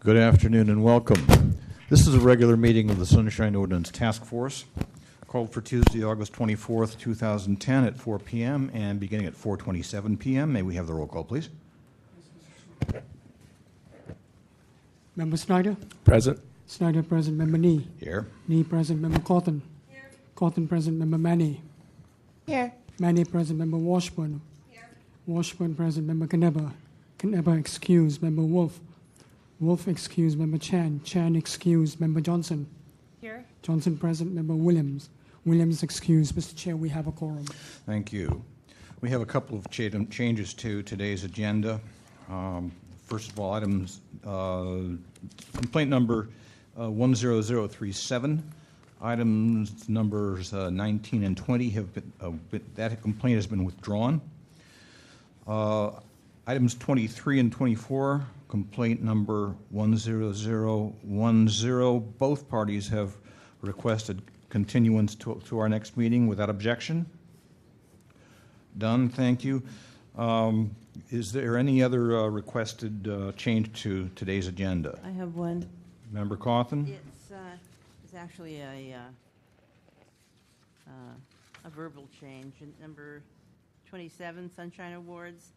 Good afternoon and welcome. This is a regular meeting of the Sunshine Ordinance Task Force, called for Tuesday, August 24th, 2010 at 4 p.m. and beginning at 4:27 p.m. May we have the roll call, please? Member Snyder? Present. Snyder present. Member Nee? Here. Nee present. Member Cawthon? Here. Cawthon present. Member Manny? Here. Manny present. Member Washburn? Here. Washburn present. Member Knebber? Knebber excused. Member Wolf? Wolf excused. Member Chan? Chan excused. Member Johnson? Here. Johnson present. Member Williams? Williams excused. Mr. Chair, we have a quorum. Thank you. We have a couple of changes to today's agenda. First of all, items, complaint number 10037. Items numbers 19 and 20 have been, that complaint has been withdrawn. Items 23 and 24, complaint number 10010. Both parties have requested continuance to our next meeting without objection. Done, thank you. Is there any other requested change to today's agenda? I have one. Member Cawthon? It's actually a verbal change. Number 27, Sunshine Awards.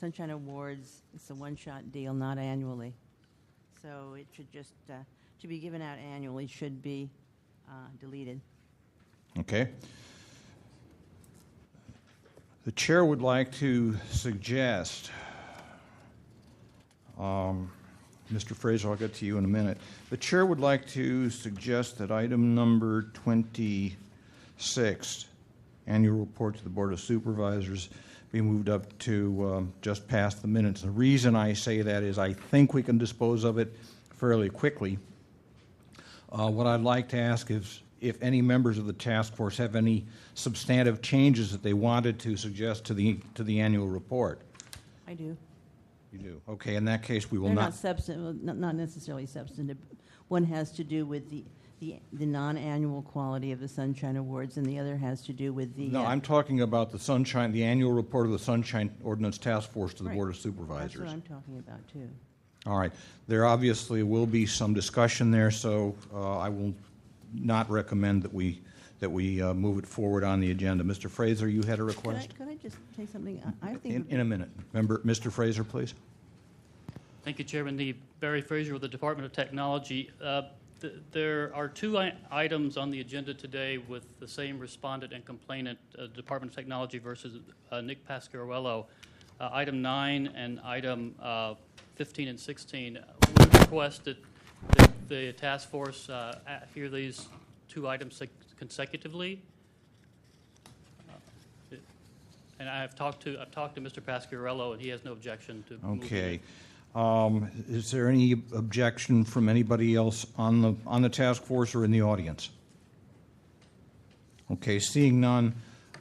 Sunshine Awards, it's a one-shot deal, not annually. So it should just, to be given out annually, should be deleted. Okay. The chair would like to suggest, Mr. Fraser, I'll get to you in a minute. The chair would like to suggest that item number 26, annual report to the Board of Supervisors, be moved up to just past the minutes. The reason I say that is I think we can dispose of it fairly quickly. What I'd like to ask is if any members of the task force have any substantive changes that they wanted to suggest to the annual report. I do. You do. Okay. In that case, we will They're not. not substantive, not necessarily substantive. One has to do with the non-annual quality of the Sunshine Awards, and the other has to do with the... No, I'm talking about the Sunshine, the annual report of the Sunshine Ordinance Task Force to the Right. Board of Supervisors. That's what I'm talking about, too. All right. There obviously will be some discussion there, so I will not recommend that we move it forward on the agenda. Mr. Fraser, you had a request? Could I just say something? I think In a minute. Remember, Mr. Fraser, please. Thank you, Chairman. Barry Fraser with the Department of Technology. There are two items on the agenda today with the same respondent and complainant, Department of Technology versus Nick Pasquarello. Item 9 and item 15 and 16. We request that the task force hear these two items consecutively. And I've talked to Mr. Pasquarello, and he has no objection to Okay. moving it. Is there any objection from anybody else on the task force or in the audience? Okay, seeing none,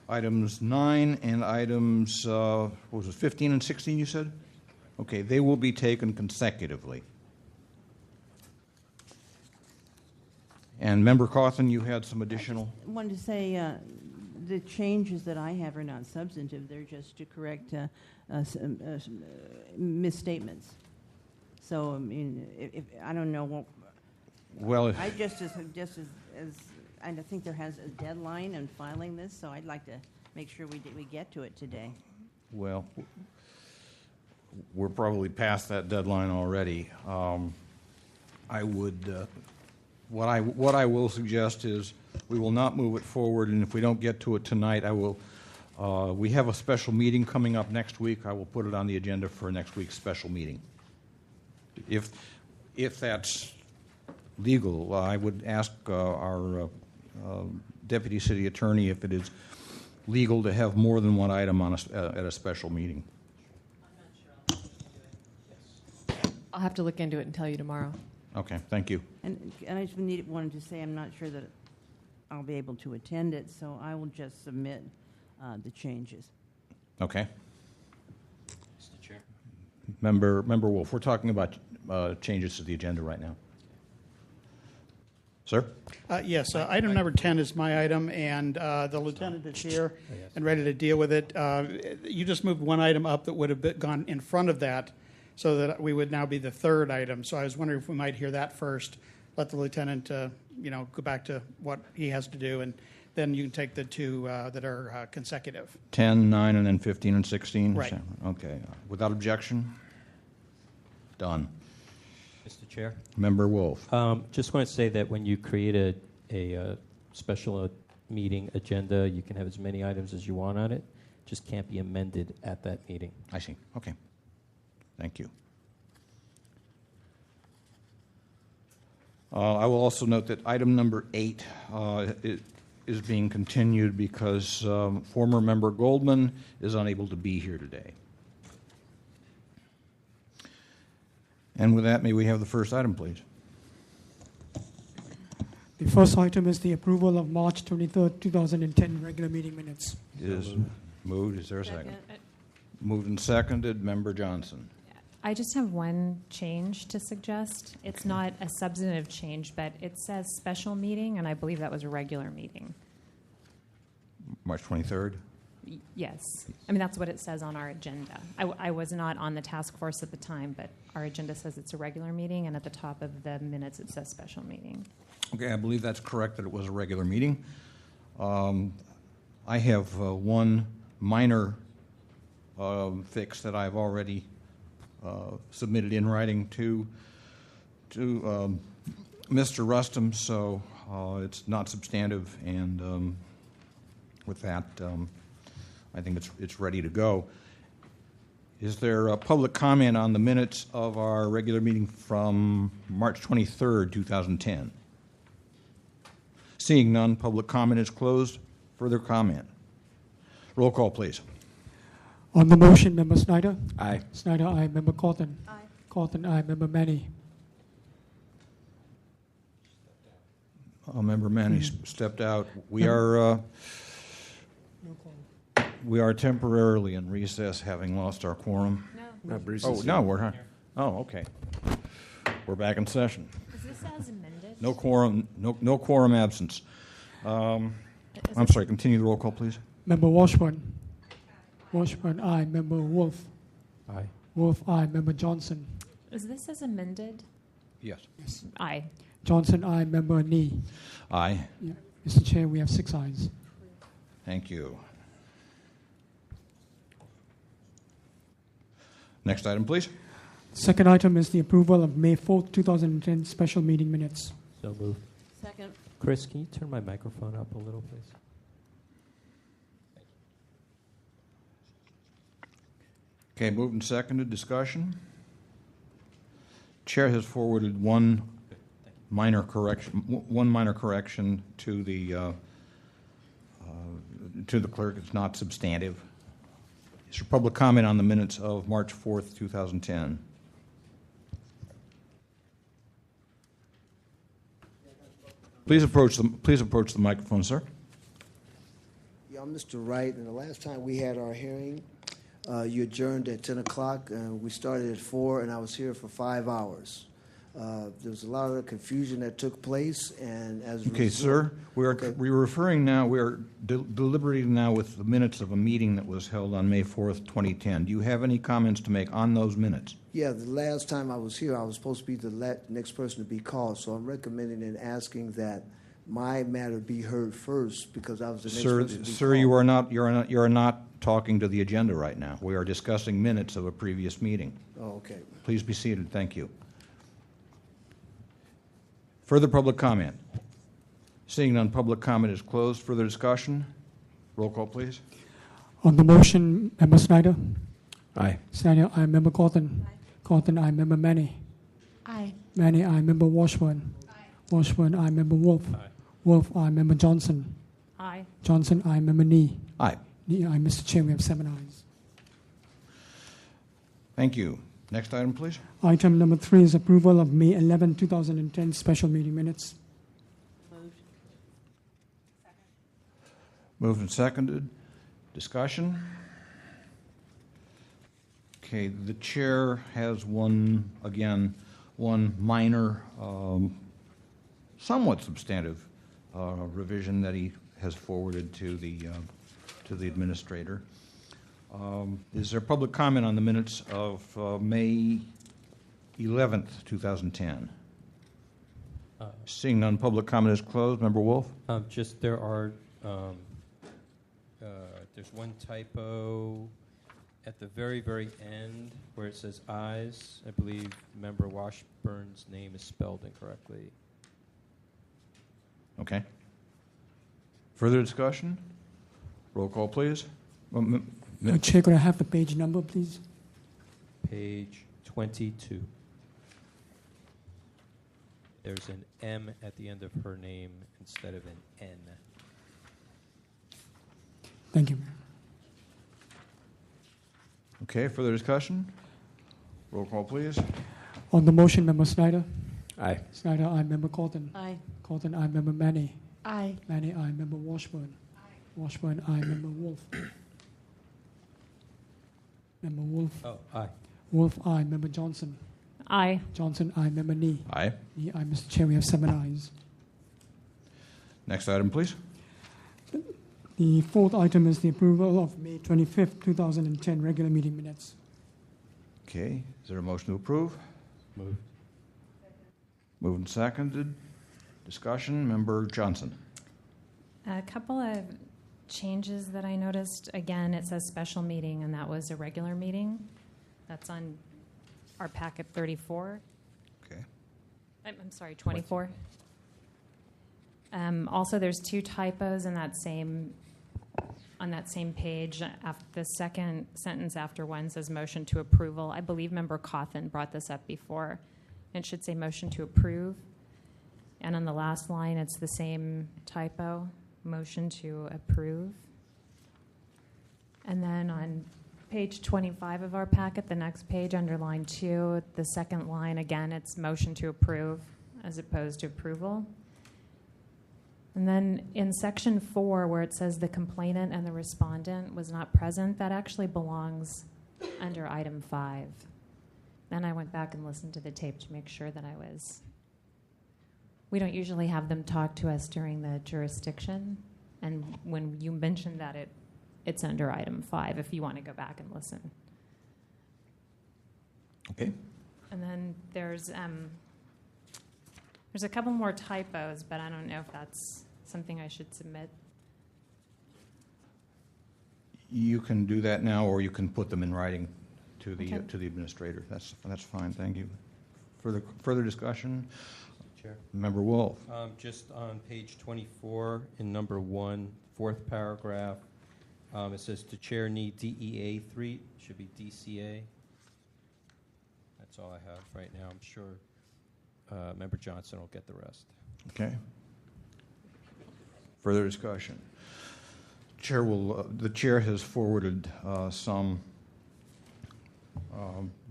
items 9 and items, what was it, 15 and 16 you said? Okay, they will be taken consecutively. And Member Cawthon, you had some additional? I wanted to say the changes that I have are not substantive. They're just to correct misstatements. So, I mean, if I don't know what... Well, I just as I think there has a deadline in filing this, so I'd like to make sure we get to it today. well, we're probably past that deadline already. I would, what I will suggest is we will not move it forward, and if we don't get to it tonight, I will. We have a special meeting coming up next week. I will put it on the agenda for next week's special meeting. If that's legal, I would ask our deputy city attorney if it is legal to have more than one item on at a special meeting. I'll have to look into it and tell you tomorrow. Okay, thank you. And I just wanted to say I'm not sure that I'll be able to attend it, so I will just submit the changes. Okay. Mr. Chair. Member Wolf, we're talking about changes to the agenda right now. Sir? Yes, item number 10 is my item, and the lieutenant is here and ready to deal with it. You just moved one item up that would have gone in front of that so that we would now be the third item. So I was wondering if we might hear that first, let the lieutenant, go back to what he has to do, and then you can take the two that are consecutive. 10, 9, and then 15 and 16? Right. Okay. Without objection? Done. Mr. Chair, Member Wolf. just want to say that when you create a special meeting agenda, you can have as many items as you want on it, just can't be amended at that meeting. I see. Okay. Thank you. I will also note that item number 8 is being continued because former member Goldman is unable to be here today. And with that, may we have the first item, please? The first item is the approval of March 23rd, 2010 regular meeting minutes. Is moved. Is there a second? Moved and seconded. Member Johnson. I just have one change to suggest. It's not a substantive change, but it says special meeting, and I believe that was a regular meeting. March 23rd. Yes. I mean, that's what it says on our agenda. I was not on the task force at the time, but our agenda says it's a regular meeting, and at the top of the minutes it says special meeting. Okay, I believe that's correct, that it was a regular meeting. I have one minor fix that I've already submitted in writing to Mr. Rustum, so it's not substantive, and with that, I think it's ready to go. Is there a public comment on the minutes of our regular meeting from March 23rd, 2010? Seeing none, public comment is closed. Further comment? Roll call, please. On the motion, Member Snyder? Aye. Snyder, aye. Member Cawthon? Aye. Cawthon, aye. Member Manny? Member Manny stepped out. We are temporarily in recess, having lost our quorum. No. Oh, no, we're. Oh, okay. We're back in session. Is this as amended? No quorum. No quorum absence. I'm sorry. Continue the roll call, please. Member Washburn? Washburn, aye. Member Wolf? Aye. Wolf, aye. Member Johnson? Is this as amended? Yes. Aye. Johnson, aye. Member Nee? Aye. Yeah. Mr. Chair, we have 6 ayes. Thank you. Next item, please. Second item is the approval of May 4th, 2010 special meeting minutes. So moved. Second. Chris, can you turn my microphone up a little, please? Okay, moved and seconded. Discussion. Chair has forwarded one minor correction to the clerk. It's not substantive. Is there public comment on the minutes of March 4th, 2010? Please approach the microphone, sir. Yeah, I'm Mr. Wright, and the last time we had our hearing, you adjourned at 10 o'clock, and we started at 4, and I was here for 5 hours. There was a lot of confusion that took place, and as a Okay, result- sir, we are deliberating now with the minutes of a meeting that was held on May 4th, 2010. Do you have any comments to make on those minutes? Yeah, the last time I was here, I was supposed to be the next person to be called, so I'm recommending and asking that my matter be heard first, because I was the next person to be Sir, called. you are not talking to the agenda right now. We are discussing minutes of a previous meeting. Oh, okay. Please be seated. Thank you. Further public comment? Seeing none, public comment is closed. Further discussion? Roll call, please. On the motion, Member Snyder? Aye. Snyder, aye. Member Cawthon? Cawthon, aye. Member Manny? Aye. Manny, aye. Member Washburn? Washburn, aye. Member Wolf? Aye. Wolf, aye. Member Johnson? Aye. Johnson, aye. Member Nee? Aye. Nee, aye. Mr. Chair, we have 7 ayes. Thank you. Next item, please. Item number 3 is approval of May 11, 2010 special meeting minutes. Moved. Moved and seconded. Discussion? Okay, the chair has one minor, somewhat substantive revision that he has forwarded to the administrator. Is there public comment on the minutes of May 11th, 2010? Seeing none, public comment is closed. Member Wolf? Just there are, there's one typo at the very, very end where it says ayes. I believe Member Washburn's name is spelled incorrectly. Okay. Further discussion? Roll call, please. Chair, could I have the page number, please? Page 22. There's an M at the end of her name instead of an N. Thank you, Mayor. Okay, further discussion? Roll call, please. On the motion, Member Snyder? Aye. Snyder, aye. Member Colton? Aye. Colton, aye. Member Manny? Aye. Manny, aye. Member Washburn? Washburn, aye. Member Wolf? Member Wolf? Oh, aye. Wolf, aye. Member Johnson? Aye. Johnson, aye. Member Nee? Aye. Nee, aye. Mr. Chair, we have 7 ayes. Next item, please. The fourth item is the approval of May 25th, 2010 regular meeting minutes. Okay, is there a motion to approve? Moved. Moved and seconded. Discussion, Member Johnson. A couple of changes that I noticed. Again, it says special meeting, and that was a regular meeting. That's on our packet 34. Okay. I'm sorry, 24. Also, there's 2 typos in that on that same page. The second sentence after one says motion to approval. I believe Member Cawthon brought this up before. It should say motion to approve. And on the last line, it's the same typo, motion to approve. And then on page 25 of our packet, the next page under line 2, the second line, again, it's motion to approve as opposed to approval. And then in section 4, where it says the complainant and the respondent was not present, that actually belongs under item 5. Then I went back and listened to the tape to make sure that we don't usually have them talk to us during the jurisdiction. And when you mentioned that, it's under item 5 if you want to go back and listen. Okay. And then there's a couple more typos, but I don't know if that's something I should submit. You can do that now, or you can put them in writing to the Okay. to the administrator. That's fine. Thank you. Further discussion. Chair. Member Wolf. Just on page 24 in number 1, fourth paragraph, it says to chair need DEA 3, should be DCA. That's all I have right now. I'm sure Member Johnson will get the rest. Okay. Further discussion. The chair has forwarded some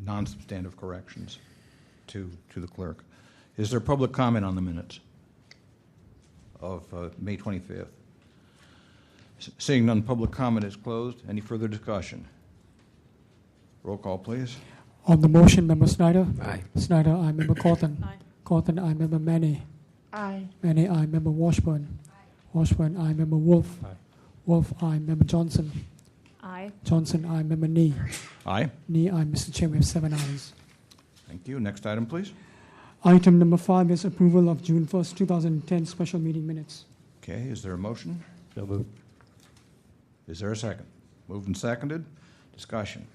non-substantive corrections to the clerk. Is there public comment on the minutes of May 25th? Seeing none, public comment is closed. Any further discussion? Roll call, please. On the motion, Member Snyder? Aye. Snyder, aye. Member Cawthon? Aye. Cawthon, aye. Member Manny? Aye. Manny, aye. Member Washburn? Washburn, aye. Member Wolf? Aye. Wolf, aye. Member Johnson? Aye. Johnson, aye. Member Nee? Aye. Nee, aye. Mr. Chair, we have 7 ayes. Thank you. Next item, please. Item number 5 is approval of June 1st, 2010 special meeting minutes. Okay, is there a motion? So moved. Is there a second? Moved and seconded. Discussion.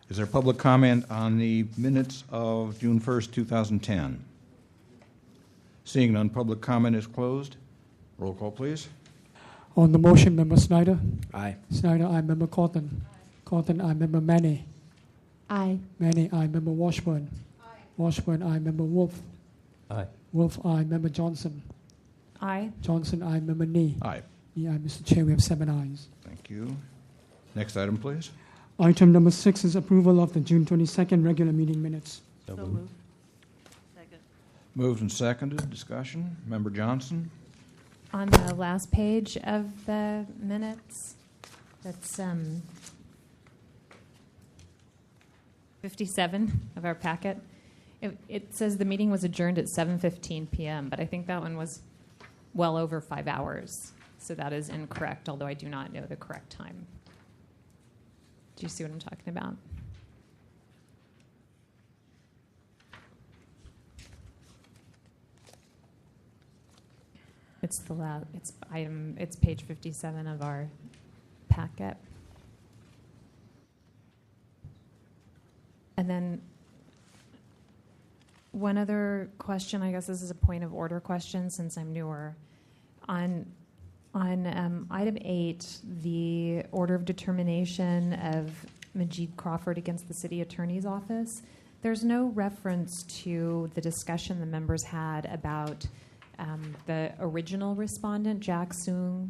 Is there public comment on the minutes of June 1st, 2010? Seeing none, public comment is closed. Roll call, please. On the motion, Member Snyder? Aye. Snyder, aye. Member Cawthon? Cawthon, aye. Member Manny? Aye. Manny, aye. Member Washburn? Washburn, aye. Member Wolf? Aye. Wolf, aye. Member Johnson? Aye. Johnson, aye. Member Nee? Aye. Nee, aye. Mr. Chair, we have 7 ayes. Thank you. Next item, please. Item number 6 is approval of the June 22nd regular meeting minutes. So moved. Second. Moved and seconded. Discussion. Member Johnson. On the last page of the minutes, that's 57 of our packet. It says the meeting was adjourned at 7:15 p.m., but I think that one was well over 5 hours. So that is incorrect, although I do not know the correct time. Do you see what I'm talking about? It's it's page 57 of our packet. And then one other question, I guess this is a point of order question since I'm newer. On item 8, the order of determination of Majid Crawford against the city attorney's office, there's no reference to the discussion the members had about the original respondent, Jack Soong,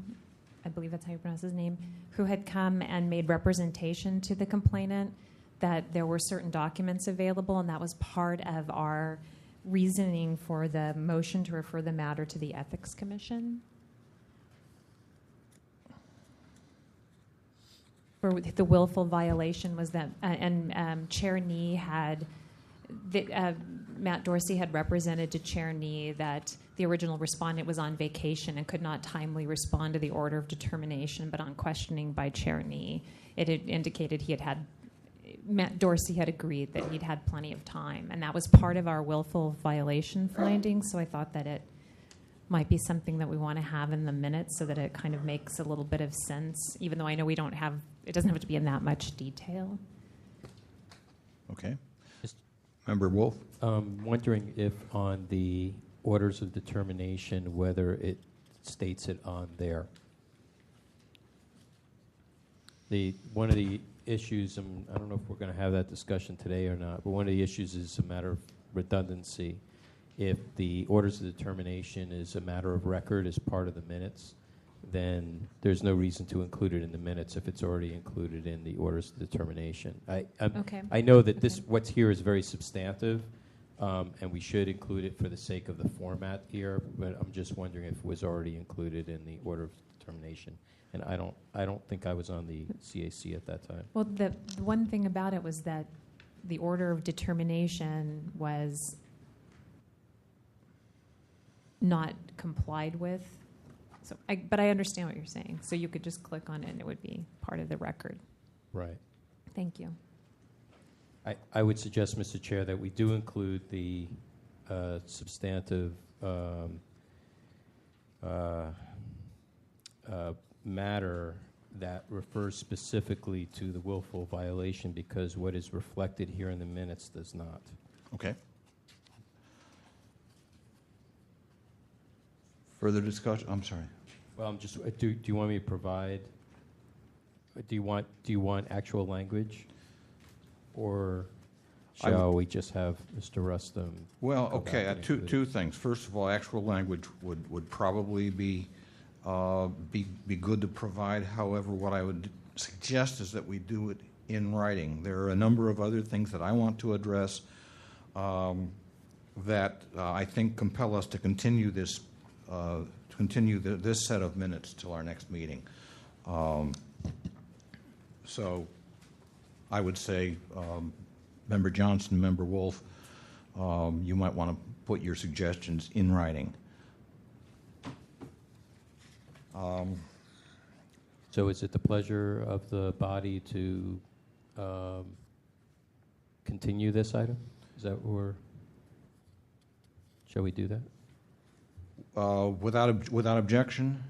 I believe that's how you pronounce his name, who had come and made representation to the complainant that there were certain documents available, and that was part of our reasoning for the motion to refer the matter to the Ethics Commission. For the willful violation was that, Chair Nee had, Matt Dorsey had represented to Chair Nee that the original respondent was on vacation and could not timely respond to the order of determination, but on questioning by Chair Nee, it had indicated Matt Dorsey had agreed that he'd had plenty of time, and that was part of our willful violation finding, so I thought that it might be something that we want to have in the minutes so that it kind of makes a little bit of sense, even though I know it doesn't have to be in that much detail. Okay. Member Wolf? Wondering if on the orders of determination, whether it states it on there. One of the issues, and I don't know if we're going to have that discussion today or not, but one of the issues is a matter of redundancy. If the orders of determination is a matter of record as part of the minutes, then there's no reason to include it in the minutes if it's already included in the orders of determination. I know that what's here is very substantive, and we should include it for the sake of the format here, but I'm just wondering if it was already included in the order of determination. And I don't think I was on the CAC at that time. Well, the one thing about it was that the order of determination was not complied with. So, but I understand what you're saying. So you could just click on it and it would be part of the record. Right. Thank you. I would suggest, Mr. Chair, that we do include the substantive matter that refers specifically to the willful violation, because what is reflected here in the minutes does not. Okay. Further discussion? I'm sorry. Well, I'm just. Do you want me to provide? Do you want actual language, or shall we just have Mr. Rustum? Well, okay. Two things. First of all, actual language would probably be good to provide. However, what I would suggest is that we do it in writing. There are a number of other things that I want to address that I think compel us to continue this this set of minutes till our next meeting. So I would say, Member Johnson, Member Wolf, you might want to put your suggestions in writing. So is it the pleasure of the body to continue this item? Is that what we're... Shall we do that? Without objection?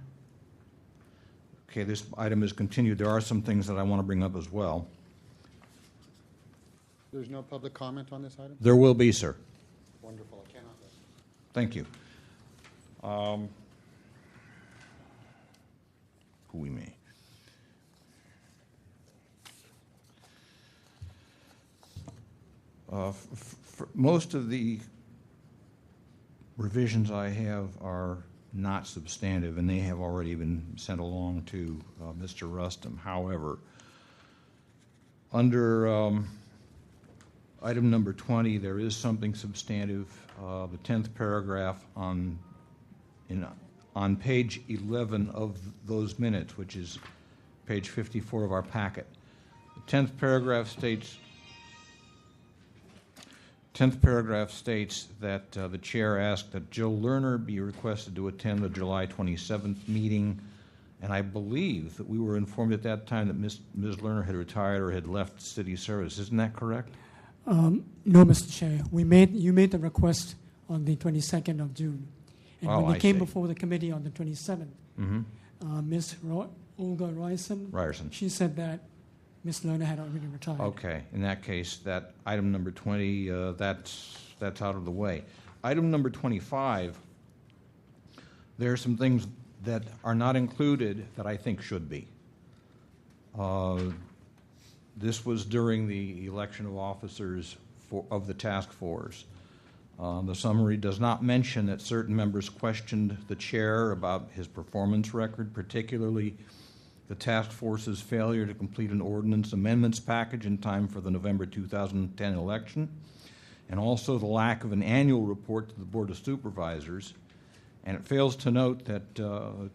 Okay, this item is continued. There are some things that I want to bring up as well. There's no public comment on this item? There will be, sir. Wonderful. I cannot wait. Thank you. Who we may. Most of the revisions I have are not substantive, and they have already been sent along to Mr. Rustum. However, under item number 20, there is something substantive. The 10th paragraph on page 11 of those minutes, which is page 54 of our packet. The 10th paragraph states that the chair asked that Joe Lerner be requested to attend the July 27th meeting And I believe that we were informed at that time that Ms. Lerner had retired or had left city service. Isn't that correct? No, Mr. Chair. You made the request on the 22nd of June. And Oh, when I it came see. before the committee on the 27th, Ms. Olga Ryerson, she said that Ms. Lerner had already retired. Okay, in that case, that item number 20, that's out of the way. Item number 25, there are some things that are not included that I think should be. This was during the election of officers of the task force. The summary does not mention that certain members questioned the chair about his performance record, particularly the task force's failure to complete an ordinance amendments package in time for the November 2010 election, and also the lack of an annual report to the Board of Supervisors. And it fails to note that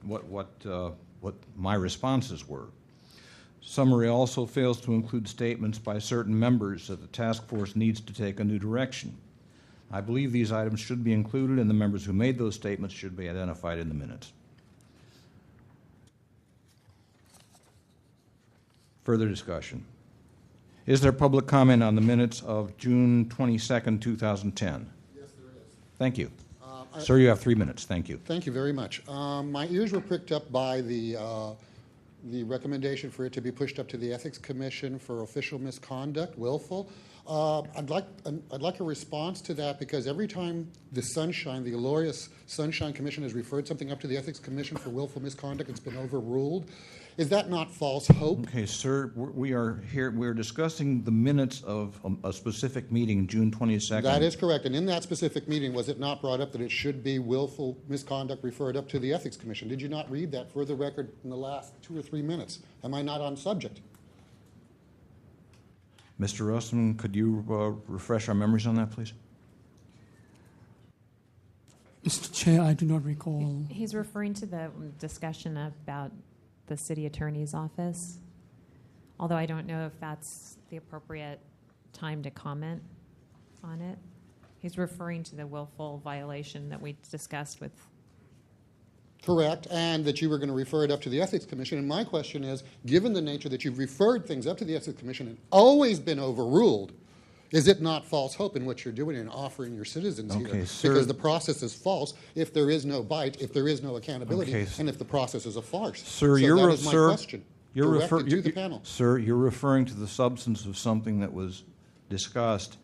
what my responses were. Summary also fails to include statements by certain members that the task force needs to take a new direction. I believe these items should be included, and the members who made those statements should be identified in the minutes. Further discussion. Is there public comment on the minutes of June 22nd, 2010? Yes, there is. Thank you. Sir, you have 3 minutes. Thank you. Thank you very much. My ears were pricked up by the recommendation for it to be pushed up to the Ethics Commission for official misconduct, willful. I'd like a response to that, because every time the glorious Sunshine Commission has referred something up to the Ethics Commission for willful misconduct, it's been overruled. Is that not false hope? Okay, sir, we are here, we're discussing the minutes of a specific meeting, June 22nd. That is correct. And in that specific meeting, was it not brought up that it should be willful misconduct referred up to the Ethics Commission? Did you not read that for the record in the last 2 or 3 minutes? Am I not on subject? Mr. Russman, could you refresh our memories on that, please? Mr. Chair, I do not recall. He's referring to the discussion about the city attorney's office, although I don't know if that's the appropriate time to comment on it. He's referring to the willful violation that we discussed with. Correct, and that you were going to refer it up to the Ethics Commission. And my question is, given the nature that you've referred things up to the Ethics Commission and always been overruled, is it not false hope in what you're doing and offering your citizens here? Sir. Because the process is false if there is no bite, if there is no accountability, and if the process is a farce. Sir, so that is my question. Directed to the panel. Sir, you're referring to the substance of something that was discussed,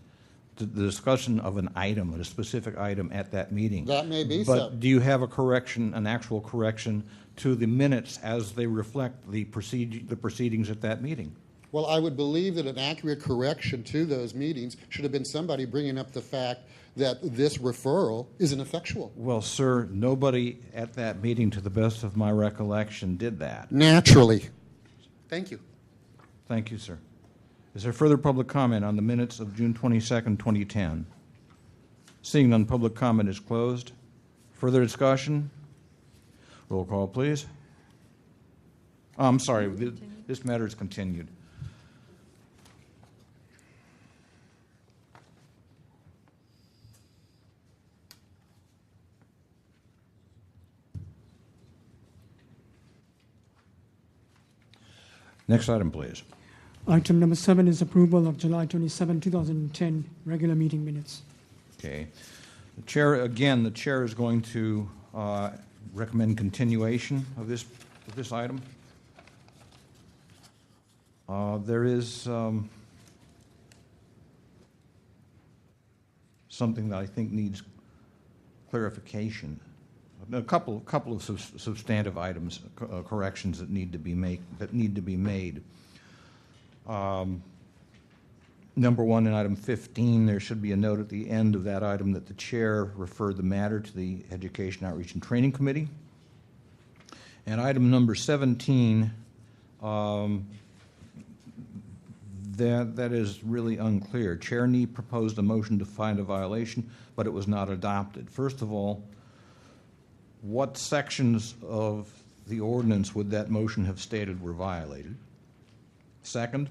the discussion of an item, a specific item at that meeting. That may be but so. Do you have a correction, an actual correction to the minutes as they reflect the proceedings at that meeting? Well, I would believe that an accurate correction to those meetings should have been somebody bringing up the fact that this referral is ineffectual. Well, sir, nobody at that meeting, to the best of my recollection, did that. Naturally. Thank you. Thank you, sir. Is there further public comment on the minutes of June 22nd, 2010? Seeing none, public comment is closed. Further discussion? Roll call, please. Oh, I'm sorry, this matter is continued. Next item, please. Item number 7 is approval of July 27, 2010 regular meeting minutes. Okay. The chair is going to recommend continuation of this item. There is something that I think needs clarification. A couple of substantive items, corrections that need to be made. Number 1, in item 15, there should be a note at the end of that item that the chair referred the matter to the Education, Outreach, and Training Committee. And item number 17, that is really unclear. Chair Nee proposed a motion to find a violation, but it was not adopted. First of all, what sections of the ordinance would that motion have stated were violated? Second,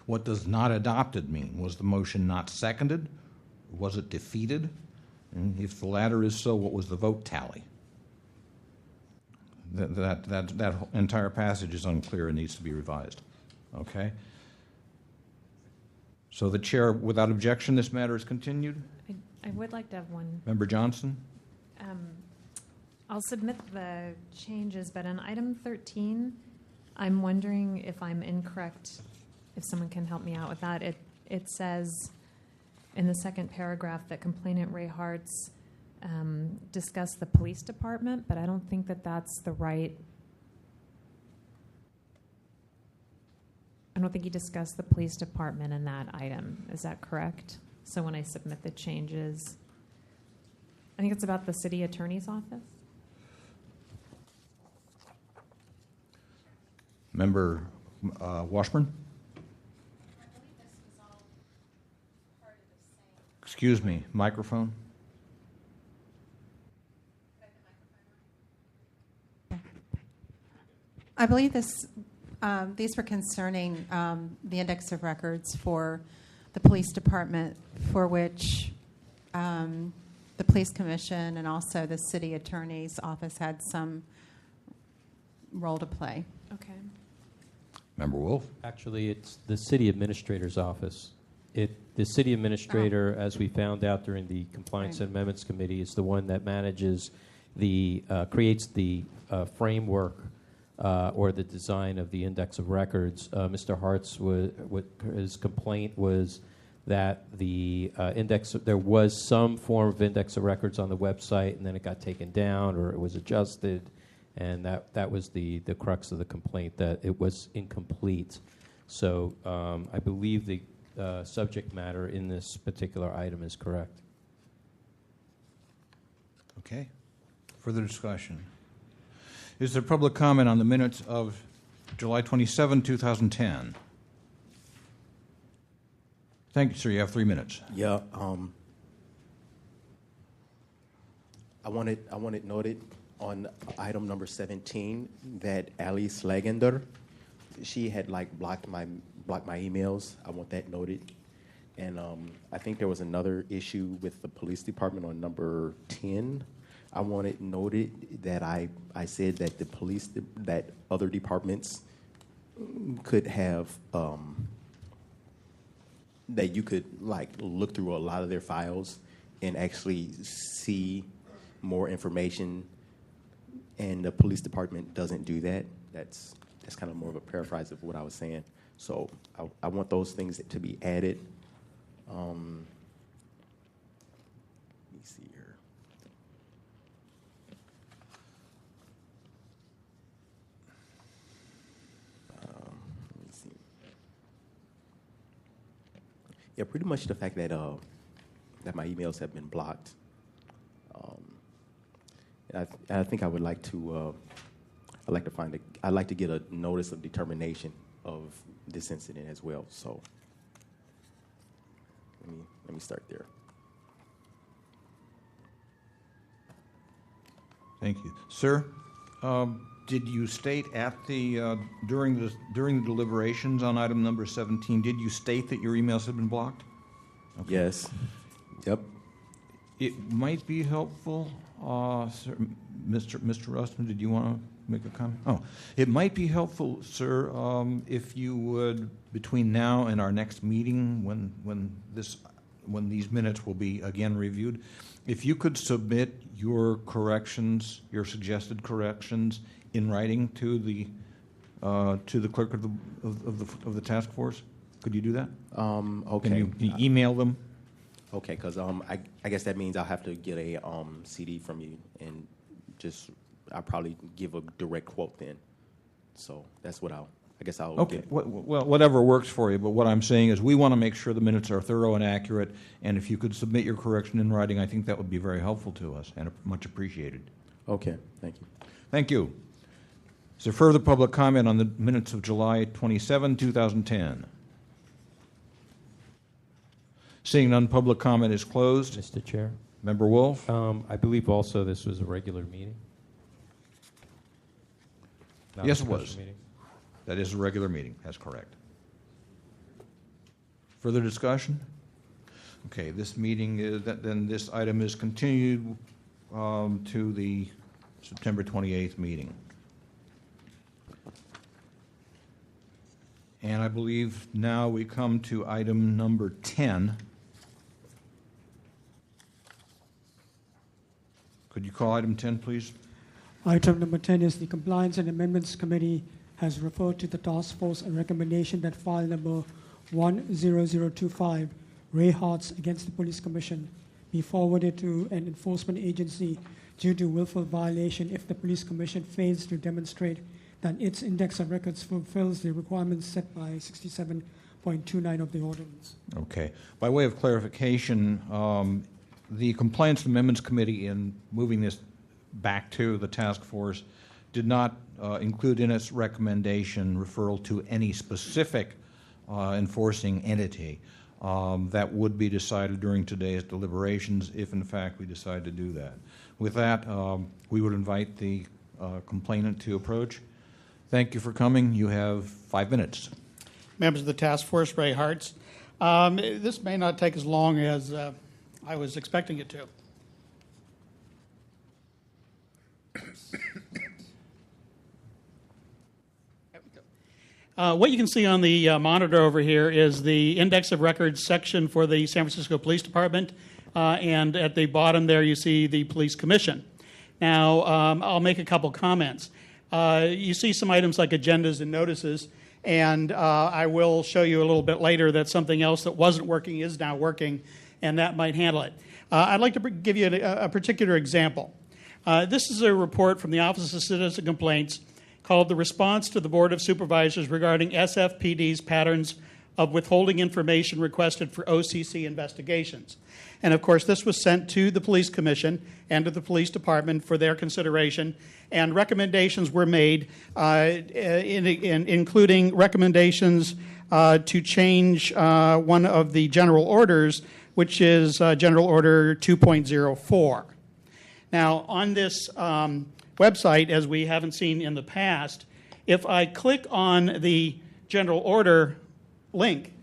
what does not adopted mean? Was the motion not seconded? Was it defeated? And if the latter is so, what was the vote tally? that entire passage is unclear and needs to be revised. Okay? So the chair, without objection, this matter is continued. I would like to have one. Member Johnson? I'll submit the changes, but on item 13, I'm wondering if I'm incorrect, if someone can help me out with that. It says in the second paragraph that complainant Ray Hartz discussed the police department, but I don't think that that's the right. I don't think he discussed the police department in that item. Is that correct? So when I submit the changes, I think it's about the city attorney's office. Member Washburn? Excuse me, microphone? I believe these were concerning the index of records for the police department, for which the police commission and also the city attorney's office had some role to play. Okay. Member Wolf? Actually, it's the city administrator's office. The city administrator, as we found out during the Compliance and Amendments Committee, is the one that manages creates the framework or the design of the index of records. Mr. Hart's his complaint was that the there was some form of index of records on the website, and then it got taken down or it was adjusted, and that was the crux of the complaint, that it was incomplete. So I believe the subject matter in this particular item is correct. Okay. Further discussion? Is there public comment on the minutes of July 27, 2010? Thank you, sir. You have 3 minutes. Yeah. I wanted noted on item number 17 that Ali Slagender, she had blocked my emails. I want that noted. And I think there was another issue with the police department on number 10. I want it noted that I said that that other departments could have, that you could look through a lot of their files and actually see more information, and the police department doesn't do that. That's kind of more of a paraphrase of what I was saying. So I want those things to be added. Let me see here. Let me see. Yeah, pretty much the fact that that my emails have been blocked. I think I would like to. I'd like to get a notice of determination of this incident as well. So let me start there. Thank you. Sir, did you state at the during the deliberations on item number 17, did you state that your emails had been blocked? Okay. Yes. Yep. It might be helpful, sir, Mr. Rustman, did you want to make a comment? Oh, it might be helpful, sir, if you would, between now and our next meeting, when these minutes will be again reviewed, if you could submit your corrections, your suggested corrections, in writing to the clerk of the task force. Could you do that? Okay. Can you email them? Okay, because I guess that means I'll have to get a CD from you, and I'll probably give a direct quote then. So that's what I'll Okay. get. Well, whatever works for you. But what I'm saying is we want to make sure the minutes are thorough and accurate. And if you could submit your correction in writing, I think that would be very helpful to us and much appreciated. Okay. Thank you. Thank you. Is there further public comment on the minutes of July 27, 2010? Seeing none, public comment is closed. Mr. Chair? Member Wolf? I believe also this was a regular meeting. Not a Yes, it special was. meeting. That is a regular meeting. That's correct. Further discussion? Okay, this meeting is, then this item is continued to the September 28th meeting. And I believe now we come to item number 10. Could you call item 10, please? Item number 10 is the Compliance and Amendments Committee has referred to the task force a recommendation that file number 10025, Ray Hart's against the Police Commission, be forwarded to an enforcement agency due to willful violation if the Police Commission fails to demonstrate that its index of records fulfills the requirements set by 67.29 of the ordinance. Okay. By way of clarification, the Compliance and Amendments Committee, in moving this back to the task force, did not include in its recommendation referral to any specific enforcing entity. That would be decided during today's deliberations if, in fact, we decide to do that. With that, we would invite the complainant to approach. Thank you for coming. You have 5 minutes. Members of the task force, Ray Hartz. This may not take as long as I was expecting it to. What you can see on the monitor over here is the Index of Records section for the San Francisco Police Department, and at the bottom there you see the Police Commission. Now, I'll make a couple comments. You see some items like agendas and notices, and I will show you a little bit later that something else that wasn't working is now working, and that might handle it. I'd like to give you a particular example. This is a report from the Office of Citizen Complaints called The Response to the Board of Supervisors Regarding SFPD's Patterns of Withholding Information Requested for OCC Investigations. And of course, this was sent to the Police Commission and to the Police Department for their consideration, and recommendations were made, including recommendations to change one of the general orders, which is General Order 2.04. Now, on this website, as we haven't seen in the past, if I click on the general order link,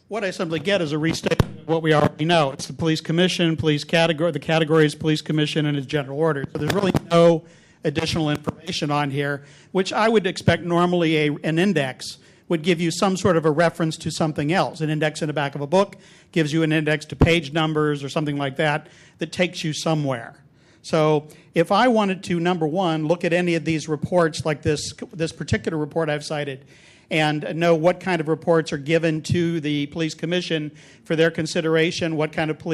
what I simply get is a restatement of what we already know. It's the Police Commission, police category, the category is Police Commission and its general order. So there's really no additional information on here, which I would expect normally an index would give you some sort of a reference to something else. An index in the back of a book gives you an index to page numbers or something like that that takes you somewhere. So if I wanted to, number one, look at any of these reports like this particular report I've cited and know what kind of reports are given to the Police Commission for their consideration, what kind of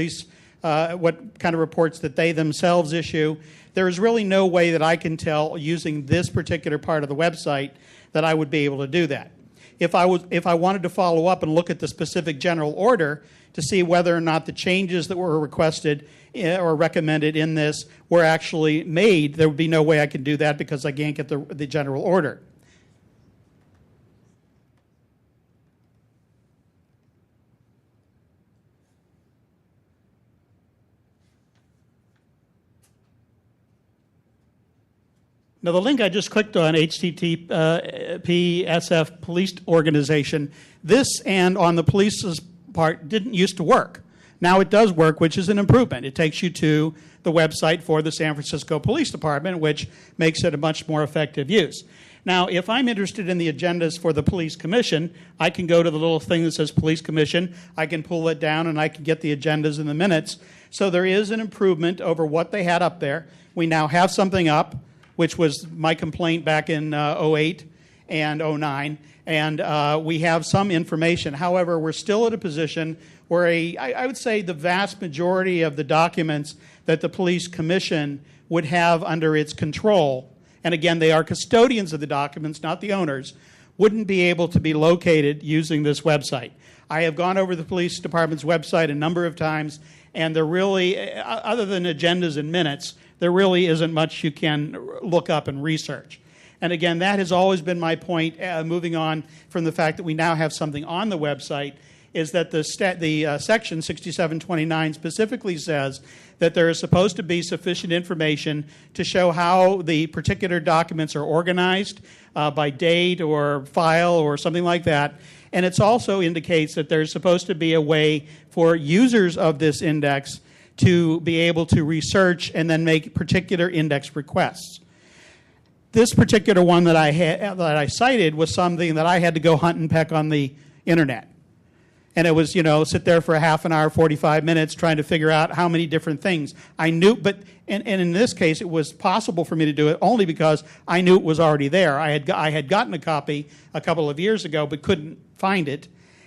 reports that they themselves issue, there is really no way that I can tell using this particular part of the website that I would be able to do that. If I wanted to follow up and look at the specific general order to see whether or not the changes that were requested or recommended in this were actually made, there would be no way I could do that because I can't get the general order. Now, the link I just clicked on, HTTP SF Police Organization, this and on the police's part didn't used to work. Now it does work, which is an improvement. It takes you to the website for the San Francisco Police Department, which makes it a much more effective use. Now, if I'm interested in the agendas for the Police Commission, I can go to the little thing that says Police Commission. I can pull it down, and I can get the agendas and the minutes. So there is an improvement over what they had up there. We now have something up, which was my complaint back in 08 and 09, and we have some information. However, we're still at a position where I would say the vast majority of the documents that the Police Commission would have under its control, and again, they are custodians of the documents, not the owners, wouldn't be able to be located using this website. I have gone over the Police Department's website a number of times, and there really, other than agendas and minutes, there really isn't much you can look up and research. And again, that has always been my point, moving on from the fact that we now have something on the website, is that the section 6729 specifically says that there is supposed to be sufficient information to show how the particular documents are organized by date or file or something like that, And it also indicates that there's supposed to be a way for users of this index to be able to research and then make particular index requests. This particular one that I cited was something that I had to go hunt and peck on the internet. And it was, sit there for a half an hour, 45 minutes, trying to figure out how many different things. I knew, but and in this case, it was possible for me to do it only because I knew it was already there. I had gotten a copy a couple of years ago, but couldn't find it,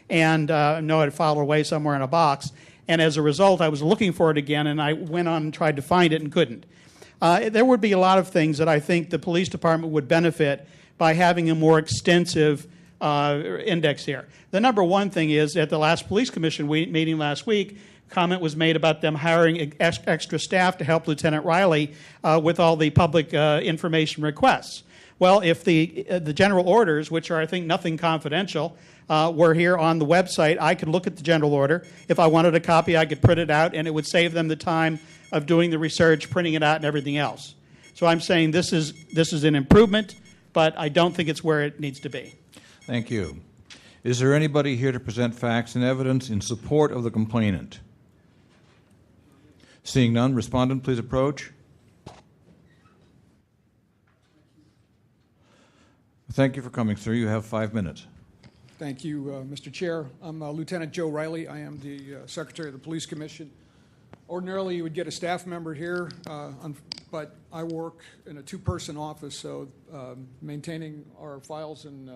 and know it had filed away somewhere in a box. And as a result, I was looking for it again, and I went on and tried to find it and couldn't. There would be a lot of things that I think the police department would benefit by having a more extensive index here. The number one thing is, at the last police commission meeting last week, comment was made about them hiring extra staff to help Lieutenant Riley with all the public information requests. Well, if the general orders, which are, I think, nothing confidential, were here on the website, I could look at the general order. If I wanted a copy, I could print it out, and it would save them the time of doing the research, printing it out, and everything else. So I'm saying this is an improvement, but I don't think it's where it needs to be. Thank you. Is there anybody here to present facts and evidence in support of the complainant? Seeing none, respondent, please approach. Thank you for coming, sir. You have 5 minutes. Thank you, Mr. Chair. I'm Lieutenant Joe Riley. I am the Secretary of the Police Commission. Ordinarily, you would get a staff member here, but I work in a two-person office, so maintaining our files and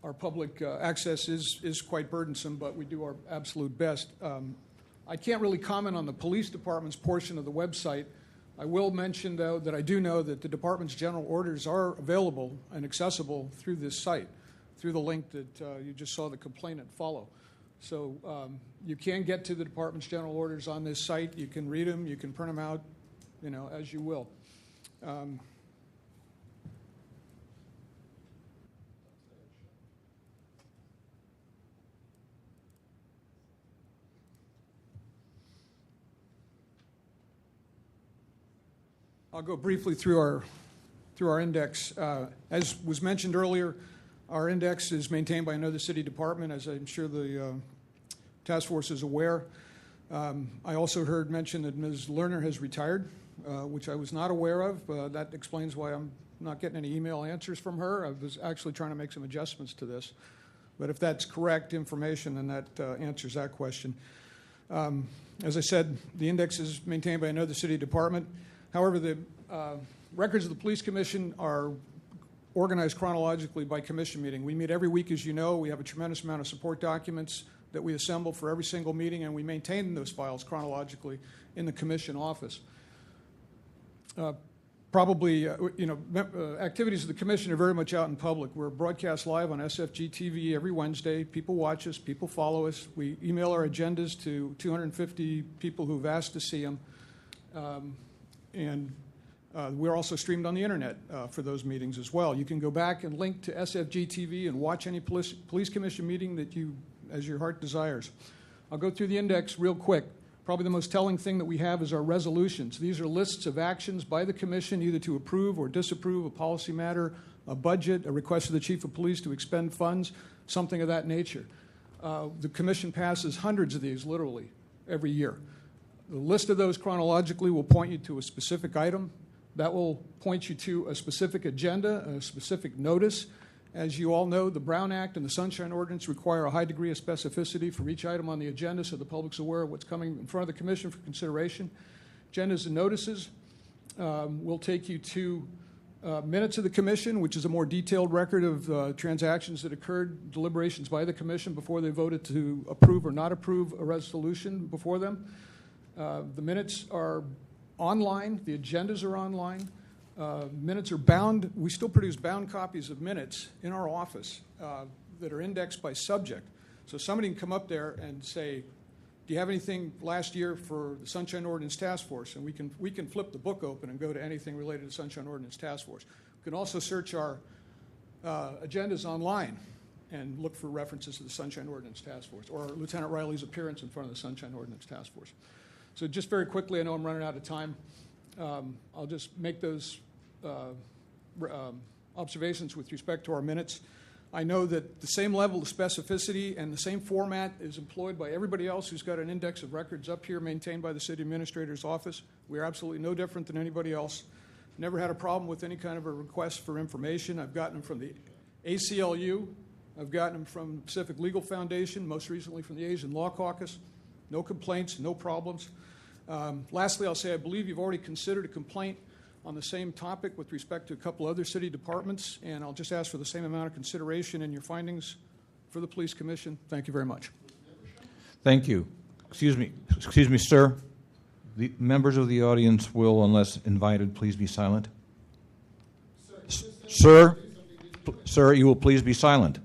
our public access is quite burdensome, but we do our absolute best. I can't really comment on the police department's portion of the website. I will mention, though, that I do know that the department's general orders are available and accessible through this site, through the link that you just saw the complainant follow. So you can get to the department's general orders on this site. You can read them. You can print them out, as you will. I'll go briefly through our index. As was mentioned earlier, our index is maintained by another city department, as I'm sure the task force is aware. I also heard mention that Ms. Lerner has retired, which I was not aware of. That explains why I'm not getting any email answers from her. I was actually trying to make some adjustments to this. But if that's correct information, then that answers that question. As I said, the index is maintained by another city department. However, the records of the Police Commission are organized chronologically by commission meeting. We meet every week, as you know. We have a tremendous amount of support documents that we assemble for every single meeting, and we maintain those files chronologically in the commission office. Activities of the commission are very much out in public. We're broadcast live on SFG TV every Wednesday. People watch us. People follow us. We email our agendas to 250 people who've asked to see them. And we're also streamed on the internet for those meetings as well. You can go back and link to SFG TV and watch any police commission meeting that as your heart desires. I'll go through the index real quick. Probably the most telling thing that we have is our resolutions. These are lists of actions by the commission either to approve or disapprove a policy matter, a budget, a request of the chief of police to expend funds, something of that nature. The commission passes hundreds of these literally every year. The list of those chronologically will point you to a specific item. That will point you to a specific agenda, a specific notice. As you all know, the Brown Act and the Sunshine Ordinance require a high degree of specificity for each item on the agenda so the public's aware of what's coming in front of the commission for consideration. Agendas and notices will take you to minutes of the commission, which is a more detailed record of transactions that occurred, deliberations by the commission before they voted to approve or not approve a resolution before them. The minutes are online. The agendas are online. Minutes are bound. We still produce bound copies of minutes in our office that are indexed by subject. So somebody can come up there and say, do you have anything last year for the Sunshine Ordinance Task Force? And we can flip the book open and go to anything related to Sunshine Ordinance Task Force. We can also search our agendas online and look for references to the Sunshine Ordinance Task Force or Lieutenant Riley's appearance in front of the Sunshine Ordinance Task Force. So just very quickly, I know I'm running out of time. I'll just make those observations with respect to our minutes. I know that the same level of specificity and the same format is employed by everybody else who's got an index of records up here maintained by the city administrator's office. We are absolutely no different than anybody else. Never had a problem with any kind of a request for information. I've gotten them from the ACLU. I've gotten them from the Pacific Legal Foundation, most recently from the Asian Law Caucus. No complaints, no problems. Lastly, I'll say I believe you've already considered a complaint on the same topic with respect to a couple other city departments, and I'll just ask for the same amount of consideration in your findings for the Police Commission. Thank you very much. Thank you. Excuse me, sir. The members of the audience will, unless invited, please be silent. Sir, you will please be silent.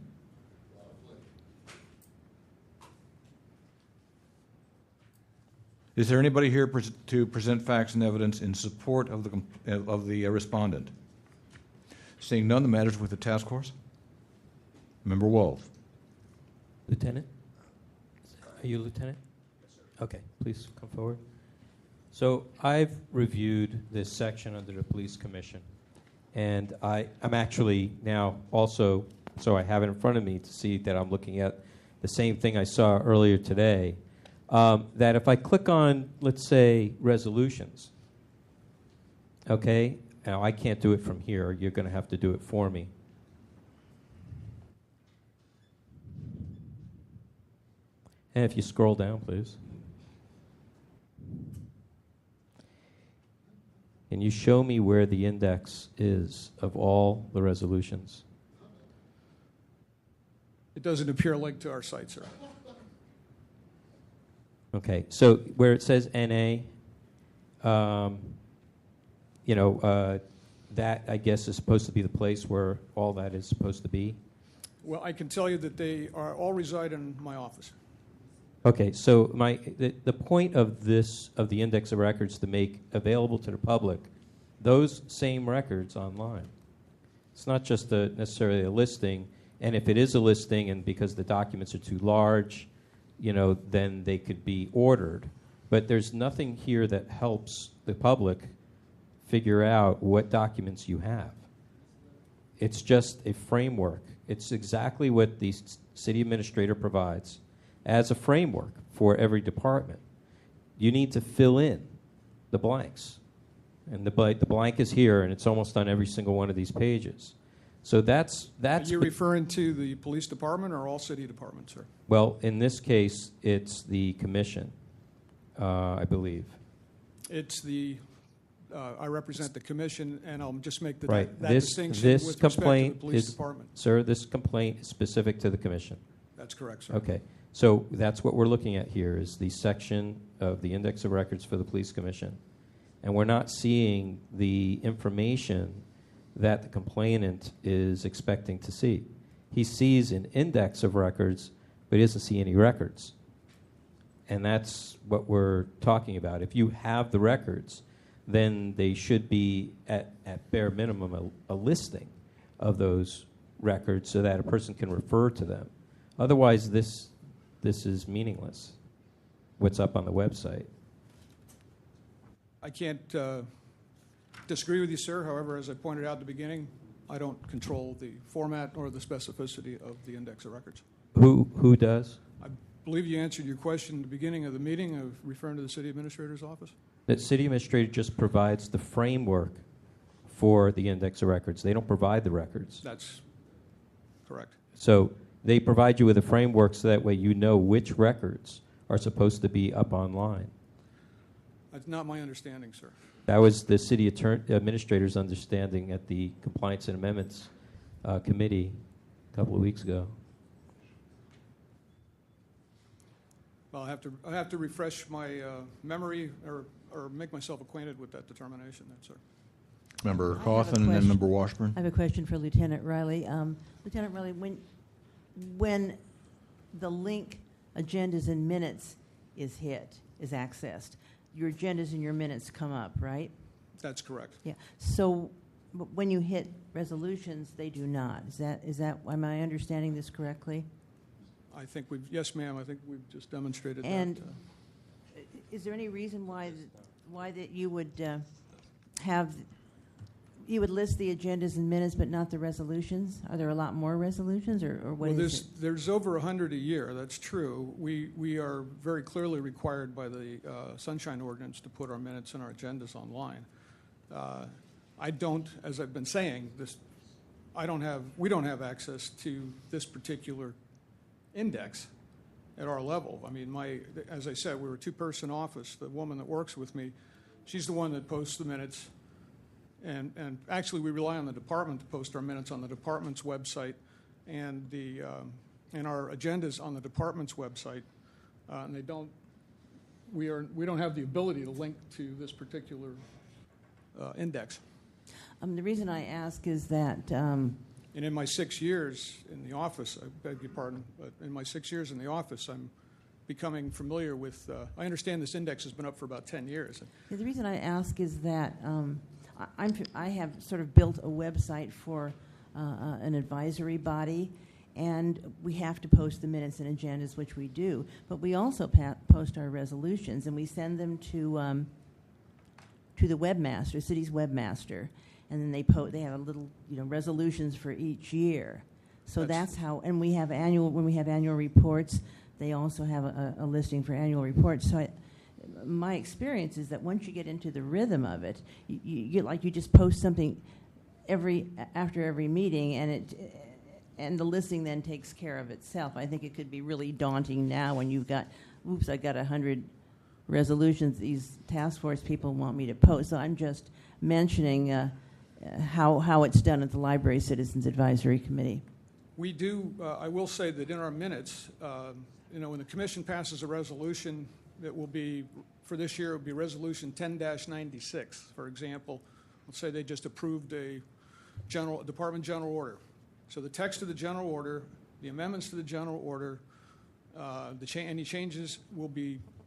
Is there anybody here to present facts and evidence in support of the respondent? Seeing none, the matters with the task force. Member Wolf. Lieutenant? Are you Lieutenant? Yes, sir. Okay, please come forward. So I've reviewed this section under the Police Commission, and I'm actually now also, so I have it in front of me to see that I'm looking at the same thing I saw earlier today. That if I click on, let's say, resolutions, okay, now I can't do it from here. You're going to have to do it for me. And if you scroll down, please. Can you show me where the index is of all the resolutions? It doesn't appear linked to our site, sir. Okay, so where it says NA, that I guess is supposed to be the place where all that is supposed to be. Well, I can tell you that they all reside in my office. Okay, so the point of the index of records to make available to the public those same records online. It's not just necessarily a listing, and if it is a listing and because the documents are too large, then they could be ordered. But there's nothing here that helps the public figure out what documents you have. It's just a framework. It's exactly what the city administrator provides as a framework for every department. You need to fill in the blanks. And the blank is here, and it's almost on every single one of these pages. So that's. Are you referring to the police department or all city departments, sir? Well, in this case, it's the commission, I believe. It's I represent the commission, and I'll just make Right. that This distinction with respect to the police department. Sir, this complaint is specific to the commission. That's correct, sir. Okay. So that's what we're looking at here is the section of the Index of Records for the Police Commission. And we're not seeing the information that the complainant is expecting to see. He sees an index of records, but he doesn't see any records. And that's what we're talking about. If you have the records, then they should be, at bare minimum, a listing of those records so that a person can refer to them. Otherwise, this is meaningless, what's up on the website. I can't disagree with you, sir. However, as I pointed out at the beginning, I don't control the format or the specificity of the index of records. Who does? I believe you answered your question at the beginning of the meeting of referring to the city administrator's office. The city administrator just provides the framework for the index of records. They don't provide the records. That's correct. So they provide you with a framework so that way you know which records are supposed to be up online. That's not my understanding, sir. That was the city administrator's understanding at the Compliance and Amendments Committee a couple of weeks ago. Well, I have to refresh my memory or make myself acquainted with that determination, then, sir. Member Cawthon and then Member Washburn. I have a question for Lieutenant Riley. Lieutenant Riley, when the link agendas and minutes is accessed, your agendas and your minutes come up, right? That's correct. Yeah. So when you hit resolutions, they do not. Is that? Am I understanding this correctly? I think yes, ma'am. I think we've just demonstrated and that. Is there any reason why that you would have You would list the agendas and minutes, but not the resolutions? Are there a lot more resolutions, or what Well, is it? there's over 100 a year, that's true. We are very clearly required by the Sunshine Ordinance to put our minutes and our agendas online. I don't, as I've been saying, we don't have access to this particular index at our level. I mean, as I said, we're a two-person office. The woman that works with me, she's the one that posts the minutes. And actually, we rely on the department to post our minutes on the department's website and our agendas on the department's website. And we don't have the ability to link to this particular index. The reason I ask is that And in my 6 years in the office, I beg your pardon, but in my 6 years in the office, I'm becoming familiar with, I understand this index has been up for about 10 years. the reason I ask is that I have sort of built a website for an advisory body, and we have to post the minutes and agendas, which we do. But we also post our resolutions, and we send them to the webmaster, city's webmaster, and then they have a little, resolutions for each year. So that's how. And we have when we have annual reports, they also have a listing for annual reports. So my experience is that once you get into the rhythm of it, you get like you just post something after every meeting, and the listing then takes care of itself. I think it could be really daunting now when you've got, I got 100 resolutions these task force people want me to post. So I'm just mentioning how it's done at the Library Citizens Advisory Committee. We do, I will say that in our minutes, when the commission passes a resolution, it will be, for this year, it will be Resolution 10-96, for example. Let's say they just approved a Department General Order. So the text of the General Order, the amendments to the General Order, any changes will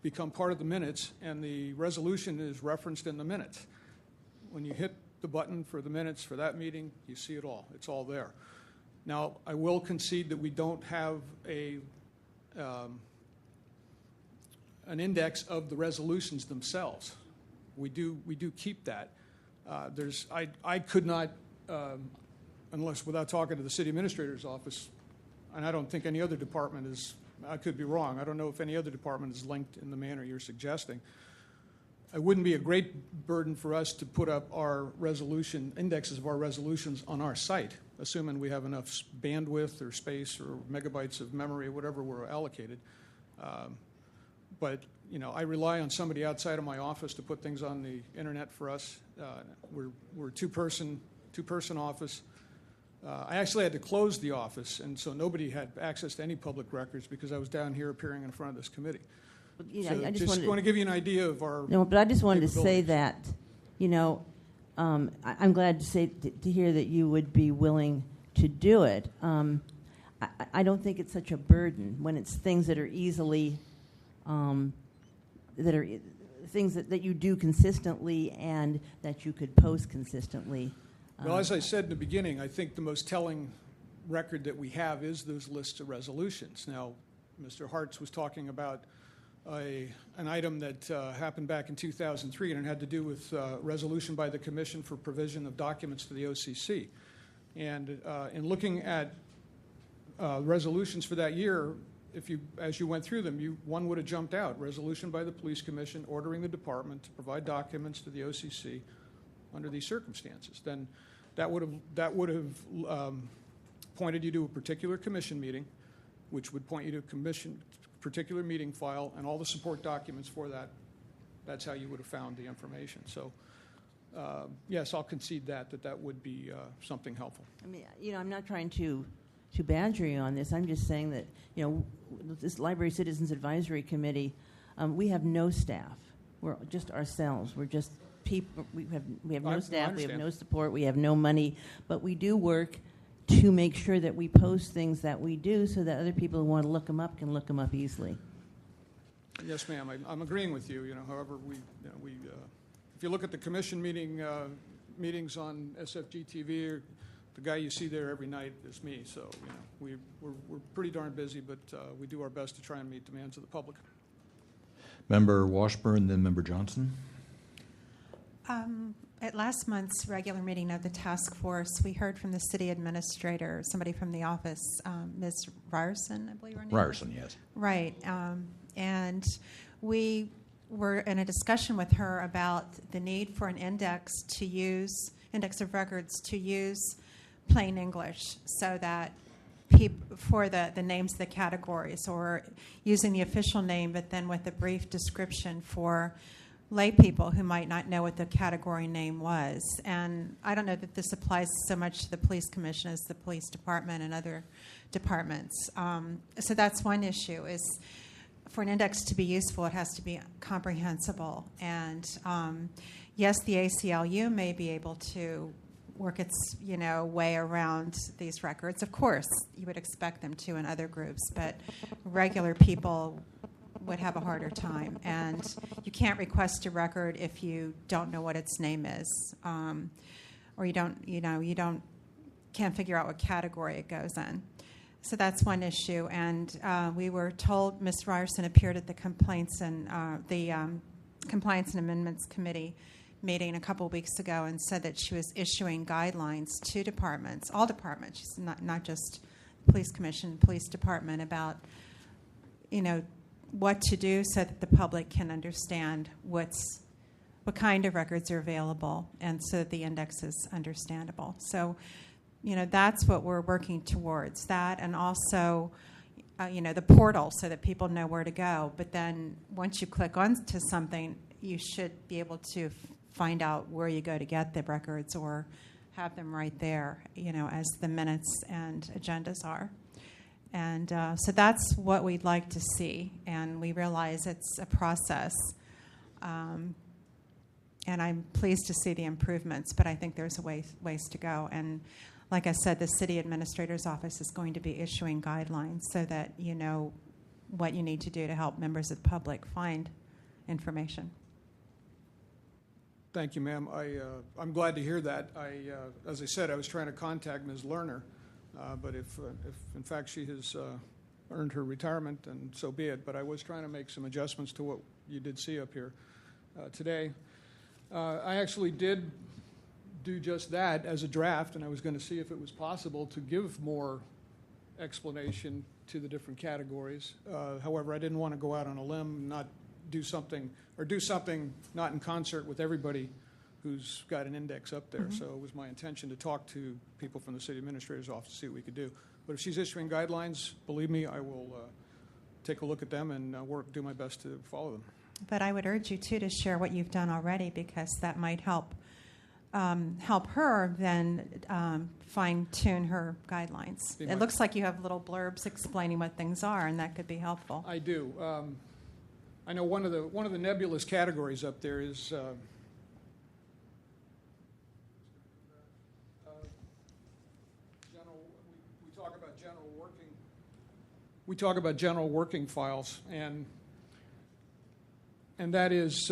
become part of the minutes, and the resolution is referenced in the minutes. When you hit the button for the minutes for that meeting, you see it all. It's all there. Now, I will concede that we don't have an index of the resolutions themselves. We do keep that. I could not, unless without talking to the city administrator's office, and I don't think any other department is. I could be wrong. I don't know if any other department is linked in the manner you're suggesting. It wouldn't be a great burden for us to put up our indexes of our resolutions on our site, assuming we have enough bandwidth or space or megabytes of memory or whatever we're allocated. But I rely on somebody outside of my office to put things on the internet for us. We're a two-person office. I actually had to close the office, and so nobody had access to any public records because I was down here appearing in front of this committee. So I just want to give you an idea of our. No, but I just wanted to say that, I'm glad to hear that you would be willing to do it. I don't think it's such a burden when it's things that are easily, things that you do consistently and that you could post consistently. Well, as I said in the beginning, I think the most telling record that we have is those lists of resolutions. Now, Mr. Hartz was talking about an item that happened back in 2003, and it had to do with resolution by the Commission for provision of documents to the OCC. And in looking at resolutions for that year, as you went through them, one would have jumped out. Resolution by the Police Commission ordering the department to provide documents to the OCC under these circumstances. Then that would have pointed you to a particular commission meeting, which would point you to a particular meeting file and all the support documents for that. That's how you would have found the information. So, yes, I'll concede that would be something helpful. I mean, I'm not trying to badger you on this. I'm just saying that, this Library Citizens Advisory Committee, we have no staff. We're just ourselves. We're just people. We have no staff. We have no support. We have no money. But we do work to make sure that we post things that we do so that other people who want to look them up can look them up easily. Yes, ma'am. I'm agreeing with you. However, if you look at the commission meetings on SFG TV, the guy you see there every night is me. So we're pretty darn busy, but we do our best to try and meet demands of the public. Member Washburn, then Member Johnson. At last month's regular meeting of the task force, we heard from the city administrator, somebody from the office, Ms. Ryerson, I believe her name is. Ryerson, yes. Right. And we were in a discussion with her about the need for an index of records to use plain English so that for the names of the categories, or using the official name but then with a brief description for lay people who might not know what the category name was. And I don't know that this applies so much to the police commission as the police department and other departments. So that's one issue, is for an index to be useful, it has to be comprehensible. And yes, the ACLU may be able to work its way around these records. Of course, you would expect them to in other groups, but regular people would have a harder time. And you can't request a record if you don't know what its name is, or you can't figure out what category it goes in. So that's one issue. And we were told, Ms. Ryerson appeared at the Complaints and Compliance and Amendments Committee meeting a couple of weeks ago and said that she was issuing guidelines to departments, all departments, she's not just police commission, police department, about what to do so that the public can understand what kind of records are available, and so that the index is understandable. So that's what we're working towards, that, and also the portal so that people know where to go. But then once you click onto something, you should be able to find out where you go to get the records, or have them right there, as the minutes and agendas are. And so that's what we'd like to see. And we realize it's a process. And I'm pleased to see the improvements, but I think there's a ways to go. And like I said, the city administrator's office is going to be issuing guidelines so that you know what you need to do to help members of the public find information. Thank you, ma'am. I'm glad to hear that. As I said, I was trying to contact Ms. Lerner, but if in fact she has earned her retirement, then so be it. But I was trying to make some adjustments to what you did see up here today. I actually did do just that as a draft, and I was going to see if it was possible to give more explanation to the different categories. However, I didn't want to go out on a limb and not do something not in concert with everybody who's got an index up there. Mm-hmm. So it was my intention to talk to people from the city administrator's office to see what we could do. But if she's issuing guidelines, believe me, I will take a look at them and do my best to follow them. But I would urge you, too, to share what you've done already, because that might help her then fine-tune her guidelines. It looks like you have little blurbs explaining what things are, and that could be helpful. I do. I know one of the nebulous categories up there is we talk about general working files, and that is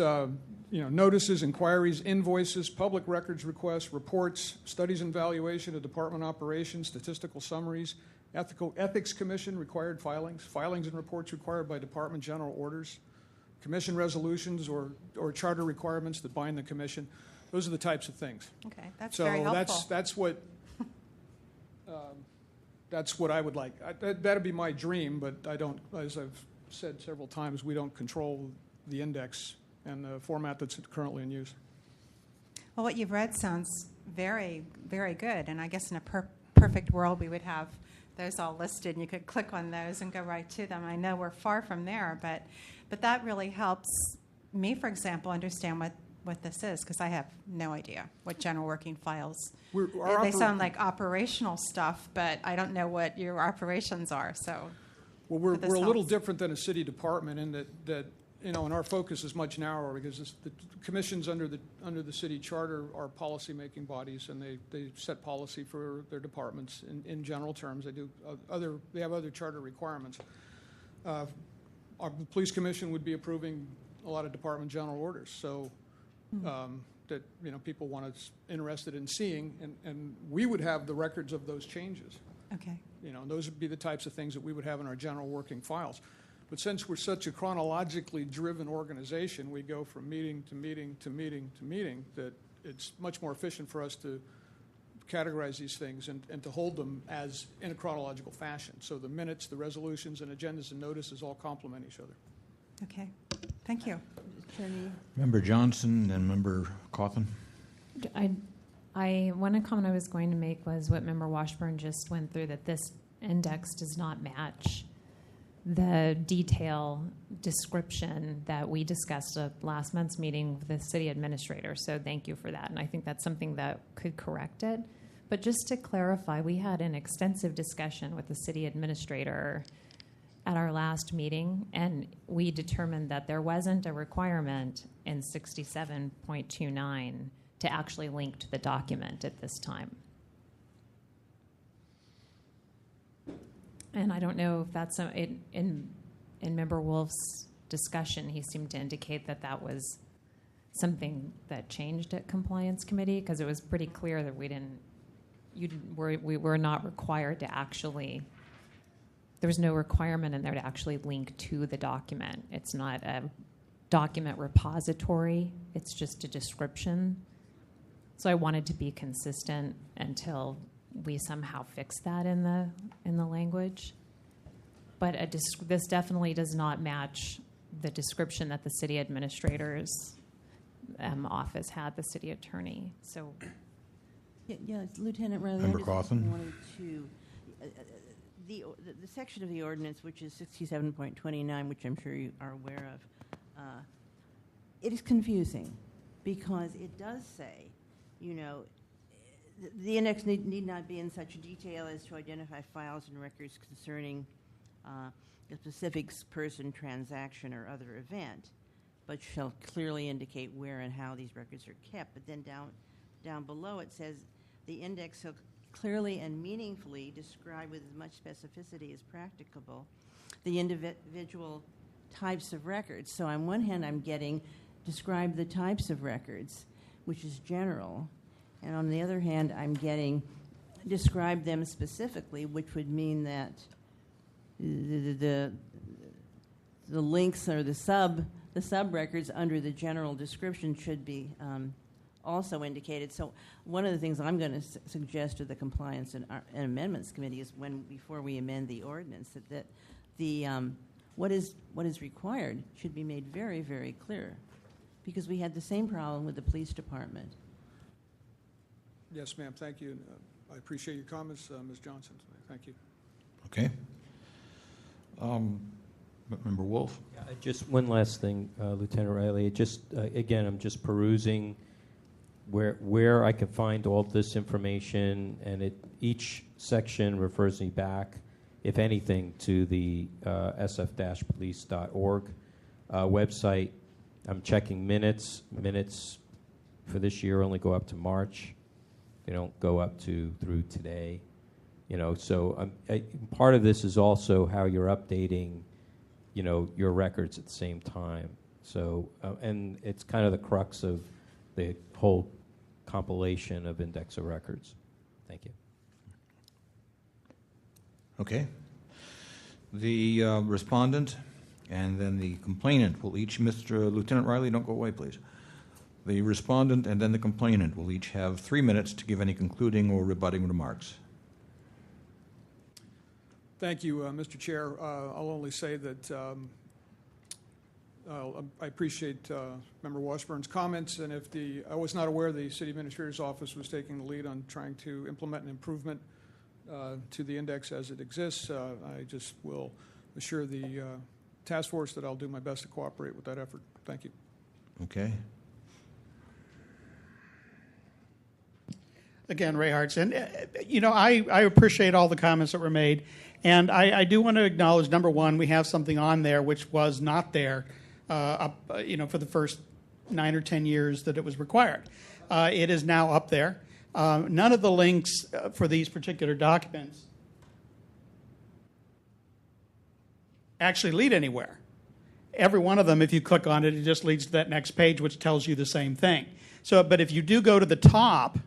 notices, inquiries, invoices, public records requests, reports, studies and valuation of department operations, statistical summaries, ethics commission required filings and reports required by department general orders, commission resolutions or charter requirements that bind the commission. Those are the types of things. Okay, that's very helpful. So that's what I would like. That'd be my dream, but I don't. As I've said several times, we don't control the index and the format that's currently in use. Well, what you've read sounds very, very good, and I guess in a perfect world we would have those all listed, and you could click on those and go right to them. I know we're far from there, but that really helps me, for example, understand what this is, because I have no idea what general working files. They sound like operational stuff, but I don't know what your operations are. So, well, we're a little different than a city department in that and our focus is much narrower, because the commissions under the city charter are policy-making bodies, and they set policy for their departments in general terms. They have other charter requirements. Our police commission would be approving a lot of department general orders, so that people interested in seeing, and we would have the records of those changes. Okay. Those would be the types of things that we would have in our general working files. But since we're such a chronologically driven organization, we go from meeting to meeting to meeting to meeting, that it's much more efficient for us to categorize these things and to hold them as in a chronological fashion. So the minutes, the resolutions, and agendas and notices all complement each other. Okay, thank you. Attorney, Member Johnson and Member Cawthon. One comment I was going to make was what Member Washburn just went through, that this index does not match the detail description that we discussed at last month's meeting with the city administrator. So thank you for that. And I think that's something that could correct it. But just to clarify, we had an extensive discussion with the city administrator at our last meeting, and we determined that there wasn't a requirement in 67.29 to actually link to the document at this time. And I don't know if that's in Member Wolf's discussion, he seemed to indicate that that was something that changed at Compliance Committee, because it was pretty clear that we were not required to actually, there was no requirement in there to actually link to the document. It's not a document repository, it's just a description. So I wanted to be consistent until we somehow fix that in the language. But this definitely does not match the description that the city administrator's office had, the city attorney. So, yeah, Lieutenant Riley. Member I just Cawthon. wanted to the section of the ordinance, which is 67.29, which I'm sure you are aware of. It is confusing because it does say, you know, the index need not be in such detail as to identify files and records concerning a specific person, transaction, or other event, but shall clearly indicate where and how these records are kept. But then down below it says the index shall clearly and meaningfully describe with as much specificity as practicable the individual types of records. So on one hand, I'm getting describe the types of records, which is general. And on the other hand, I'm getting describe them specifically, which would mean that the links or the sub records under the general description should be also indicated. So one of the things I'm going to suggest to the Compliance and Amendments Committee is before we amend the ordinance that the what is required should be made very, very clear, because we had the same problem with the police department. Yes, ma'am, thank you. I appreciate your comments, Ms. Johnson. Thank you. Okay. Member Wolf. Just one last thing, Lieutenant Riley. Again, I'm just perusing where I can find all this information, and each section refers me back, if anything, to the sf-police.org website. I'm checking minutes. Minutes for this year only go up to March. They don't go up through today. So part of this is also how you're updating, your records at the same time. So, and it's kind of the crux of the whole compilation of index of records. Thank you. Okay. The respondent and then the complainant will each, Mr. Lieutenant Riley, don't go away, please. The respondent and then the complainant will each have 3 minutes to give any concluding or rebutting remarks. Thank you, Mr. Chair. I'll only say that I appreciate Member Washburn's comments, and I was not aware the City Administrator's Office was taking the lead on trying to implement an improvement to the index as it exists. I just will assure the task force that I'll do my best to cooperate with that effort. Thank you. Okay. Again, Ray Hartz. And, I appreciate all the comments that were made. And I do want to acknowledge, number one, we have something on there which was not there for the first 9 or 10 years that it was required. It is now up there. None of the links for these particular documents actually lead anywhere. Every one of them, if you click on it, it just leads to that next page, which tells you the same thing. So, but if you do go to the top,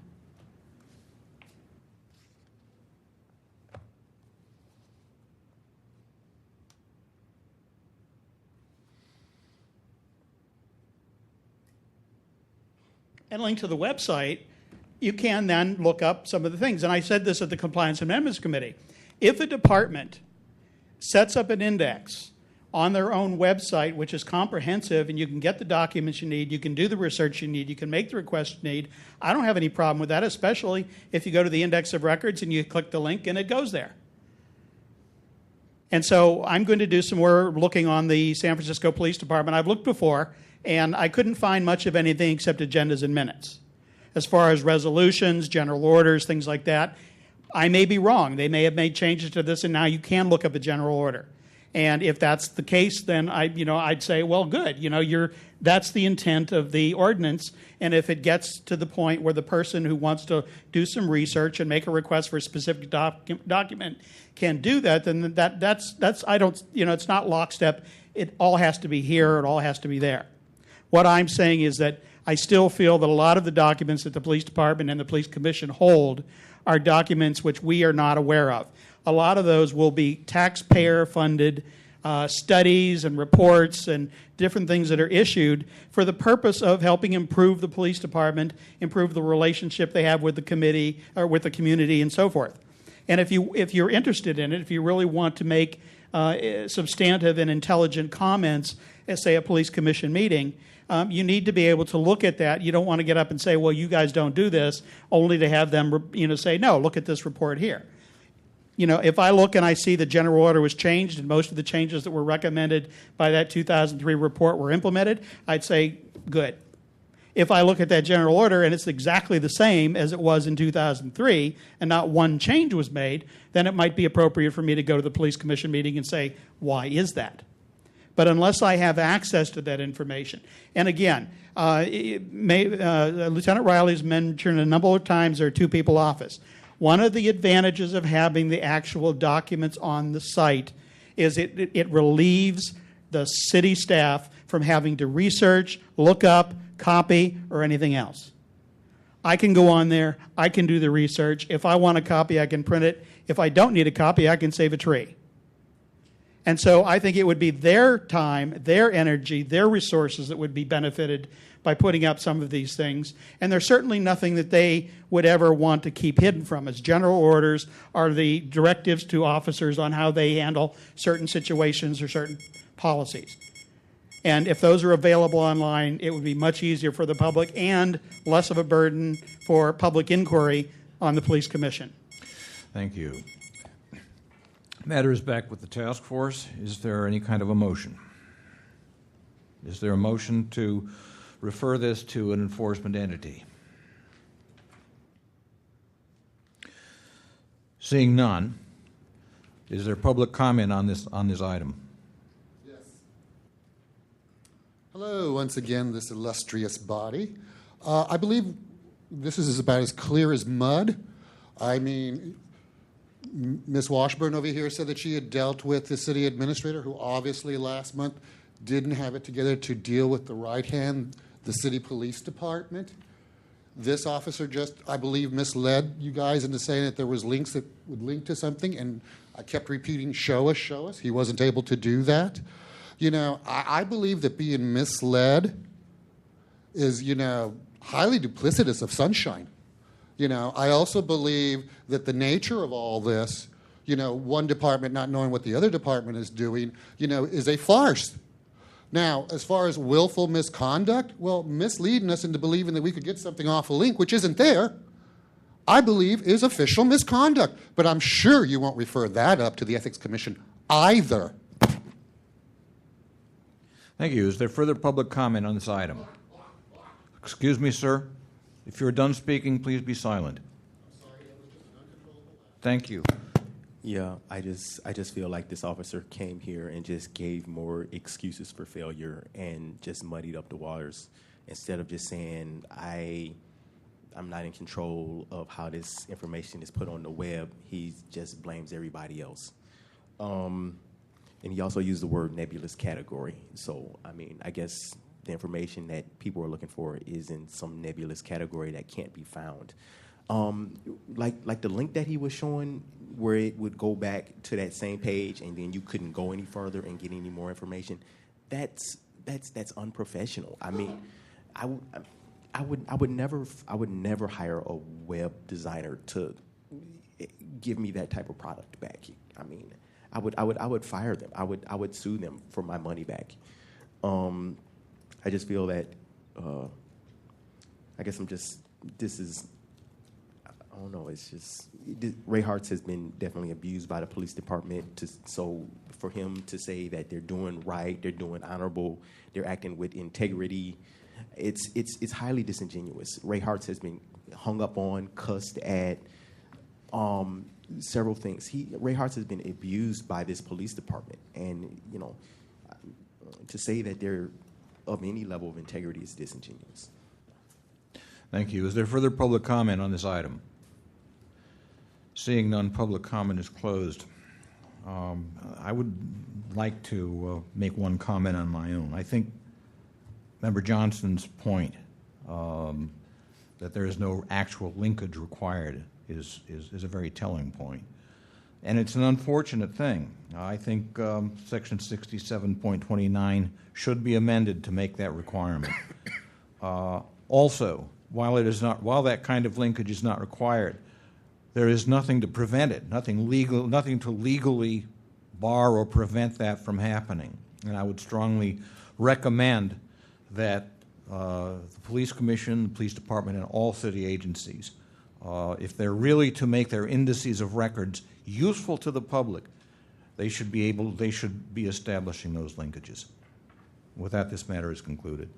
and link to the website, you can then look up some of the things. And I said this at the Compliance Amendments Committee. If a department sets up an index on their own website, which is comprehensive, and you can get the documents you need, you can do the research you need, you can make the request you need, I don't have any problem with that, especially if you go to the index of records and you click the link and it goes there. And so I'm going to do some more looking on the San Francisco Police Department. I've looked before, and I couldn't find much of anything except agendas and minutes. As far as resolutions, general orders, things like that, I may be wrong. They may have made changes to this, and now you can look up a general order. And if that's the case, then I'd say, well, good. That's the intent of the ordinance. And if it gets to the point where the person who wants to do some research and make a request for a specific document can do that, then that's it's not lockstep. It all has to be here. It all has to be there. What I'm saying is that I still feel that a lot of the documents that the police department and the police commission hold are documents which we are not aware of. A lot of those will be taxpayer-funded studies and reports and different things that are issued for the purpose of helping improve the police department, improve the relationship they have with the committee or with the community, and so forth. And if you're interested in it, if you really want to make substantive and intelligent comments at, say, a police commission meeting, you need to be able to look at that. You don't want to get up and say, well, you guys don't do this, only to have them say, no, look at this report here. If I look and I see the general order was changed and most of the changes that were recommended by that 2003 report were implemented, I'd say, good. If I look at that general order and it's exactly the same as it was in 2003 and not one change was made, then it might be appropriate for me to go to the police commission meeting and say, why is that? But unless I have access to that information, and again, Lieutenant Riley's mentioned a number of times there are two people office. One of the advantages of having the actual documents on the site is it relieves the city staff from having to research, look up, copy, or anything else. I can go on there, I can do the research. If I want a copy, I can print it. If I don't need a copy, I can save a tree. And so I think it would be their time, their energy, their resources that would be benefited by putting up some of these things. And there's certainly nothing that they would ever want to keep hidden from us. General orders are the directives to officers on how they handle certain situations or certain policies. And if those are available online, it would be much easier for the public and less of a burden for public inquiry on the police commission. Thank you. Matter is back with the task force. Is there any kind of a motion? Is there a motion to refer this to an enforcement entity? Seeing none, is there public comment on this item? Yes. Hello, once again, this illustrious body. I believe this is about as clear as mud. I mean, Ms. Washburn over here said that she had dealt with the city administrator who obviously last month didn't have it together to deal with the right hand, the city police department. This officer just, I believe, misled you guys into saying that there was links that would link to something, and I kept repeating, show us, show us. He wasn't able to do that. I believe that being misled is, highly duplicitous of sunshine. I also believe that the nature of all this, one department not knowing what the other department is doing, is a farce. Now, as far as willful misconduct, well, misleading us into believing that we could get something off a link, which isn't there, I believe is official misconduct. But I'm sure you won't refer that up to the Ethics Commission either. Thank you. Is there further public comment on this item? Excuse me, sir. If you're done speaking, please be silent. Thank you. Yeah, I just feel like this officer came here and just gave more excuses for failure and just muddied up the waters instead of just saying I'm not in control of how this information is put on the web. He just blames everybody else. And he also used the word nebulous category. So, I guess the information that people are looking for is in some nebulous category that can't be found. Like the link that he was showing where it would go back to that same page and then you couldn't go any further and get any more information, that's unprofessional. I would never hire a web designer to give me that type of product back. I mean, I would fire them. I would sue them for my money back. I just feel that I guess I don't know. It's just Ray Hartz has been definitely abused by the police department. So for him to say that they're doing right, they're doing honorable, they're acting with integrity, it's highly disingenuous. Ray Hartz has been hung up on, cussed at, several things. Ray Hartz has been abused by this police department, and to say that they're of any level of integrity is disingenuous. Thank you. Is there further public comment on this item? Seeing none, public comment is closed. I would like to make one comment on my own. I think Member Johnson's point that there is no actual linkage required is a very telling point. And it's an unfortunate thing. I think Section 67.29 should be amended to make that requirement. Also, while that kind of linkage is not required, there is nothing to prevent it, nothing to legally bar or prevent that from happening. And I would strongly recommend that the Police Commission, the Police Department, and all city agencies, if they're really to make their indices of records useful to the public, they should be establishing those linkages. With that, this matter is concluded.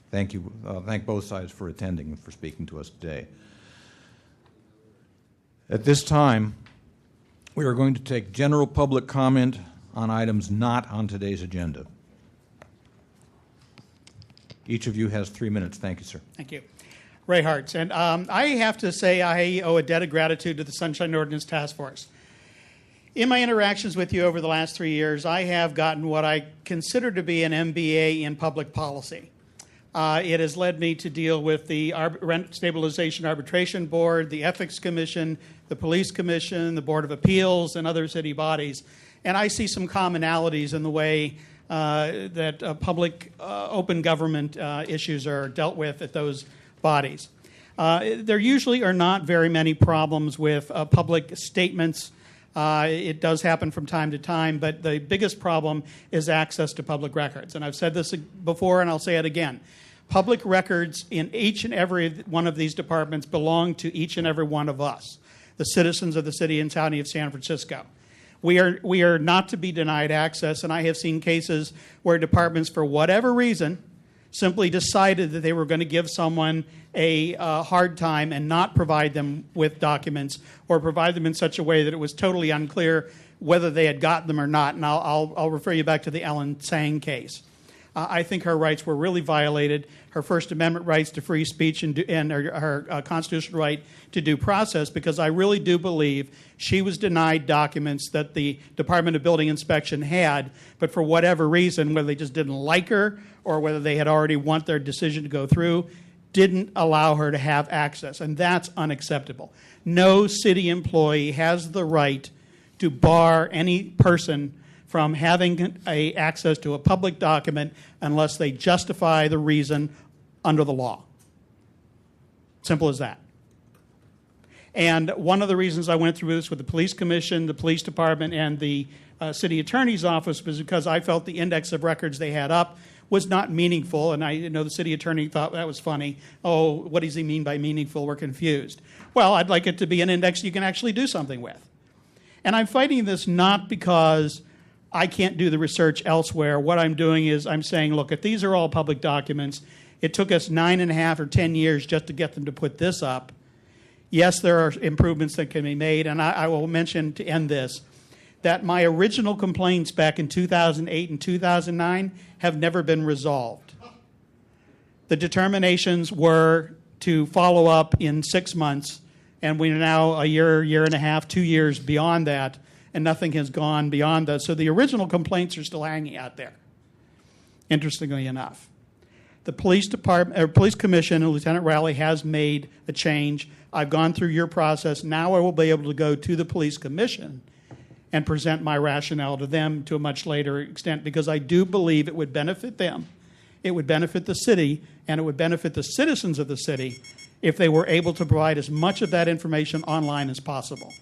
Thank you. Thank both sides for attending and for speaking to us today. At this time, we are going to take general public comment on items not on today's agenda. Each of you has 3 minutes. Thank you, sir. Thank you. Ray Hartz. And I have to say I owe a debt of gratitude to the Sunshine Ordinance Task Force. In my interactions with you over the last 3 years, I have gotten what I consider to be an MBA in public policy. It has led me to deal with the Rent Stabilization Arbitration Board, the Ethics Commission, the Police Commission, the Board of Appeals, and other city bodies. And I see some commonalities in the way that public open government issues are dealt with at those bodies. There usually are not very many problems with public statements. It does happen from time to time, but the biggest problem is access to public records. And I've said this before, and I'll say it again. Public records in each and every one of these departments belong to each and every one of us, the citizens of the city and county of San Francisco. We are not to be denied access, and I have seen cases where departments, for whatever reason, simply decided that they were going to give someone a hard time and not provide them with documents, or provide them in such a way that it was totally unclear whether they had gotten them or not. And I'll refer you back to the Ellen Tsang case. I think her rights were really violated. Her First Amendment rights to free speech and her constitutional right to due process, because I really do believe she was denied documents that the Department of Building Inspection had, but for whatever reason, whether they just didn't like her or whether they had already want their decision to go through, didn't allow her to have access, and that's unacceptable. No city employee has the right to bar any person from having access to a public document unless they justify the reason under the law. Simple as that. And one of the reasons I went through this with the Police Commission, the Police Department, and the City Attorney's Office was because I felt the index of records they had up was not meaningful, and I know the City Attorney thought that was funny. Oh, what does he mean by meaningful? We're confused. Well, I'd like it to be an index you can actually do something with. And I'm fighting this not because I can't do the research elsewhere. What I'm doing is I'm saying, look, if these are all public documents, it took us 9.5 or 10 years just to get them to put this up. Yes, there are improvements that can be made, and I will mention to end this, that my original complaints back in 2008 and 2009 have never been resolved. The determinations were to follow up in 6 months, and we're now a year, year and a half, 2 years beyond that, and nothing has gone beyond that. So the original complaints are still hanging out there, interestingly enough. The Police Commission and Lieutenant Rowley has made a change. I've gone through your process. Now I will be able to go to the Police Commission and present my rationale to them to a much later extent, because I do believe it would benefit them It would benefit the city, and it would benefit the citizens of the city if they were able to provide as much of that information online as possible.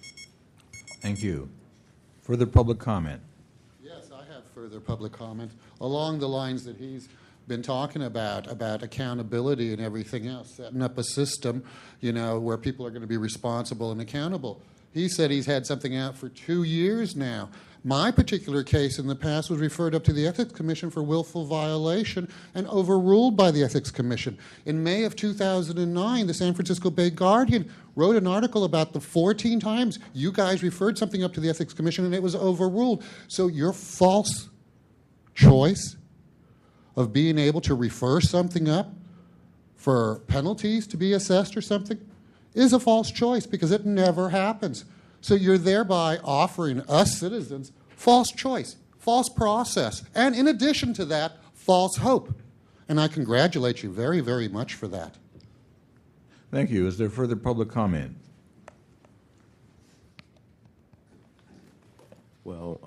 Thank you. Further public comment? Yes, I have further public comment along the lines that he's been talking about accountability and everything else, setting up a system, where people are going to be responsible and accountable. He said he's had something out for 2 years now. My particular case in the past was referred up to the Ethics Commission for willful violation and overruled by the Ethics Commission. In May of 2009, the San Francisco Bay Guardian wrote an article about the 14 times you guys referred something up to the Ethics Commission and it was overruled. So your false choice of being able to refer something up for penalties to be assessed or something is a false choice because it never happens. So you're thereby offering us citizens false choice, false process, and in addition to that, false hope. And I congratulate you very, very much for that. Thank you. Is there further public comment? Well,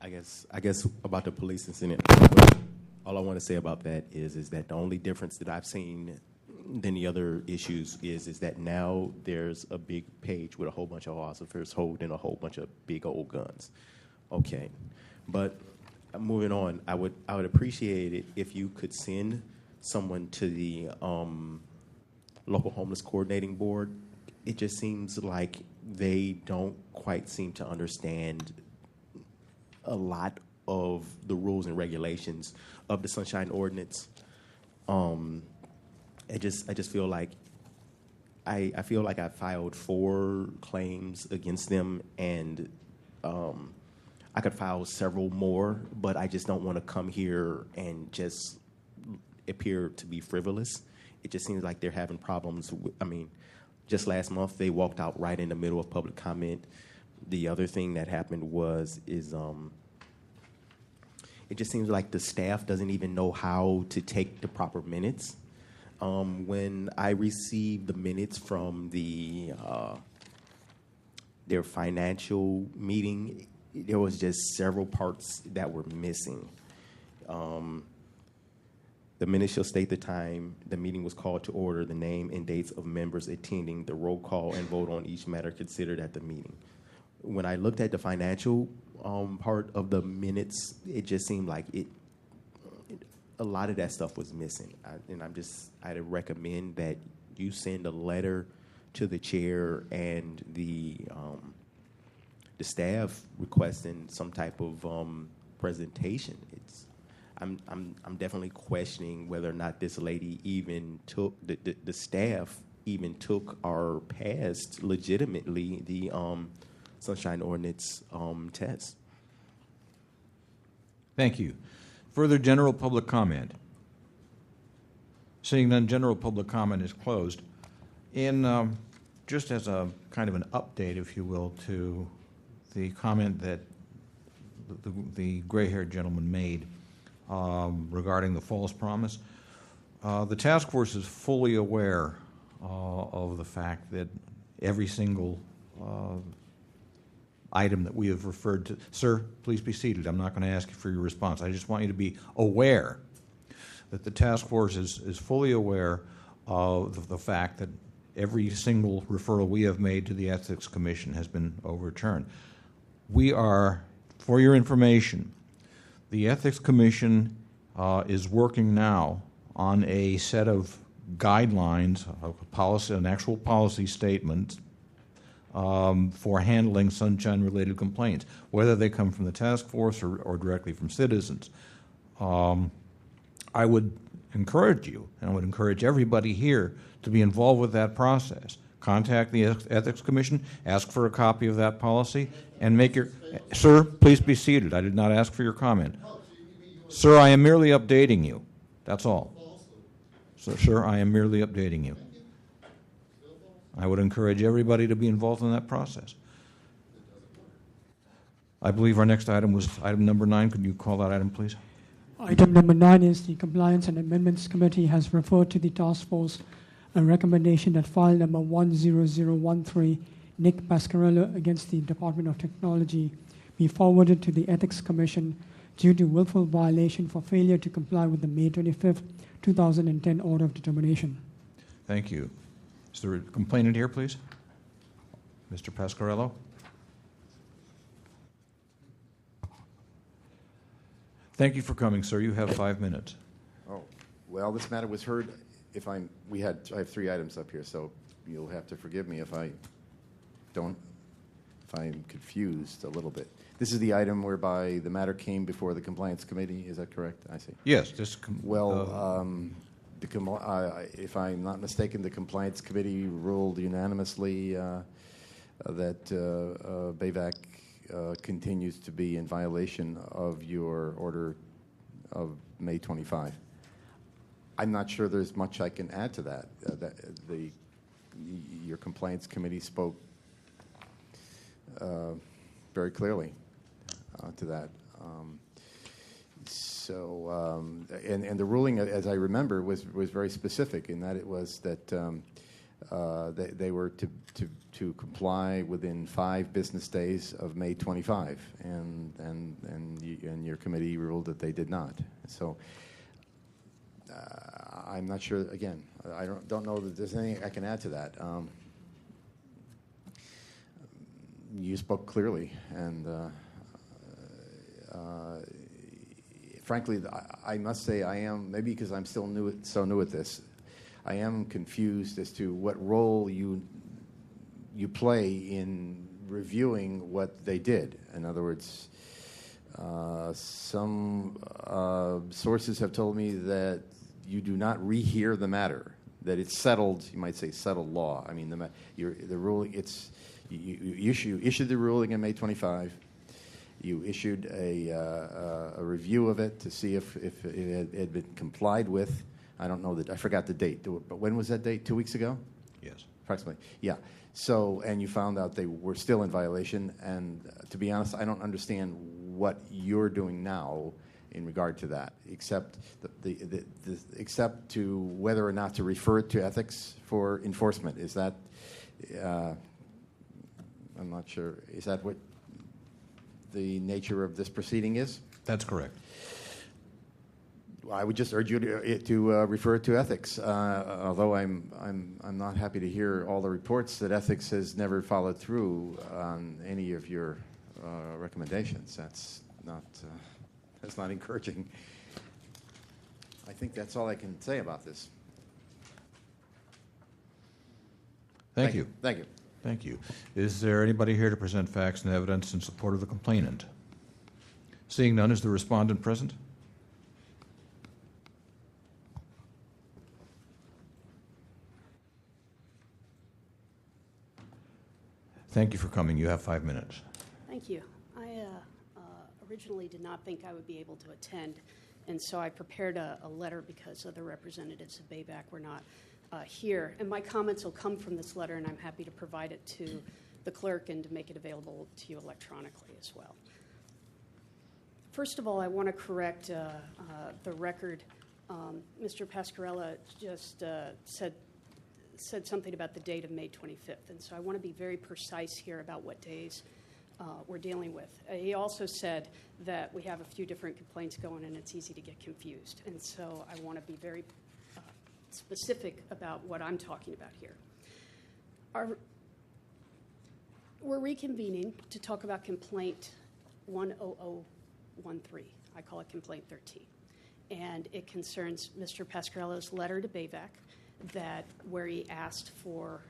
I guess about the police incident, all I want to say about that is that the only difference that I've seen than the other issues is that now there's a big page with a whole bunch of officers holding a whole bunch of big old guns. Okay, but moving on, I would appreciate it if you could send someone to the local homeless coordinating board. It just seems like they don't quite seem to understand a lot of the rules and regulations of the Sunshine Ordinance. I just feel like I feel like I filed 4 claims against them, and I could file several more, but I just don't want to come here and just appear to be frivolous. It just seems like they're having problems. Just last month they walked out right in the middle of public comment. The other thing that happened is it just seems like the staff doesn't even know how to take the proper minutes. When I received the minutes from their financial meeting, there was just several parts that were missing. The minutes shall state the time the meeting was called to order, the name and dates of members attending, the roll call and vote on each matter considered at the meeting. When I looked at the financial part of the minutes, it just seemed like a lot of that stuff was missing. I'd recommend that you send a letter to the chair and the staff requesting some type of presentation. I'm definitely questioning whether or not this lady even took the staff even took or passed legitimately the Sunshine Ordinance test. Thank you. Further general public comment? Seeing none, general public comment is closed. Just as a kind of an update, if you will, to the comment that the gray-haired gentleman made regarding the false promise, the task force is fully aware of the fact that every single item that we have referred to. Sir, please be seated. I'm not going to ask you for your response. I just want you to be aware that the task force is fully aware of the fact that every single referral we have made to the Ethics Commission has been overturned. We are, for your information, the Ethics Commission is working now on a set of guidelines, an actual policy statement for handling sunshine-related complaints, whether they come from the task force or directly from citizens. I would encourage you, and I would encourage everybody here to be involved with that process. Contact the Ethics Commission, ask for a copy of that policy, and make your... Sir, please be seated. I did not ask for your comment. Sir, I am merely updating you. That's all. So, sir, I am merely updating you. I would encourage everybody to be involved in that process. I believe our next item was item number 9. Could you call that item, please? Item number 9 is the Compliance and Amendments Committee has referred to the task force a recommendation that file number 10013, Nick Pascarello against the Department of Technology be forwarded to the Ethics Commission due to willful violation for failure to comply with the May 25th, 2010 order of determination. Thank you. Is there a complainant here, please? Mr. Pasquarello? Thank you for coming, sir. You have 5 minutes. Oh, well, this matter was heard. I have 3 items up here, so you'll have to forgive me if I'm confused a little bit. This is the item whereby the matter came before the Compliance Committee. Is that correct? I see. Yes. If I'm not mistaken, the Compliance Committee ruled unanimously that BAVAC continues to be in violation of your order of May 25. I'm not sure there's much I can add to that. Your Compliance Committee spoke very clearly to that. And the ruling, as I remember, was very specific in that it was that they were to comply within 5 business days of May 25, and your committee ruled that they did not. So I'm not sure. Again, I don't know that there's anything I can add to that. You spoke clearly, and frankly, I must say I am, maybe because I'm still so new at this, I am confused as to what role you play in reviewing what they did. In other words, some sources have told me that you do not rehear the matter, that it's settled. You might say settled law. I mean, the ruling. You issued the ruling on May 25. You issued a review of it to see if it had been complied with. I don't know I forgot the date. But when was that date? 2 weeks ago? Yes. Approximately. Yeah. So, and you found out they were still in violation. And to be honest, I don't understand what you're doing now in regard to that, except except to whether or not to refer it to ethics for enforcement. Is that? I'm not sure. Is that what the nature of this proceeding is? That's correct. I would just urge you to refer it to ethics. Although I'm not happy to hear all the reports that ethics has never followed through on any of your recommendations. That's not encouraging. I think that's all I can say about this. Thank you. Thank you. Thank you. Is there anybody here to present facts and evidence in support of the complainant? Seeing none, is the respondent present? Thank you for coming. You have 5 minutes. Thank you. I originally did not think I would be able to attend, and so I prepared a letter because other representatives of BAVAC were not here. And my comments will come from this letter, and I'm happy to provide it to the clerk and to make it available to you electronically as well. First of all, I want to correct the record. Mr. Pasquarella just said something about the date of May 25th, and so I want to be very precise here about what days we're dealing with. He also said that we have a few different complaints going and it's easy to get confused, and so I want to be very specific about what I'm talking about here. We're reconvening to talk about complaint 10013. I call it complaint 13, and it concerns Mr. Pasquarella's letter to BAVAC where he asked for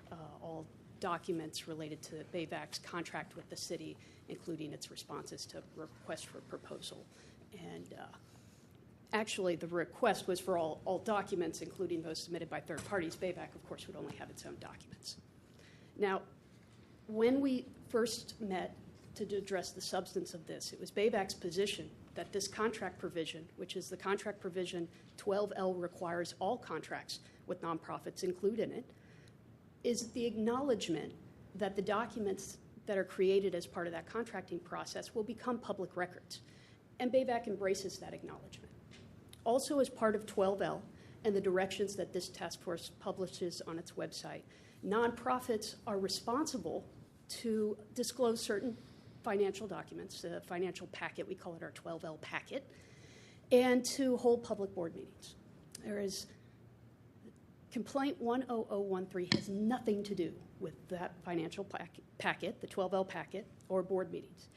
all documents related to BAVAC's contract with the city, including its responses to requests for proposal. And actually, the request was for all documents, including those submitted by third parties. BAVAC, of course, would only have its own documents. Now, when we first met to address the substance of this, it was BAVAC's position that this contract provision, which is the contract provision 12L requires all contracts with nonprofits include in it, is the acknowledgement that the documents that are created as part of that contracting process will become public records. And BAVAC embraces that acknowledgement. Also, as part of 12L and the directions that this task force publishes on its website, nonprofits are responsible to disclose certain financial documents, the financial packet, we call it our 12L packet, and to hold public board meetings. There is complaint 10013 has nothing to do with that financial packet, the 12L packet, or board meetings.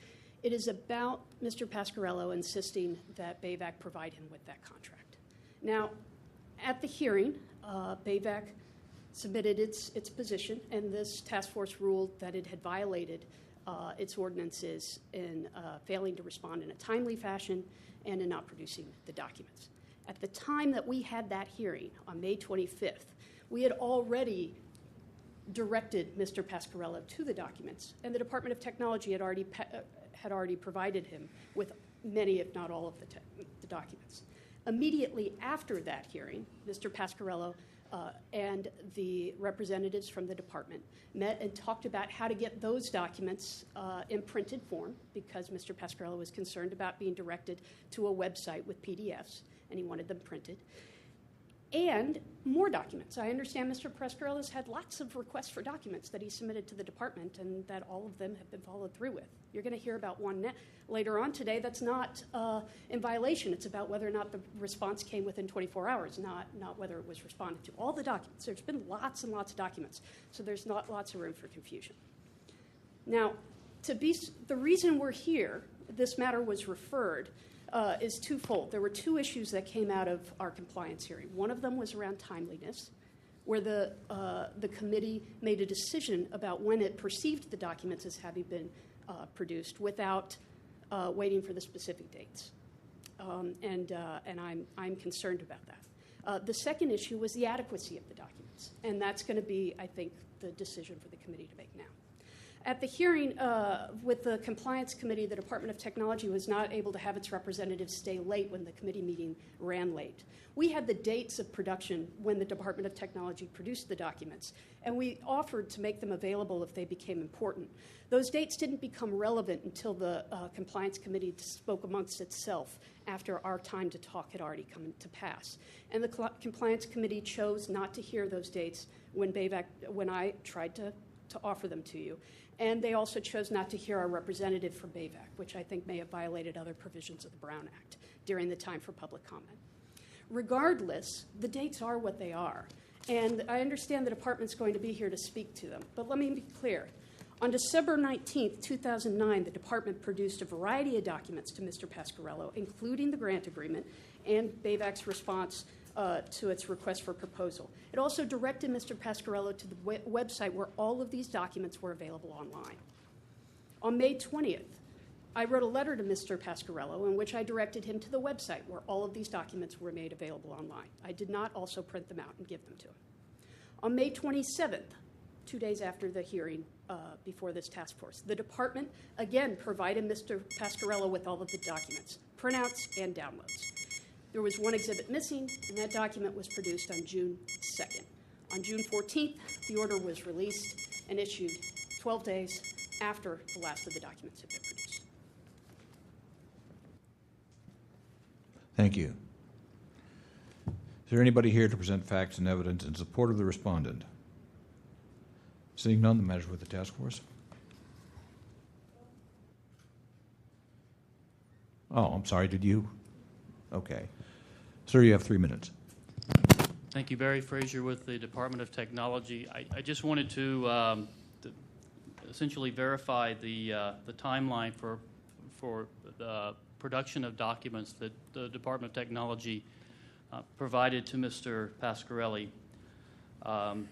It is about Mr. Pasquarello insisting that BAVAC provide him with that contract. Now, at the hearing, BAVAC submitted its position, and this task force ruled that it had violated its ordinances in failing to respond in a timely fashion and in not producing the documents. At the time that we had that hearing on May 25th, we had already directed Mr. Pasquarello to the documents, and the Department of Technology had already provided him with many, if not all, of the documents. Immediately after that hearing, Mr. Pasquarello and the representatives from the department met and talked about how to get those documents in printed form, because Mr. Pasquarello was concerned about being directed to a website with PDFs, and he wanted them printed. And more documents. I understand Mr. Pasquarello's had lots of requests for documents that he submitted to the department, and that all of them have been followed through with. You're going to hear about one later on today that's not in violation. It's about whether or not the response came within 24 hours, not whether it was responded to. All the documents. There's been lots and lots of documents, so there's not lots of room for confusion. Now, the reason we're here, this matter was referred, is twofold. There were two issues that came out of our compliance hearing. One of them was around timeliness, where the committee made a decision about when it perceived the documents as having been produced without waiting for the specific dates. And I'm concerned about that. The second issue was the adequacy of the documents, and that's going to be, I think, the decision for the committee to make now. At the hearing with the Compliance Committee, the Department of Technology was not able to have its representatives stay late when the committee meeting ran late. We had the dates of production when the Department of Technology produced the documents, and we offered to make them available if they became important. Those dates didn't become relevant until the Compliance Committee spoke amongst itself after our time to talk had already come to pass. And the Compliance Committee chose not to hear those dates when I tried to offer them to you. And they also chose not to hear our representative from BAVAC, which I think may have violated other provisions of the Brown Act during the time for public comment. Regardless, the dates are what they are. And I understand the department's going to be here to speak to them. But let me be clear. On December 19th, 2009, the department produced a variety of documents to Mr. Pasquarello, including the grant agreement and BAVAC's response to its request for proposal. It also directed Mr. Pasquarello to the website where all of these documents were available online. On May 20th, I wrote a letter to Mr. Pasquarello in which I directed him to the website where all of these documents were made available online. I did not also print them out and give them to him. On May 27th, 2 days after the hearing before this task force, the department again provided Mr. Pasquarello with all of the documents, printouts and downloads. There was one exhibit missing, and that document was produced on June 2nd. On June 14th, the order was released and issued 12 days after the last of the documents had been produced. Thank you. Is there anybody here to present facts and evidence in support of the respondent? Seeing none, the matter is with the task force. Oh, I'm sorry, did you? Okay. Sir, you have 3 minutes. Thank you, Barry Frazier with the Department of Technology. I just wanted to essentially verify the timeline for the production of documents that the Department of Technology provided to Mr. Pasquarelli, and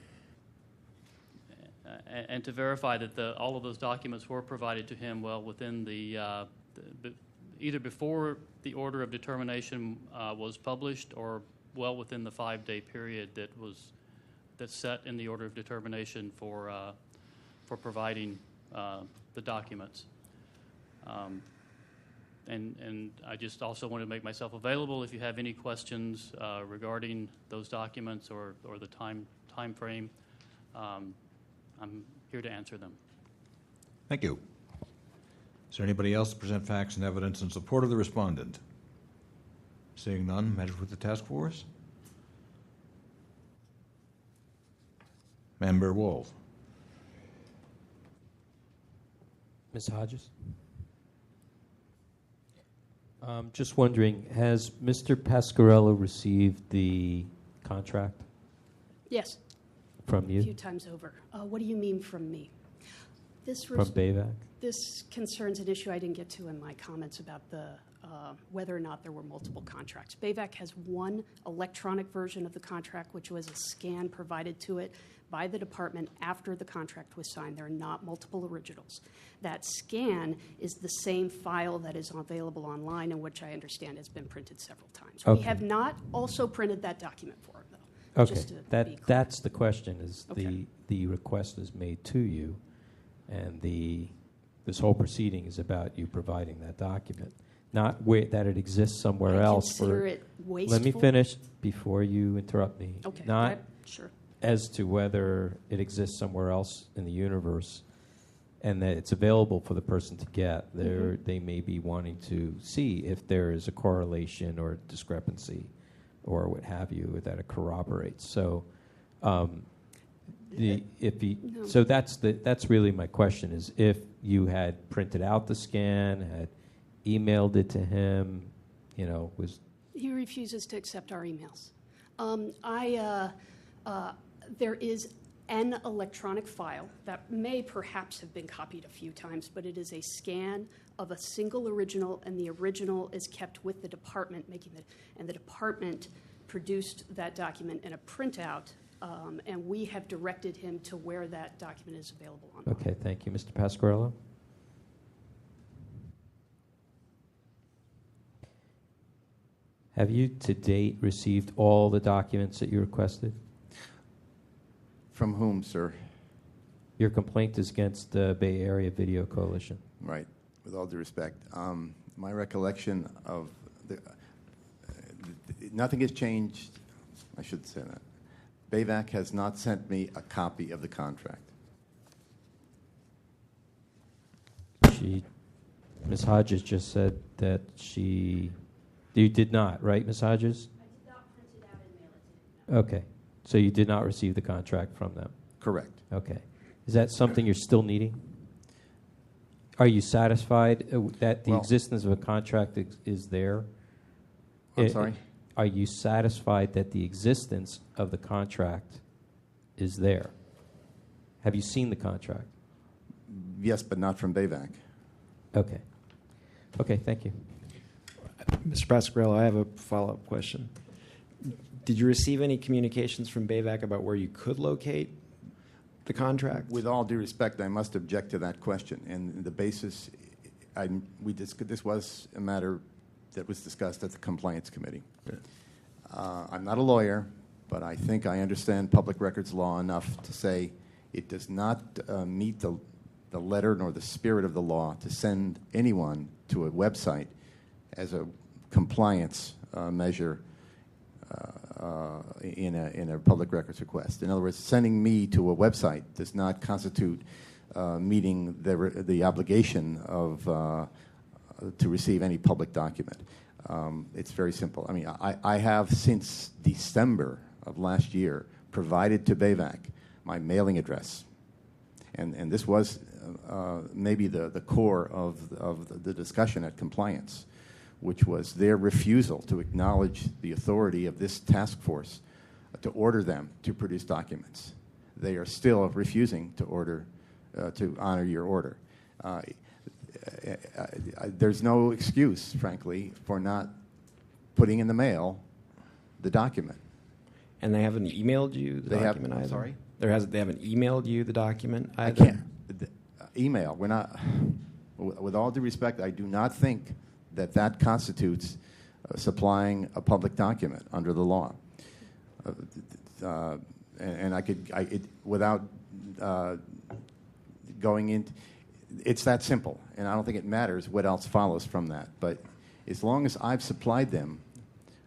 to verify that all of those documents were provided to him well within either before the order of determination was published or well within the 5-day period that's set in the order of determination for providing the documents. And I just also want to make myself available if you have any questions regarding those documents or the time frame. I'm here to answer them. Thank you. Is there anybody else to present facts and evidence in support of the respondent? Seeing none, matters with the task force. Member Wolf. Ms. Hodges? Just wondering, has Mr. Pasquarello received the contract Yes, from a you? few times over. What do you mean from me? This From BAVAC? This concerns an issue I didn't get to in my comments about the whether or not there were multiple contracts. BAVAC has one electronic version of the contract, which was a scan provided to it by the department after the contract was signed. There are not multiple originals. That scan is the same file that is available online, and which I understand has been printed several times. Okay. We have not also printed that document for him, though. Okay, Just to be clear. that's the question, is Okay. the request is made to you, and this whole proceeding is about you providing that document, not that it exists somewhere I else. consider it wasteful. Let me finish before you interrupt me. Okay, Not right, sure. as to whether it exists somewhere else in the universe and that it's available for the person to get. They may be wanting to see if there is a correlation or discrepancy or what have you that it corroborates. So, so that's really my question: is if you had printed out the scan, had emailed it to him, was. He refuses to accept our emails. There is an electronic file that may perhaps have been copied a few times, but it is a scan of a single original, and the original is kept with the department, and the department produced that document in a printout, and we have directed him to where that document is available online. Okay, thank you. Mr. Pasquarello? Have you to date received all the documents that you requested? From whom, sir? Your complaint is against the Bay Area Video Coalition. Right. With all due respect, my recollection of nothing has changed. I should say that. BAVAC has not sent me a copy of the contract. Ms. Hodges just said that you did not, right, Ms. Hodges? I did not print it out and mail it to him. Okay. So you did not receive the contract from them? Correct. Okay. Is that something you're still needing? Are you satisfied that the existence of a contract is there? I'm sorry? Are you satisfied that the existence of the contract is there? Have you seen the contract? Yes, but not from BAVAC. Okay. Okay, thank you. Mr. Pasquarello, I have a follow-up question. Did you receive any communications from BAVAC about where you could locate the contract? With all due respect, I must object to that question. And the basis, this was a matter that was discussed at the Compliance Committee. I'm not a lawyer, but I think I understand public records law enough to say it does not meet the letter nor the spirit of the law to send anyone to a website as a compliance measure in a public records request. In other words, sending me to a website does not constitute meeting the obligation of to receive any public document. It's very simple. I mean, I have since December of last year provided to BAVAC my mailing address, and this was maybe the core of the discussion at compliance, which was their refusal to acknowledge the authority of this task force to order them to produce documents. They are still refusing to honor your order. There's no excuse, frankly, for not putting in the mail the document. And they haven't emailed you the document either? Sorry? They haven't emailed you the document either? I can't. Email. We're not. With all due respect, I do not think that constitutes supplying a public document under the law. And I could, without going into, it's that simple. And I don't think it matters what else follows from that. But as long as I've supplied them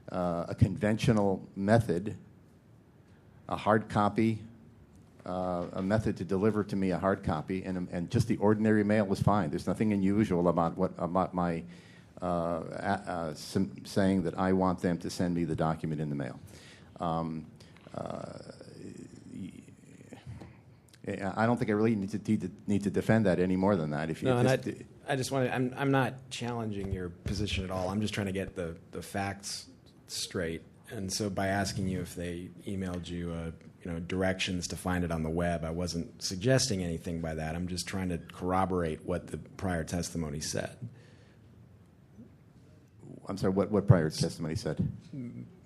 a conventional method, a hard copy, a method to deliver to me a hard copy, and just the ordinary mail was fine. There's nothing unusual about my saying that I want them to send me the document in the mail. I don't think I really need to defend that any more than that. I just want to, I'm not challenging your position at all. I'm just trying to get the facts straight. And so by asking you if they emailed you, directions to find it on the web, I wasn't suggesting anything by that. I'm just trying to corroborate what the prior testimony said. I'm sorry, what prior testimony said?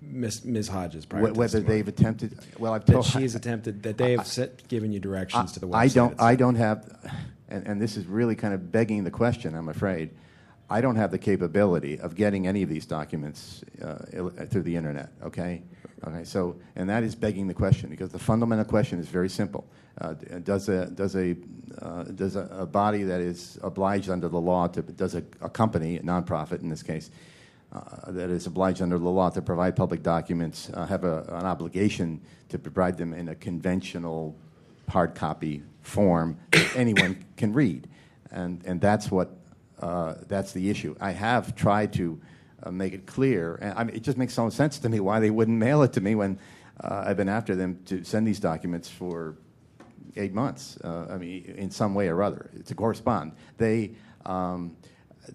Ms. Hodges' prior Whether testimony. they've attempted, well, I've that told... she's attempted, that they have given you directions to the website. I don't have, and this is really kind of begging the question, I'm afraid. I don't have the capability of getting any of these documents through the internet, okay? Okay, so, and that is begging the question, because the fundamental question is very simple. Does a body that is obliged under the law to, does a company, a nonprofit in this case, that is obliged under the law to provide public documents have an obligation to provide them in a conventional hard copy form that anyone can read? And that's what, that's the issue. I have tried to make it clear, and I mean, it just makes no sense to me why they wouldn't mail it to me when I've been after them to send these documents for 8 months. I mean, in some way or other, to correspond.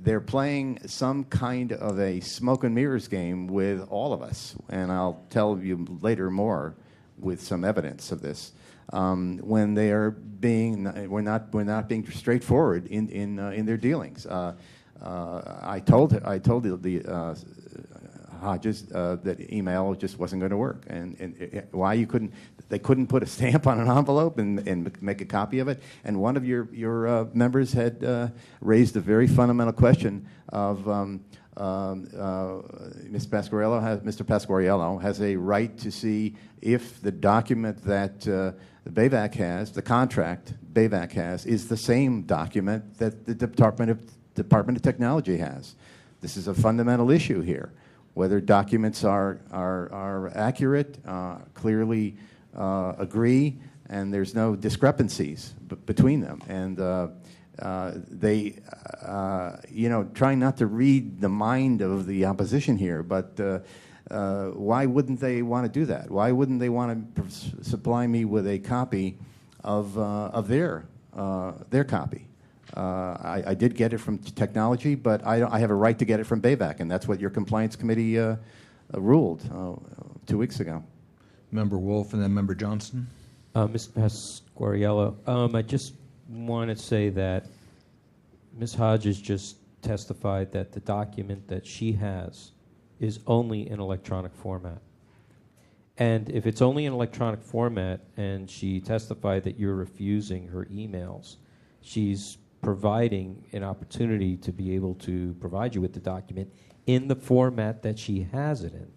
They're playing some kind of a smoke and mirrors game with all of us, and I'll tell you later more with some evidence of this. When they are being, we're not being straightforward in their dealings. I told the Hodges that email just wasn't going to work, and why they couldn't put a stamp on an envelope and make a copy of it. And one of your members had raised a very fundamental question of Mr. Pasquariello has a right to see if the document that the BAVAC has, the contract BAVAC has, is the same document that the Department of Technology has. This is a fundamental issue here. Whether documents are accurate, clearly agree, and there's no discrepancies between them. And they, trying not to read the mind of the opposition here, but why wouldn't they want to do that? Why wouldn't they want to supply me with a copy of their copy? I did get it from technology, but I have a right to get it from BAVAC, and that's what your compliance committee ruled 2 weeks ago. Member Wolf and then Member Johnson. Mr. Pasquariello, I just want to say that Ms. Hodges just testified that the document that she has is only in electronic format. And if it's only in electronic format and she testified that you're refusing her emails, she's providing an opportunity to be able to provide you with the document in the format that she has it in.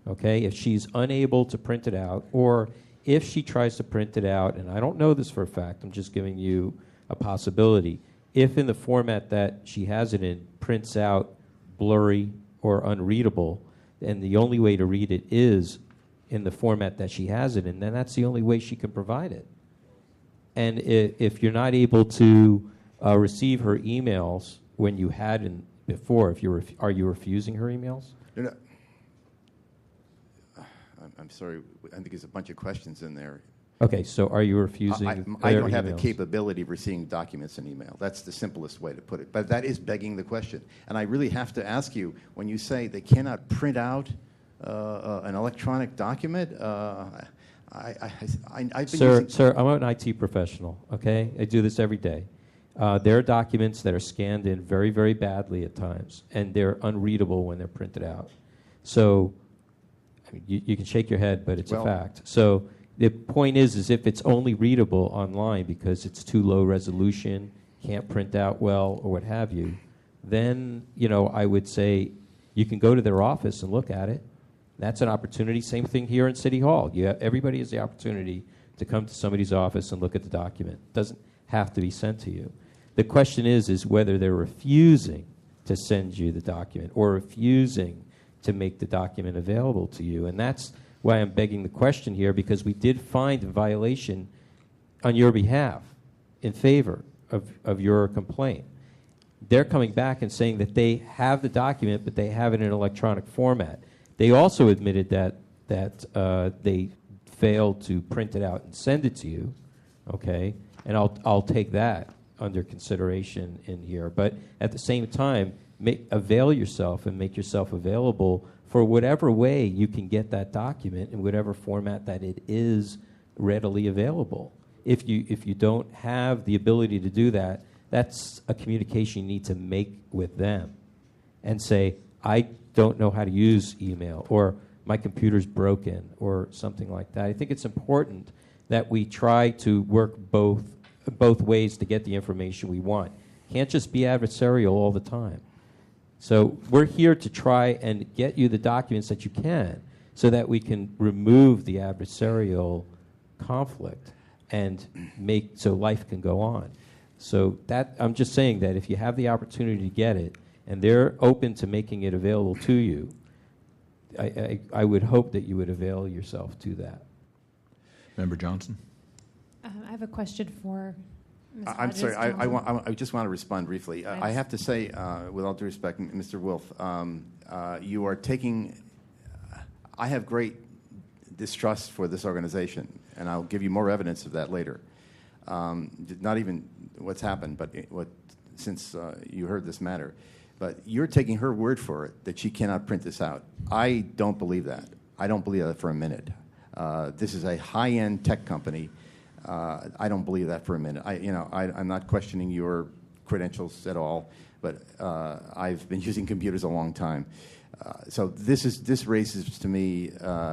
Okay? If she's unable to print it out, or if she tries to print it out, and I don't know this for a fact, I'm just giving you a possibility, if in the format that she has it in prints out blurry or unreadable, and the only way to read it is in the format that she has it in, then that's the only way she can provide it. And if you're not able to receive her emails when you hadn't before, are you refusing her emails? No. I'm sorry. I think there's a bunch of questions in there. Okay, so are you refusing I their don't have the emails? capability of receiving documents in email. That's the simplest way to put it. But that is begging the question. And I really have to ask you, when you say they cannot print out an electronic document, Sir, I'm an IT professional, okay? I do this every day. There are documents that are scanned in very, very badly at times, and they're unreadable when they're printed out. So I mean, you can shake your head, but it's a fact. So the point is if it's only readable online because it's too low resolution, can't print out well, or what have you, then, I would say you can go to their office and look at it. That's an opportunity. Same thing here in City Hall. Everybody has the opportunity to come to somebody's office and look at the document. It doesn't have to be sent to you. The question is whether they're refusing to send you the document or refusing to make the document available to you. And that's why I'm begging the question here, because we did find a violation on your behalf in favor of your complaint. They're coming back and saying that they have the document, but they have it in electronic format. They also admitted that they failed to print it out and send it to you, okay? And I'll take that under consideration in here. But at the same time, avail yourself and make yourself available for whatever way you can get that document in whatever format that it is readily available. If you don't have the ability to do that, that's a communication you need to make with them and say, I don't know how to use email, or my computer's broken, or something like that. I think it's important that we try to work both ways to get the information we want. Can't just be adversarial all the time. So we're here to try and get you the documents that you can so that we can remove the adversarial conflict and make so life can go on. So that, I'm just saying that if you have the opportunity to get it and they're open to making it available to you, I would hope that you would avail yourself to that. Member Johnson? I have a question for Ms. I'm sorry, Hodges. I just want to respond briefly. I have to say, with all due respect, Mr. Wolf, you are taking, I have great distrust for this organization, and I'll give you more evidence of that later. Not even what's happened, but since you heard this matter. But you're taking her word for it that she cannot print this out. I don't believe that. I don't believe that for a minute. This is a high-end tech company. I don't believe that for a minute. I'm not questioning your credentials at all, but I've been using computers a long time. So this raises to me.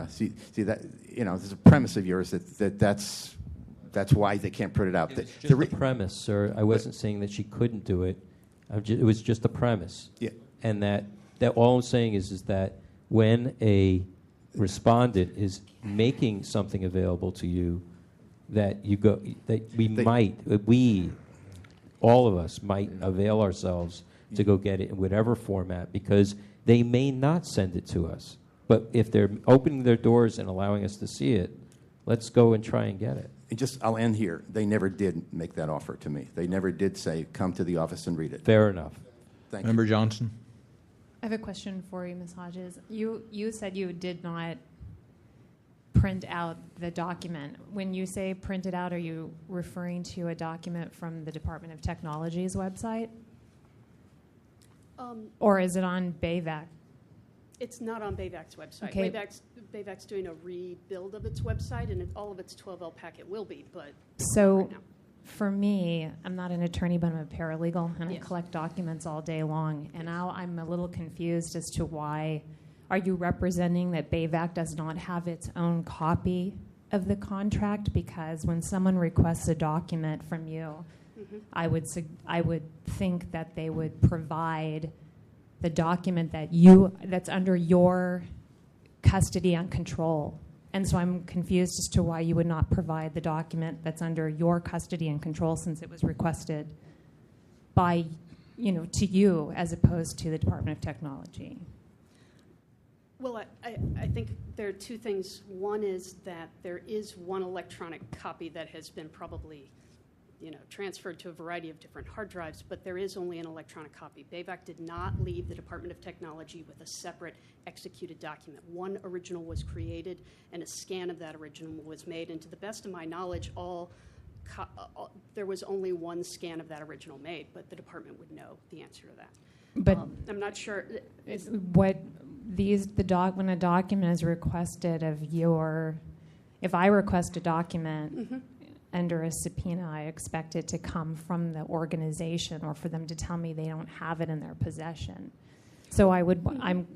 See that there's a premise of yours that's why they can't print it out. It's just a premise, sir. I wasn't saying that she couldn't do it. It was just a premise. Yeah. And that all I'm saying is that when a respondent is making something available to you, that all of us might avail ourselves to go get it in whatever format, because they may not send it to us. But if they're opening their doors and allowing us to see it, let's go and try and get it. I'll end here. They never did make that offer to me. They never did say, come to the office and read it. Fair enough. Thank you. Member Johnson? I have a question for you, Ms. Hodges. You said you did not print out the document. When you say print it out, are you referring to a document from the Department of Technology's website? Or is it on BAVAC? It's not on BAVAC's website. Okay. BAVAC's doing a rebuild of its website, and all of its 12L packet will be, but So, right now. for me, I'm not an attorney, but I'm a paralegal, and Yes. I collect documents all day long. And now I'm a little confused as to why. Are you representing that BAVAC does not have its own copy of the contract? Because when someone requests a document from you, I would think that they would provide the document that's under your custody and control. And so I'm confused as to why you would not provide the document that's under your custody and control, since it was requested by, to you as opposed to the Department of Technology. Well, I think there are two things. One is that there is one electronic copy that has been probably transferred to a variety of different hard drives, but there is only an electronic copy. BAVAC did not leave the Department of Technology with a separate executed document. One original was created, and a scan of that original was made, and to the best of my knowledge, there was only one scan of that original made, but the department would know the answer to that. But I'm not sure. When a document is requested of if I request a document under a subpoena, I expect it to come from the organization, or for them to tell me they don't have it in their possession. So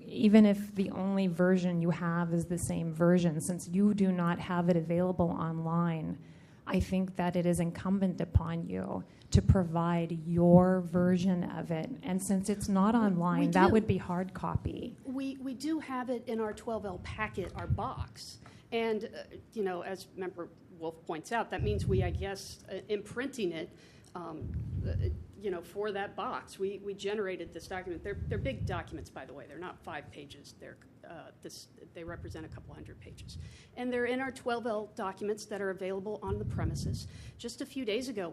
even if the only version you have is the same version, since you do not have it available online, I think that it is incumbent upon you to provide your version of it. And since it's not online, that would be hard copy. We do have it in our 12L packet, our box. And, as Member Wolf points out, that means we, I guess, imprinting it, for that box. We generated this document. They're big documents, by the way. They're not 5 pages. They represent a couple hundred pages. And they're in our 12L documents that are available on the premises. Just a few days ago,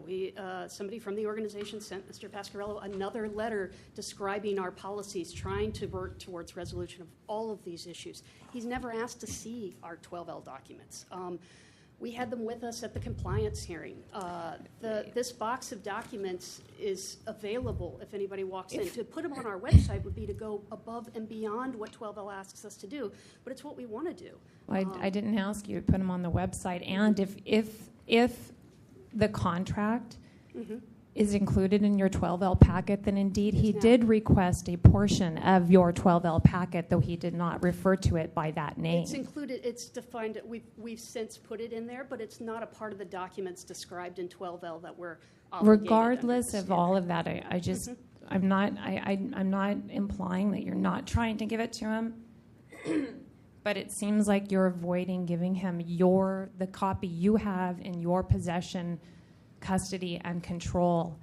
somebody from the organization sent Mr. Pasquarello another letter describing our policies, trying to work towards resolution of all of these issues. He's never asked to see our 12L documents. We had them with us at the compliance hearing. This box of documents is available if anybody walks in. To put them on our website would be to go above and beyond what 12L asks us to do, but it's what we want to do. I didn't ask you to put them on the website, and if the contract is included in your 12L packet, then indeed he did request a portion of your 12L packet, though he did not refer to it by that name. It's included, it's defined, we've since put it in there, but it's not a part of the documents described in 12L that we're obligated Regardless under of all of that, I just, I'm not implying that you're not trying to give it to him, but it seems like you're avoiding giving him the copy you have in your possession, custody, and control.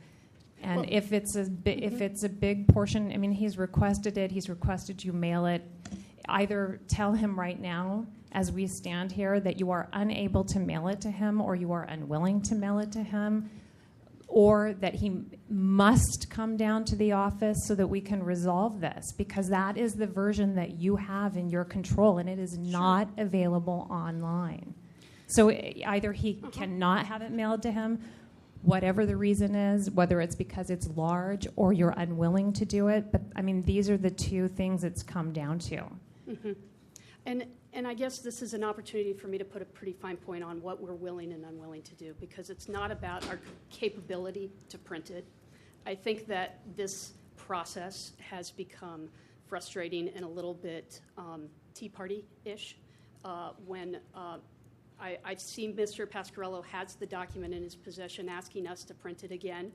And Well, if it's a big portion, I mean, he's requested it. He's requested you mail it. Either tell him right now, as we stand here, that you are unable to mail it to him, or you are unwilling to mail it to him, or that he must come down to the office so that we can resolve this, because that is the version that you have in your control, and it is not available online. So either he cannot have it mailed to him, whatever the reason is, whether it's because it's large or you're unwilling to do it. But, I mean, these are the two things it's come down to. And I guess this is an opportunity for me to put a pretty fine point on what we're willing and unwilling to do, because it's not about our capability to print it. I think that this process has become frustrating and a little bit Tea Party-ish when I've seen Mr. Pasquarello has the document in his possession. Asking us to print it again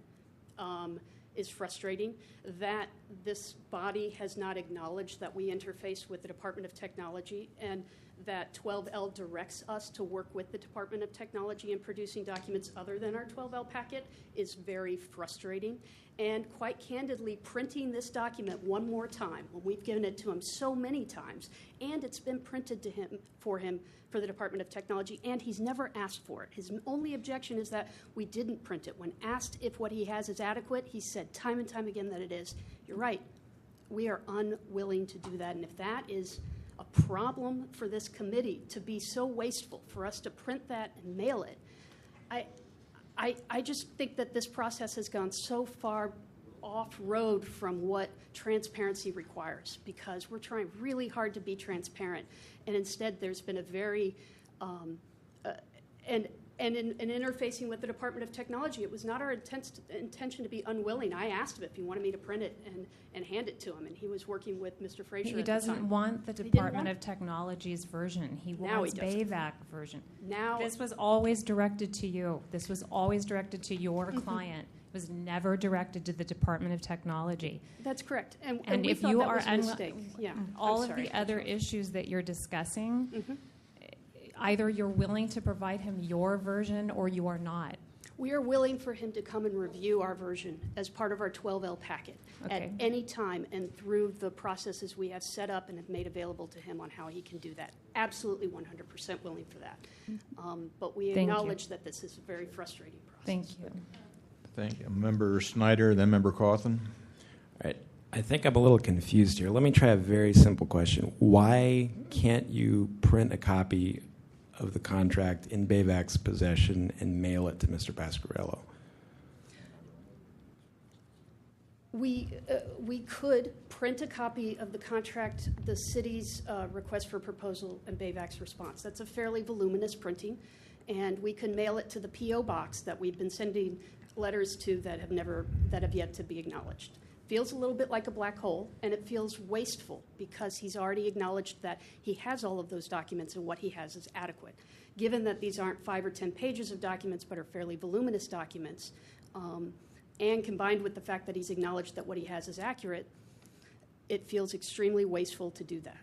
is frustrating. That this body has not acknowledged that we interface with the Department of Technology, and that 12L directs us to work with the Department of Technology in producing documents other than our 12L packet is very frustrating. And quite candidly, printing this document one more time, when we've given it to him so many times, and it's been printed to him for the Department of Technology, and he's never asked for it. His only objection is that we didn't print it. When asked if what he has is adequate, he said time and time again that it is. You're right. We are unwilling to do that, and if that is a problem for this committee to be so wasteful for us to print that and mail it, I just think that this process has gone so far off-road from what transparency requires, because we're trying really hard to be transparent, and instead there's been a very and in interfacing with the Department of Technology, it was not our intention to be unwilling. I asked him if he wanted me to print it and hand it to him, and he was working with Mr. Frazier. He doesn't want the Department of Technology's version. He wants BAVAC version. This was always directed to you. This was always directed to your client. It was never directed to the Department of Technology. That's correct. And we if thought you that are was a mistake. Yeah, all of the other issues that you're discussing, either you're willing to provide him your version or you are not. We are willing for him to come and review our version as part of our 12L packet at any time and through the processes we have set up and have made available to him on how he can do that. Absolutely 100% willing for that. But we acknowledge that this is a very frustrating process. Thank you. Thank you. Member Snyder, then Member Cawthon. All right. I think I'm a little confused here. Let me try a very simple question. Why can't you print a copy of the contract in BAVAC's possession and mail it to Mr. Pasquarello? We could print a copy of the contract, the city's request for proposal, and BAVAC's response. That's a fairly voluminous printing, and we can mail it to the P.O. box that we've been sending letters to that have yet to be acknowledged. Feels a little bit like a black hole, and it feels wasteful because he's already acknowledged that he has all of those documents and what he has is adequate. Given that these aren't 5 or 10 pages of documents but are fairly voluminous documents, and combined with the fact that he's acknowledged that what he has is accurate, it feels extremely wasteful to do that.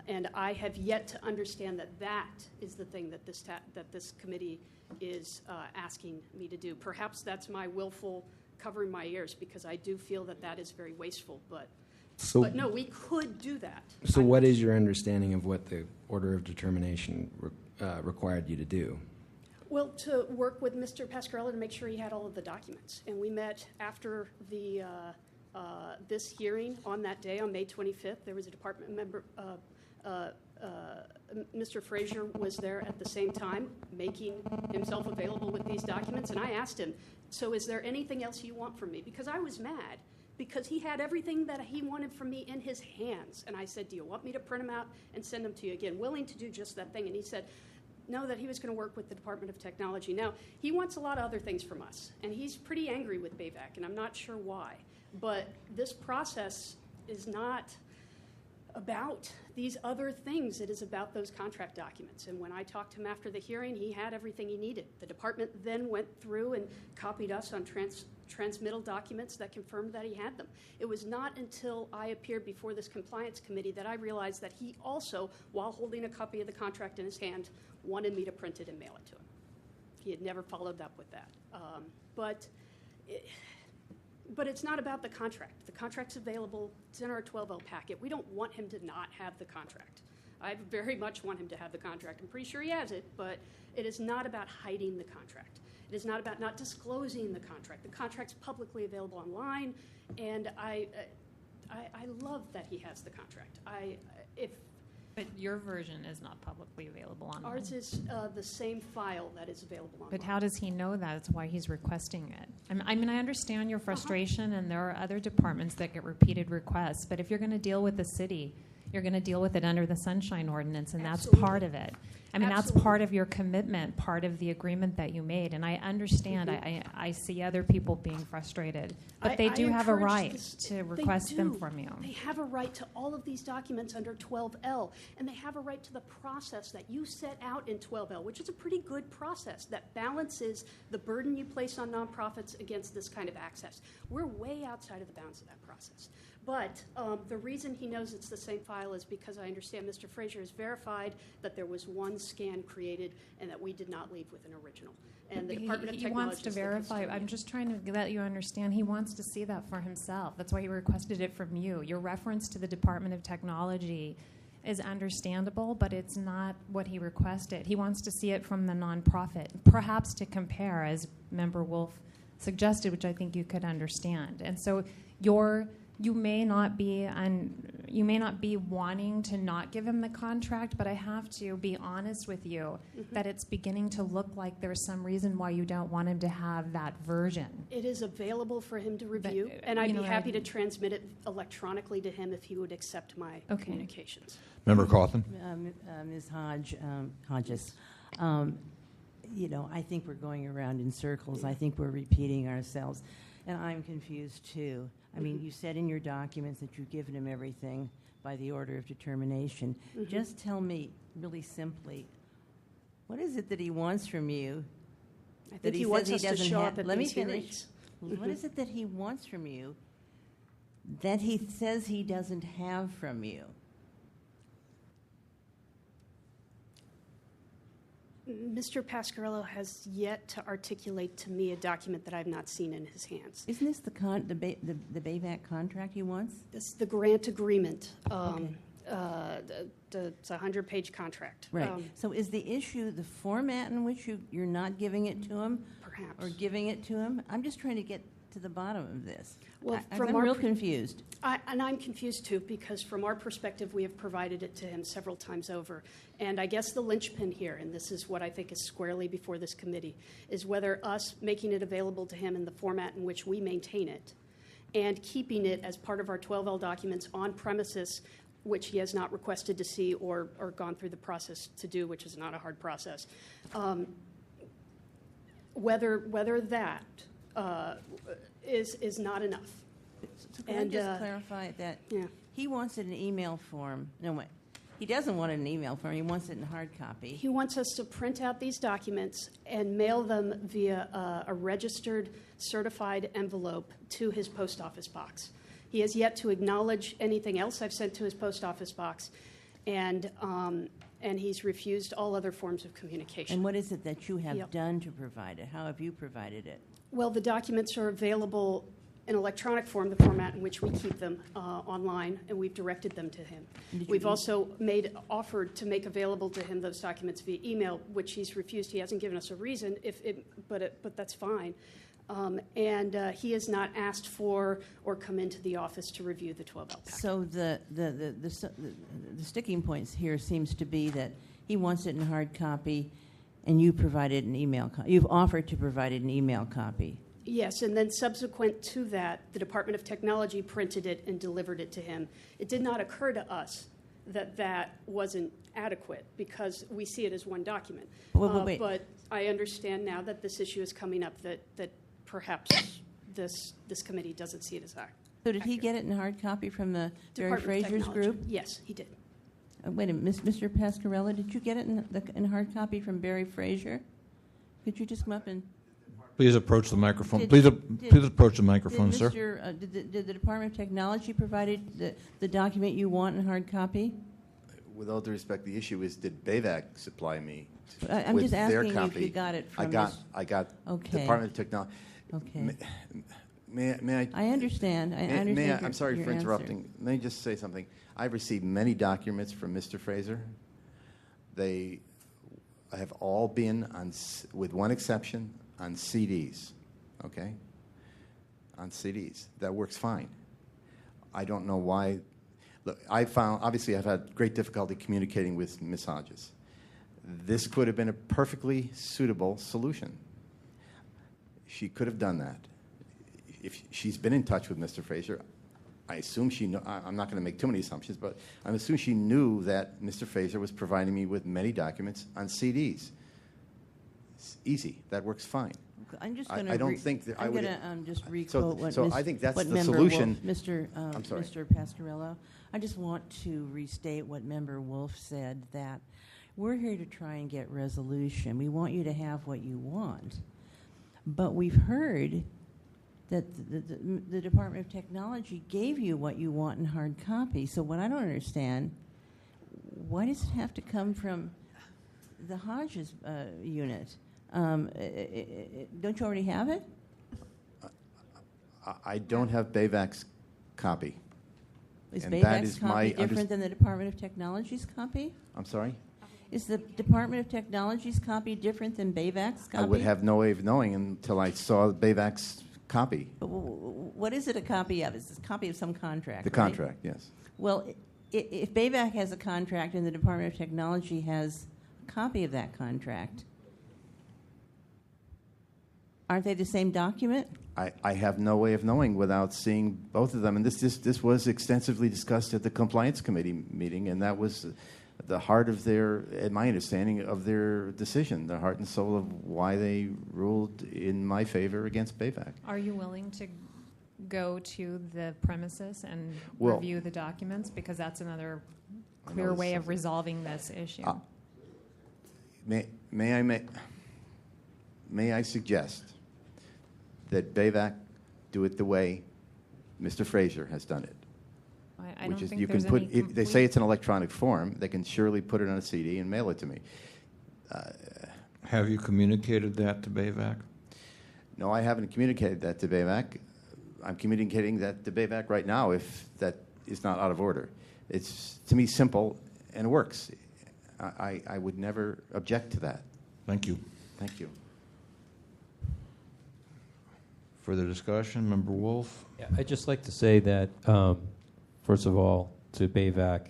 And I have yet to understand that that is the thing that this committee is asking me to do. Perhaps that's my willful covering my ears, because I do feel that that is very wasteful. But no, we could do that. So what is your understanding of what the order of determination required you to do? Well, to work with Mr. Pasquarello to make sure he had all of the documents. And we met after the this hearing on that day, on May 25th, there was a department member, Mr. Frazier was there at the same time, making himself available with these documents, and I asked him, so is there anything else you want from me? Because I was mad, because he had everything that he wanted from me in his hands. And I said, do you want me to print them out and send them to you again? Willing to do just that thing. And he said, no, that he was going to work with the Department of Technology. Now, he wants a lot of other things from us, and he's pretty angry with BAVAC, and I'm not sure why. But this process is not about these other things. It is about those contract documents. And when I talked to him after the hearing, he had everything he needed. The department then went through and copied us on transmittal documents that confirmed that he had them. It was not until I appeared before this compliance committee that I realized that he also, while holding a copy of the contract in his hand, wanted me to print it and mail it to him. He had never followed up with that. But it's not about the contract. The contract's available. It's in our 12L packet. We don't want him to not have the contract. I very much want him to have the contract. I'm pretty sure he has it, but it is not about hiding the contract. It is not about not disclosing the contract. The contract's publicly available online, and I love that he has the contract. But your version is not publicly available online. Ours is the same file that is available online. But how does he know that? That's why he's requesting it. I mean, I understand your frustration, and there are other departments that get repeated requests, but if you're going to deal with the city, you're going to deal with it under the Sunshine Ordinance, and that's part of it. I mean, that's part of your commitment, part of the agreement that you made, and I understand. I see other people being frustrated, but they do have a right to request them from you. They have a right to all of these documents under 12L, and they have a right to the process that you set out in 12L, which is a pretty good process that balances the burden you place on nonprofits against this kind of access. We're way outside of the bounds of that process. But the reason he knows it's the same file is because I understand Mr. Frazier has verified that there was one scan created and that we did not leave with an original. And the Department of Technology wants to verify. I'm just trying to let you understand. He wants to see that for himself. That's why he requested it from you. Your reference to the Department of Technology is understandable, but it's not what he requested. He wants to see it from the nonprofit, perhaps to compare, as Member Wolf suggested, which I think you could understand. And so you may not be wanting to not give him the contract, but I have to be honest with you that it's beginning to look like there's some reason why you don't want him to have that version. It is available for him to review, and I'd be happy to transmit it electronically to him if he would accept my communications. Member Cawthon? Ms. Hodges, I think we're going around in circles. I think we're repeating ourselves, and I'm confused too. I mean, you said in your documents that you've given him everything by the order of determination. Just tell me really simply, what is it that he wants from you? I think he wants us to show up at these hearings. What is it that he wants from you that he says he doesn't have from you? Mr. Pasquarello has yet to articulate to me a document that I've not seen in his hands. Isn't this the BAVAC contract he wants? This is the grant agreement. It's a 100-page contract. Right. So is the issue the format in which you're not giving it to him? Perhaps. Or giving it to him? I'm just trying to get to the bottom of this. Well, I'm real confused. And I'm confused, too, because from our perspective, we have provided it to him several times over. And I guess the linchpin here, and this is what I think is squarely before this committee, is whether us making it available to him in the format in which we maintain it and keeping it as part of our 12L documents on premises, which he has not requested to see or gone through the process to do, which is not a hard process, whether that is not enough. So can I just clarify that he wants it in email form? No, wait. He doesn't want it in email form. He wants it in hard copy. He wants us to print out these documents and mail them via a registered, certified envelope to his post office box. He has yet to acknowledge anything else I've sent to his post office box, and he's refused all other forms of communication. And what is it that you have done to provide it? How have you provided it? Well, the documents are available in electronic form, the format in which we keep them online, and we've directed them to him. We've also offered to make available to him those documents via email, which he's refused. He hasn't given us a reason, but that's fine. And he has not asked for or come into the office to review the 12L packet. So the sticking points here seems to be that he wants it in hard copy, and you provided an email copy. You've offered to provide an email copy. Yes, and then subsequent to that, the Department of Technology printed it and delivered it to him. It did not occur to us that that wasn't adequate because we see it as one document. Wait. But I understand now that this issue is coming up that perhaps this committee doesn't see it as accurate. So did he get it in hard copy from the Barry Department of Fraser's Technology. group? Yes, he did. Wait a minute, Mr. Pasquarello, did you get it in hard copy from Barry Fraser? Could you just come up and... Please approach the microphone. Did- Please did- approach the microphone, sir. Did the Department of Technology provide the document you want in hard copy? With all due respect, the issue is, did BAVAC supply me I'm with just their asking you if copy? you got it from I got Okay. Department of Technology. Okay. May I? I understand. I understand. I'm sorry your for answer. interrupting. Let me just say something. I've received many documents from Mr. Fraser. They have all been with one exception, on CDs. Okay? On CDs. That works fine. I don't know why. Look, obviously I've had great difficulty communicating with Ms. Hodges. This could have been a perfectly suitable solution. She could have done that. If she's been in touch with Mr. Fraser, I assume she knew, I'm not going to make too many assumptions, but I assume she knew that Mr. Fraser was providing me with many documents on CDs. It's easy. That works fine. I'm just going to. I don't think that I would. I'm going to just requote what. So I think that's what the Member solution. Wolf, Mr. I'm sorry. Mr. Pasquarello, I just want to restate what Member Wolf said, that we're here to try and get resolution. We want you to have what you want, but we've heard that the Department of Technology gave you what you want in hard copy. So what I don't understand, why does it have to come from the Hodges unit? Don't you already have it? I don't have BAVAC's copy. Is And that BAVAC's is my copy different than the Department of Technology's copy? I'm sorry? Is the Department of Technology's copy different than BAVAC's copy? I would have no way of knowing until I saw BAVAC's copy. But what is it a copy of? It's a copy of some contract, The right? contract, yes. Well, if BAVAC has a contract and the Department of Technology has a copy of that contract, aren't they the same document? I have no way of knowing without seeing both of them. And this was extensively discussed at the Compliance Committee meeting, and that was the heart of their, in my understanding, of their decision, the heart and soul of why they ruled in my favor against BAVAC. Are you willing to go to the premises and Well, review the documents? Because that's another clear way of resolving this issue. May I suggest that BAVAC do it the way Mr. Fraser has done it? I which don't is think you can there's put. any If they say it's an electronic form, they can surely put it on a CD and mail it to me. Have you communicated that to BAVAC? No, I haven't communicated that to BAVAC. I'm communicating that to BAVAC right now if that is not out of order. It's, to me, simple and it works. I would never object to that. Thank you. Thank you. Further discussion, Member Wolf? Yeah, I'd just like to say that, first of all, to BAVAC,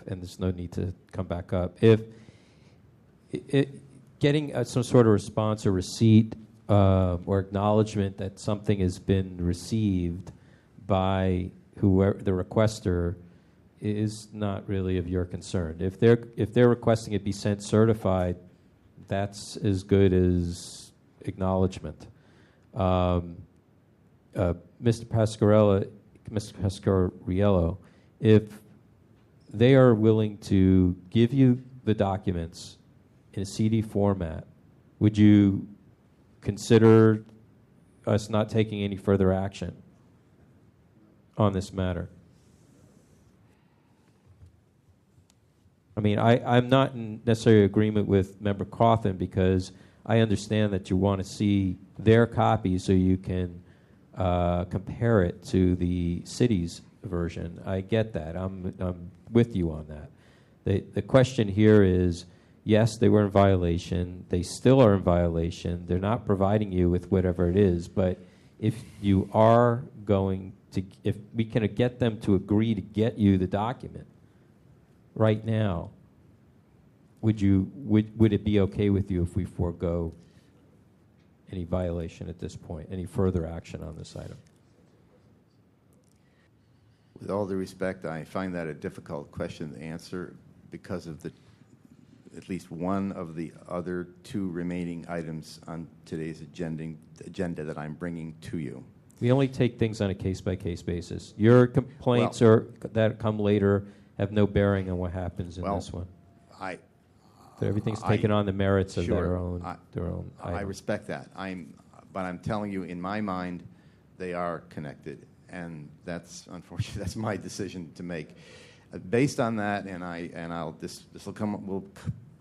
and there's no need to come back up, if getting some sort of response or receipt or acknowledgement that something has been received by whoever the requester is not really of your concern. If they're requesting it be sent certified, that's as good as acknowledgement. Mr. Pasquariello, if they are willing to give you the documents in a CD format, would you consider us not taking any further action on this matter? I mean, I'm not in necessarily agreement with Member Cawthon because I understand that you want to see their copy so you can compare it to the city's version. I get that. I'm with you on that. The question here is, yes, they were in violation. They still are in violation. They're not providing you with whatever it is. But if you are going to, if we can get them to agree to get you the document right now, would it be okay with you if we forego any violation at this point, any further action on this item? With all due respect, I find that a difficult question to answer because of at least one of the other two remaining items on today's agenda that I'm bringing to you. We only take things on a case-by-case basis. Your complaints that come later have no bearing on what happens in this one. So everything's taken on the merits of their own item. I respect that. But I'm telling you, in my mind, they are connected, and that's unfortunately that's my decision to make. Based on that, this will come.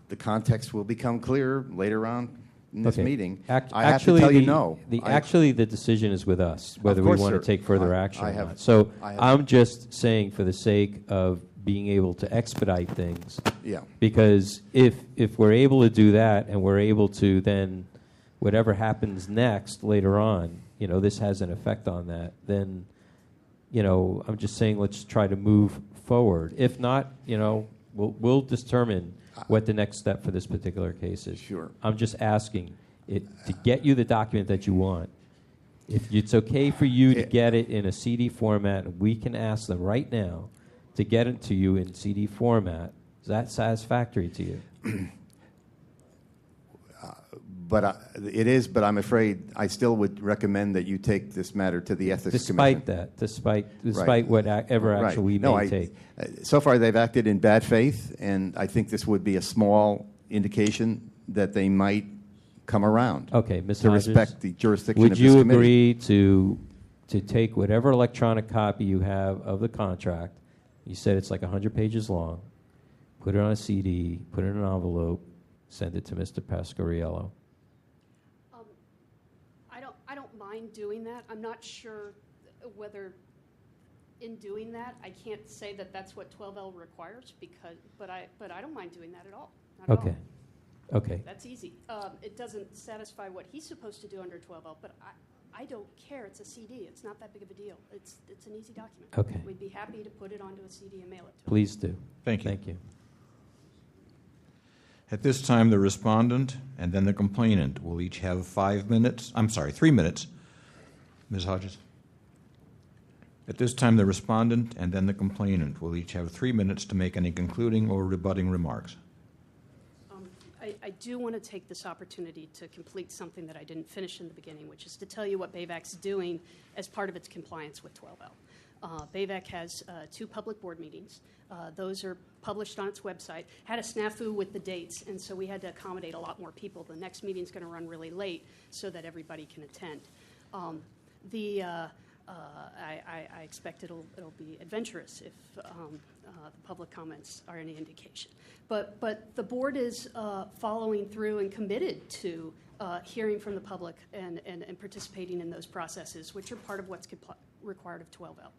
The context will become clearer later on in this meeting. I have to tell you no. Actually, the decision is with us, whether we want to take further action or not. So I'm just saying, for the sake of being able to expedite things, because if we're able to do that and we're able to then, whatever happens next later on, this has an effect on that, then, I'm just saying let's try to move forward. If not, we'll determine what the next step for this particular case is. Sure. I'm just asking to get you the document that you want. If it's okay for you to get it in a CD format, we can ask them right now to get it to you in CD format. Is that satisfactory to you? It is, but I'm afraid I still would recommend that you take this matter to the Ethics Commission. Despite whatever action we may take. So far, they've acted in bad faith, and I think this would be a small indication that they might come around. Okay, Ms. to Hodges, respect the jurisdiction of this committee. Would you agree to take whatever electronic copy you have of the contract? You said it's like 100 pages long. Put it on a CD, put it in an envelope, send it to Mr. Pasquariello. I don't mind doing that. I'm not sure whether in doing that, I can't say that that's what 12L requires, but I don't mind doing that at all. Not at all. Okay. That's easy. It doesn't satisfy what he's supposed to do under 12L, but I don't care. It's a CD. It's not that big of a deal. It's an easy document. Okay. We'd be happy to put it onto a CD and mail it to him. Please do. Thank you. Thank you. At this time, the respondent and then the complainant will each have 3 minutes. Ms. Hodges. At this time, the respondent and then the complainant will each have 3 minutes to make any concluding or rebutting remarks. I do want to take this opportunity to complete something that I didn't finish in the beginning, which is to tell you what BAVAC's doing as part of its compliance with 12L. BAVAC has 2 public board meetings. Those are published on its website. Had a snafu with the dates, and so we had to accommodate a lot more people. The next meeting's going to run really late so that everybody can attend. I expect it'll be adventurous if the public comments are any indication. But the board is following through and committed to hearing from the public and participating in those processes, which are part of what's required of 12L.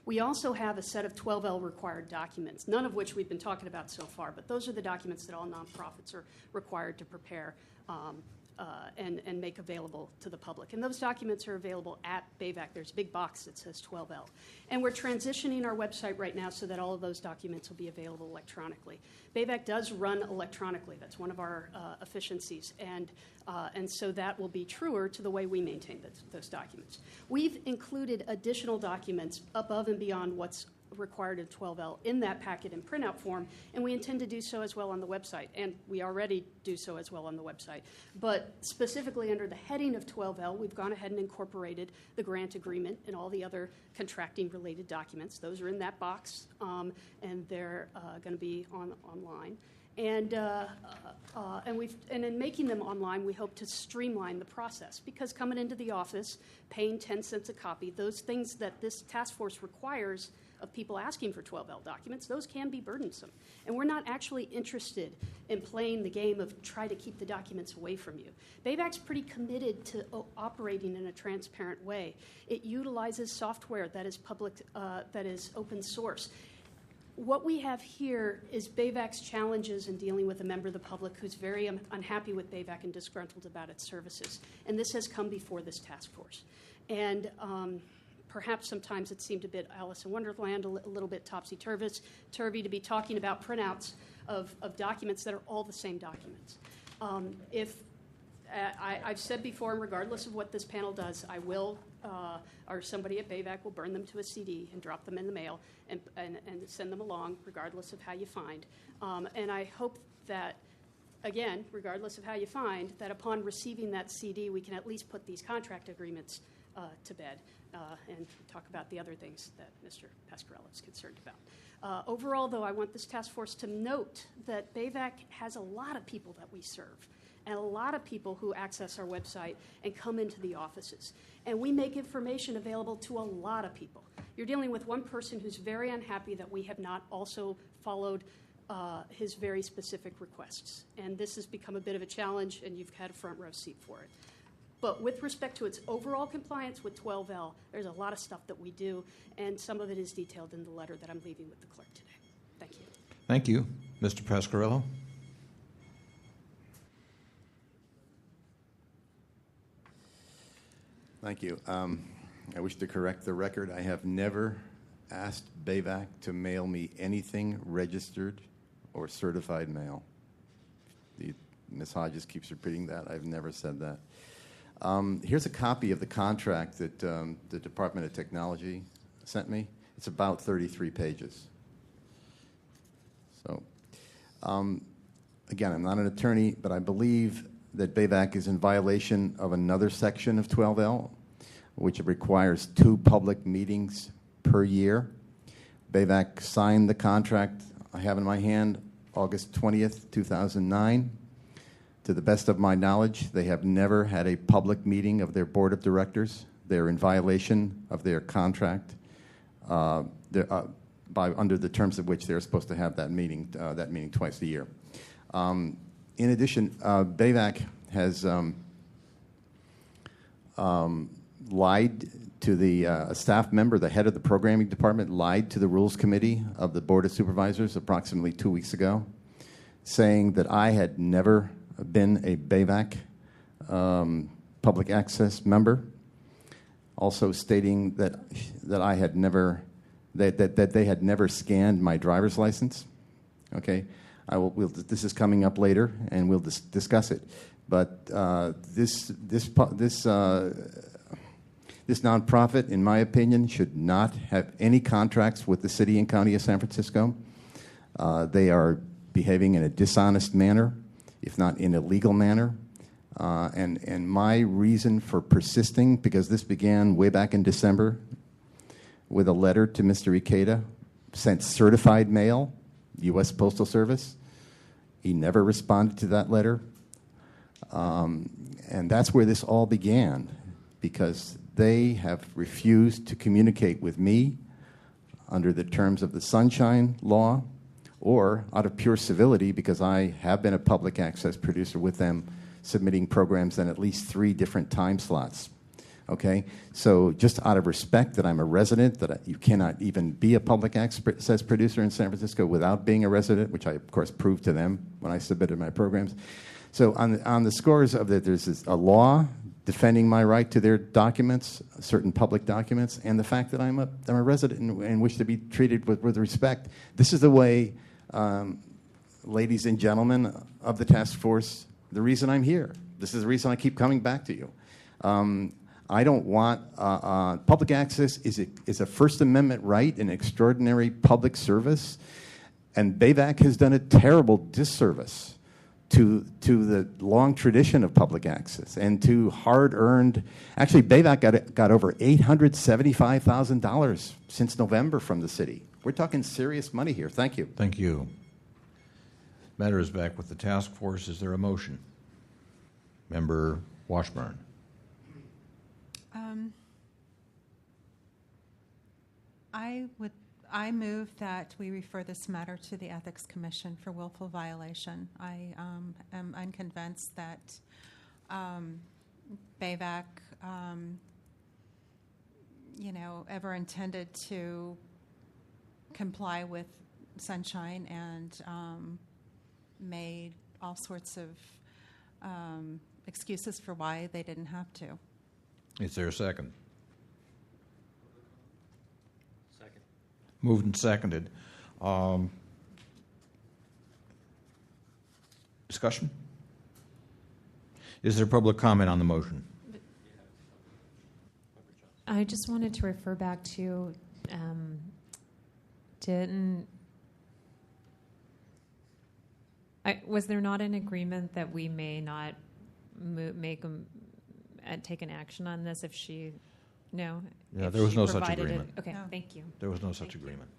We also have a set of 12L required documents, none of which we've been talking about so far, but those are the documents that all nonprofits are required to prepare and make available to the public. And those documents are available at BAVAC. There's a big box that says 12L. And we're transitioning our website right now so that all of those documents will be available electronically. BAVAC does run electronically. That's one of our efficiencies. And so that will be truer to the way we maintain those documents. We've included additional documents above and beyond what's required of 12L in that packet in printout form, and we intend to do so as well on the website, and we already do so as well on the website. But specifically under the heading of 12L, we've gone ahead and incorporated the grant agreement and all the other contracting-related documents. Those are in that box, and they're going to be online. And in making them online, we hope to streamline the process, because coming into the office, paying 10 cents a copy, those things that this task force requires of people asking for 12L documents, those can be burdensome. And we're not actually interested in playing the game of try to keep the documents away from you. BAVAC's pretty committed to operating in a transparent way. It utilizes software that is public, that is open source. What we have here is BAVAC's challenges in dealing with a member of the public who's very unhappy with BAVAC and disgruntled about its services. And this has come before this task force. And perhaps sometimes it seemed a bit Alice in Wonderland, a little bit topsy-turvy to be talking about printouts of documents that are all the same documents. I've said before, regardless of what this panel does, I will, or somebody at BAVAC will burn them to a CD and drop them in the mail and send them along, regardless of how you find. And I hope that, again, regardless of how you find, that upon receiving that CD, we can at least put these contract agreements to bed and talk about the other things that Mr. Pasquarello is concerned about. Overall, though, I want this task force to note that BAVAC has a lot of people that we serve, and a lot of people who access our website and come into the offices. And we make information available to a lot of people. You're dealing with one person who's very unhappy that we have not also followed his very specific requests. And this has become a bit of a challenge, and you've had a front row seat for it. But with respect to its overall compliance with 12L, there's a lot of stuff that we do, and some of it is detailed in the letter that I'm leaving with the clerk today. Thank you. Thank you. Mr. Pasquarello? Thank you. I wish to correct the record. I have never asked BAVAC to mail me anything registered or certified mail. Ms. Hodges keeps repeating that. I've never said that. Here's a copy of the contract that the Department of Technology sent me. It's about 33 pages. So, again, I'm not an attorney, but I believe that BAVAC is in violation of another section of 12L, which requires 2 public meetings per year. BAVAC signed the contract I have in my hand August 20th, 2009. To the best of my knowledge, they have never had a public meeting of their board of directors. They're in violation of their contract under the terms of which they're supposed to have that meeting twice a year. In addition, BAVAC has lied to a staff member, the head of the programming department, lied to the Rules Committee of the Board of Supervisors approximately 2 weeks ago, saying that I had never been a BAVAC public access member, also stating that I had never, that they had never scanned my driver's license. Okay. This is coming up later, and we'll discuss it. But this nonprofit, in my opinion, should not have any contracts with the city and county of San Francisco. They are behaving in a dishonest manner, if not in a legal manner. And my reason for persisting, because this began way back in December with a letter to Mr. Ikeda, sent certified mail, U.S. Postal Service. He never responded to that letter. And that's where this all began, because they have refused to communicate with me under the terms of the Sunshine Law, or out of pure civility, because I have been a public access producer with them, submitting programs in at least 3 different time slots. Okay, so just out of respect that I'm a resident, that you cannot even be a public access producer in San Francisco without being a resident, which I, of course, proved to them when I submitted my programs. So on the scores of that, there's a law defending my right to their documents, certain public documents, and the fact that I'm a resident and wish to be treated with respect. This is the way, ladies and gentlemen of the task force, the reason I'm here. This is the reason I keep coming back to you. I don't want public access is a First Amendment right, an extraordinary public service, and BAVAC has done a terrible disservice to the long tradition of public access and to hard-earned. Actually, BAVAC got over $875,000 since November from the city. We're talking serious money here. Thank you. Thank you. Matter is back with the task force. Is there a motion? Member Washburn. I move that we refer this matter to the Ethics Commission for willful violation. I am unconvinced that BAVAC, ever intended to comply with Sunshine and made all sorts of excuses for why they didn't have to. Is there a second? Second. Moved and seconded. Discussion? Is there public comment on the motion? I just wanted to refer back to, was there not an agreement that we may not take an action on this if she, no? Yeah, If there was she no such provided it- agreement. Okay, No. thank you. There was no such agreement.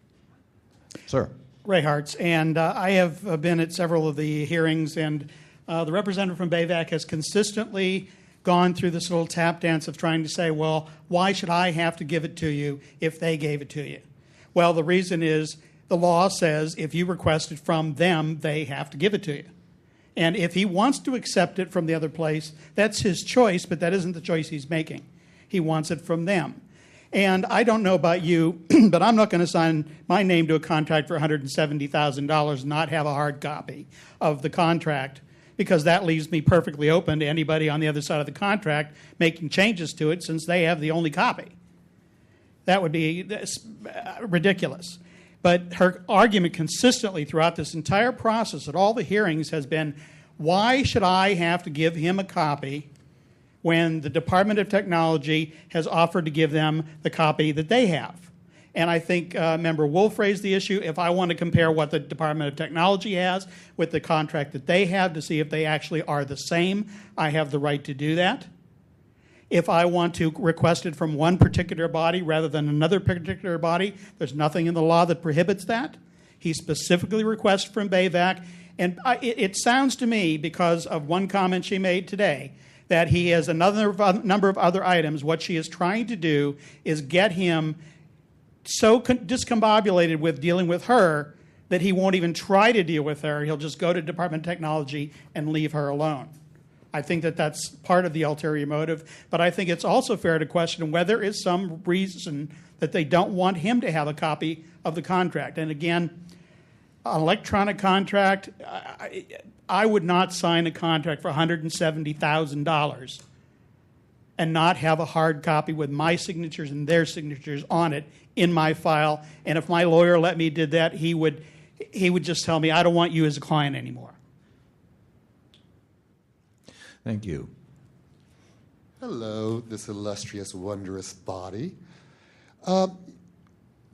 Sir? Ray Hartz, and I have been at several of the hearings, and the representative from BAVAC has consistently gone through this little tap dance of trying to say, well, why should I have to give it to you if they gave it to you? Well, the reason is the law says if you request it from them, they have to give it to you. And if he wants to accept it from the other place, that's his choice, but that isn't the choice he's making. He wants it from them. And I don't know about you, but I'm not going to sign my name to a contract for $170,000 and not have a hard copy of the contract, because that leaves me perfectly open to anybody on the other side of the contract making changes to it since they have the only copy. That would be ridiculous. But her argument consistently throughout this entire process at all the hearings has been, why should I have to give him a copy when the Department of Technology has offered to give them the copy that they have? And I think Member Wolf raised the issue. If I want to compare what the Department of Technology has with the contract that they have to see if they actually are the same, I have the right to do that. If I want to request it from one particular body rather than another particular body, there's nothing in the law that prohibits that. He specifically requests from BAVAC. And it sounds to me, because of one comment she made today, that he has another number of other items. What she is trying to do is get him so discombobulated with dealing with her that he won't even try to deal with her. He'll just go to Department of Technology and leave her alone. I think that that's part of the ulterior motive, but I think it's also fair to question whether there is some reason that they don't want him to have a copy of the contract. And again, an electronic contract, I would not sign a contract for $170,000 and not have a hard copy with my signatures and their signatures on it in my file. And if my lawyer let me do that, he would just tell me, I don't want you as a client anymore. Thank you. Hello, this illustrious, wondrous body.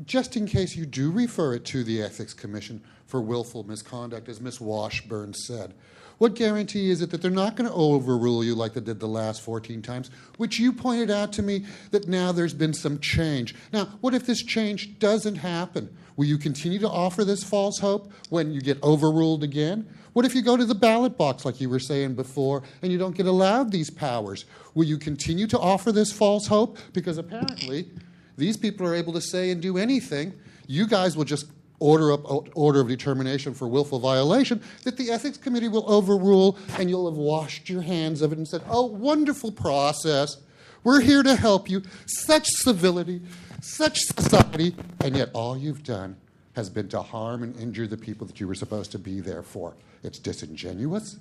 Just in case you do refer it to the Ethics Commission for willful misconduct, as Ms. Washburn said, what guarantee is it that they're not going to overrule you like they did the last 14 times, which you pointed out to me that now there's been some change? Now, what if this change doesn't happen? Will you continue to offer this false hope when you get overruled again? What if you go to the ballot box, like you were saying before, and you don't get allowed these powers? Will you continue to offer this false hope? Because apparently, these people are able to say and do anything. You guys will just order of determination for willful violation that the Ethics Committee will overrule, and you'll have washed your hands of it and said, oh, wonderful process. We're here to help you. Such civility, such society, and yet all you've done has been to harm and injure the people that you were supposed to be there for. It's disingenuous,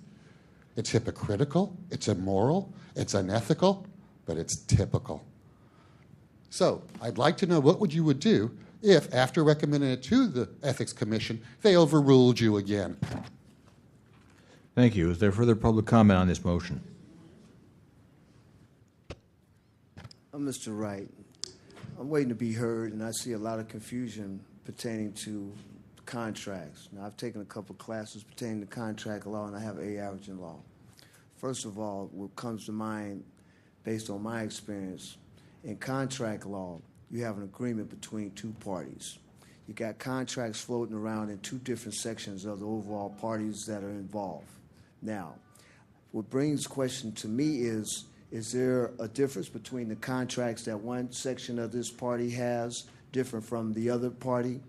it's hypocritical, it's immoral, it's unethical, but it's typical. So I'd like to know what you would do if, after recommending it to the Ethics Commission, they overruled you again. Thank you. Is there further public comment on this motion? Mr. Wright, I'm waiting to be heard, and I see a lot of confusion pertaining to contracts. Now, I've taken a couple classes pertaining to contract law, and I have A average in law. First of all, what comes to mind, based on my experience, in contract law, you have an agreement between two parties. You got contracts floating around in two different sections of the overall parties that are involved. Now, what brings question to me is there a difference between the contracts that one section of this party has different from the other party?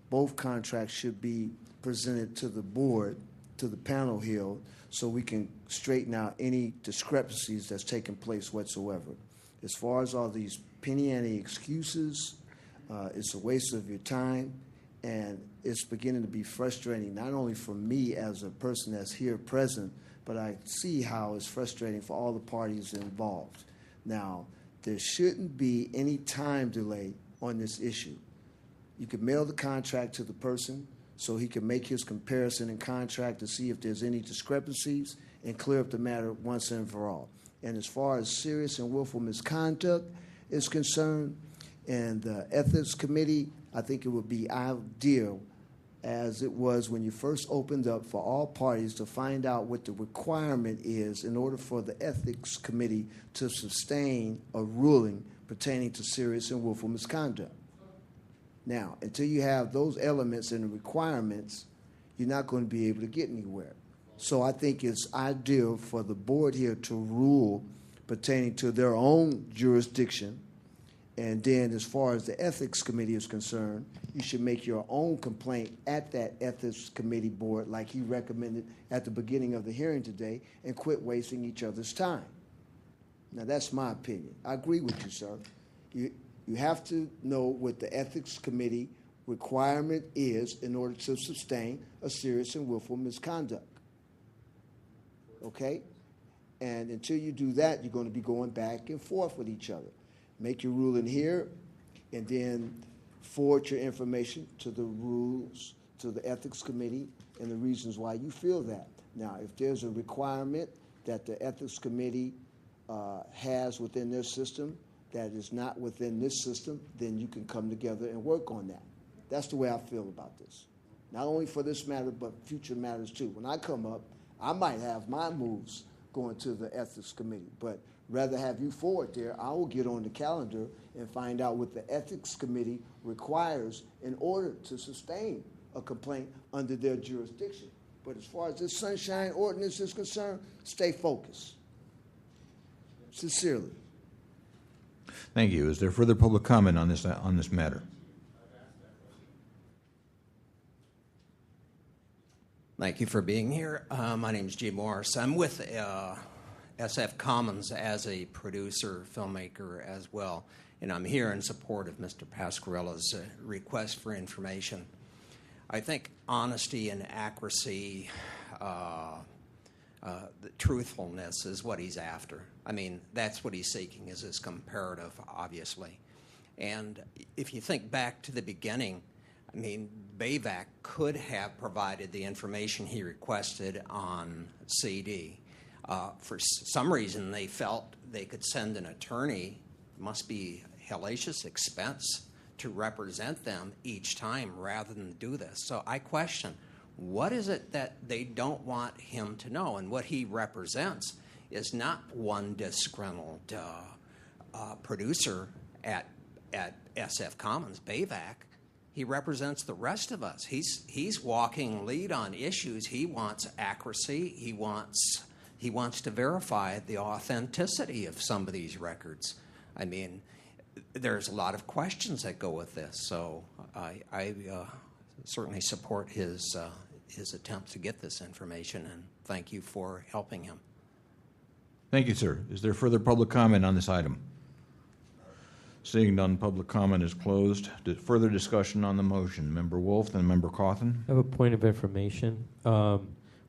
Both contracts should be presented to the board, to the panel here, so we can straighten out any discrepancies that's taking place whatsoever. As far as all these penny ante excuses, it's a waste of your time, And it's beginning to be frustrating, not only for me as a person that's here present, but I see how it's frustrating for all the parties involved. Now, there shouldn't be any time delay on this issue. You could mail the contract to the person so he can make his comparison and contract to see if there's any discrepancies and clear up the matter once and for all. And as far as serious and willful misconduct is concerned, and the Ethics Committee, I think it would be ideal, as it was when you first opened up, for all parties to find out what the requirement is in order for the Ethics Committee to sustain a ruling pertaining to serious and willful misconduct. Now, until you have those elements and the requirements, you're not going to be able to get anywhere. So I think it's ideal for the board here to rule pertaining to their own jurisdiction. And then as far as the Ethics Committee is concerned, you should make your own complaint at that Ethics Committee board like he recommended at the beginning of the hearing today, and quit wasting each other's time. Now, that's my opinion. I agree with you, sir. You have to know what the Ethics Committee requirement is in order to sustain a serious and willful misconduct. Okay? And until you do that, you're going to be going back and forth with each other. Make your ruling here, and then forward your information to the rules, to the Ethics Committee, and the reasons why you feel that. Now, if there's a requirement that the Ethics Committee has within their system that is not within this system, then you can come together and work on that. That's the way I feel about this. Not only for this matter, but future matters too. When I come up, I might have my moves going to the Ethics Committee, but rather have you forward there, I will get on the calendar and find out what the Ethics Committee requires in order to sustain a complaint under their jurisdiction. But as far as this Sunshine Ordinance is concerned, stay focused. Sincerely. Thank you. Is there further public comment on this matter? Thank you for being here. My name is Jay Morris. I'm with SF Commons as a producer, filmmaker as well, and I'm here in support of Mr. Pasquarella's request for information. I think honesty and accuracy, the truthfulness is what he's after. I mean, that's what he's seeking, is his comparative, obviously. And if you think back to the beginning, I mean, BAVAC could have provided the information he requested on CD. For some reason, they felt they could send an attorney, must be hellacious expense, to represent them each time rather than do this. So I question, what is it that they don't want him to know? And what he represents is not one disgruntled producer at SF Commons, BAVAC. He represents the rest of us. He's walking lead on issues. He wants accuracy. He wants to verify the authenticity of some of these records. I mean, there's a lot of questions that go with this. So I certainly support his attempt to get this information, and thank you for helping him. Thank you, sir. Is there further public comment on this item? Seeing none, public comment is closed. Further discussion on the motion. Member Wolf, then Member Cawthon. I have a point of information.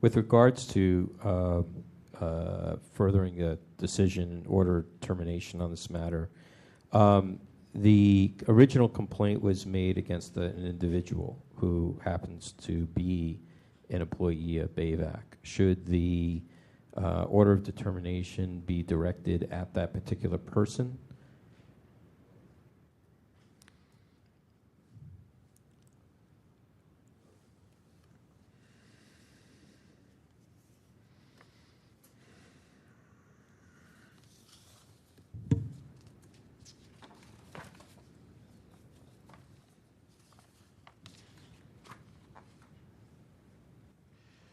With regards to furthering a decision order termination on this matter, the original complaint was made against an individual who happens to be an employee of BAVAC. Should the order of determination be directed at that particular person?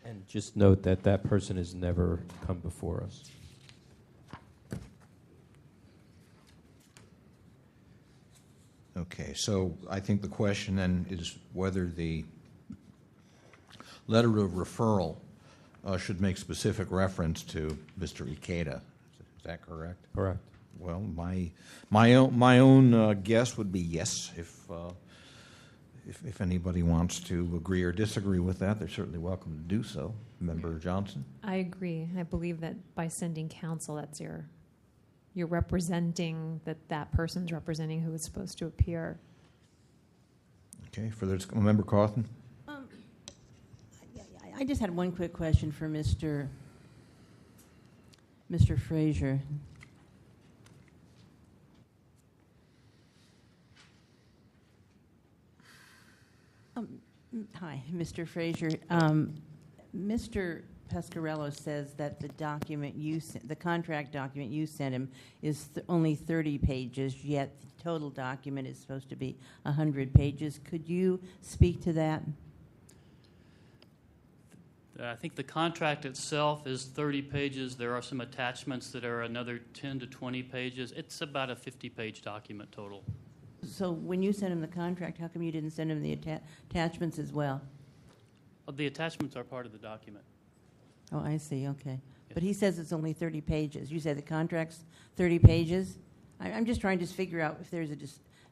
And just note that that person has never come before us. Okay, so I think the question then is whether the letter of referral should make specific reference to Mr. Ikeda. Is that correct? Correct. Well, my own guess would be yes. if anybody wants to agree or disagree with that, they're certainly welcome to do so. Member Johnson? I agree. I believe that by sending counsel, that's you're representing that person's representing who is supposed to appear. Okay, further Member Cawthon? I just had one quick question for Mr. Frazier. Hi, Mr. Frazier. Mr. Pescarello says that the contract document you sent him is only 30 pages, yet the total document is supposed to be 100 pages. Could you speak to that? I think the contract itself is 30 pages. There are some attachments that are another 10 to 20 pages. It's about a 50-page document total. So when you sent him the contract, how come you didn't send him the attachments as well? The attachments are part of the document. Oh, I see, okay. But he says it's only 30 pages. You said the contract's 30 pages? I'm just trying to figure out if there's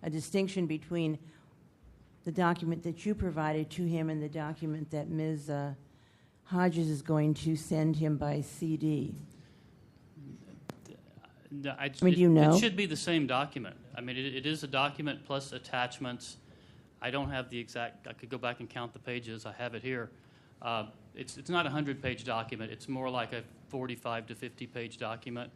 a distinction between the document that you provided to him and the document that Ms. Hodges is going to send him by CD. No, do you know? It should be the same document. I mean, it is a document plus attachments. I don't have the exact. I could go back and count the pages. I have it here. It's not a 100-page document. It's more like a 45 to 50-page document.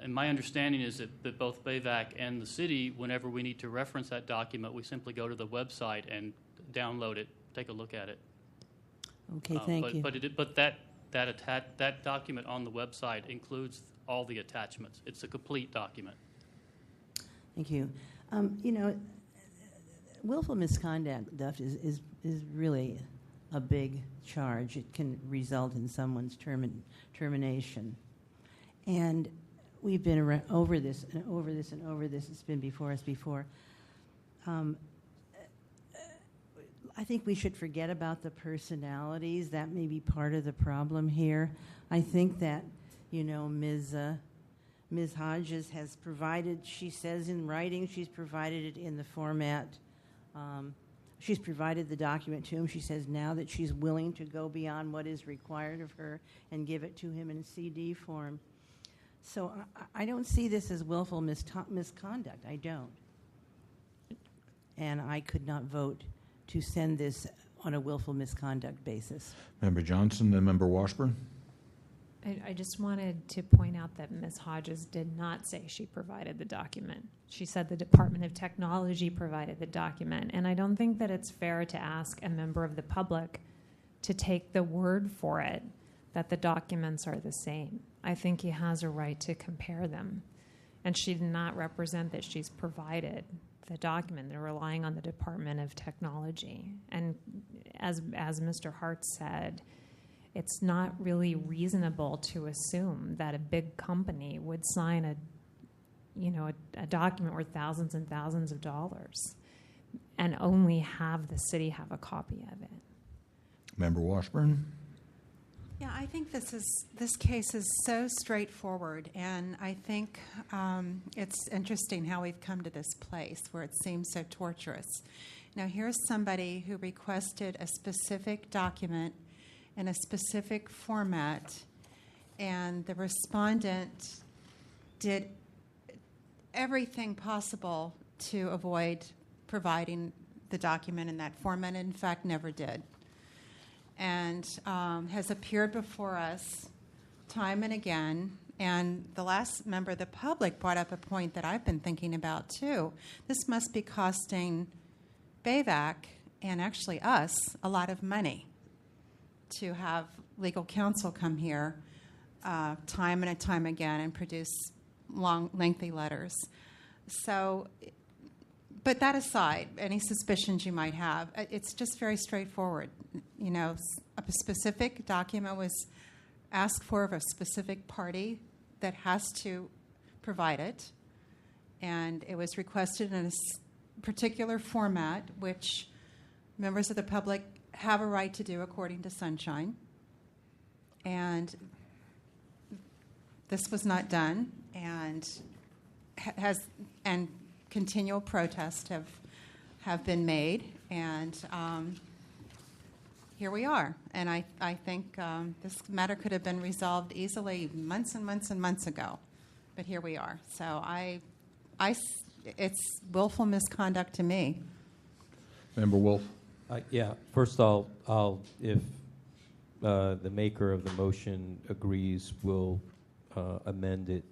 And my understanding is that both BAVAC and the city, whenever we need to reference that document, we simply go to the website and download it, take a look at it. Okay, thank you. But that document on the website includes all the attachments. It's a complete document. Thank you. Willful misconduct is really a big charge. It can result in someone's termination. And we've been over this and over this and over this. It's been before us before. I think we should forget about the personalities. That may be part of the problem here. I think that, Ms. Hodges has provided, she says in writing, she's provided it in the format. She's provided the document to him. She says now that she's willing to go beyond what is required of her and give it to him in CD form. So I don't see this as willful misconduct. I don't. And I could not vote to send this on a willful misconduct basis. Member Johnson, then Member Washburn. I just wanted to point out that Ms. Hodges did not say she provided the document. She said the Department of Technology provided the document, and I don't think that it's fair to ask a member of the public to take the word for it that the documents are the same. I think he has a right to compare them, and she did not represent that she's provided the document. They're relying on the Department of Technology, and as Mr. Hart said, it's not really reasonable to assume that a big company would sign a document worth thousands and thousands of dollars and only have the city have a copy of it. Member Washburn. Yeah, I think this case is so straightforward, and I think it's interesting how we've come to this place where it seems so torturous. Now, here's somebody who requested a specific document in a specific format, and the respondent did everything possible to avoid providing the document in that format, and in fact never did, and has appeared before us time and again. And the last member of the public brought up a point that I've been thinking about too. This must be costing BAVAC and actually us a lot of money to have legal counsel come here time and time again and produce long, lengthy letters. So, but that aside, any suspicions you might have, it's just very straightforward. A specific document was asked for of a specific party that has to provide it, and it was requested in a particular format, which members of the public have a right to do according to Sunshine. And this was not done, and continual protests have been made And here we are. And I think this matter could have been resolved easily months and months and months ago. But here we are. So it's willful misconduct to me. Member Wolf? Yeah, first I'll if the maker of the motion agrees, we'll amend it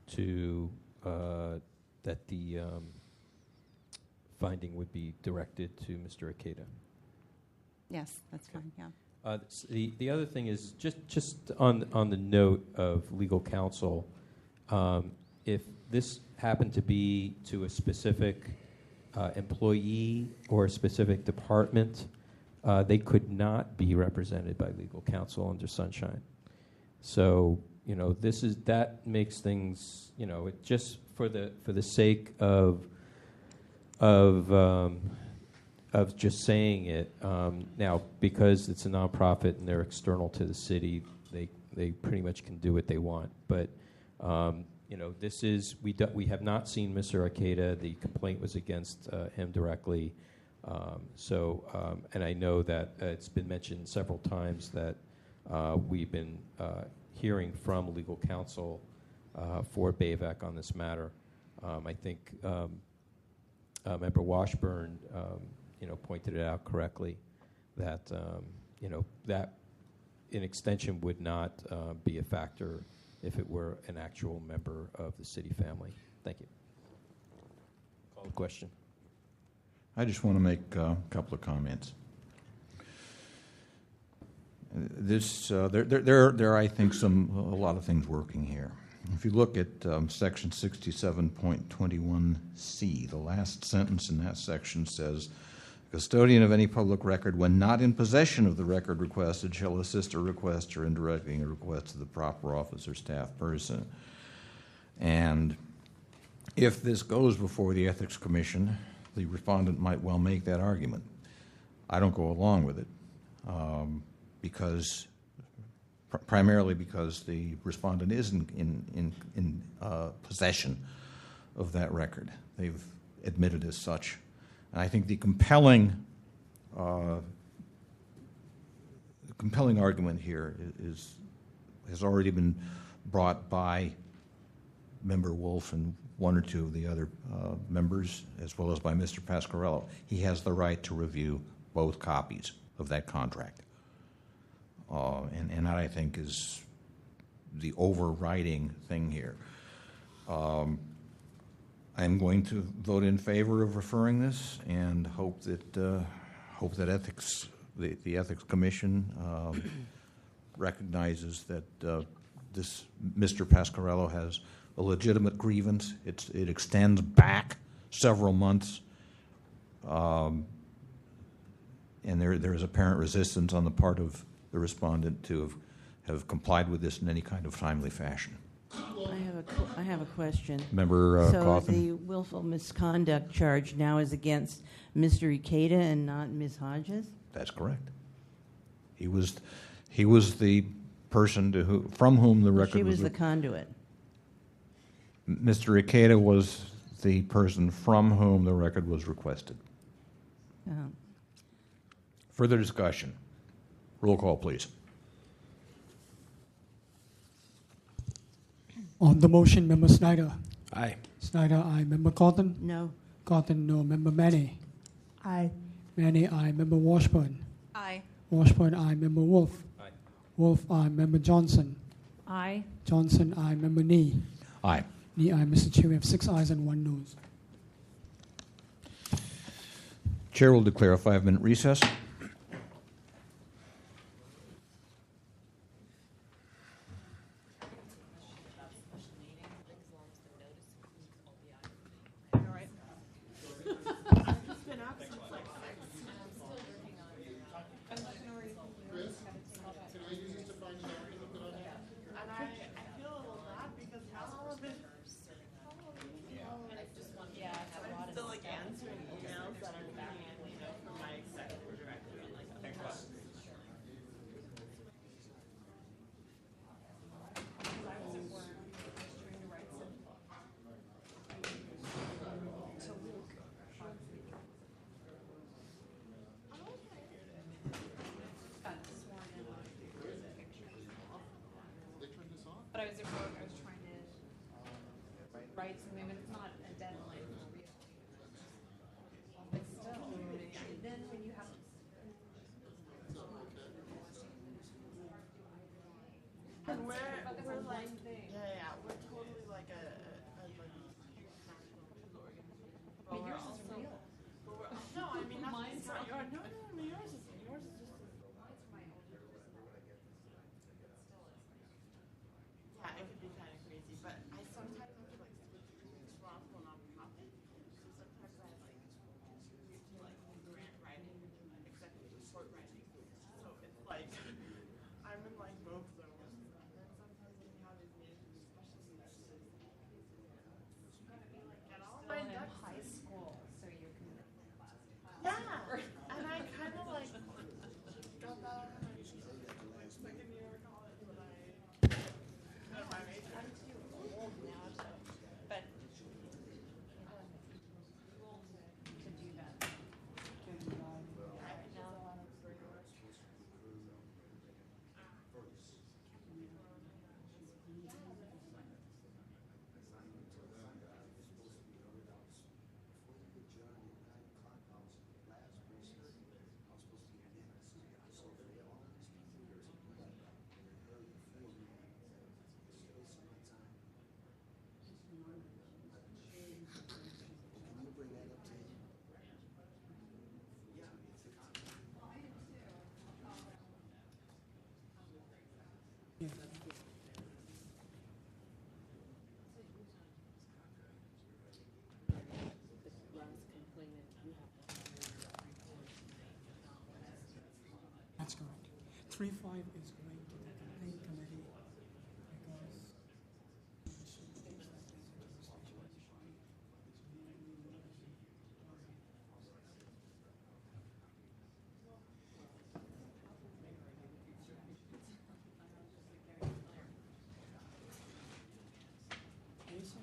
to that the finding would be directed to Mr. Ikeda. Yes, that's fine, yeah. The other thing is just on the note of legal counsel, if this happened to be to a specific employee or a specific department, they could not be represented by legal counsel under Sunshine. So that makes things it just for the sake of just saying it now, because it's a nonprofit and they're external to the city, they pretty much can do what they want. But this is we have not seen Mr. Ikeda. The complaint was against him directly. And I know that it's been mentioned several times that we've been hearing from legal counsel for BAVAC on this matter. I think Member Washburn, pointed it out correctly that that an extension would not be a factor if it were an actual member of the city family. Thank you. Call the question. I just want to make a couple of comments. There are, I think, a lot of things working here. If you look at section 67.21C, the last sentence in that section says, custodian of any public record, when not in possession of the record requested, shall assist a requester in directing a request to the proper office or staff person. And if this goes before the Ethics Commission, the respondent might well make that argument. I don't go along with it primarily because the respondent isn't in possession of that record. They've admitted as such. And I think the compelling argument here has already been brought by Member Wolf and one or two of the other members, as well as by Mr. Pasquarello. He has the right to review both copies of that contract. And that, I think, is the overriding thing here. I'm going to vote in favor of referring this and hope that the Ethics Commission recognizes that this Mr. Pasquarello has a legitimate grievance. It extends back several months, and there is apparent resistance on the part of the respondent to have complied with this in any kind of timely fashion. I have a question. Member So Coffin. the willful misconduct charge now is against Mr. Ikeda and not Ms. Hodges? That's correct. He was the person from whom the record She was the conduit. Mr. Ikeda was the person from whom the record was requested. Further discussion. Roll call, please. On the motion, Member Snyder. Aye. Snyder, aye. Member Cotton? No. Cotton, no. Member Manny? Aye. Manny, aye. Member Washburn? Aye. Washburn, aye. Member Wolf? Aye. Wolf, aye. Member Johnson? Aye. Johnson, aye. Member Nee? Aye. Nee, aye. Mr. Chair, we have 6 ayes and 1 noes. Chair will declare a 5-minute recess. Still like answering emails that are back, from my executive director. it wrote, I was trying to write something, but it's not a deadline for real. But still, and then when you have to. And we're like, yeah, we're totally like a like But yours is real. no, I mean mine's not yours. No, yours is just. Yeah, it could be kind of crazy, but I sometimes have to like switch between responsible nonprofit. So sometimes I like grant writing, executive report writing. So it's like I'm in like both those. And then sometimes when you have these meetings, especially these get all my Still in ducks high school, so you can. Yeah, and I kind of like got that. Like in New York College, but I'm too old now, so, but to do that. Right now. That's correct. 3.5 is going to the complaint committee because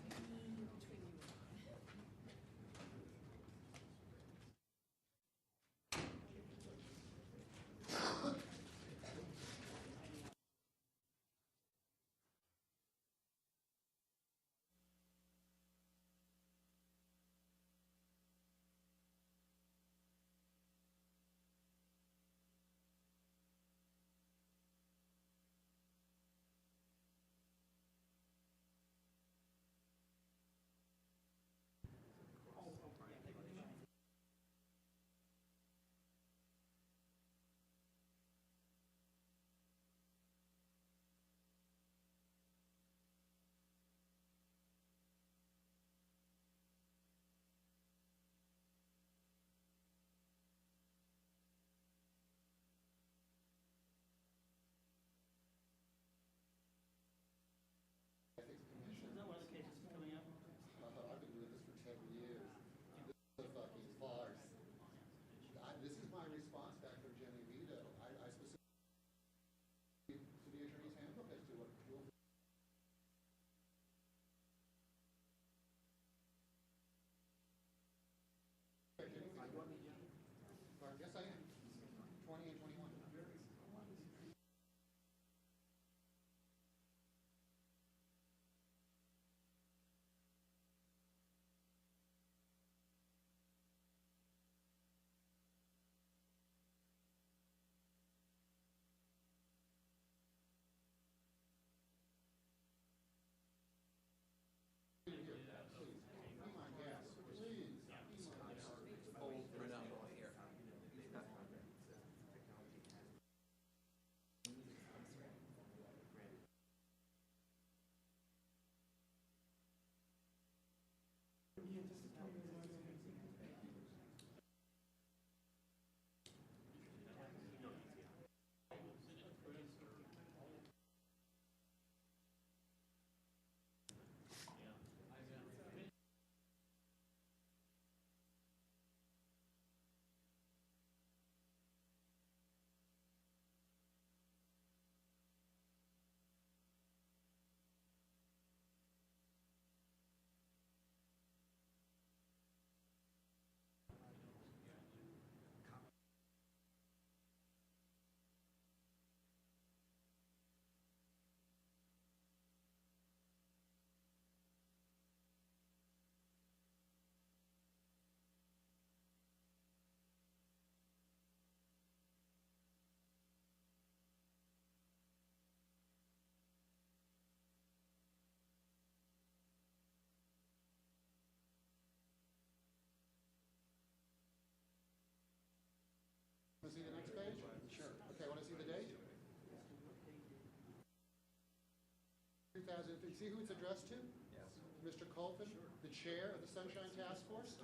2003. See who it's addressed to? Yes. Mr. Colton, the chair of the Sunshine Task Force.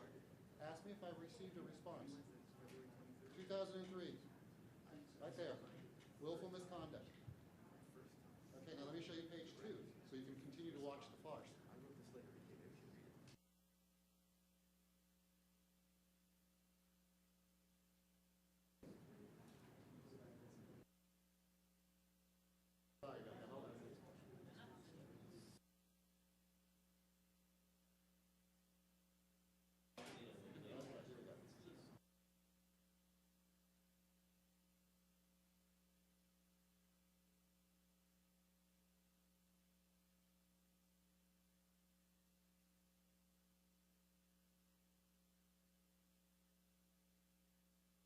Ask me if I've received a response. 2003. Right there. Willful misconduct. Okay, now let me show you page 2 so you can continue to watch the farce.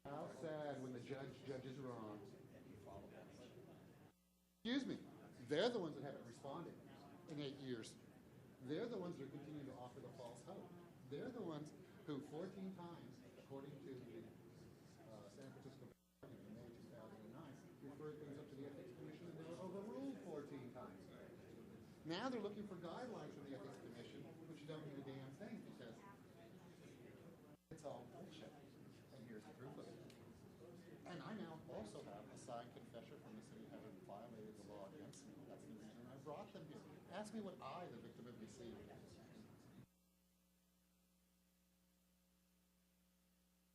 How sad when the judge judges wrong. Excuse me. They're the ones that haven't responded in 8 years. They're the ones that are continuing to offer the false hope. They're the ones who 14 times, according to the San Francisco in May 2009, referred things up to the Ethics Commission and they were overruled 14 times. Now they're looking for guidelines from the Ethics Commission, which don't mean a damn thing because it's all bullshit. And here's the proof of it. And I now also have a signed confession from the city having violated the law against me. That's the reason I brought them here. Ask me what I, the victim, have received.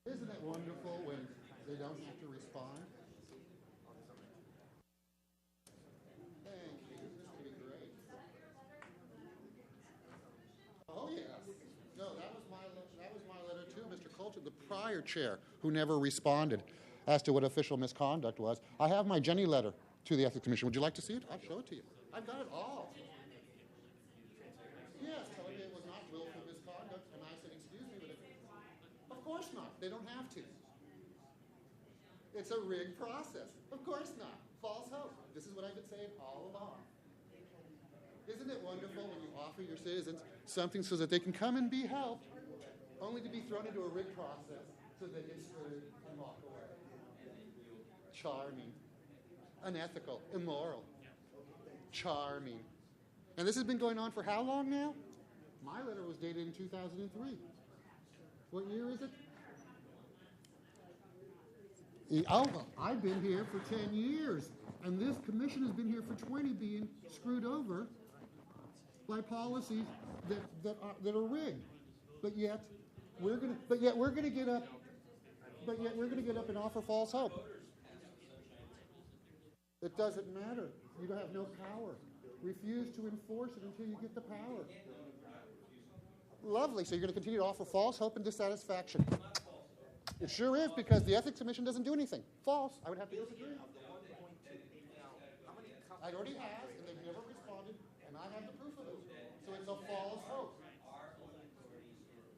Isn't it wonderful when they don't have to respond? Thank you. This is going to be great. Oh, yes. No, that was my letter too, Mr. Colton, the prior chair, who never responded as to what official misconduct was. I have my Jenny letter to the Ethics Commission. Would you like to see it? I'll show it to you. I've got it all. Yes, telling me it was not willful misconduct, and I said, excuse me, but of course not. They don't have to. It's a rigged process. Of course not. False hope. This is what I've been saying all along. Isn't it wonderful when you offer your citizens something so that they can come and be helped, only to be thrown into a rigged process so they get screwed and walk away? Charming, unethical, immoral, charming. And this has been going on for how long now? My letter was dated in 2003. What year is it? Oh, well, I've been here for 10 years, and this commission has been here for 20 being screwed over by policies that are rigged. But yet we're going to get up and offer false hope. It doesn't matter. You don't have no power. Refuse to enforce it until you get the power. Lovely. So you're going to continue to offer false hope and dissatisfaction. It sure is, because the Ethics Commission doesn't do anything. False. I would have to disagree. I already have, and they've never responded, and I have the proof of it. So it's a false hope.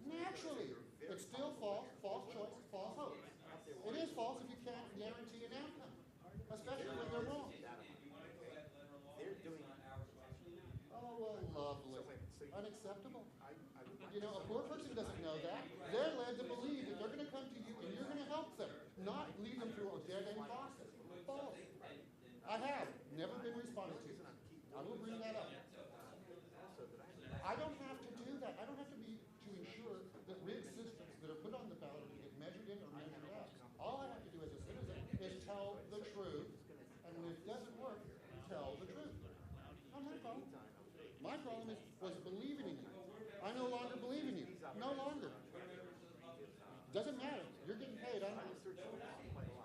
Naturally, it's still false, false choice, false hope. It is false if you can't guarantee an outcome, especially when they're wrong. Oh, well, lovely. Unacceptable. You know, a poor person doesn't know that. They're led to believe that they're going to come to you and you're going to help them, not lead them through a dead-end process. False. I have never been responded to. I will bring that up. I don't have to do that. I don't have to ensure that rigged systems that are put on the ballot get measured in or measured out. All I have to do as a citizen is tell the truth, and when it doesn't work, tell the truth. Not my problem. My problem was believing in you. I no longer believe in you. No longer. Doesn't matter. You're getting paid. I'm not.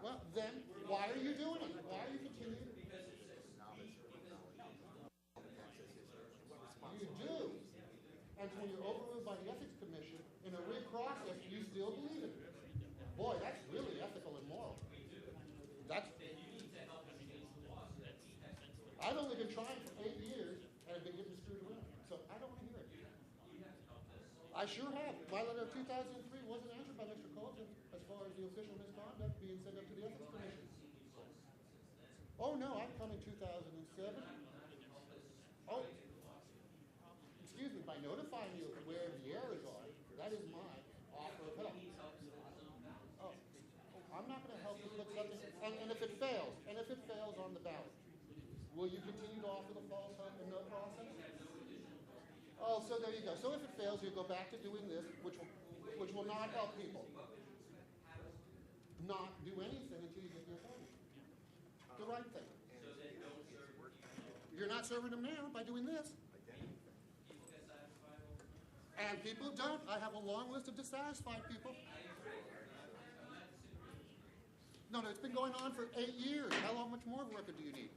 Well, then why are you doing it? Why are you continuing? You do. And when you're overruled by the Ethics Commission in a rigged process, you still believe it. Boy, that's really ethical and moral. I've only been trying for 8 years and have been getting screwed around. So I don't want to hear it. I sure have. My letter of 2003 wasn't answered by Mr. Colton as far as the official misconduct being sent up to the Ethics Commission. Oh, no, I'm coming 2007. Oh, excuse me, by notifying you of where the errors are, that is my offer of help. Oh, I'm not going to help you look something, and if it fails on the ballot, Will you continue to offer the false hope and no process? Oh, so there you go. So if it fails, you go back to doing this, which will not help people. Not do anything until you get your appointment. The right thing. You're not serving them now by doing this. And people don't. I have a long list of dissatisfied people. No, it's been going on for 8 years. How much more of a record do you need?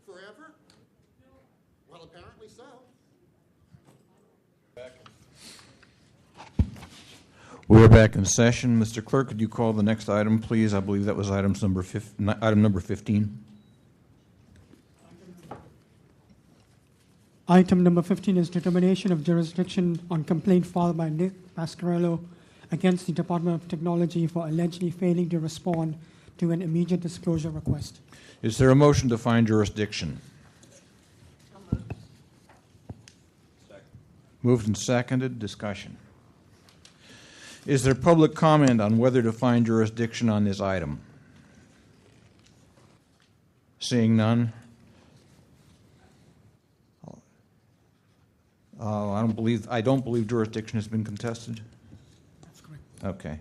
Forever? Well, apparently so. We're back in session. Mr. Clerk, could you call the next item, please? I believe that was item number 15. Item number 15 is determination of jurisdiction on complaint filed by Nick Pasquarello against the Department of Technology for allegedly failing to respond to an immediate disclosure request. Is there a motion to find jurisdiction? Moved and seconded. Discussion. Is there public comment on whether to find jurisdiction on this item? Seeing none. I don't believe jurisdiction has been contested. That's correct. Okay.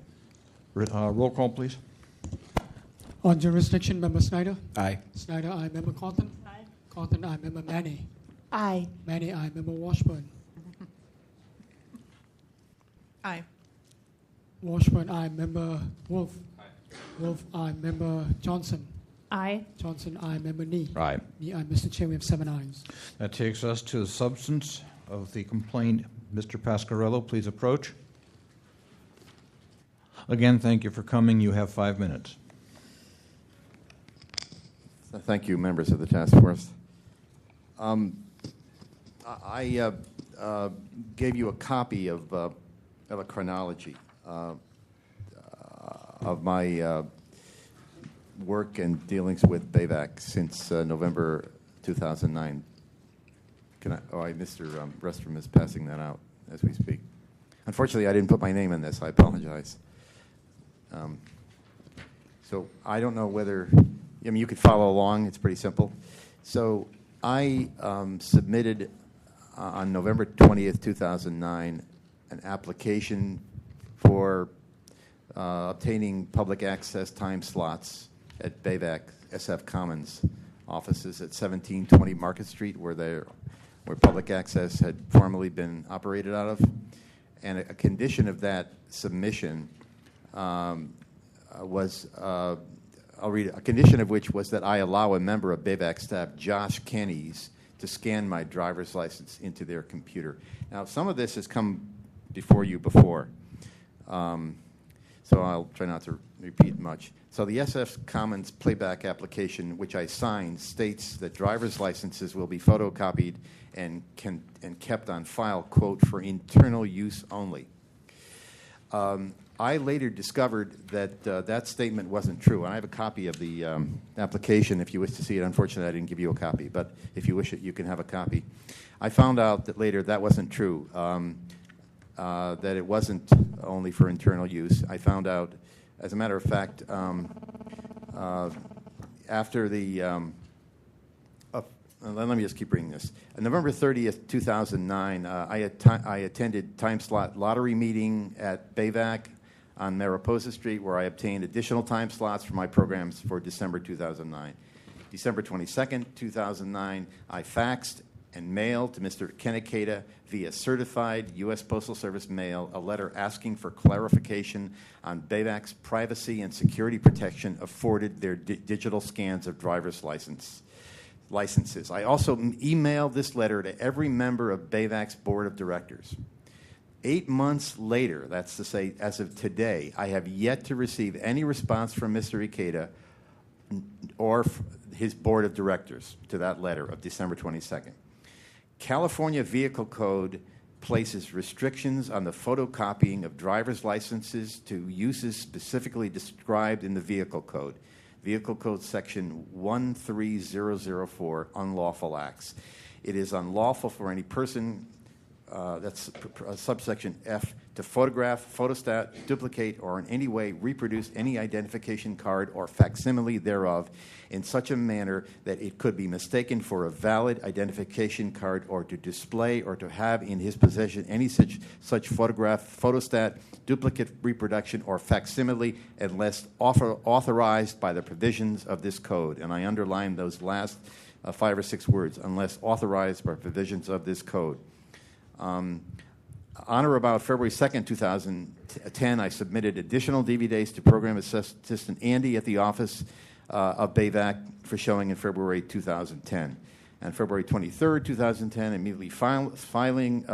Roll call, please. On jurisdiction, Member Snyder? Aye. Snyder, aye. Member Cawthon? Aye. Cawthon, aye. Member Manny? Aye. Manny, aye. Member Washburn? Aye. Washburn, aye. Member Wolf? Aye. Wolf, aye. Member Johnson? Aye. Johnson, aye. Member Nee? Aye. Nee, aye. Mr. Chair, we have 7 ayes. That takes us to the substance of the complaint. Mr. Pasquarello, please approach. Again, thank you for coming. You have 5 minutes. Thank you, members of the task force. I gave you a copy of a chronology of my work and dealings with BAVAC since November 2009. Mr. Restrom is passing that out as we speak. Unfortunately, I didn't put my name in this. I apologize. So I don't know whether, you could follow along. It's pretty simple. So I submitted on November 20th, 2009, an application for obtaining public access time slots at BAVAC SF Commons offices at 1720 Market Street, where public access had formerly been operated out of. And a condition of that submission was, I'll read it, a condition of which was that I allow a member of BAVAC staff, Josh Kennies, to scan my driver's license into their computer. Now, some of this has come before you before, so I'll try not to repeat much. So the SF Commons playback application, which I signed, states that driver's licenses will be photocopied and kept on file, quote, for internal use only. I later discovered that that statement wasn't true, and I have a copy of the application if you wish to see it. Unfortunately, I didn't give you a copy, but if you wish it, you can have a copy. I found out that later that wasn't true, that it wasn't only for internal use. I found out, as a matter of fact, after the let me just keep reading this. On November 30th, 2009, I attended time slot lottery meeting at BAVAC on Mariposa Street, where I obtained additional time slots for my programs for December 2009. December 22nd, 2009, I faxed and mailed to Mr. Kenikata via certified U.S. Postal Service mail a letter asking for clarification on BAVAC's privacy and security protection afforded their digital scans of driver's licenses. I also emailed this letter to every member of BAVAC's board of directors. 8 months later, that's to say, as of today, I have yet to receive any response from Mr. Ikeda or his board of directors to that letter of December 22nd. California Vehicle Code places restrictions on the photocopying of driver's licenses to uses specifically described in the Vehicle Code. Vehicle Code Section 13004, Unlawful Acts. It is unlawful for any person that's subsection F, to photograph, photostat, duplicate, or in any way reproduce any identification card or facsimile thereof in such a manner that it could be mistaken for a valid identification card, or to display or to have in his possession any such photograph, photostat, duplicate reproduction, or facsimile unless authorized by the provisions of this code. And I underline those last 5 or 6 words, unless authorized by provisions of this code. On or about February 2nd, 2010, I submitted additional DVDs to Program Assistant Andy at the office of BAVAC for showing in February 2010. And February 23rd, 2010, immediately following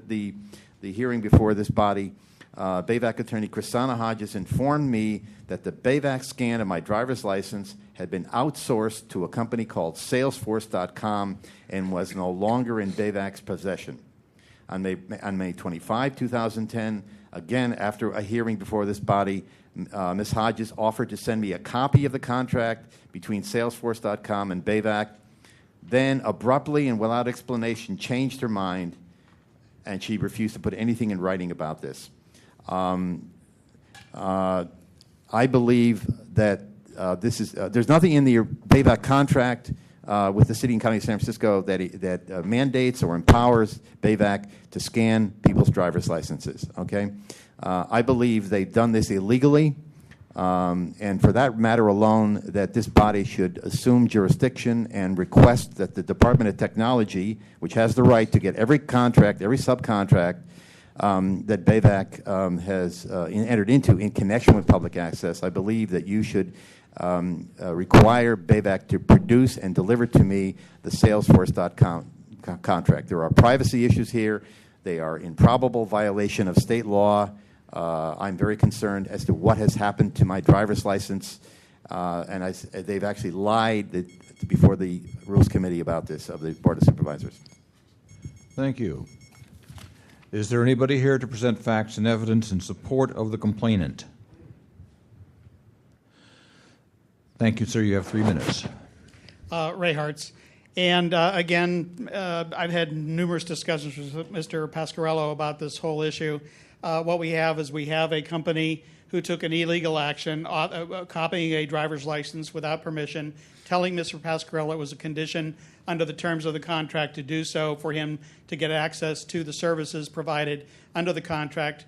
the hearing before this body, BAVAC attorney Christina Hodges informed me that the BAVAC scan of my driver's license had been outsourced to a company called Salesforce.com and was no longer in BAVAC's possession. On May 25, 2010, again, after a hearing before this body, Ms. Hodges offered to send me a copy of the contract between Salesforce.com and BAVAC, then abruptly and without explanation changed her mind, and she refused to put anything in writing about this. I believe that there's nothing in the BAVAC contract with the City and County of San Francisco that mandates or empowers BAVAC to scan people's driver's licenses, okay? I believe they've done this illegally, and for that matter alone, that this body should assume jurisdiction and request that the Department of Technology, which has the right to get every contract, every subcontract that BAVAC has entered into in connection with public access, I believe that you should require BAVAC to produce and deliver to me the Salesforce.com contract. There are privacy issues here. They are in probable violation of state law. I'm very concerned as to what has happened to my driver's license, and they've actually lied before the Rules Committee about this, of the Board of Supervisors. Thank you. Is there anybody here to present facts and evidence in support of the complainant? Thank you, sir. You have 3 minutes. Ray Hartz. And again, I've had numerous discussions with Mr. Pasquarello about this whole issue. What we have is we have a company who took an illegal action, copying a driver's license without permission, telling Mr. Pasquarello it was a condition under the terms of the contract to do so for him to get access to the services provided under the contract.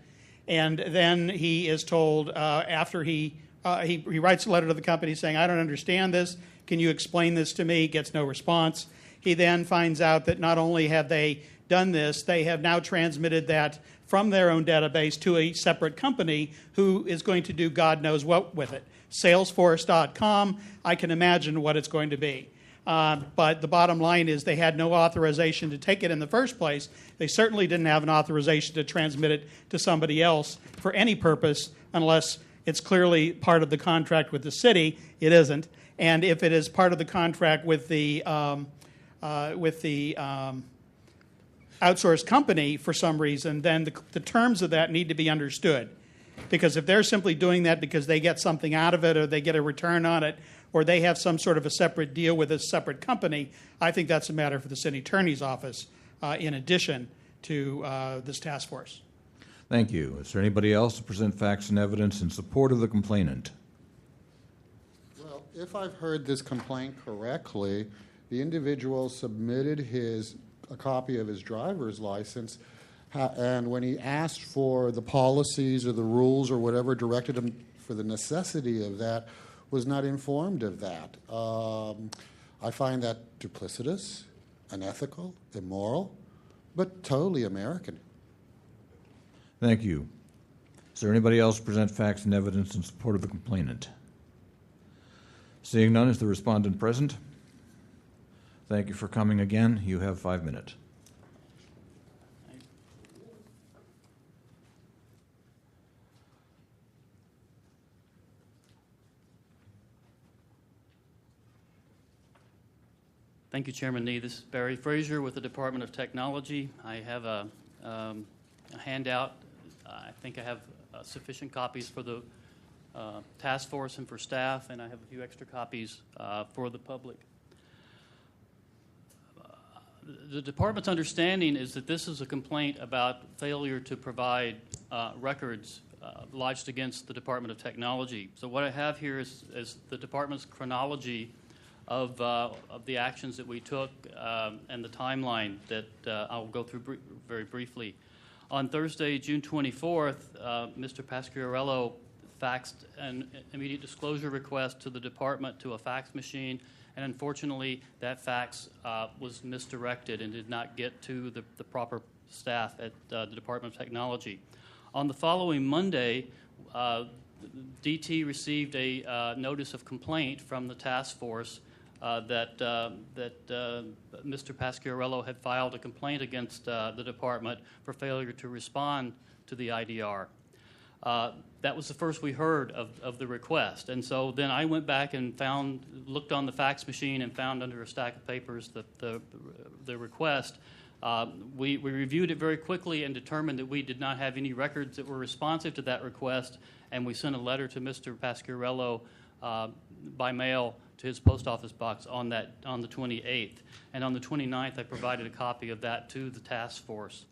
And then he is told after he writes a letter to the company saying, I don't understand this. Can you explain this to me? Gets no response. He then finds out that not only have they done this, they have now transmitted that from their own database to a separate company who is going to do God knows what with it. Salesforce.com, I can imagine what it's going to be. But the bottom line is they had no authorization to take it in the first place. They certainly didn't have an authorization to transmit it to somebody else for any purpose unless it's clearly part of the contract with the city. It isn't. And if it is part of the contract with the outsourced company for some reason, then the terms of that need to be understood. Because if they're simply doing that because they get something out of it or they get a return on it or they have some sort of a separate deal with a separate company, I think that's a matter for the city attorney's office in addition to this task force. Thank you. Is there anybody else to present facts and evidence in support of the complainant? Well, if I've heard this complaint correctly, the individual submitted a copy of his driver's license, and when he asked for the policies or the rules or whatever directed him for the necessity of that, was not informed of that. I find that duplicitous, unethical, immoral, but totally American. Thank you. Is there anybody else to present facts and evidence in support of the complainant? Seeing none, is the respondent present? Thank you for coming again. You have 5 minutes. Thank you, Chairman Nee. This is Barry Frazier with the Department of Technology. I have a handout. I think I have sufficient copies for the task force and for staff, and I have a few extra copies for the public. The department's understanding is that this is a complaint about failure to provide records lodged against the Department of Technology. So what I have here is the department's chronology of the actions that we took and the timeline that I'll go through very briefly. On Thursday, June 24th, Mr. Pasquarello faxed an immediate disclosure request to the department to a fax machine, and unfortunately that fax was misdirected and did not get to the proper staff at the Department of Technology. On the following Monday, DT received a notice of complaint from the task force that Mr. Pasquarello had filed a complaint against the department for failure to respond to the IDR. That was the first we heard of the request. And so then I went back and looked on the fax machine and found under a stack of papers the request. We reviewed it very quickly and determined that we did not have any records that were responsive to that request, and we sent a letter to Mr. Pasquarello by mail to his post office box on the 28th. And on the 29th, I provided a copy of that to the task force.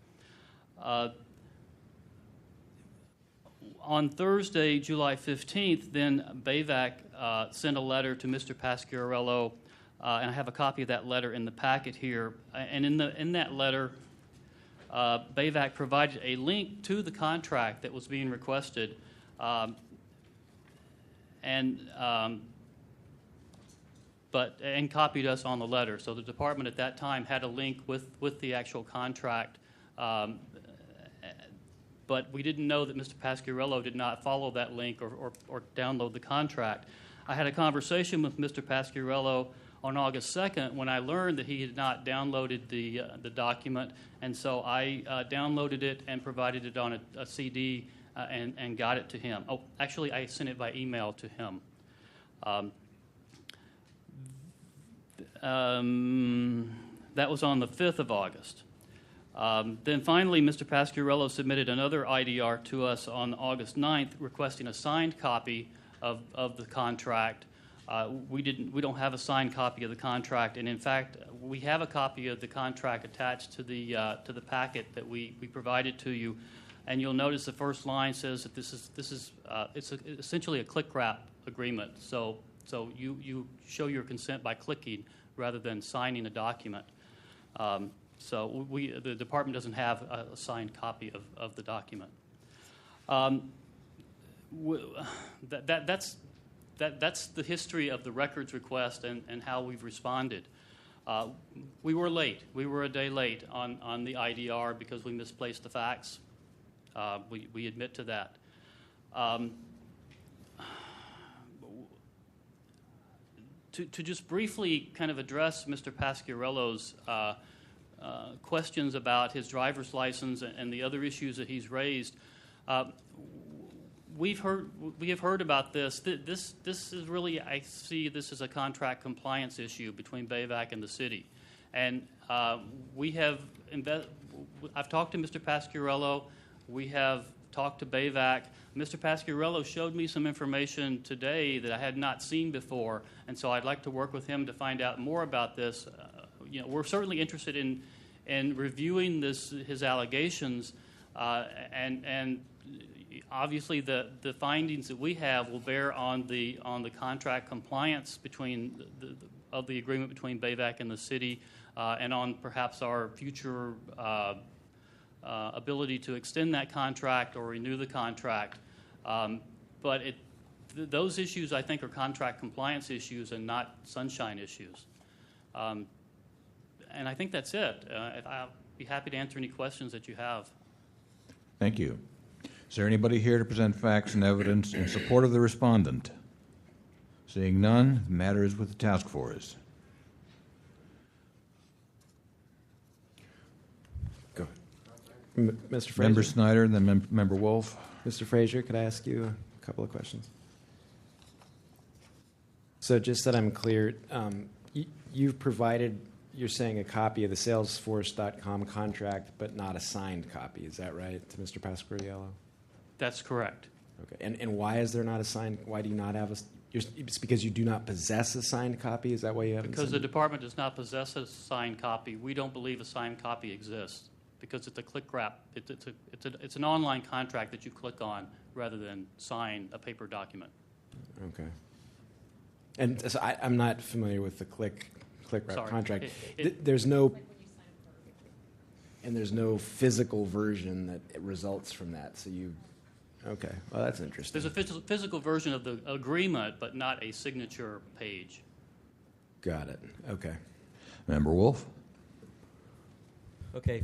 On Thursday, July 15th, then BAVAC sent a letter to Mr. Pasquarello, and I have a copy of that letter in the packet here. And in that letter, BAVAC provided a link to the contract that was being requested, and copied us on the letter. So the department at that time had a link with the actual contract. But we didn't know that Mr. Pasquarello did not follow that link or download the contract. I had a conversation with Mr. Pasquarello on August 2nd when I learned that he had not downloaded the document, and so I downloaded it and provided it on a CD and got it to him. Oh, actually, I sent it by email to him. That was on the 5th of August. Then finally, Mr. Pasquarello submitted another IDR to us on August 9th requesting a signed copy of the contract. We don't have a signed copy of the contract, and in fact, we have a copy of the contract attached to the packet that we provided to you. And you'll notice the first line says that it's essentially a click wrap agreement. So you show your consent by clicking rather than signing a document. So the department doesn't have a signed copy of the document. That's the history of the records request and how we've responded. We were late. We were a day late on the IDR because we misplaced the fax. We admit to that. To just briefly kind of address Mr. Pasquarello's questions about his driver's license and the other issues that he's raised, we have heard about this. This is really, I see this as a contract compliance issue between BAVAC and the city, and I've talked to Mr. Pasquarello. We have talked to BAVAC. Mr. Pasquarello showed me some information today that I had not seen before, and so I'd like to work with him to find out more about this. We're certainly interested in reviewing his allegations, and obviously the findings that we have will bear on the contract compliance of the agreement between BAVAC and the city, and on perhaps our future ability to extend that contract or renew the contract. But those issues, I think, are contract compliance issues and not sunshine issues. And I think that's it. I'll be happy to answer any questions that you have. Thank you. Is there anybody here to present facts and evidence in support of the respondent? Seeing none, the matter is with the task force. Go ahead. Mr. Fraser. Member Snyder, then Member Wolf. Mr. Fraser, could I ask you a couple of questions? So just that I'm clear, you've provided, you're saying, a copy of the Salesforce.com contract, but not a signed copy. Is that right, to Mr. Pasquarello? That's correct. Okay. And why is there not a signed? Why do you not have it's because you do not possess a signed copy? Is that why you haven't Because sent the it? department does not possess a signed copy. We don't believe a signed copy exists because it's a click wrap. It's an online contract that you click on rather than sign a paper document. Okay. And so I'm not familiar with the click wrap Sorry. contract. It- There's no physical version that it results from that. So okay. Well, that's interesting. There's a physical version of the agreement, but not a signature page. Got it. Okay. Member Wolf? Okay,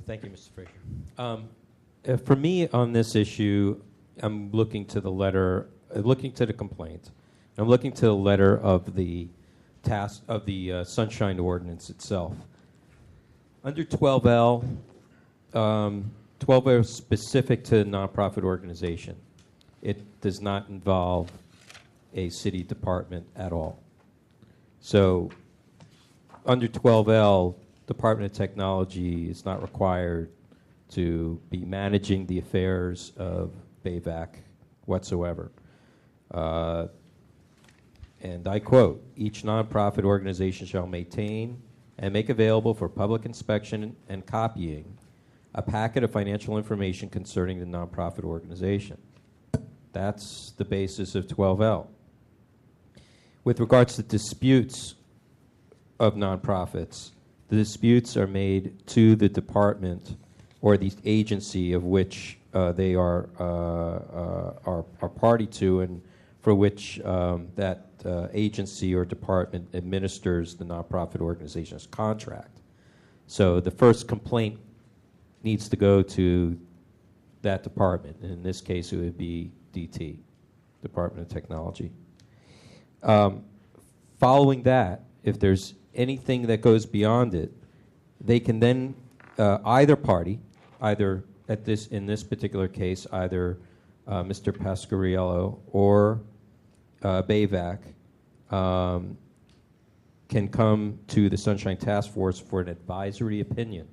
thank you, Mr. Frazier. For me on this issue, I'm looking to the letter, looking to the complaint. I'm looking to the letter of the task of the Sunshine Ordinance itself. Under 12L, 12L is specific to a nonprofit organization. It does not involve a city department at all. So under 12L, Department of Technology is not required to be managing the affairs of BAVAC whatsoever. And I quote, each nonprofit organization shall maintain and make available for public inspection and copying a packet of financial information concerning the nonprofit organization. That's the basis of 12L. With regards to disputes of nonprofits, the disputes are made to the department or the agency of which they are party to, and for which that agency or department administers the nonprofit organization's contract. So the first complaint needs to go to that department. In this case, it would be DT, Department of Technology. Following that, if there's anything that goes beyond it, they can then either party, either in this particular case, either Mr. Pasquariello or BAVAC can come to the Sunshine Task Force for an advisory opinion.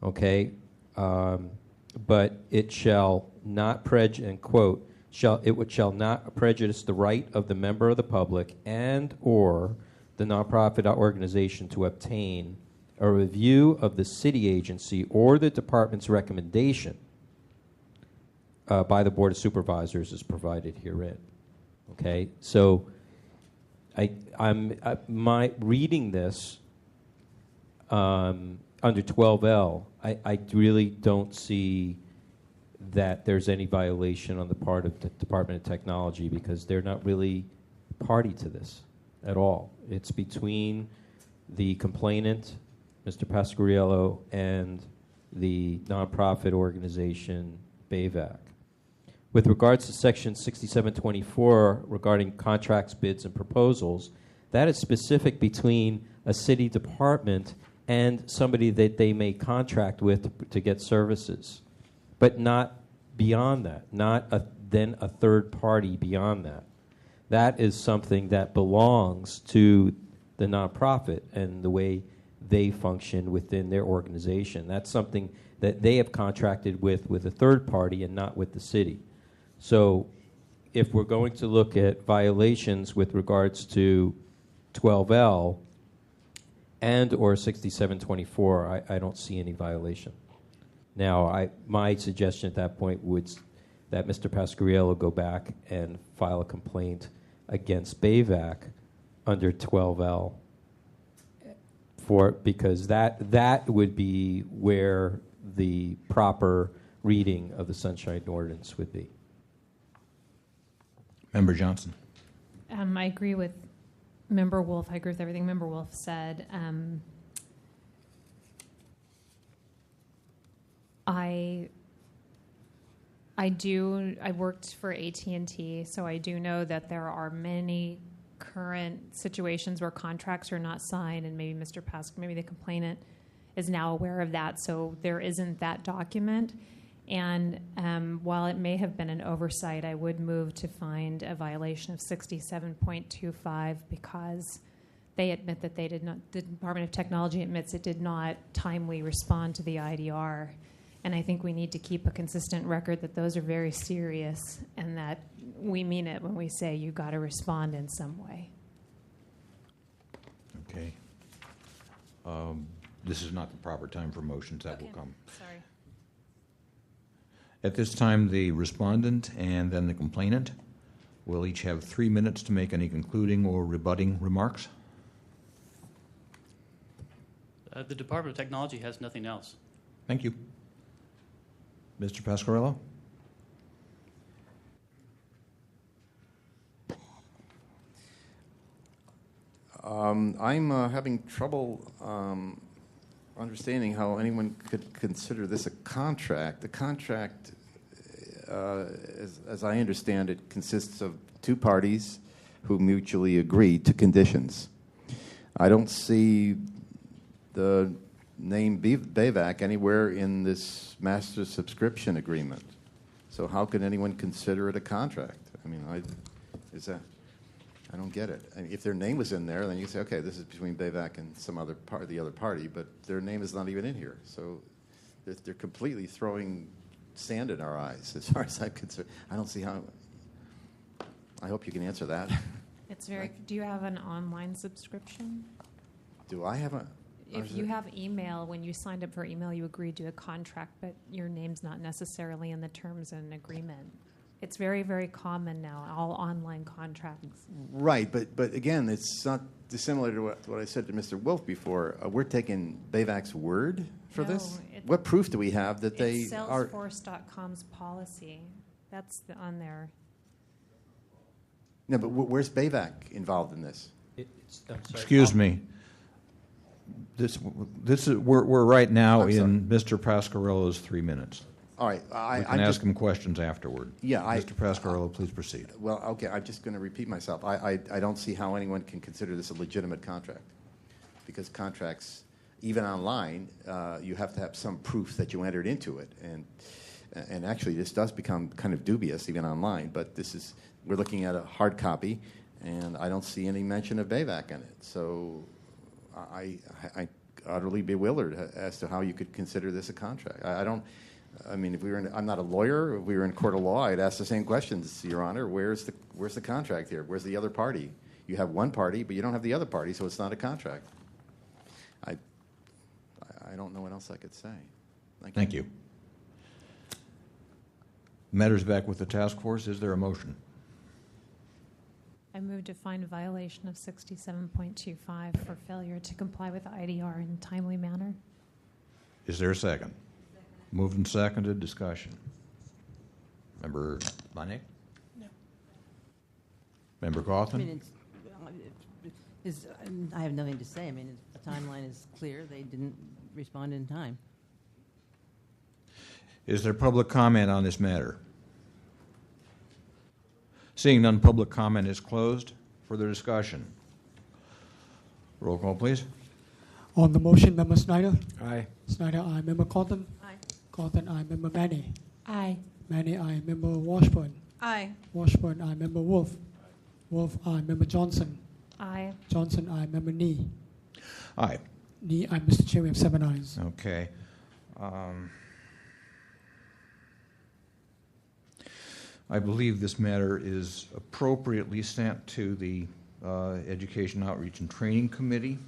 Okay, but it shall not prejudice, and quote, shall not prejudice the right of the member of the public and or the nonprofit organization to obtain a review of the city agency or the department's recommendation by the Board of Supervisors as provided herein. Okay, so my reading this under 12L, I really don't see that there's any violation on the part of the Department of Technology because they're not really party to this at all. It's between the complainant, Mr. Pasquariello, and the nonprofit organization, BAVAC. With regards to Section 6724 regarding contracts, bids, and proposals, that is specific between a city department and somebody that they may contract with to get services, but not beyond that, then a third party beyond that. That is something that belongs to the nonprofit and the way they function within their organization. That's something that they have contracted with a third party and not with the city. So if we're going to look at violations with regards to 12L and or 6724, I don't see any violation. Now, my suggestion at that point would that Mr. Pasquariello go back and file a complaint against BAVAC under 12L because that would be where the proper reading of the Sunshine Ordinance would be. Member Johnson. I agree with Member Wolf. I agree with everything Member Wolf said. I worked for AT&T, so I do know that there are many current situations where contracts are not signed, and maybe Mr. Pask, maybe the complainant is now aware of that, so there isn't that document. And while it may have been an oversight, I would move to find a violation of 67.25 because they admit that they did not, the Department of Technology admits it did not timely respond to the IDR. And I think we need to keep a consistent record that those are very serious and that we mean it when we say you got to respond in some way. Okay. This is not the proper time for motions. That will come. Sorry. At this time, the respondent and then the complainant will each have 3 minutes to make any concluding or rebutting remarks. The Department of Technology has nothing else. Thank you. Mr. Pasquarello? I'm having trouble understanding how anyone could consider this a contract. The contract, as I understand it, consists of two parties who mutually agree to conditions. I don't see the name BAVAC anywhere in this master subscription agreement. So how can anyone consider it a contract? I mean, I don't get it. I mean, if their name was in there, then you say, okay, this is between BAVAC and some other the other party, but their name is not even in here. So they're completely throwing sand in our eyes, as far as I'm concerned. I don't see how. I hope you can answer that. It's very. Do you have an online subscription? Do I have a? If you have email, when you signed up for email, you agreed to a contract, but your name's not necessarily in the terms and agreement. It's very, very common now, all online contracts. Right, but again, it's not dissimilar to what I said to Mr. Wolf before. We're taking BAVAC's word for this? What proof do we have that they it's are... Salesforce.com's policy. That's on there. No, but where's BAVAC involved in this? Excuse me. This is we're right now in Mr. Pasquarello's 3 minutes. All right, we can ask him questions afterward. Yeah, Mr. Pasquarello, please proceed. Well, okay, I'm just going to repeat myself. I don't see how anyone can consider this a legitimate contract, because contracts, even online, you have to have some proof that you entered into it, and actually this does become kind of dubious even online. But we're looking at a hard copy, and I don't see any mention of BAVAC in it. So I utterly bewildered as to how you could consider this a contract. I mean, I'm not a lawyer. If we were in court of law, I'd ask the same questions, Your Honor. Where's the contract here? Where's the other party? You have one party, but you don't have the other party, so it's not a contract. I don't know what else I could say. Thank you. Matters back with the task force. Is there a motion? I move to find violation of 67.25 for failure to comply with IDR in a timely manner. Is there a second? Moved and seconded. Discussion. Member Lanek? No. Member Cawthon? I mean, I have nothing to say. I mean, the timeline is clear. They didn't respond in time. Is there public comment on this matter? Seeing none, public comment is closed. Further discussion. Roll call, please. On the motion, Member Snyder? Aye. Snyder, aye. Member Cawthon? Aye. Cawthon, aye. Member Manny? Aye. Manny, aye. Member Washburn? Aye. Washburn, aye. Member Wolf? Wolf, aye. Member Johnson? Aye. Johnson, aye. Member Nee? Aye. Nee, aye. Mr. Chair, we have 7 ayes. Okay. I believe this matter is appropriately sent to the Education, Outreach, and Training Committee.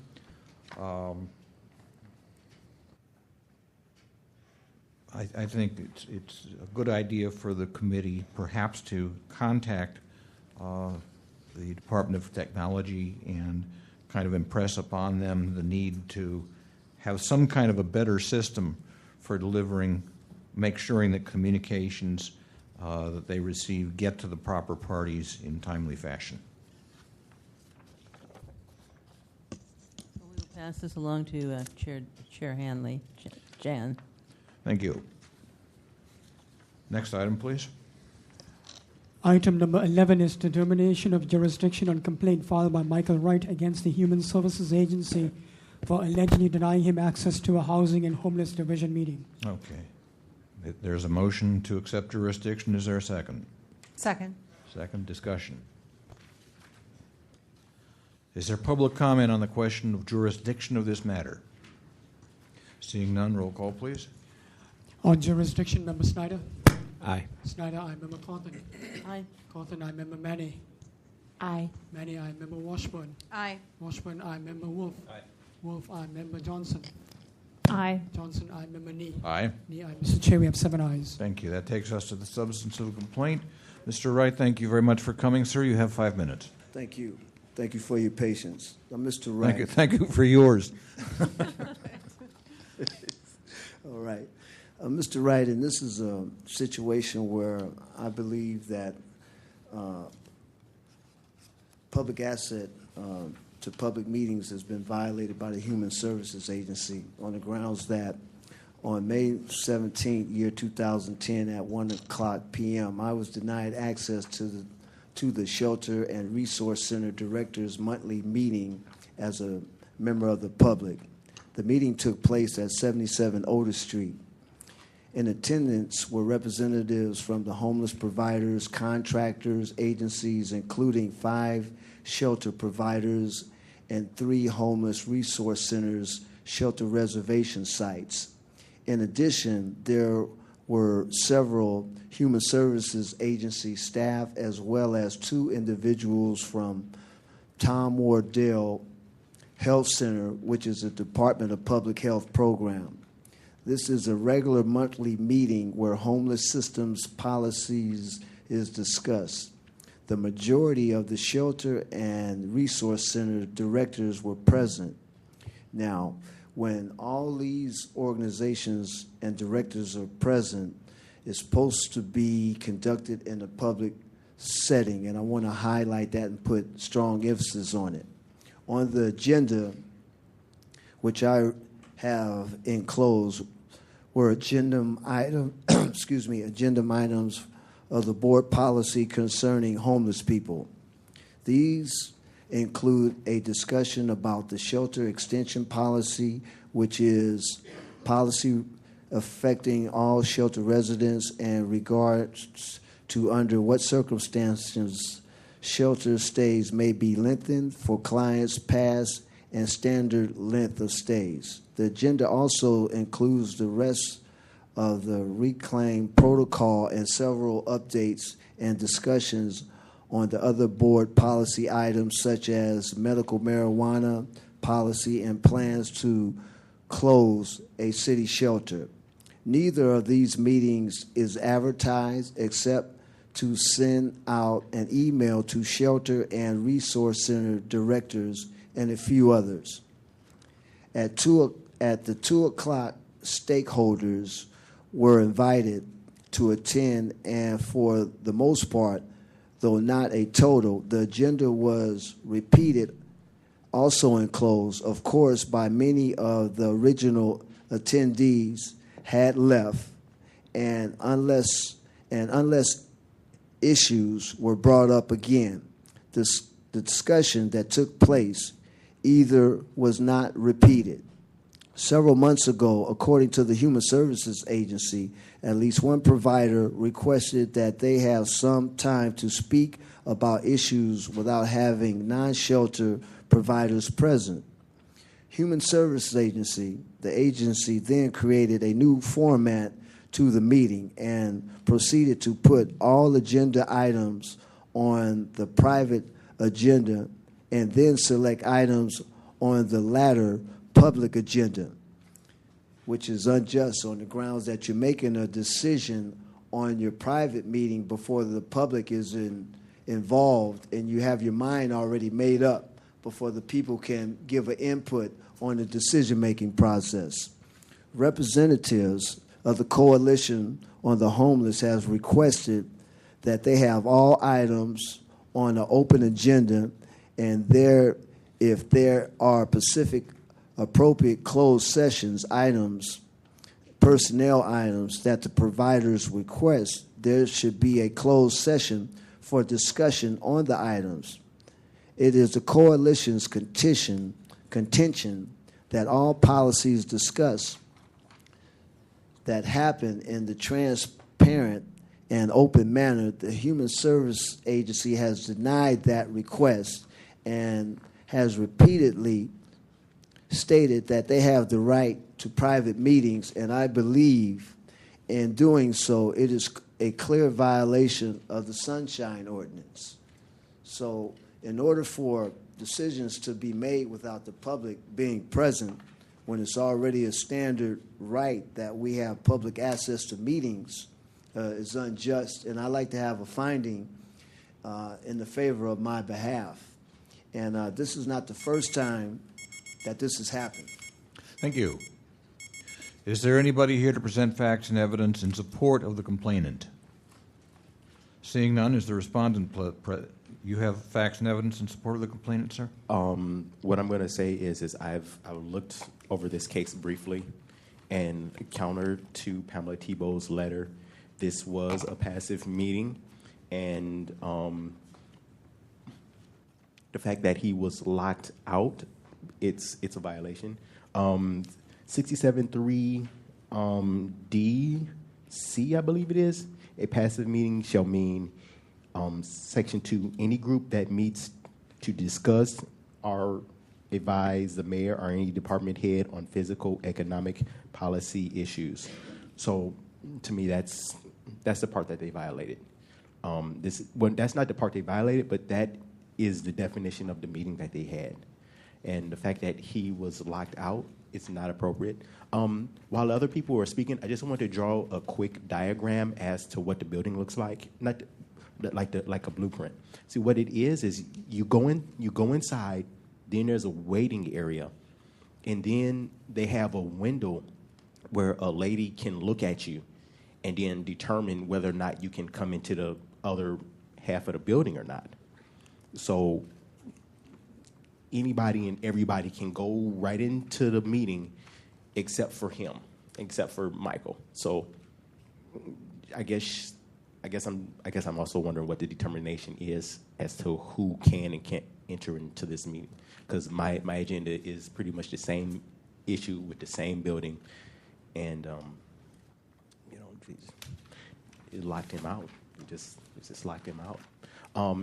I think it's a good idea for the committee perhaps to contact the Department of Technology and kind of impress upon them the need to have some kind of a better system for delivering, make sure that communications that they receive get to the proper parties in timely fashion. So we will pass this along to Chair Hanley. Jan. Thank you. Next item, please. Item number 11 is determination of jurisdiction on complaint filed by Michael Wright against the Human Services Agency for allegedly denying him access to a housing and homeless division meeting. Okay. There's a motion to accept jurisdiction. Is there a second? Second. Second. Discussion. Is there public comment on the question of jurisdiction of this matter? Seeing none, roll call, please. On jurisdiction, Member Snyder? Aye. Snyder, aye. Member Cawthon. Aye. Cawthon, aye. Member Manny. Aye. Manny, aye. Member Washburn. Aye. Washburn, aye. Member Wolf. Aye. Wolf, aye. Member Johnson. Aye. Johnson, aye. Member Nee. Aye. Nee, aye. Mr. Chair, we have 7 ayes. Thank you. That takes us to the substance of the complaint. Mr. Wright, thank you very much for coming, sir. You have 5 minutes. Thank you. Thank you for your patience. Mr. Wright. Thank you for yours. All right. Mr. Wright, and this is a situation where I believe that public asset to public meetings has been violated by the Human Services Agency on the grounds that on May 17th, year 2010 at 1 o'clock p.m., I was denied access to the Shelter and Resource Center Director's monthly meeting as a member of the public. The meeting took place at 77 Otis Street. In attendance were representatives from the homeless providers, contractors, agencies, including 5 shelter providers and 3 homeless resource centers, shelter reservation sites. In addition, there were several Human Services Agency staff as well as 2 individuals from Tom Wardell Health Center, which is a Department of Public Health program. This is a regular monthly meeting where homeless systems policies is discussed. The majority of the shelter and resource center directors were present. Now, when all these organizations and directors are present, it's supposed to be conducted in a public setting, and I want to highlight that and put strong emphasis on it. On the agenda, which I have enclosed, were agenda item, agenda items of the board policy concerning homeless people. These include a discussion about the shelter extension policy, which is policy affecting all shelter residents and regards to under what circumstances shelter stays may be lengthened for clients past and standard length of stays. The agenda also includes the rest of the reclaim protocol and several updates and discussions on the other board policy items such as medical marijuana policy and plans to close a city shelter. Neither of these meetings is advertised except to send out an email to shelter and resource center directors and a few others. At the 2 o'clock, stakeholders were invited to attend, and for the most part, though not a total, the agenda was repeated, also enclosed, of course, by many of the original attendees had left, and unless issues were brought up again, the discussion that took place either was not repeated. Several months ago, according to the Human Services Agency, at least one provider requested that they have some time to speak about issues without having non-shelter providers present. Human Services Agency, the agency then created a new format to the meeting and proceeded to put all agenda items on the private agenda and then select items on the latter public agenda, which is unjust on the grounds that you're making a decision on your private meeting before the public is involved and you have your mind already made up before the people can give an input on the decision-making process. Representatives of the Coalition on the Homeless has requested that they have all items on an open agenda, and if there are specific appropriate closed sessions items, personnel items that the providers request, there should be a closed session for discussion on the items. It is the Coalition's contention that all policies discussed that happen in the transparent and open manner, the Human Service Agency has denied that request and has repeatedly stated that they have the right to private meetings, and I believe in doing so it is a clear violation of the Sunshine Ordinance. So in order for decisions to be made without the public being present, when it's already a standard right that we have public access to meetings, is unjust. And I'd like to have a finding in the favor of my behalf. And this is not the first time that this has happened. Thank you. Is there anybody here to present facts and evidence in support of the complainant? Seeing none, is the respondent you have facts and evidence in support of the complainant, sir? What I'm going to say is I've looked over this case briefly, and counter to Pamela Tebow's letter, this was a passive meeting, and the fact that he was locked out, it's a violation. 67.3 D.C., I believe it is, a passive meeting shall mean Section 2, any group that meets to discuss or advise the mayor or any department head on physical, economic, policy issues. So to me, that's the part that they violated. That's not the part they violated, but that is the definition of the meeting that they had. And the fact that he was locked out, it's not appropriate. While other people were speaking, I just want to draw a quick diagram as to what the building looks like, not like a blueprint. See, what it is you go inside, then there's a waiting area, and then they have a window where a lady can look at you and then determine whether or not you can come into the other half of the building or not. So anybody and everybody can go right into the meeting except for him, except for Michael. So I guess I'm also wondering what the determination is as to who can and can't enter into this meeting, because my agenda is pretty much the same issue with the same building, and it locked him out. It just locked him out.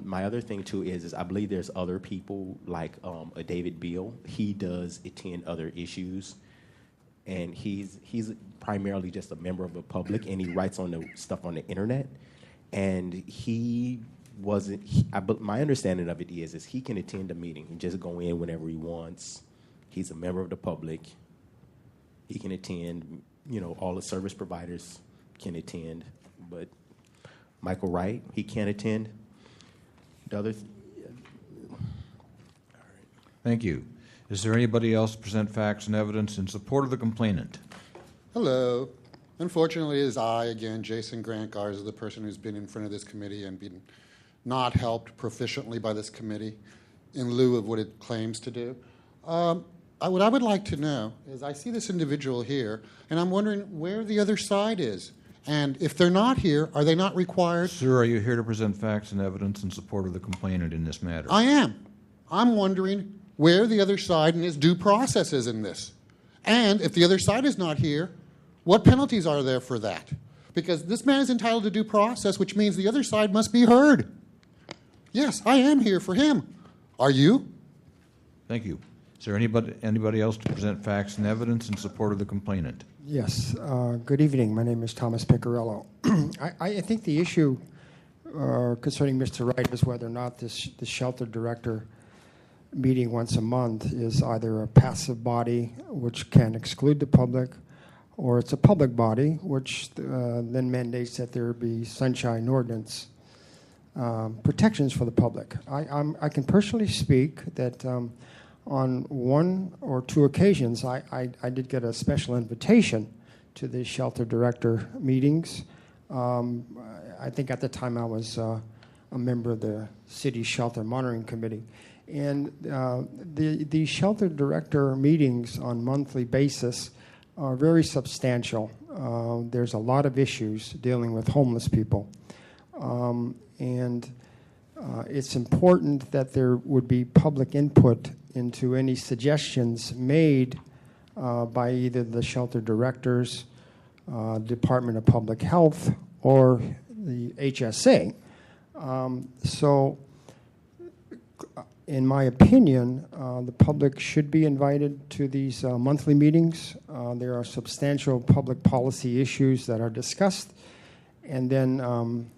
My other thing too is I believe there's other people like a David Beal. He does attend other issues, and he's primarily just a member of the public, and he writes on the stuff on the internet. And he wasn't. My understanding of it is he can attend a meeting and just go in whenever he wants. He's a member of the public. He can attend. All the service providers can attend, but Michael Wright, he can't attend. The other. Thank you. Is there anybody else to present facts and evidence in support of the complainant? Hello. Unfortunately, it is I, again, Jason Grant Garza, the person who's been in front of this committee and been not helped proficiently by this committee in lieu of what it claims to do. What I would like to know is I see this individual here, and I'm wondering where the other side is. And if they're not here, are they not required? Sir, are you here to present facts and evidence in support of the complainant in this matter? I am. I'm wondering where the other side and its due process is in this. And if the other side is not here, what penalties are there for that? Because this man is entitled to due process, which means the other side must be heard. Yes, I am here for him. Are you? Thank you. Is there anybody else to present facts and evidence in support of the complainant? Yes. Good evening. My name is Thomas Piccarello. I think the issue concerning Mr. Wright is whether or not the shelter director meeting once a month is either a passive body, which can exclude the public, or it's a public body, which then mandates that there be Sunshine Ordinance protections for the public. I can personally speak that on one or two occasions, I did get a special invitation to the shelter director meetings. I think at the time I was a member of the city shelter monitoring committee. And the shelter director meetings on monthly basis are very substantial. There's a lot of issues dealing with homeless people. And it's important that there would be public input into any suggestions made by either the shelter directors, Department of Public Health, or the HSA. So in my opinion, the public should be invited to these monthly meetings. There are substantial public policy issues that are discussed, and then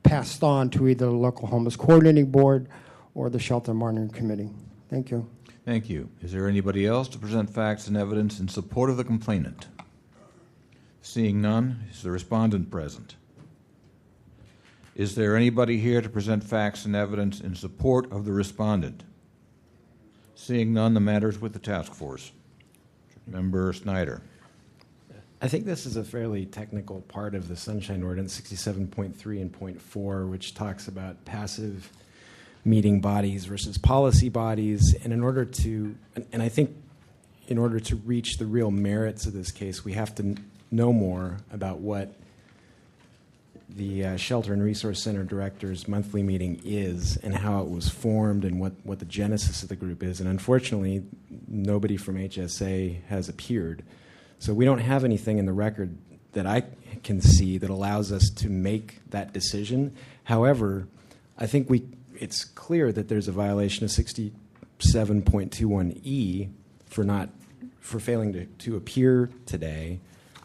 passed on to either the local homeless coordinating board or the shelter monitoring committee. Thank you. Thank you. Is there anybody else to present facts and evidence in support of the complainant? Seeing none, is the respondent present? Is there anybody here to present facts and evidence in support of the respondent? Seeing none, the matter is with the task force. Member Snyder. I think this is a fairly technical part of the Sunshine Ordinance 67.3 and .4, which talks about passive meeting bodies versus policy bodies. And I think in order to reach the real merits of this case, we have to know more about what the Shelter and Resource Center Director's monthly meeting is and how it was formed and what the genesis of the group is. And unfortunately, nobody from HSA has appeared. So we don't have anything in the record that I can see that allows us to make that decision. However, I think it's clear that there's a violation of 67.21E for failing to appear today.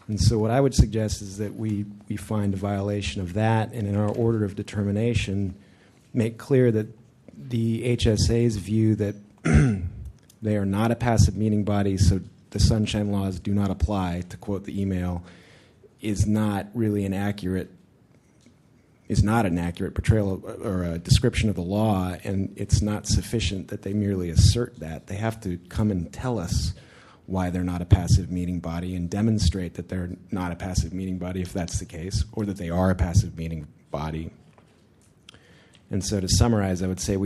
And so what I would suggest is that we find a violation of that, and in our order of determination, make clear that the HSA's view that they are not a passive meeting body, so the sunshine laws do not apply, to quote the email, is not an accurate portrayal or a description of the law, and it's not sufficient that they merely assert that. They have to come and tell us why they're not a passive meeting body and demonstrate that they're not a passive meeting body if that's the case, or that they are a passive meeting body. And so to summarize, I would say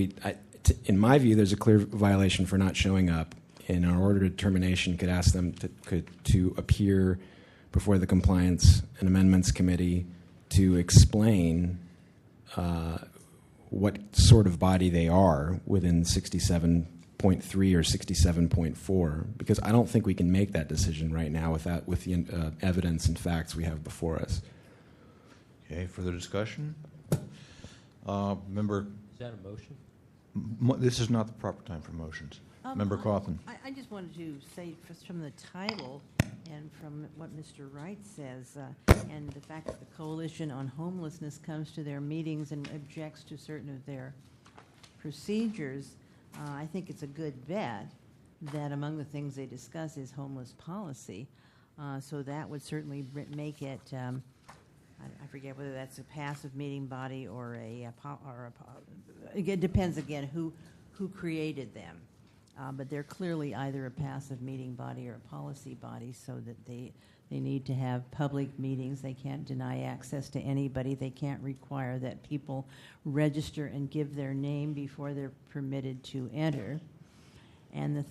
in my view, there's a clear violation for not showing up. In our order of determination, could ask them to appear before the Compliance and Amendments Committee to explain what sort of body they are within 67.3 or 67.4, because I don't think we can make that decision right now with the evidence and facts we have before us. Okay, further discussion? Member. Is that a motion? This is not the proper time for motions. Member Cawthon. I just wanted to say, from the title and from what Mr. Wright says, and the fact that the Coalition on Homelessness comes to their meetings and objects to certain of their procedures, I think it's a good bet that among the things they discuss is homeless policy. So that would certainly make it, I forget whether that's a passive meeting body or it depends again who created them. But they're clearly either a passive meeting body or a policy body, so that they need to have public meetings. They can't deny access to anybody. They can't require that people register and give their name before they're permitted to enter. And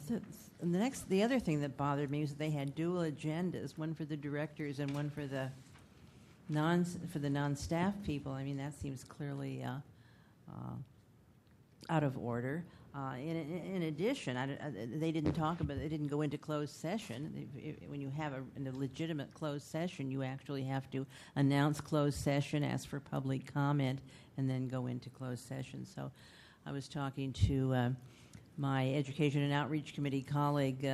the other thing that bothered me was that they had dual agendas, one for the directors and one for the non-staff people. I mean, that seems clearly out of order. In addition, they didn't talk about. They didn't go into closed session. When you have a legitimate closed session, you actually have to announce closed session, ask for public comment, and then go into closed session. So, I was talking to my Education and Outreach Committee colleague,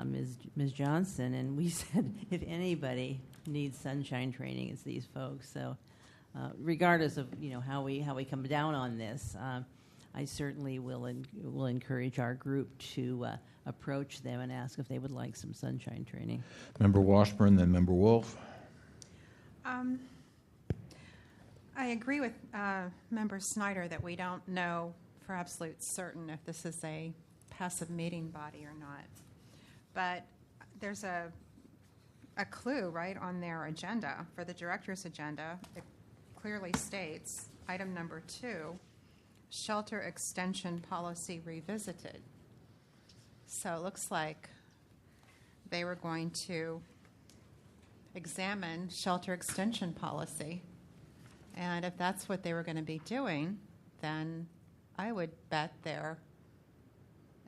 Ms. Johnson, and we said if anybody needs sunshine training, it's these folks. So, regardless of how we come down on this. I certainly will encourage our group to approach them and ask if they would like some sunshine training. Member Washburn, then Member Wolf. I agree with Member Snyder that we don't know for absolute certain if this is a passive meeting body or not. But there's a clue right on their agenda. For the director's agenda, it clearly states, item number 2, Shelter Extension Policy Revisited. So it looks like they were going to examine shelter extension policy. And if that's what they were going to be doing, then I would bet they're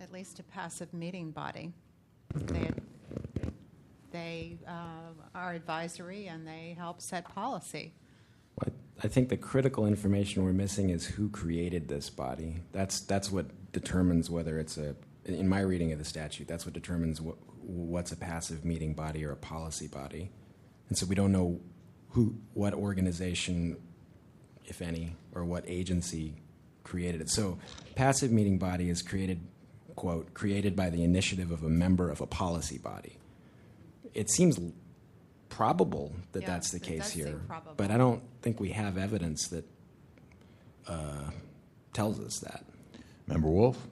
at least a passive meeting body. They are advisory and they help set policy. I think the critical information we're missing is who created this body. That's what determines whether it's in my reading of the statute, that's what determines what's a passive meeting body or a policy body. And so we don't know what organization, if any, or what agency created it. So passive meeting body is created, quote, created by the initiative of a member of a policy body. It seems probable that that's the case here, but I don't think we have evidence that tells us that. Member Wolf?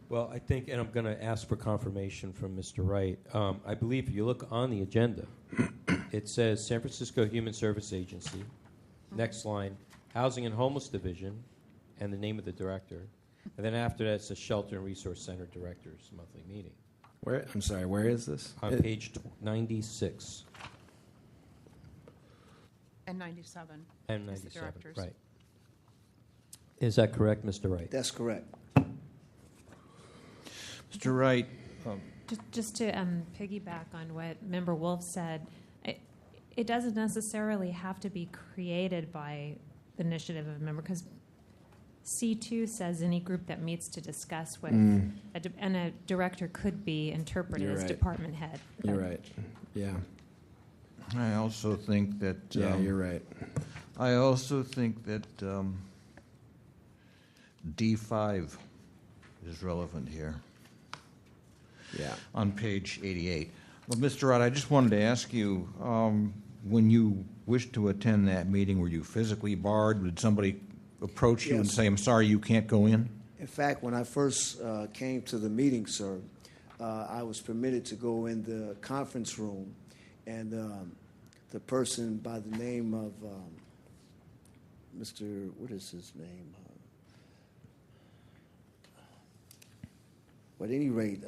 Well, I think, and I'm going to ask for confirmation from Mr. Wright. I believe if you look on the agenda, it says San Francisco Human Service Agency, next line, Housing and Homeless Division, and the name of the director. And then after that, it says Shelter and Resource Center Director's monthly meeting. Where? I'm sorry, where is this? On page 96. And 97. And is the 97, directors. right. Is that correct, Mr. Wright? That's correct. Mr. Wright? Just to piggyback on what Member Wolf said, it doesn't necessarily have to be created by the initiative of a member, because C2 says any group that meets to discuss with, and a director could be interpreted You're as right. department head. You're right. Yeah. I also think that... Yeah, you're right. I also think that D5 is relevant here. Yeah. On page 88. Well, Mr. Wright, I just wanted to ask you, when you wished to attend that meeting, were you physically barred? Did somebody approach you and say, I'm sorry, you can't go in? In fact, when I first came to the meeting, sir, I was permitted to go in the conference room, and the person by the name of Mr. What is his name? But at any rate,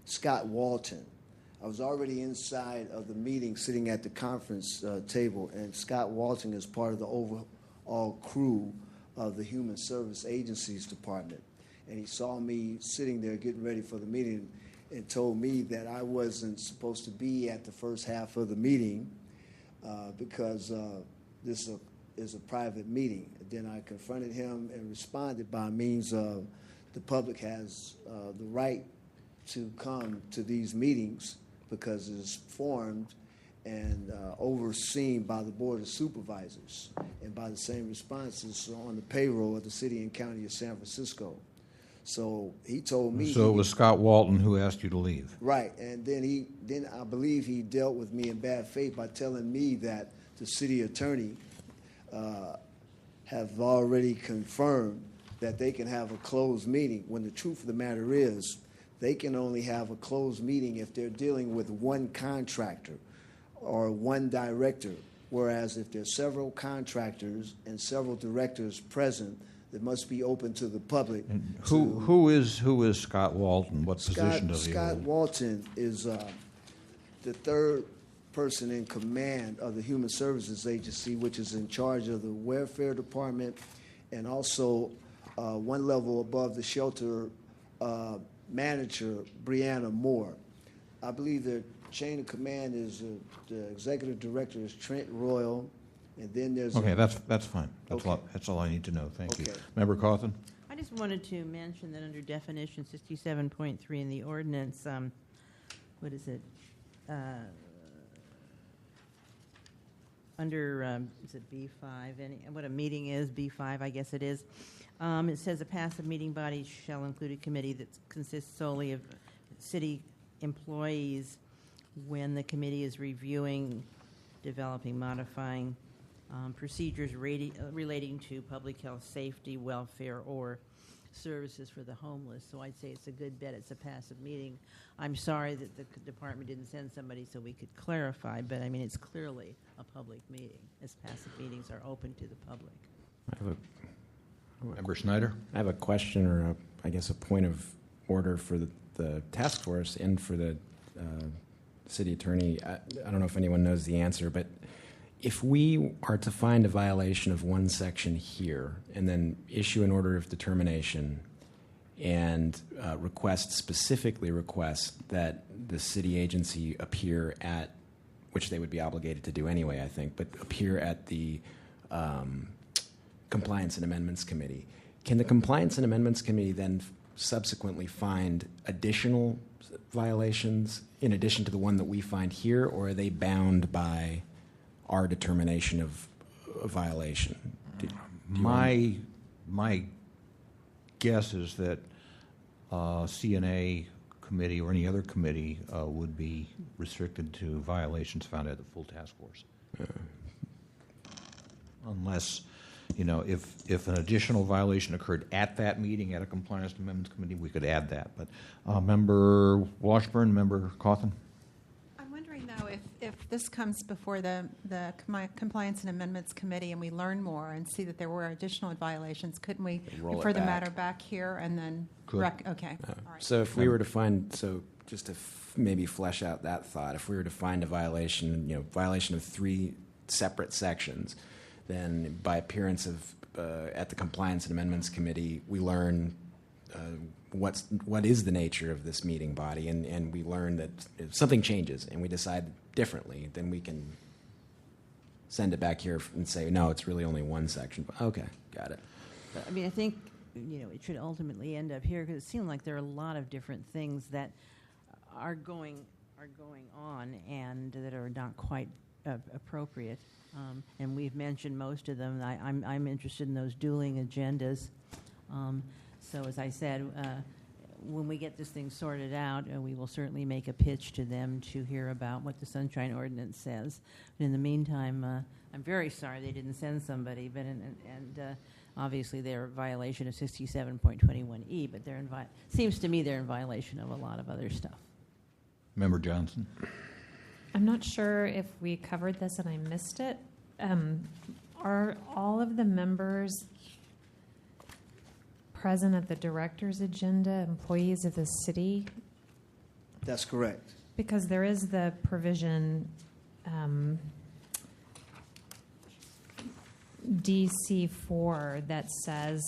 Scott Walton. I was already inside of the meeting, sitting at the conference table, and Scott Walton is part of the overall crew of the Human Service Agencies Department. And he saw me sitting there getting ready for the meeting and told me that I wasn't supposed to be at the first half of the meeting because this is a private meeting. And then I confronted him and responded by means of the public has the right to come to these meetings because it is formed and overseen by the Board of Supervisors and by the same responses on the payroll of the city and county of San Francisco. So he told me... So it was Scott Walton who asked you to leave? Right, and then I believe he dealt with me in bad faith by telling me that the city attorney have already confirmed that they can have a closed meeting, when the truth of the matter is they can only have a closed meeting if they're dealing with one contractor or one director, whereas if there's several contractors and several directors present, that must be open to the public. And who is Scott Walton? What position does he Scott hold? Walton is the third person in command of the Human Services Agency, which is in charge of the welfare department, and also one level above the shelter manager, Brianna Moore. I believe the chain of command is the executive director is Trent Royal, and then there's... Okay, that's fine. Okay. That's all I need to know. Thank you. Okay. Member Cawthon? I just wanted to mention that under definition 67.3 in the ordinance, what is it? Under, is it B5? What a meeting is, B5, I guess it is. It says a passive meeting body shall include a committee that consists solely of city employees when the committee is reviewing, developing, modifying procedures relating to public health, safety, welfare, or services for the homeless. So I'd say it's a good bet it's a passive meeting. I'm sorry that the department didn't send somebody so we could clarify, but I mean, it's clearly a public meeting, as passive meetings are open to the public. Member Schneider? I have a question, or I guess a point of order for the task force and for the city attorney. I don't know if anyone knows the answer, but if we are to find a violation of one section here and then issue an order of determination and specifically request that the city agency appear at, which they would be obligated to do anyway, I think, but appear at the Compliance and Amendments Committee, can the Compliance and Amendments Committee then subsequently find additional violations in addition to the one that we find here, or are they bound by our determination of a violation? Do you My guess is that CNA committee or any other committee would be restricted to violations found at the full task force. Unless, if an additional violation occurred at that meeting, at a compliance amendments committee, we could add that. But Member Washburn, Member Cawthon? I'm wondering, though, if this comes before the Compliance and Amendments Committee and we learn more and see that there were additional violations, couldn't we Roll it refer the back. matter back here and then? Could. Okay. All right. So if we were to find, just to maybe flesh out that thought, if we were to find a violation, violation of 3 separate sections, then by appearance of at the Compliance and Amendments Committee, we learn what is the nature of this meeting body, and we learn that if something changes and we decide differently, then we can send it back here and say, no, it's really only one section. Okay, got it. But, I think it should ultimately end up here, because it seems like there are a lot of different things that are going on and that are not quite appropriate. And we've mentioned most of them. I'm interested in those dueling agendas. So as I said, when we get this thing sorted out, we will certainly make a pitch to them to hear about what the Sunshine Ordinance says. But in the meantime, I'm very sorry they didn't send somebody, but obviously they're in violation of 67.21E, but seems to me they're in violation of a lot of other stuff. Member Johnson? I'm not sure if we covered this and I missed it. Are all of the members present at the director's agenda employees of the city? That's correct. Because there is the provision DC4 that says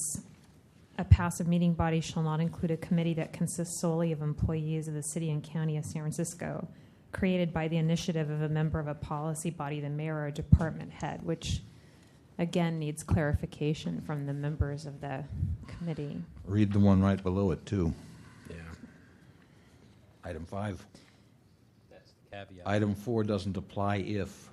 a passive meeting body shall not include a committee that consists solely of employees of the city and county of San Francisco, created by the initiative of a member of a policy body, the mayor or a department head, which again needs clarification from the members of the committee. Read the one right below it, too. Yeah. Item 5. That's the caveat. Item 4 doesn't apply if.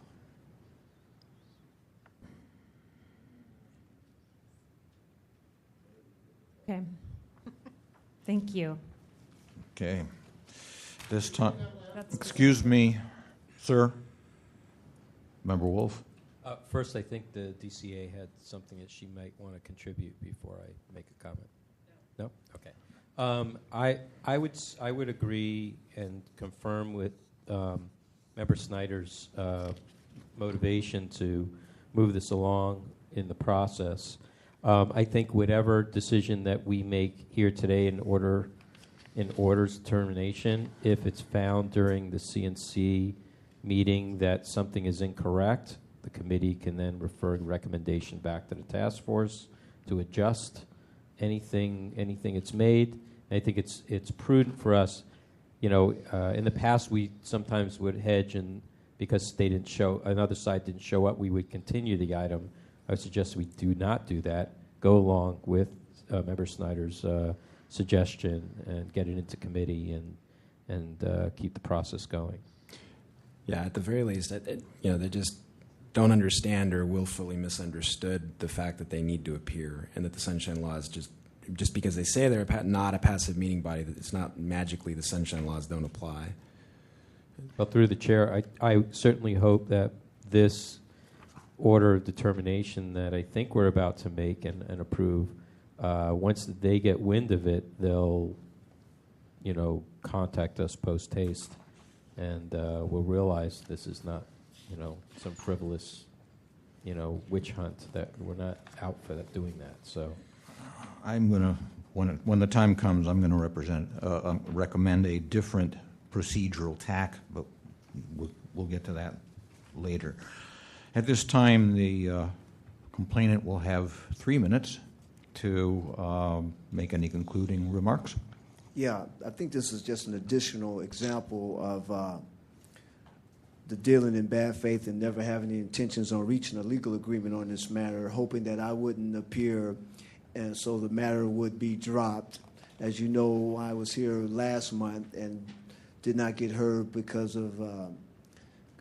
Okay. Thank you. Okay. This time, That's- excuse me, sir. Member Wolf? First, I think the DCA had something that she might want to contribute before I make a comment. No? Okay. I would agree and confirm with Member Snyder's motivation to move this along in the process. I think whatever decision that we make here today in order's determination, if it's found during the CNC meeting that something is incorrect, the committee can then refer the recommendation back to the task force to adjust anything it's made. And I think it's prudent for us. In the past we sometimes would hedge, and because another side didn't show up, we would continue the item. I would suggest we do not do that. Go along with Member Snyder's suggestion and get it into committee and keep the process going. Yeah, at the very least, they just don't understand or willfully misunderstood the fact that they need to appear, and that the Sunshine Law is just because they say they're not a passive meeting body, that it's not magically the Sunshine Laws don't apply. Well, through the chair, I certainly hope that this order of determination that I think we're about to make and approve, once they get wind of it, they'll, contact us post haste, and we'll realize this is not, some frivolous, witch hunt, that we're not out for doing that. So, I'm going to, when the time comes, I'm going to recommend a different procedural tack, but we'll get to that later. At this time, the complainant will have 3 minutes to make any concluding remarks. Yeah, I think this is just an additional example of the dealing in bad faith and never having the intentions on reaching a legal agreement on this matter, hoping that I wouldn't appear, and so the matter would be dropped. As you know, I was here last month and did not get heard because of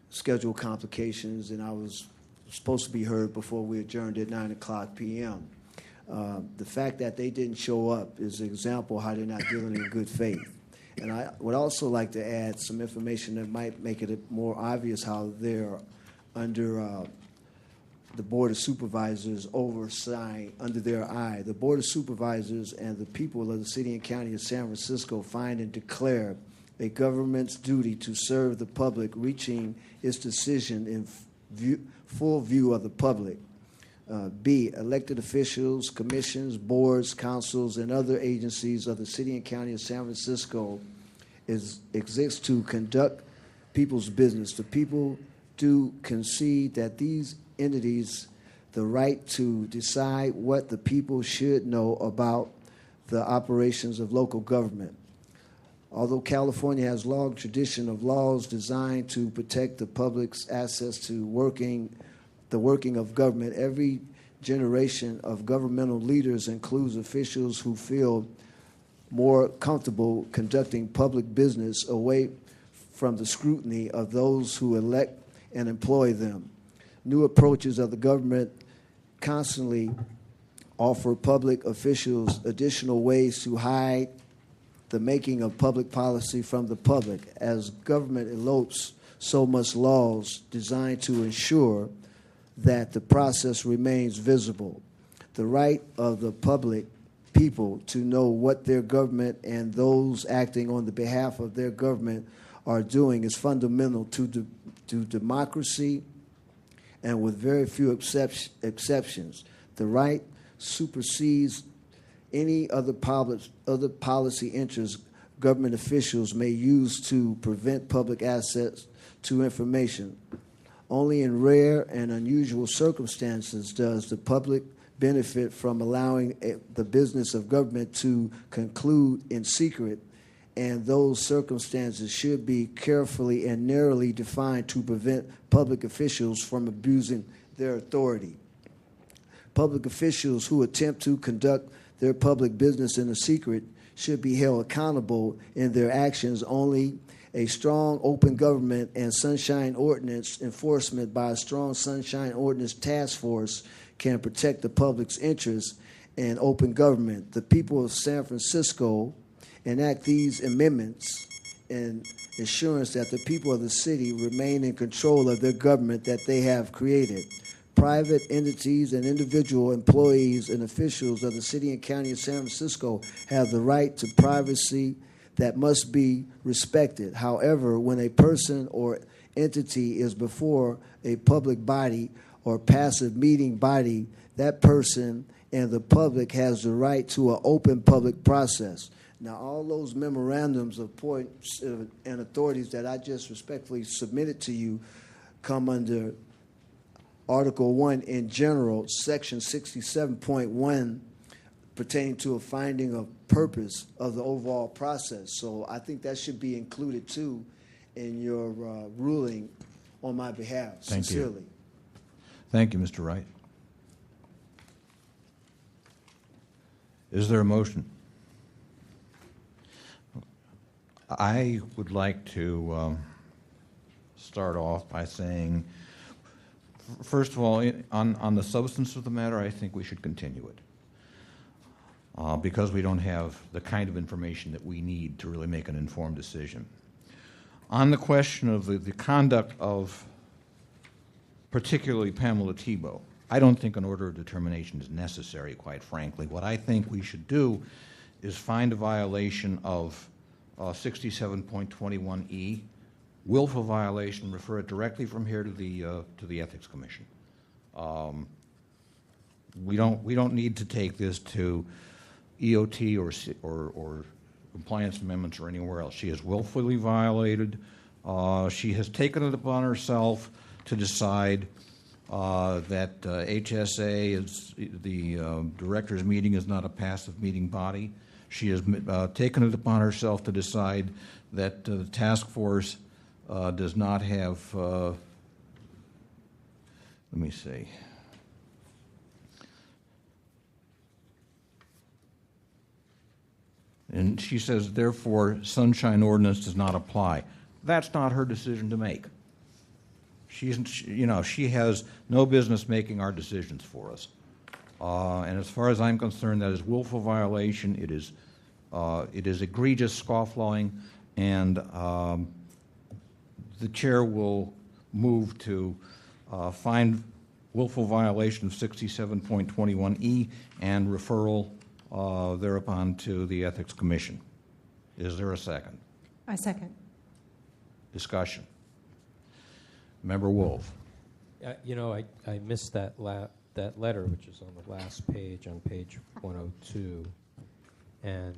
schedule complications, and I was supposed to be heard before we adjourned at 9:00 p.m. The fact that they didn't show up is an example of how they're not dealing in good faith. And I would also like to add some information that might make it more obvious how they're under the Board of Supervisors oversight under their eye. The Board of Supervisors and the people of the city and county of San Francisco find and declare a government's duty to serve the public, reaching its decision in full view of the public. B, elected officials, commissions, boards, councils, and other agencies of the city and county of San Francisco exists to conduct people's business. The people do concede that these entities the right to decide what the people should know about the operations of local government. Although California has a long tradition of laws designed to protect the public's access to the working of government, every generation of governmental leaders includes officials who feel more comfortable conducting public business away from the scrutiny of those who elect and employ them. New approaches of the government constantly offer public officials additional ways to hide the making of public policy from the public. As government elopes, so must laws designed to ensure that the process remains visible. The right of the public people to know what their government and those acting on the behalf of their government are doing is fundamental to democracy, and with very few exceptions. The right supersedes any other policy interests government officials may use to prevent public access to information. Only in rare and unusual circumstances does the public benefit from allowing the business of government to conclude in secret, and those circumstances should be carefully and narrowly defined to prevent public officials from abusing their authority. Public officials who attempt to conduct their public business in a secret should be held accountable in their actions. Only a strong open government and Sunshine Ordinance enforcement by a strong Sunshine Ordinance task force can protect the public's interests in open government. The people of San Francisco enact these amendments in assurance that the people of the city remain in control of their government that they have created. Private entities and individual employees and officials of the city and county of San Francisco have the right to privacy that must be respected. However, when a person or entity is before a public body or passive meeting body, that person and the public has the right to an open public process. Now, all those memorandums of points and authorities that I just respectfully submitted to you come under Article 1 in general, Section 67.1, pertaining to a finding of purpose of the overall process. So I think that should be included, too, in your ruling on my behalf, Thank sincerely. you. Thank you, Mr. Wright. Is there a motion? I would like to start off by saying, first of all, on the substance of the matter, I think we should continue it because we don't have the kind of information that we need to really make an informed decision. On the question of the conduct of particularly Pamela Thibault, I don't think an order of determination is necessary, quite frankly. What I think we should do is find a violation of 67.21E, willful violation, refer it directly from here to the Ethics Commission. We don't need to take this to EOT or compliance amendments or anywhere else. She has willfully violated. She has taken it upon herself to decide that HSA is the directors' meeting is not a passive meeting body. She has taken it upon herself to decide that the task force does not have, let me see. And she says, therefore, Sunshine Ordinance does not apply. That's not her decision to make. She has no business making our decisions for us. And as far as I'm concerned, that is willful violation. It is egregious scofflawing, and the chair will move to find willful violation of 67.21E and referral thereupon to the Ethics Commission. Is there a second? I second. Discussion. Member Wolf. I missed that letter, which is on the last page, on page 102, and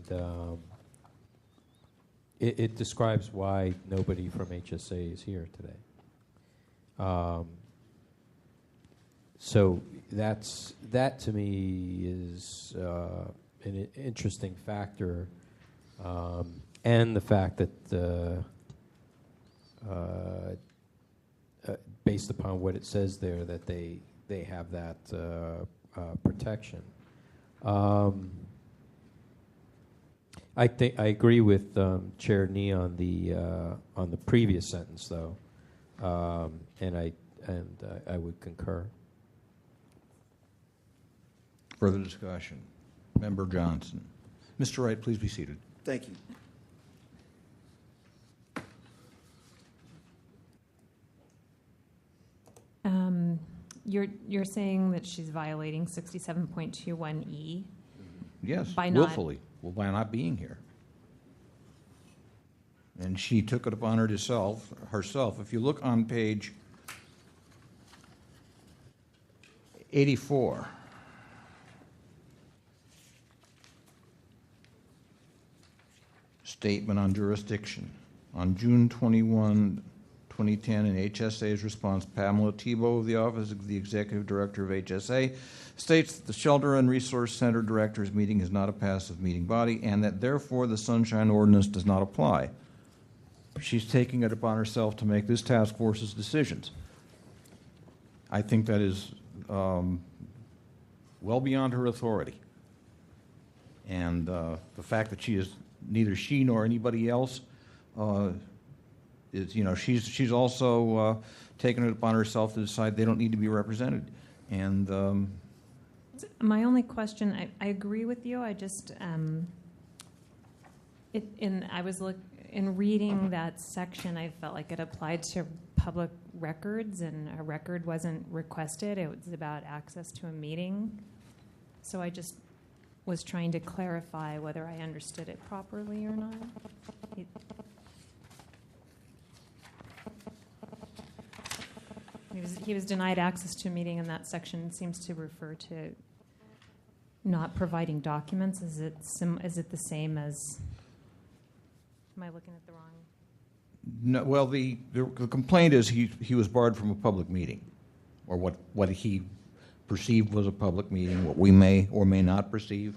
it describes why nobody from HSA is here today. So that to me is an interesting factor, and the fact that based upon what it says there, that they have that protection. I agree with Chair Nee on the previous sentence, though, and I would concur. Further discussion. Member Johnson. Mr. Wright, please be seated. Thank you. You're saying that she's violating 67.21E? Yes, by willfully, by not being here. And she took it upon herself. If you look on page 84, statement on jurisdiction. On June 21, 2010, in HSA's response, Pamela Tebow of the Office of the Executive Director of HSA states that the Shelter and Resource Center Directors meeting is not a passive meeting body and that therefore the Sunshine Ordinance does not apply. She's taking it upon herself to make this task force's decisions. I think that is well beyond her authority. And the fact that neither she nor anybody else she's also taken it upon herself to decide they don't need to be represented. And my only question, I agree with you. I just in reading that section, I felt like it applied to public records, and a record wasn't requested. It was about access to a meeting. So I just was trying to clarify whether I understood it properly or not. He was denied access to a meeting, and that section seems to refer to not providing documents. Is it the same as? Am I looking at the wrong? No. Well, the complaint is he was barred from a public meeting, or what he perceived was a public meeting, what we may or may not perceive,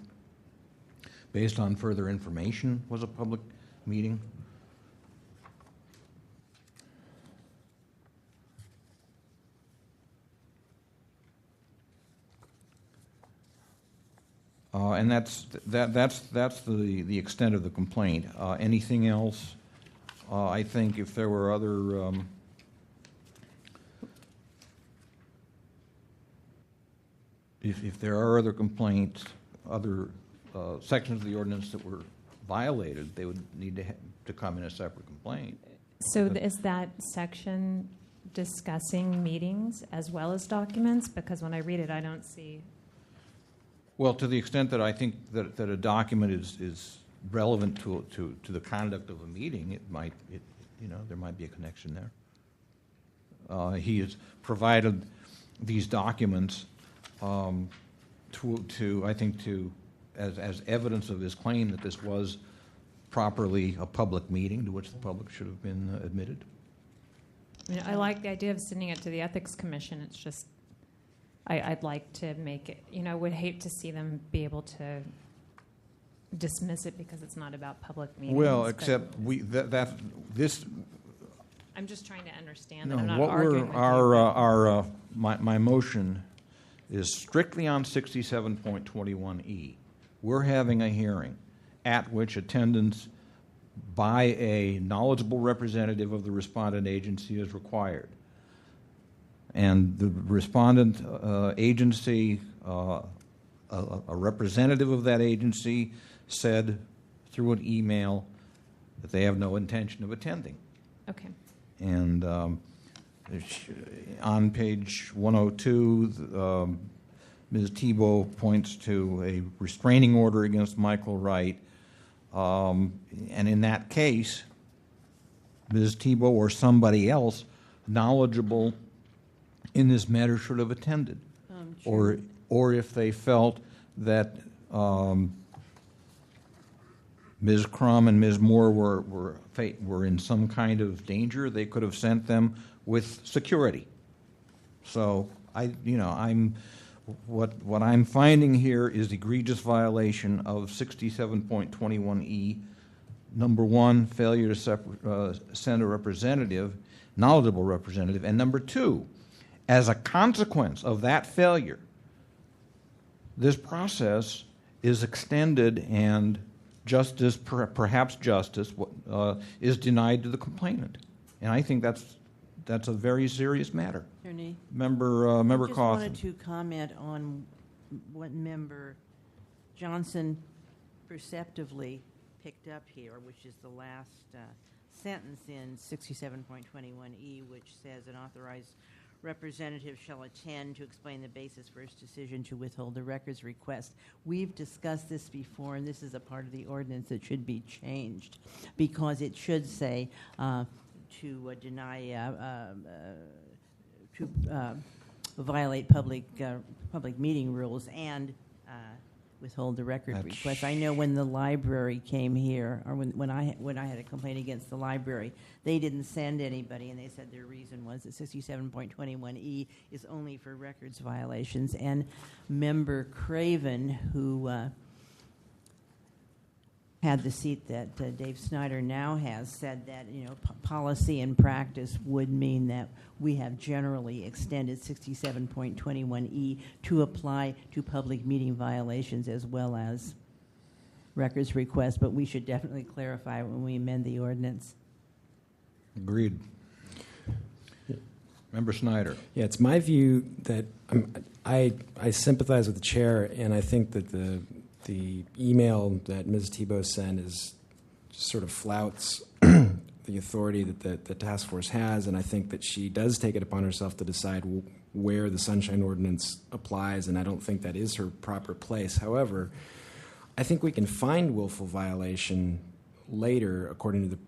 based on further information, was a public meeting. And that's the extent of the complaint. Anything else? I think if there were other if there are other complaints, other sections of the ordinance that were violated, they would need to come in a separate complaint. So is that section discussing meetings as well as documents? Because when I read it, I don't see. Well, to the extent that I think that a document is relevant to the conduct of a meeting, there might be a connection there. He has provided these documents as evidence of his claim that this was properly a public meeting to which the public should have been admitted. I like the idea of sending it to the Ethics Commission. It's just I'd like to make it, would hate to see them be able to dismiss it because it's not about public meetings. Well, except this. I'm just trying to understand that. No, I'm not what arguing with you. My motion is strictly on 67.21E. We're having a hearing at which attendance by a knowledgeable representative of the respondent agency is required. And the respondent agency, a representative of that agency, said through an email that they have no intention of attending. Okay. And on page 102, Ms. Tebow points to a restraining order against Michael Wright. And in that case, Ms. Tebow or somebody else knowledgeable in this matter should have attended. Or if they felt that Ms. Crum and Ms. Moore were in some kind of danger, they could have sent them with security. So what I'm finding here is egregious violation of 67.21E. Number one, failure to send a representative, knowledgeable representative, and number two, as a consequence of that failure, this process is extended and justice, perhaps justice, is denied to the complainant. And I think that's a very serious matter. Attorney? Member I just Cawthon. wanted to comment on what Member Johnson perceptively picked up here, which is the last sentence in 67.21E, which says an authorized representative shall attend to explain the basis for his decision to withhold the records request. We've discussed this before, and this is a part of the ordinance that should be changed, because it should say to deny, to violate public meeting rules and withhold the record request. I know when the library came here, or when I had a complaint against the library, they didn't send anybody, and they said their reason was that 67.21E is only for records violations. And Member Craven, who had the seat that Dave Snyder now has, said that policy and practice would mean that we have generally extended 67.21E to apply to public meeting violations as well as records requests, but we should definitely clarify when we amend the ordinance. Agreed. Member Snyder. Yeah, it's my view that I sympathize with the chair, and I think that the email that Ms. Tebow sent is sort of flouts the authority that the task force has, and I think that she does take it upon herself to decide where the Sunshine Ordinance applies, and I don't think that is her proper place. However, I think we can find willful violation later according to the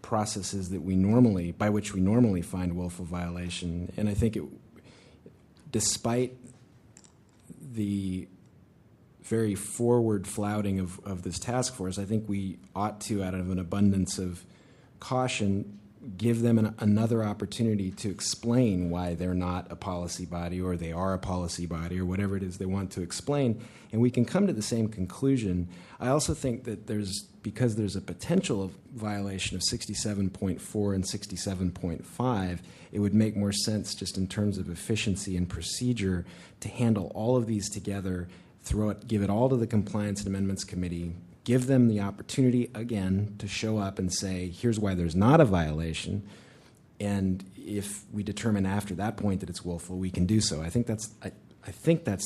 processes that by which we normally find willful violation, and I think despite the very forward flouting of this task force, I think we ought to, out of an abundance of caution, give them another opportunity to explain why they're not a policy body or they are a policy body or whatever it is they want to explain, and we can come to the same conclusion. I also think that because there's a potential violation of 67.4 and 67.5, it would make more sense just in terms of efficiency and procedure to handle all of these together, give it all to the Compliance and Amendments Committee, give them the opportunity, again, to show up and say, here's why there's not a violation, and if we determine after that point that it's willful, we can do so. I think that's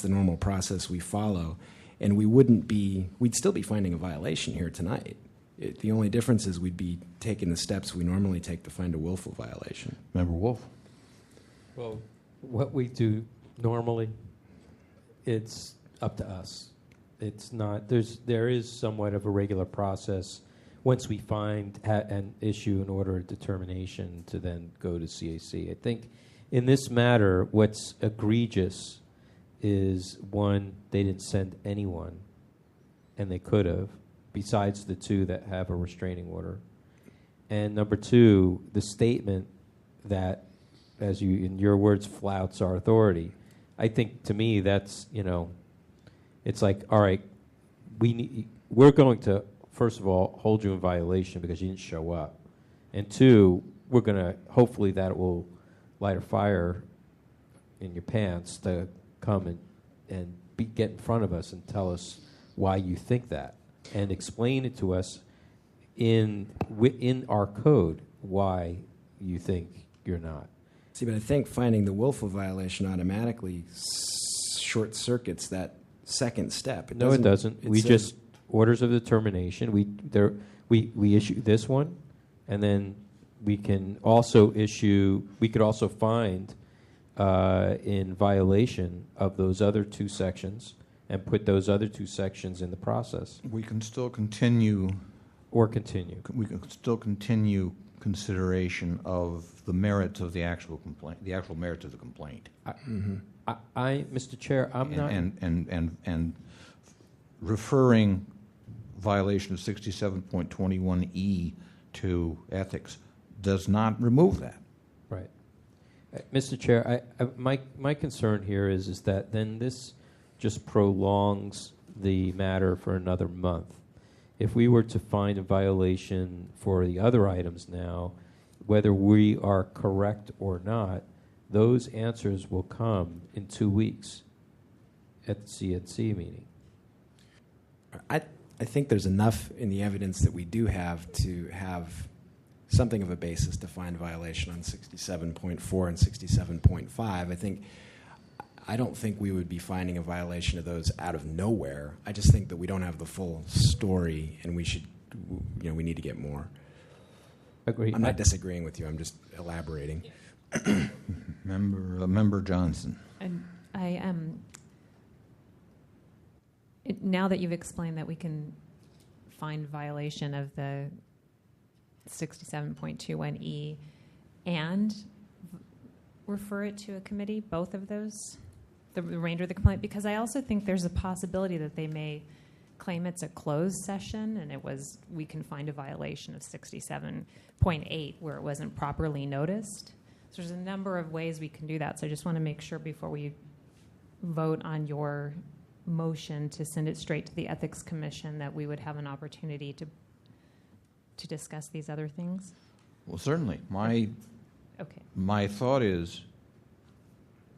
the normal process we follow, and we'd still be finding a violation here tonight. The only difference is we'd be taking the steps we normally take to find a willful violation. Member Wolf. Well, what we do normally, it's up to us. It's not. There is somewhat of a regular process once we find and issue an order of determination to then go to CAC. I think in this matter, what's egregious is, one, they didn't send anyone, and they could have, besides the two that have a restraining order. And number two, the statement that, as you, in your words, flouts our authority. I think, to me, that's, it's like, all right, we're going to, first of all, hold you in violation because you didn't show up. And two, we're going to, hopefully that will light a fire in your pants to come and get in front of us and tell us why you think that. And explain it to us in our code why you think you're not. See, but I think finding the willful violation automatically short circuits that second step. No, it doesn't. We says- just orders of determination. We issue this one, and then we can also issue. We could also find in violation of those other two sections and put those other two sections in the process. We can still continue. Or continue. We can still continue consideration of the merits of the actual complaint, the actual merits of the complaint. Mr. Chair, I'm not. And referring violation of 67.21E to ethics does not remove that. Right. Mr. Chair, my concern here is that then this just prolongs the matter for another month. If we were to find a violation for the other items now, whether we are correct or not, those answers will come in 2 weeks at the CNC meeting. I think there's enough in the evidence that we do have to have something of a basis to find violation on 67.4 and 67.5. I don't think we would be finding a violation of those out of nowhere. I just think that we don't have the full story, and we need to get more. Agree. I'm not disagreeing with you. I'm just elaborating. Member Johnson. And I am. Now that you've explained that we can find violation of the 67.21E and refer it to a committee, both of those, the remainder of the complaint, because I also think there's a possibility that they may claim it's a closed session and we can find a violation of 67.8 where it wasn't properly noticed. So there's a number of ways we can do that. So I just want to make sure before we vote on your motion to send it straight to the Ethics Commission that we would have an opportunity to discuss these other things. Well, certainly. My thought is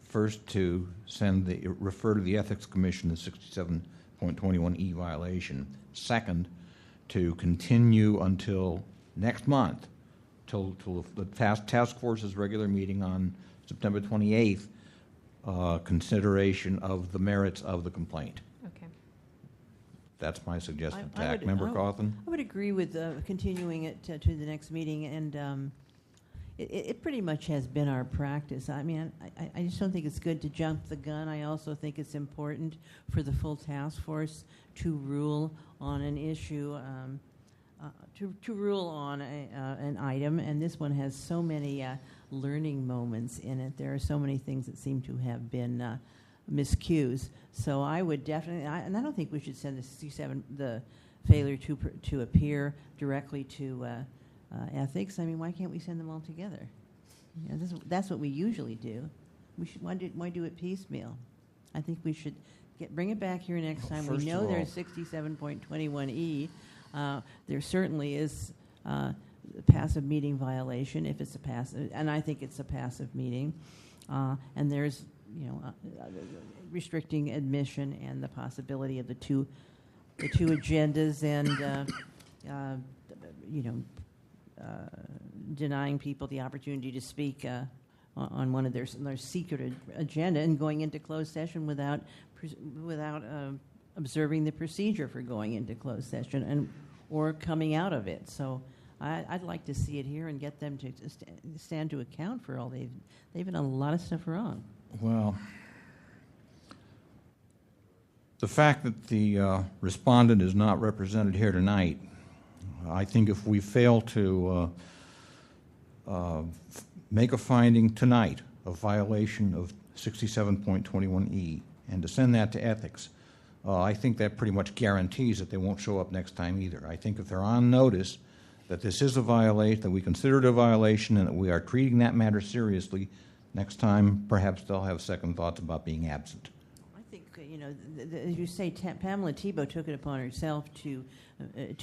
first to refer to the Ethics Commission the 67.21E violation. Second, to continue until next month, till the task force's regular meeting on September 28th, consideration of the merits of the complaint. Okay. That's my suggestion. I Member Cawthon? would agree with continuing it to the next meeting, and it pretty much has been our practice. I mean, I just don't think it's good to jump the gun. I also think it's important for the full task force to rule on an issue, to rule on an item, and this one has so many learning moments in it. There are so many things that seem to have been miscues. So I would definitely, and I don't think we should send the failure to appear directly to ethics. I mean, why can't we send them all together? You know, that's what we usually do. Why do it piecemeal? I think we should bring it back here next time. We know there's 67.21E. There certainly is a passive meeting violation if it's a passive, and I think it's a passive meeting. And there's restricting admission and the possibility of the two agendas and denying people the opportunity to speak on one of their secret agenda and going into closed session without observing the procedure for going into closed session or coming out of it. So I'd like to see it here and get them to stand to account for all they've done a lot of stuff wrong. Well, the fact that the respondent is not represented here tonight, I think if we fail to make a finding tonight of violation of 67.21E and to send that to ethics, I think that pretty much guarantees that they won't show up next time either. I think if they're on notice that this is a violation, that we consider it a violation, and that we are treating that matter seriously, next time perhaps they'll have second thoughts about being absent. I think, as you say, Pamela Thibault took it upon herself to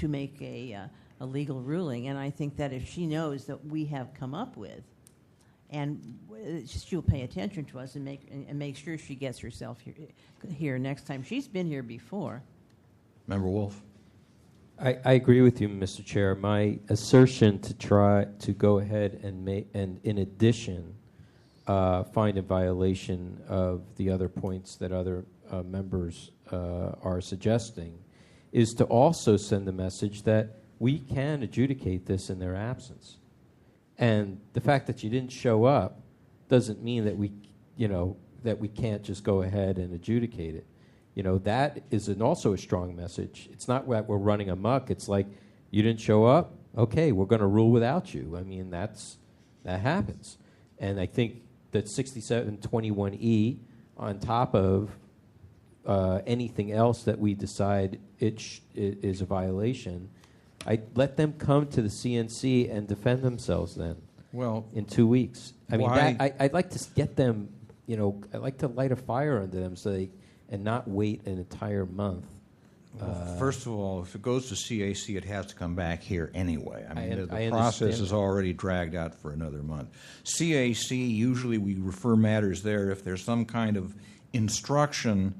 make a legal ruling, and I think that if she knows that we have come up with, and she'll pay attention to us and make sure she gets herself here next time. She's been here before. Member Wolf? I agree with you, Mr. Chair. My assertion to try to go ahead and in addition find a violation of the other points that other members are suggesting, is to also send the message that we can adjudicate this in their absence. And the fact that you didn't show up doesn't mean that that we can't just go ahead and adjudicate it. That is also a strong message. It's not that we're running amok. It's like, you didn't show up? Okay, we're going to rule without you. I mean, that happens. And I think that 6721E, on top of anything else that we decide it is a violation, I let them come to the CNC and defend themselves then. Well, in 2 weeks. I mean, why- I'd like to get them. I'd like to light a fire under them and not wait an entire month. First of all, if it goes to CAC, it has to come back here anyway. I mean, the I process understand is already dragged out for another month. CAC, usually we refer matters there if there's some kind of instruction,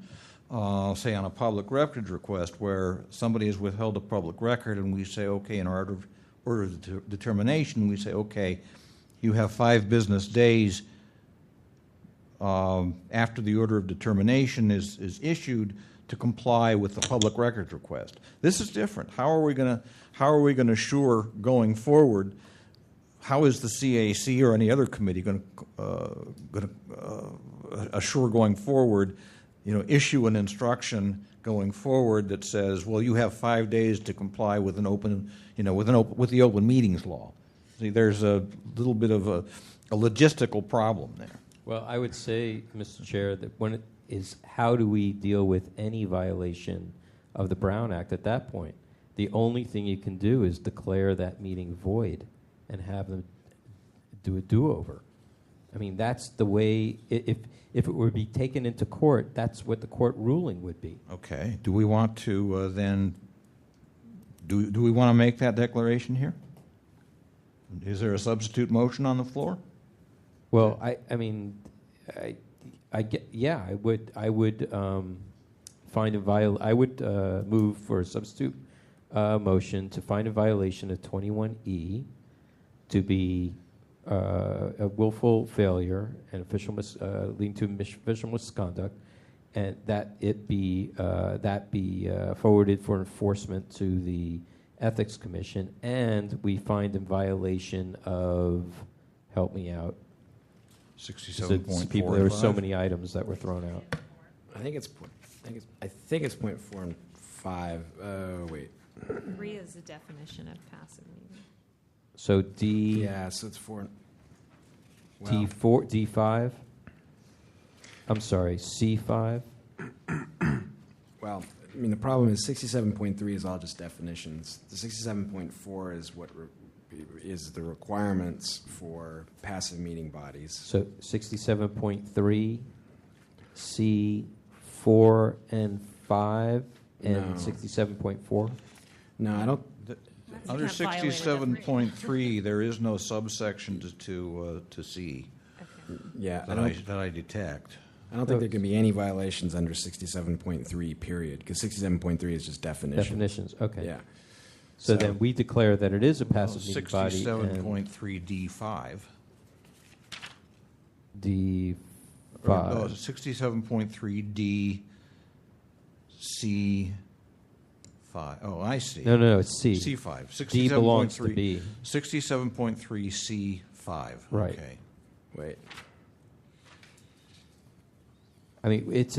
say on a public records request, where somebody has withheld a public record, and we say, okay, in order of determination, we say, okay, you have 5 business days after the order of determination is issued to comply with the public records request. This is different. How are we going to assure going forward? How is the CAC or any other committee going to assure going forward? Issue an instruction going forward that says, well, you have 5 days to comply with with the open meetings law. See, there's a little bit of a logistical problem there. Well, I would say, Mr. Chair, that how do we deal with any violation of the Brown Act at that point? The only thing you can do is declare that meeting void and have them do a do-over. I mean, that's the way, if it were to be taken into court, that's what the court ruling would be. Okay. Do we want to then, do we want to make that declaration here? Is there a substitute motion on the floor? Well, I would move for a substitute motion to find a violation of 21E to be a willful failure and leading to official misconduct, and that it be forwarded for enforcement to the Ethics Commission, and we find in violation of, help me out, 67.4. There were so many items that were thrown out. I think it's point 4 and 5. Wait. 3 is the definition of passive meeting. So D. Yeah, so it's 4. D4, D5. I'm sorry, C5. Well, I mean, the problem is 67.3 is all just definitions. The 67.4 is what is the requirements for passive meeting bodies. So 67.3, C4 and 5, and 67.4? No, I don't. Under 67.3, there is no subsection to C. Yeah, that I detect. I don't think there can be any violations under 67.3, period, because 67.3 is just definition. Definitions, okay. Yeah. So then we declare that it is a passive meeting body. 67.3 D5. D5. No, 67.3 D C5. Oh, I see. No, it's C. C5. D belongs to B. 67.3 C5. Right. Okay. Wait. I mean, it's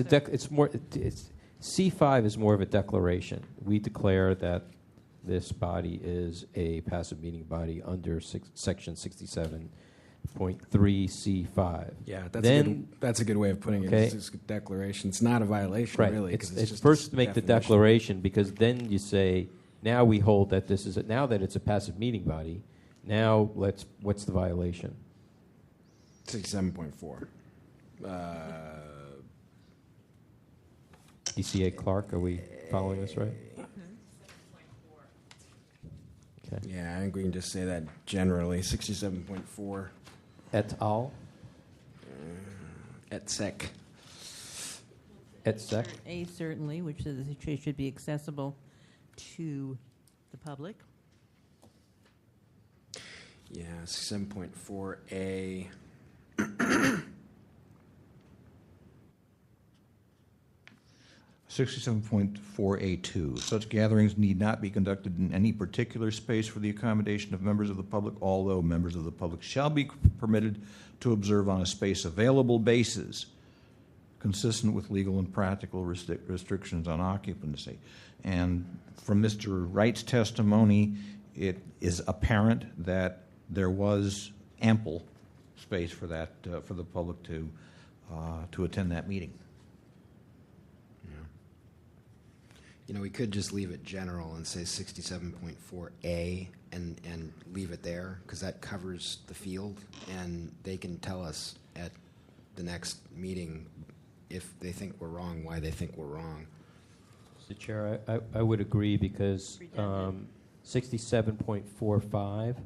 C5 is more of a declaration. We declare that this body is a passive meeting body under section 67.3 C5. Yeah, that's a good way of putting it. It's just a declaration. It's not a violation, right. really. It's just first to make definition. the declaration, because then you say, now we hold that this is now that it's a passive meeting body. Now what's the violation? 67.4. DCA Clark, are we following this right? Okay. Yeah, I think we can just say that generally. 67.4. Et al. Et sec. Et sec. A certainly, which says it should be accessible to the public. Yeah, 67.4A. 67.4A2, such gatherings need not be conducted in any particular space for the accommodation of members of the public, although members of the public shall be permitted to observe on a space available basis consistent with legal and practical restrictions on occupancy. And from Mr. Wright's testimony, it is apparent that there was ample space for that, for the public to attend that meeting. You know, we could just leave it general and say 67.4A and leave it there, because that covers the field, and they can tell us at the next meeting if they think we're wrong, why they think we're wrong. Mr. Chair, I would agree, because 67.45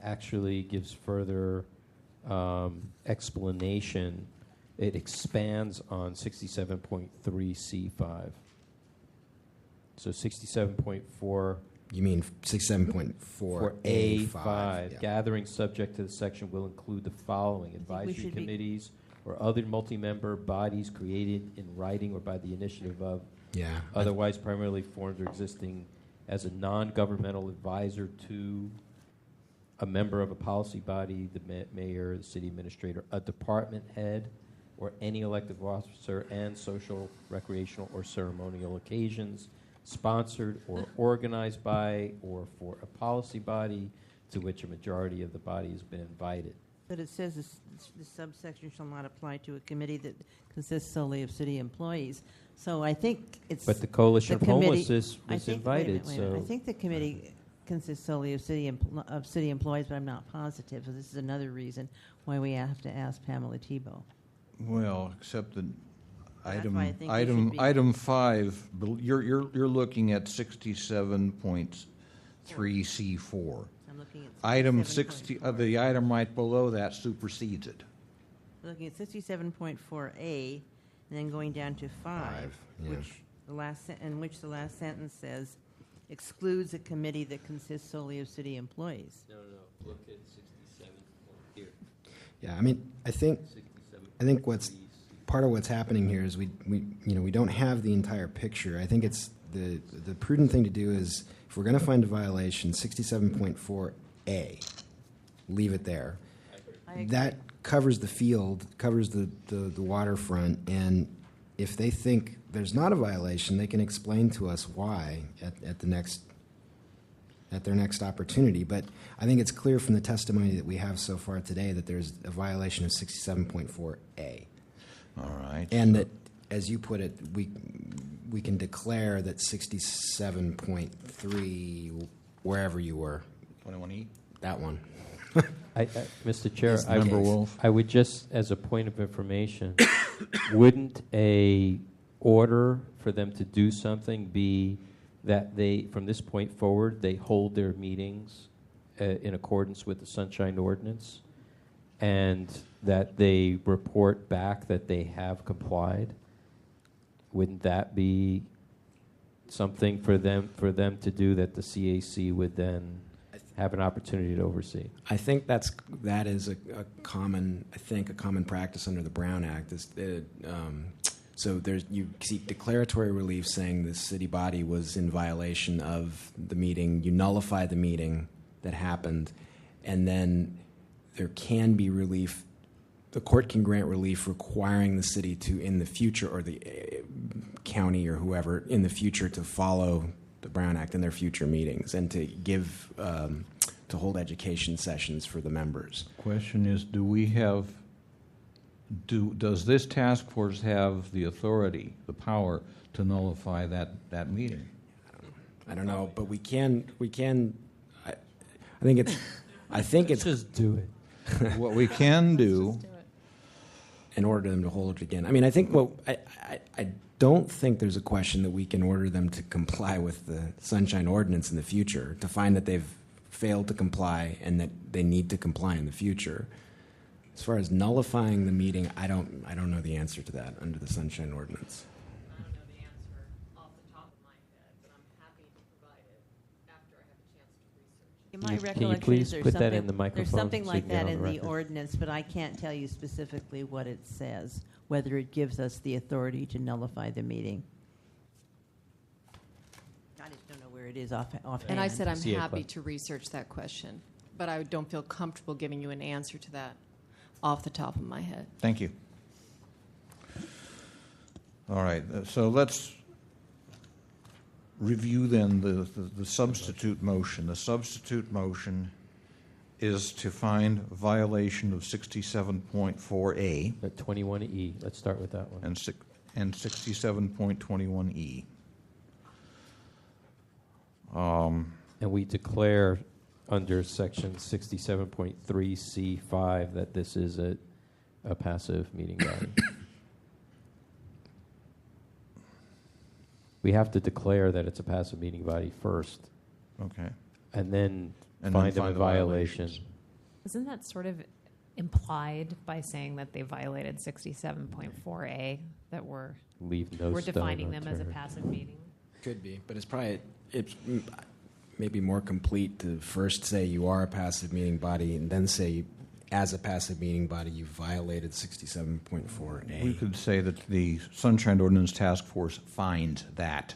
actually gives further explanation. It expands on 67.3C5. So 67.4. You mean 67.4A5? A5. Gatherings subject to the section will include the following: advisory committees or other multi-member bodies created in writing or by the initiative of, otherwise primarily formed or existing as a non-governmental advisor to a member of a policy body, the mayor, the city administrator, a department head, or any elected officer, and social, recreational, or ceremonial occasions, sponsored or organized by or for a policy body to which a majority of the body has been invited. But it says this subsection shall not apply to a committee that consists solely of city employees. So I think it's... But the Coalition of Homelessness was invited, wait a minute. I think the committee consists solely of city employees, but I'm not positive. So this is another reason why we have to ask Pamela Tebow. Well, except that That's why I think we should be- item 5, you're looking at 67.3C4. I'm looking at Item 60, the item right below that supersedes it. Looking at 67.4A, and then going down to 5, which the last the last sentence says excludes a committee that consists solely of city employees. No. Look at 67 here. Yeah, I mean, I think what's part of what's happening here is we don't have the entire picture. I think it's the prudent thing to do is, if we're going to find a violation, 67.4A, leave it there. That covers the field, covers the waterfront, and if they think there's not a violation, they can explain to us why at their next opportunity. But I think it's clear from the testimony that we have so far today that there's a violation of 67.4A. All right. And that, as you put it, we can declare that 67.3, wherever you were. 21E? That one. Mr. Chair, I would just, as a point of information, wouldn't a order for them to do something be that they, from this point forward, they hold their meetings in accordance with the Sunshine Ordinance, and that they report back that they have complied? Wouldn't that be something for them to do that the CAC would then have an opportunity to oversee? I think that is a common practice under the Brown Act. So you seek declaratory relief saying the city body was in violation of the meeting. You nullify the meeting that happened, and then there can be relief. The court can grant relief requiring the city to, in the future, or the county or whoever, in the future, to follow the Brown Act in their future meetings, and to give, to hold education sessions for the members. Question is, does this task force have the authority, the power, to nullify that meeting? I don't know, but we can. I think it's. Let's just do it. What we can do, and order them to hold it again. I mean, I think I don't think there's a question that we can order them to comply with the Sunshine Ordinance in the future, to find that they've failed to comply and that they need to comply in the future. As far as nullifying the meeting, I don't know the answer to that under the Sunshine Ordinance. I don't know the answer off the top of my head, but I'm happy to provide it after I have a chance to research it. My Can you recollection please is there's put that something, in the microphone there's something so like you can get that on in the the record? ordinance, but I can't tell you specifically what it says, whether it gives us the authority to nullify the meeting. it is offhand. And I said I'm CA happy club. to research that question, but I don't feel comfortable giving you an answer to that off the top of my head. Thank you. All right, so let's review then the substitute motion. The substitute motion is to find violation of 67.4A. 21E. Let's start with that one. And 67.21E. And we declare under section 67.3C5 that this is a passive meeting body. We have to declare that it's a passive meeting body first. Okay. And then And find then them a find the violation. violations. Isn't that sort of implied by saying that they violated 67.4A, that we're Leave no stone defining them as a unturned. passive meeting? Could be, but it's maybe more complete to first say you are a passive meeting body and then say as a passive meeting body you violated 67.4A. We could say that the Sunshine Ordinance Task Force finds that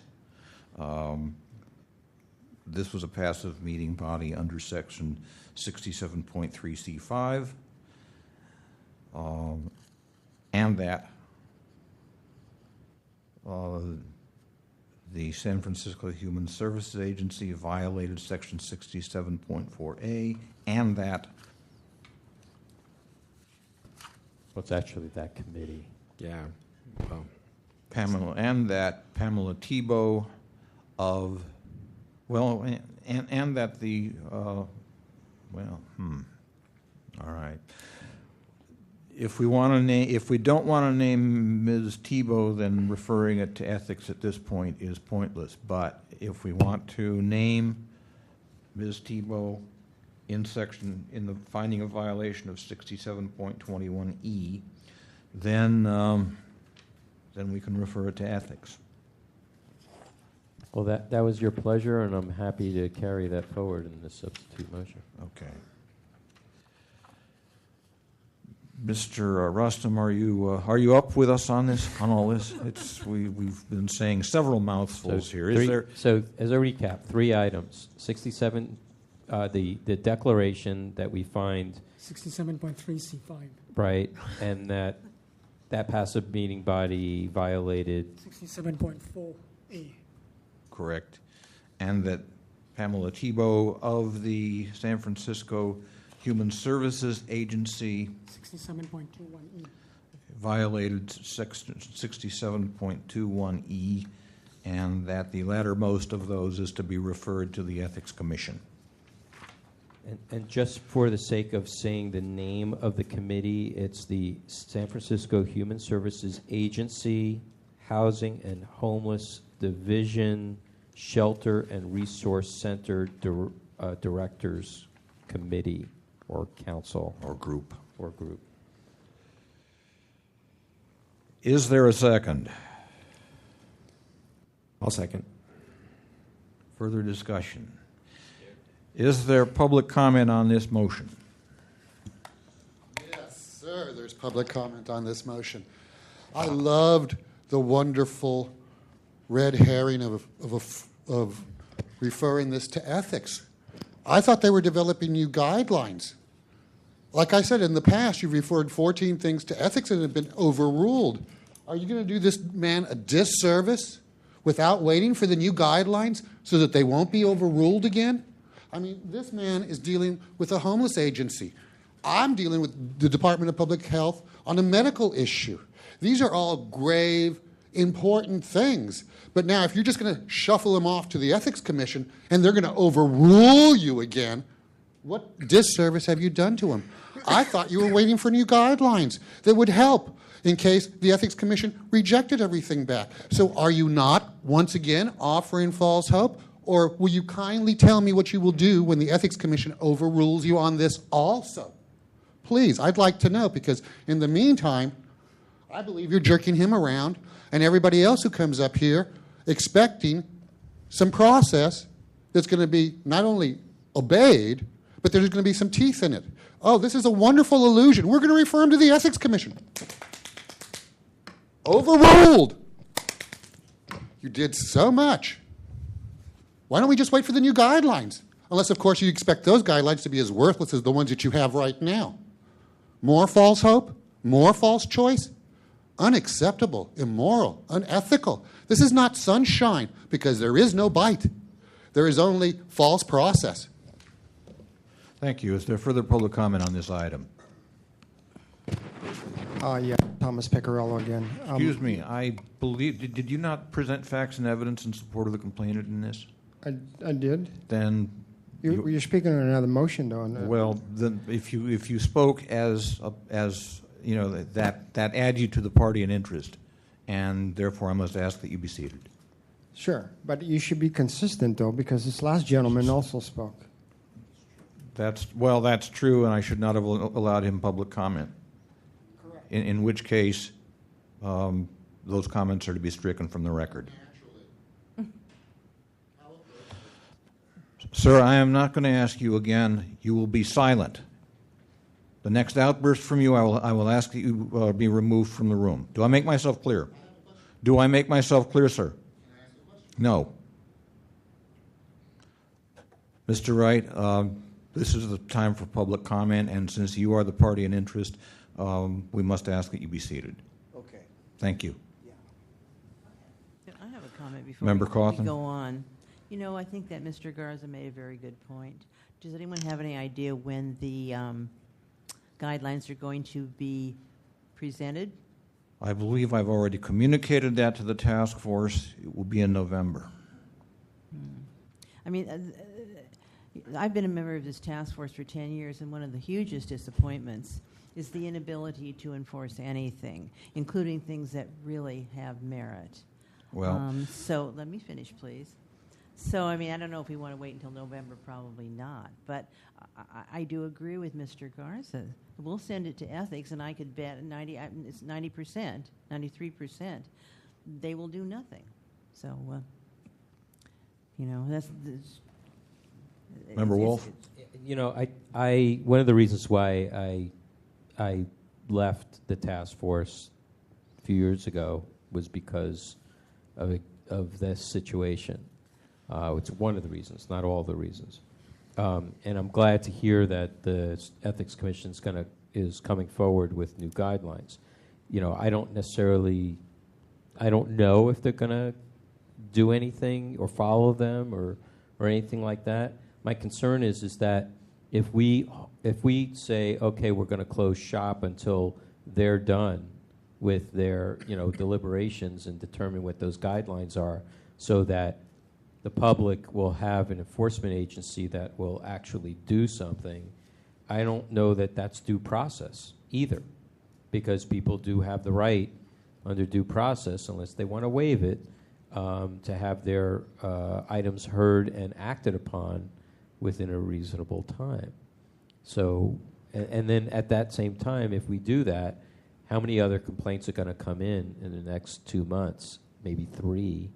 this was a passive meeting body under section 67.3C5, and that the San Francisco Human Services Agency violated section 67.4A, and that What's actually that committee? Yeah. Well, Pamela Tebow of, well, and that the, all right. If we want to name, if we don't want to name Ms. Tebow, then referring it to ethics at this point is pointless. But if we want to name Ms. Tebow in the finding of violation of 67.21E, then we can refer it to ethics. Well, that was your pleasure, and I'm happy to carry that forward in this substitute motion. Okay. Mr. Rustam, are you up with us on this, on all this? We've been saying several mouthfuls here. Is there? So as a recap, 3 items: 67, the declaration that we find 67.3C5. right, and that passive meeting body violated 67.4A. Correct. And that Pamela Tebow of the San Francisco Human Services Agency 67.21E. violated section 67.21E, and that the lattermost of those is to be referred to the Ethics Commission. And just for the sake of saying the name of the committee, it's the San Francisco Human Services Agency, Housing and Homeless Division, Shelter and Resource Center Directors Committee, or council. Or group. Or group. Is there a second? I'll second. Further discussion? Is there public comment on this motion? Yes, sir, there's public comment on this motion. I loved the wonderful red herring of referring this to ethics. I thought they were developing new guidelines. Like I said, in the past, you've referred 14 things to ethics that have been overruled. Are you going to do this man a disservice without waiting for the new guidelines so that they won't be overruled again? I mean, this man is dealing with a homeless agency. I'm dealing with the Department of Public Health on a medical issue. These are all grave, important things. But now, if you're just going to shuffle them off to the Ethics Commission and they're going to overrule you again, what disservice have you done to them? I thought you were waiting for new guidelines that would help in case the Ethics Commission rejected everything back. So are you not, once again, offering false hope? Or will you kindly tell me what you will do when the Ethics Commission overrules you on this also? Please, I'd like to know, because in the meantime, I believe you're jerking him around and everybody else who comes up here expecting some process that's going to be not only obeyed, but there's going to be some teeth in it. Oh, this is a wonderful illusion. We're going to refer him to the Ethics Commission. Overruled. You did so much. Why don't we just wait for the new guidelines? Unless, of course, you expect those guidelines to be as worthless as the ones that you have right now. More false hope, more false choice. Unacceptable, immoral, unethical. This is not sunshine because there is no bite. There is only false process. Thank you. Is there further public comment on this item? Yeah, Thomas Piccarello again. Excuse me, I believe, did you not present facts and evidence in support of the complainant in this? I did. Then You're speaking on another motion, though. well, then if you spoke as you know, that adds you to the party in interest, and therefore I must ask that you be seated. Sure, but you should be consistent, though, because this last gentleman also spoke. That's true, and I should not have allowed him public comment. Correct. In which case, those comments are to be stricken from the record. Sir, I am not going to ask you again. You will be silent. The next outburst from you, I will ask that you be removed from the room. Do I make myself clear? Do I make myself clear, sir? No. Mr. Wright, this is the time for public comment, and since you are the party in interest, we must ask that you be seated. Okay. Thank you. I have a comment before Member we Cawthon? go on. You know, I think that Mr. Garza made a very good point. Does anyone have any idea when the guidelines are going to be presented? I believe I've already communicated that to the task force. It will be in November. I mean, I've been a member of this task force for 10 years, and one of the hugest disappointments is the inability to enforce anything, including things that really have merit. Well, so let me finish, please. So, I mean, I don't know if we want to wait until November, probably not. But I do agree with Mr. Garza. We'll send it to ethics, and I could bet it's 90%, 93%. They will do nothing. So, you know, that's Member Wolf? You know, I one of the reasons why I left the task force a few years ago was because of this situation. It's one of the reasons, not all the reasons. And I'm glad to hear that the Ethics Commission is coming forward with new guidelines. You know, I don't know if they're going to do anything or follow them or anything like that. My concern is that if we say, okay, we're going to close shop until they're done with their deliberations and determine what those guidelines are, so that the public will have an enforcement agency that will actually do something, I don't know that that's due process either, because people do have the right under due process, unless they want to waive it, to have their items heard and acted upon within a reasonable time. So, and then at that same time, if we do that, how many other complaints are going to come in the next 2 months, maybe 3?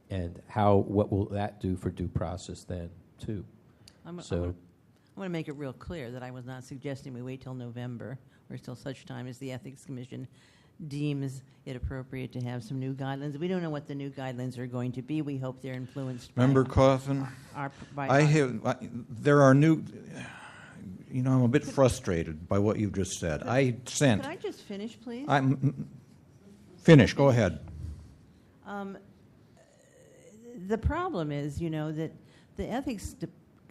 And what will that do for due process then, too? I want to make it real clear that I was not suggesting we wait till November or till such time as the Ethics Commission deems it appropriate to have some new guidelines. We don't know what the new guidelines are going to be. We hope they're influenced Member by Cawthon, there are new. You know, I'm a bit frustrated by what you've just said. Could I just finish, please? Finish. Go ahead. The problem is, that the Ethics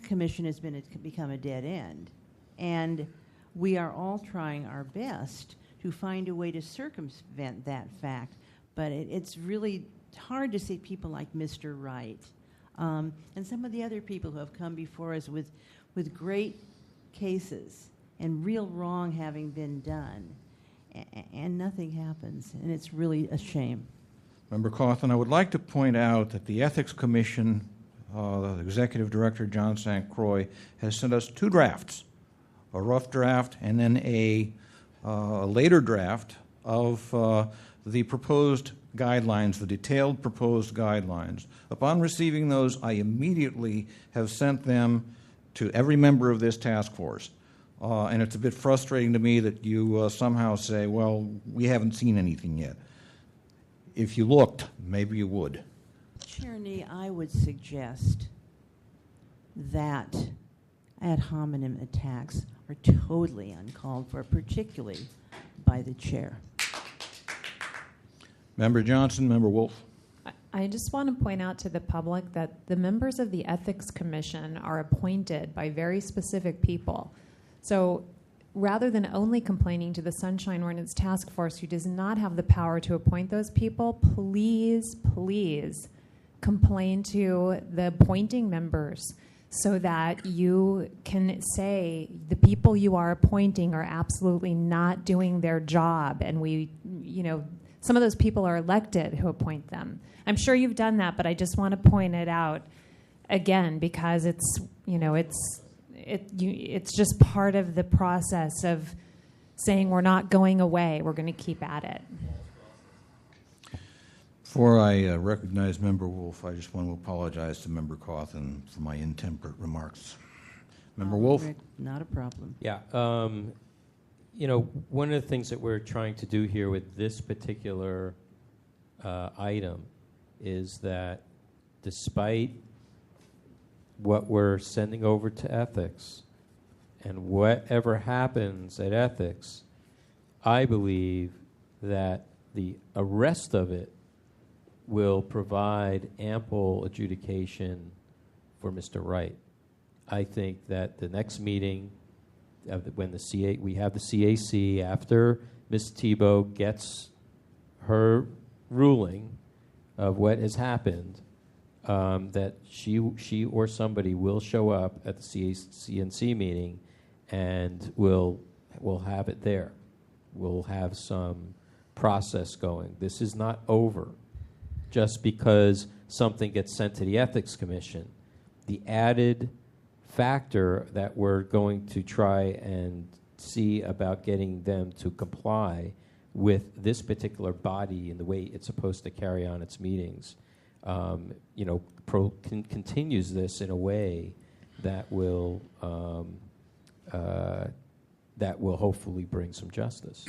Commission has become a dead end, and we are all trying our best to find a way to circumvent that fact. But it's really hard to see people like Mr. Wright and some of the other people who have come before us with great cases and real wrong having been done, and nothing happens, and it's really a shame. Member Cawthon, I would like to point out that the Ethics Commission, the Executive Director, John St. Croix, has sent us 2 drafts, a rough draft and then a later draft of the proposed guidelines, the detailed proposed guidelines. Upon receiving those, I immediately have sent them to every member of this task force. And it's a bit frustrating to me that you somehow say, well, we haven't seen anything yet. If you looked, maybe you would. Chair Nee, I would suggest that ad hominem attacks are totally uncalled for, particularly by the chair. Member Johnson, Member Wolf. I just want to point out to the public that the members of the Ethics Commission are appointed by very specific people. So rather than only complaining to the Sunshine Ordinance Task Force, who does not have the power to appoint those people, please, please complain to the appointing members so that you can say the people you are appointing are absolutely not doing their job. And some of those people are elected who appoint them. I'm sure you've done that, but I just want to point it out again because it's just part of the process of saying we're not going away, we're going to keep at it. Before I recognize Member Wolf, I just want to apologize to Member Cawthon for my intemperate remarks. Member Wolf? Rick, not a problem. Yeah. One of the things that we're trying to do here with this particular item is that despite what we're sending over to ethics and whatever happens at ethics, I believe that the rest of it will provide ample adjudication for Mr. Wright. I think that the next meeting, when we have the CAC, after Ms. Tebow gets her ruling of what has happened, that she or somebody will show up at the CNC meeting and we'll have it there. We'll have some process going. This is not over just because something gets sent to the Ethics Commission. The added factor that we're going to try and see about getting them to comply with this particular body and the way it's supposed to carry on its meetings, continues this in a way that will hopefully bring some justice.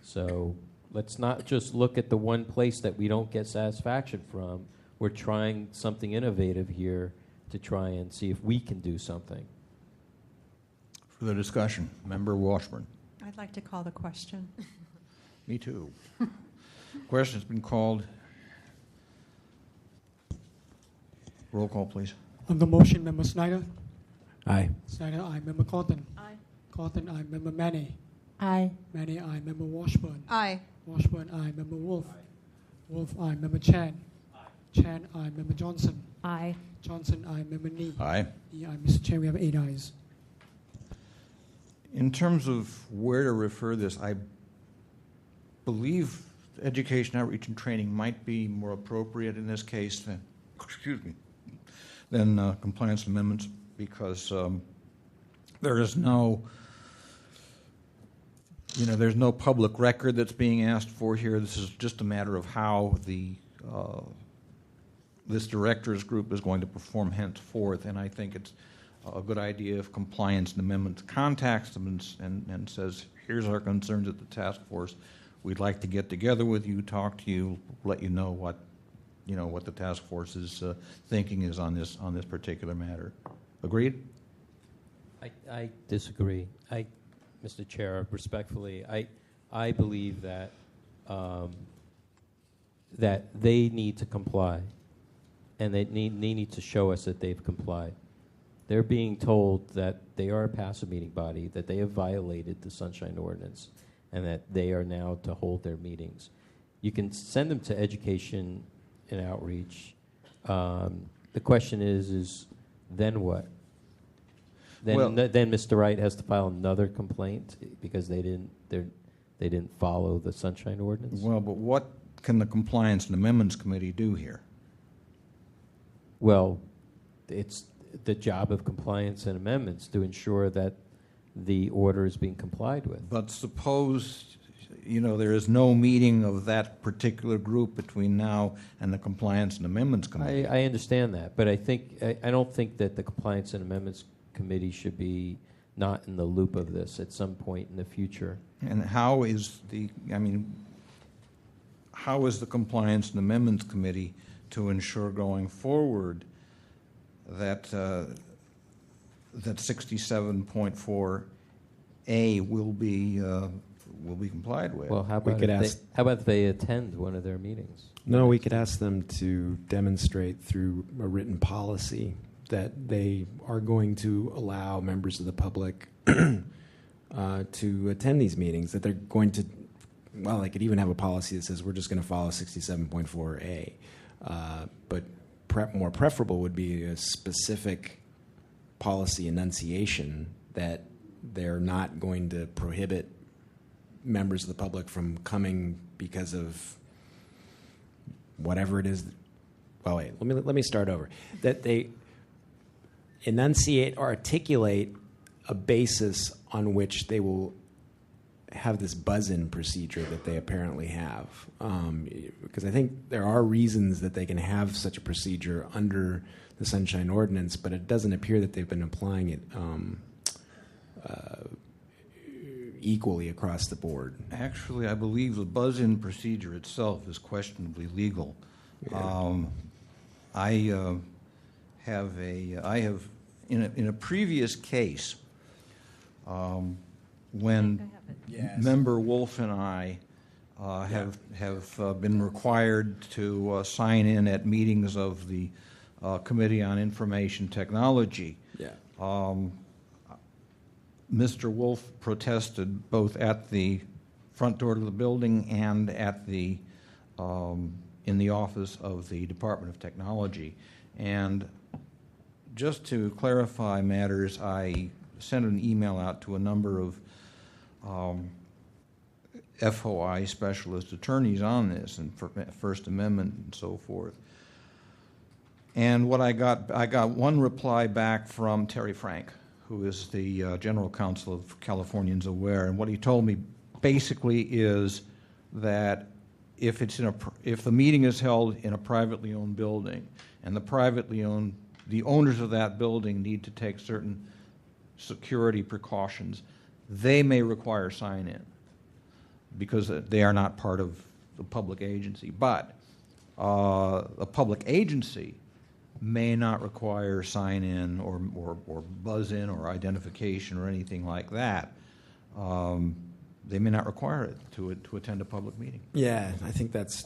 So let's not just look at the one place that we don't get satisfaction from. We're trying something innovative here to try and see if we can do something. For the discussion, Member Washburn. I'd like to call the question. Me too. Question's been called. Roll call, please. On the motion, Member Snyder. Aye. Snyder, aye. Member Cawthon. Aye. Cawthon, aye. Member Manny. Aye. Manny, aye. Member Washburn. Aye. Washburn, aye. Member Wolf. Wolf, aye. Member Chan. Chan, aye. Member Johnson. Aye. Johnson, aye. Member Nee. Aye. Nee, aye. Mr. Chair, we have 8 ayes. In terms of where to refer this, I believe education, outreach, and training might be more appropriate in this case than, than compliance amendments, because there is no, there's no public record that's being asked for here. This is just a matter of how this directors group is going to perform henceforth, and I think it's a good idea if compliance and amendments contacts them and says, here's our concerns at the task force. We'd like to get together with you, talk to you, let you know what the task force's thinking is on this particular matter. Agreed? I disagree. Mr. Chair, respectfully, I believe that that they need to comply, and they need to show us that they've complied. They're being told that they are a passive meeting body, that they have violated the Sunshine Ordinance, and that they are now to hold their meetings. You can send them to education and outreach. The question is then what? Then Mr. Wright has to file another complaint because they didn't follow the Sunshine Ordinance? Well, but what can the Compliance and Amendments Committee do here? Well, it's the job of compliance and amendments to ensure that the order is being complied with. But suppose, there is no meeting of that particular group between now and the Compliance and Amendments Committee. I understand that, but I don't think that the Compliance and Amendments Committee should be not in the loop of this at some point in the future. And how is the Compliance and Amendments Committee to ensure going forward that that 67.4A will be complied with. Well, how We about could if ask- how about if they attend one of their meetings? No, we could ask them to demonstrate through a written policy that they are going to allow members of the public to attend these meetings, that they're going to, well, they could even have a policy that says we're just going to follow 67.4A. But more preferable would be a specific policy enunciation that they're not going to prohibit members of the public from coming because of whatever it is. Well, wait, let me start over. That they enunciate or articulate a basis on which they will have this buzz-in procedure that they apparently have. Because I think there are reasons that they can have such a procedure under the Sunshine Ordinance, but it doesn't appear that they've been applying it equally across the board. Actually, I believe the buzz-in procedure itself is questionably legal. Yeah. I have in a previous case, when Member Wolf and I have been required to sign in at meetings of the Committee on Information Technology. Yeah. Mr. Wolf protested both at the front door of the building and at the in the office of the Department of Technology. And just to clarify matters, I sent an email out to a number of FOI specialist attorneys on this and First Amendment and so forth. And what I got one reply back from Terry Frank, who is the General Counsel of Californians Aware, and what he told me basically is that if the meeting is held in a privately owned building and the owners of that building need to take certain security precautions, they may require sign-in because they are not part of the public agency. But a public agency may not require sign-in or buzz-in or identification or anything like that. They may not require it to attend a public meeting. Yeah, I think that's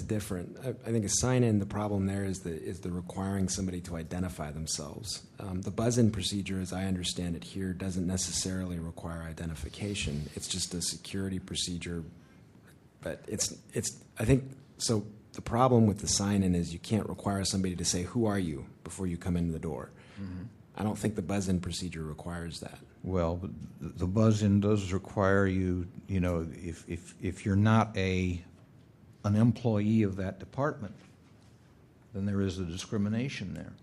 different. I think a sign-in, the problem there is the requiring somebody to identify themselves. The buzz-in procedure, as I understand it here, doesn't necessarily require identification. It's just a security procedure. But I think so. The problem with the sign-in is you can't require somebody to say, "Who are you?" before you come into the door. Mm-hmm. I don't think the buzz-in procedure requires that. Well, the buzz-in does require you, if you're not an employee of that department, then there is a discrimination there.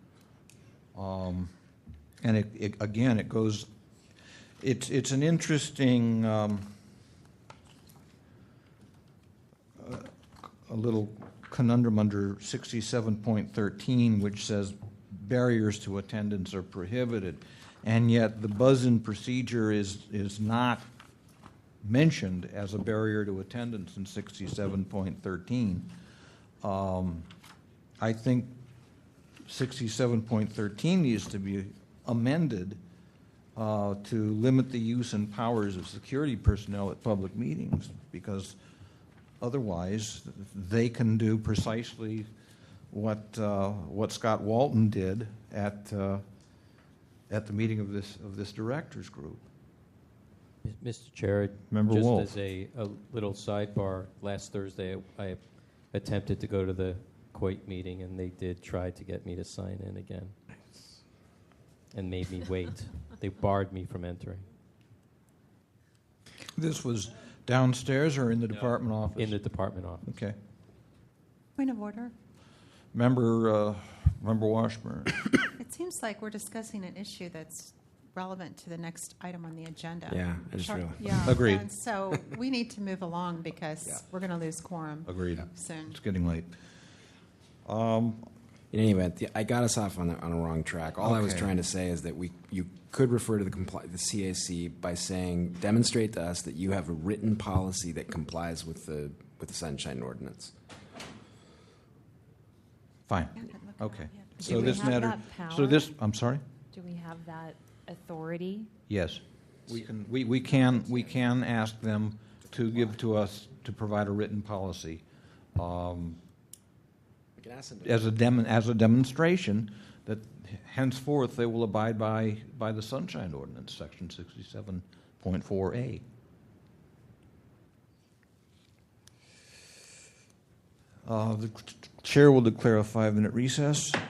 And it goes, it's an interesting, a little conundrum under 67.13, which says barriers to attendance are prohibited, and yet the buzz-in procedure is not mentioned as a barrier to attendance in 67.13. I think 67.13 needs to be amended to limit the use and powers of security personnel at public meetings, because otherwise they can do precisely what Scott Walton did at the meeting of this directors group. Mr. Chair, Member just Wolf. as a little sidebar, last Thursday I attempted to go to the COIT meeting, and they did try to get me to sign in again and made me wait. They barred me from entering. This was downstairs or in the department office? In the department office. Okay. Point of order. Member Washburn. It seems like we're discussing an issue that's relevant to the next item on the agenda. Yeah, I just realized. Yeah, Agreed. And so we need to move along because we're going to lose quorum. Agreed. Soon. It's getting late. In any event, I got us off on a wrong track. All I was Okay. trying to say is that you could refer to the CAC by saying, demonstrate to us that you have a written policy that complies with the Sunshine Ordinance. Fine. Yeah. Okay. Do So we this have matter, that so power? this, I'm sorry? Do we have that authority? Yes. We can ask them to give to us, to provide a written policy. We can ask them to- As a demonstration that henceforth they will abide by the Sunshine Ordinance, Section 67.4A. The chair will declare a 5-minute recess. I do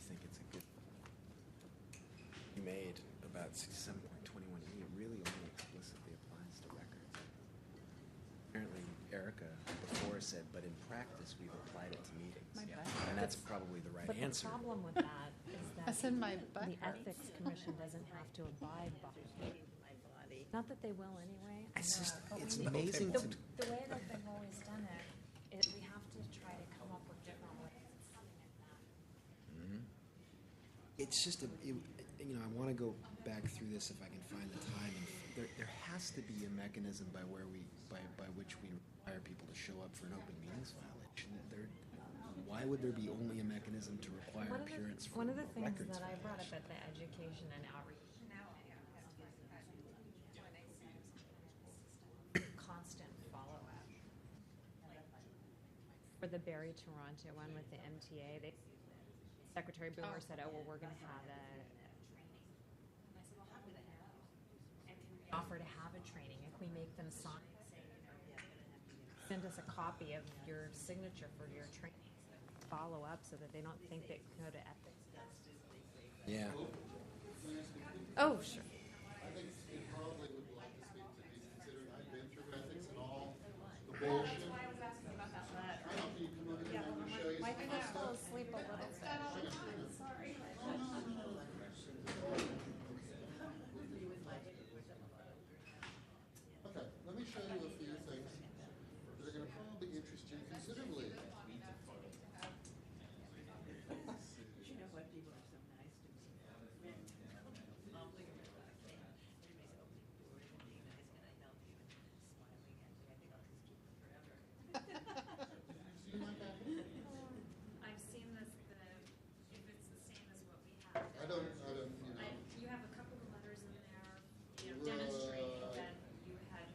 think it's a good you made about 67.21E really only explicitly applies to records. Apparently, Erica before said, but in practice we've applied it to meetings. And that's probably the right But answer. the problem with that is that That's in my butt the hurts. Ethics Commission doesn't have to abide by it. Not that they will anyway. I It's know, just- but it's we- amazing The, to- the way that they've always done it, we have to try to come up with different ways of doing that. It's just I want to go back through this if I can find the time. And there has to be a mechanism by which we require people to show up for an open meetings violation. Why would there be only a mechanism to require appearance for One of the a things records that I brought up violation? at the education and outreach constant follow-up. For the Barrie Toronto one with the MTA, Secretary Boomer said, "Oh well, we're going to have offer to have a training if we make them sign. Send us a copy of your signature for your training. Follow up so that they don't think they can go to ethics." Yeah. Oh, sure. I think it probably would like to speak to be considered. I've been through ethics and all the bullshit. That's why I was asking about that letter. I don't think you come over here and I can show you My some kids stuff. fell asleep a little It's done all the time, sorry. Okay, let me show you a few things that are going to probably interest you considerably. You know what, people are so nice to me. I've seen this, if it's the same as what we have. I don't, You have a couple of letters in there, demonstrating that you had,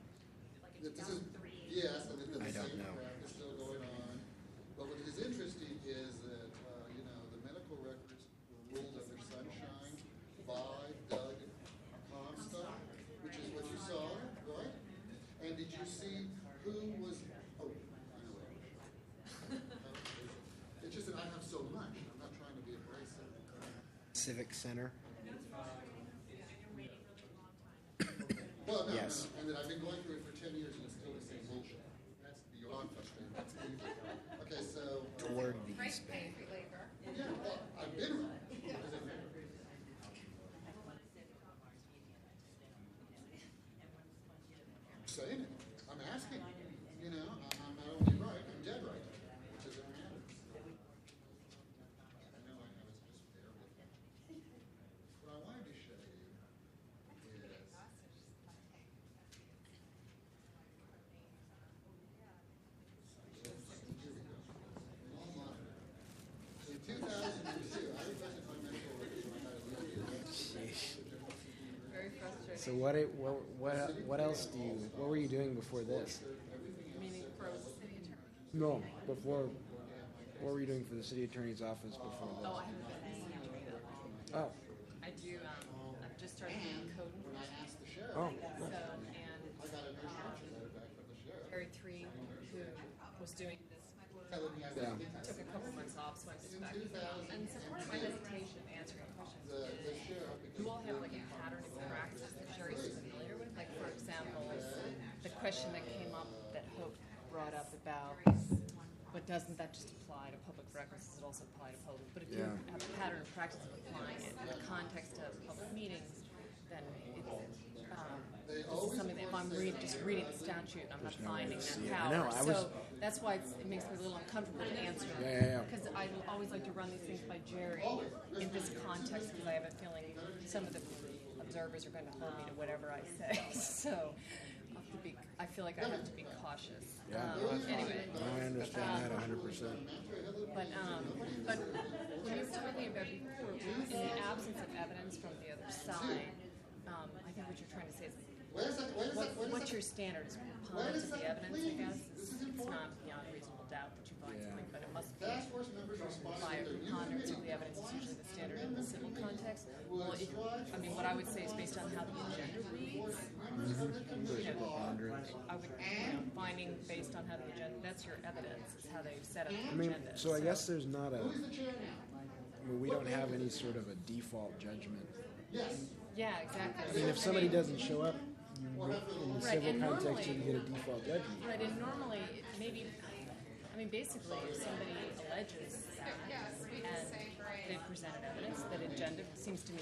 like in This is, 2003. yes, and the I don't same know. crap is still going on. But what is interesting is that, the medical records were ruled under sunshine by Doug Comstock, which is what you saw, right? And did you see who was, oh, I know what I was. It's just that I have so much, I'm not trying to be abrasive. Civic Center. Well, no, Yes. no, and that I've been going through it for 10 years and it's still the same bullshit. That's beyond frustrating. That's evil. Okay, so. Toward these. Yeah, well, I've been around. I'm saying it. I'm asking. I'm not only right, I'm dead right, which is what matters. I know I have it, just bear with me. What I wanted to show you is. In 2002, I requested my medical records when I got elected. Very frustrating. So what else what were you doing before this? Meaning for the city attorney? No, before. What were you doing for the city attorney's office before this? Oh, I haven't been in the city attorney that long. Oh. I do, I've just started doing code enforcement. Oh. So, and Harry Tree, who was doing this, took a couple months off, so I just back it up. And so part of my hesitation of answering questions is, you all have like a pattern of practice that Jerry's familiar with. Like, for example, the question that came up that Hope brought up about, but doesn't that just apply to public records? Does it also apply to public? But if you have a pattern of practice of applying it in the context of public meetings, then this is something that if I'm just reading the statute, I'm not finding that power. So that's why it makes me a little uncomfortable to answer. Because I always like to run these things by Jerry in this context, because I have a feeling some of the observers are going to hold me to whatever I say. So to be, I feel like I have to be cautious. Yeah. Anyway. I understand that 100%. But when you were talking about before, in the absence of evidence from the other side, I think what you're trying to say is, what's your standard? Is preponderance of the evidence, I guess? It's not beyond reasonable doubt that you find something, but it must be by a preponderance of the evidence is usually the standard in the civil context. Well, what I would say is based on how the agenda reads, I would, finding based on how the agenda, that's your evidence, is how they've set up the agenda. So I guess there's not we don't have any sort of a default judgment. Yeah, exactly. I mean, if somebody doesn't show up, in the civil context, you get a default judgment. Right, and normally, basically, if somebody alleges that and they've presented evidence, that agenda seems to me,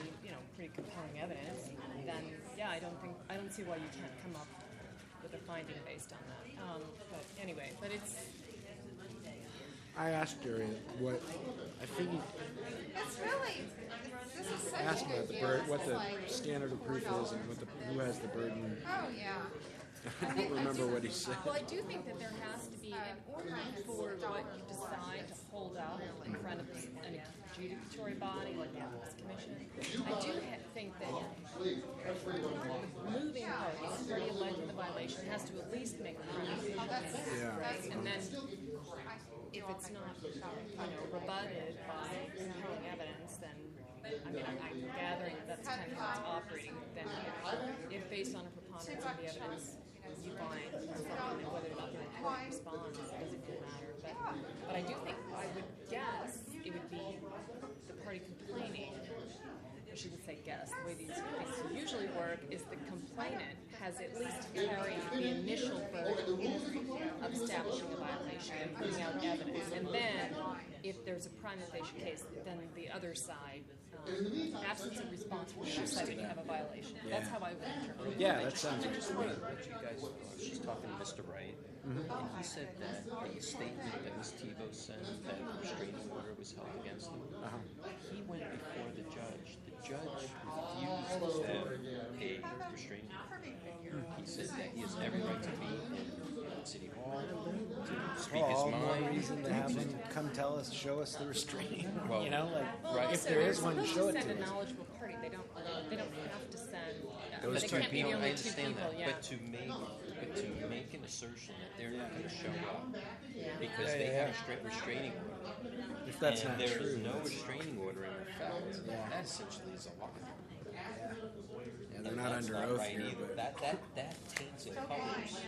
pretty compelling evidence, then, yeah, I don't see why you can't come up with a finding based on that. But anyway, it's... I asked Jerry what I think. Asked about the burden, what the standard of proof is, and who has the burden. Oh yeah. I don't remember what he said. Well, I do think that there has to be, in order for what you decide to hold up in front of an adjudicatory body like the Ethics Commission, I do think that moving parties, party alleged the violation, has to at least make a finding. Right? And then, if it's not, rebutted by compelling evidence, then I'm gathering that's kind of how it's operating. Then, if based on a preponderance of the evidence, you find something, whether or not the report responds, it doesn't really matter. But I do think, I would guess, it would be the party complaining. I shouldn't say guess. The way these things usually work is the complainant has at least carried the initial burden of establishing a violation and putting out evidence. And then, if there's a prima facie case, then the other side, absence of response from the other side, then you have a violation. Yeah. That's how I would interpret it. Yeah, that sounds good. She's talking to Mr. Wright, and he said that the statement that Ms. Tebow sent, that a restraining order was held against him, he went before the judge. The judge refused to have a restraining order. He said that he has every right to be in City Hall, to speak his All more mind. reason to have him come show us the restraining order. Well, Well, if there is one, supposed show it send to a us. knowledgeable party. They don't have to send. Those But it two can't be people, only I two understand people. that, Yeah. but to make an assertion that they're not going to show up because they have a strict restraining order, If that's and not there true, is no restraining order in effect, that essentially is a lie. Yeah, they're And not that's under not oath right here, either. but That taints and colors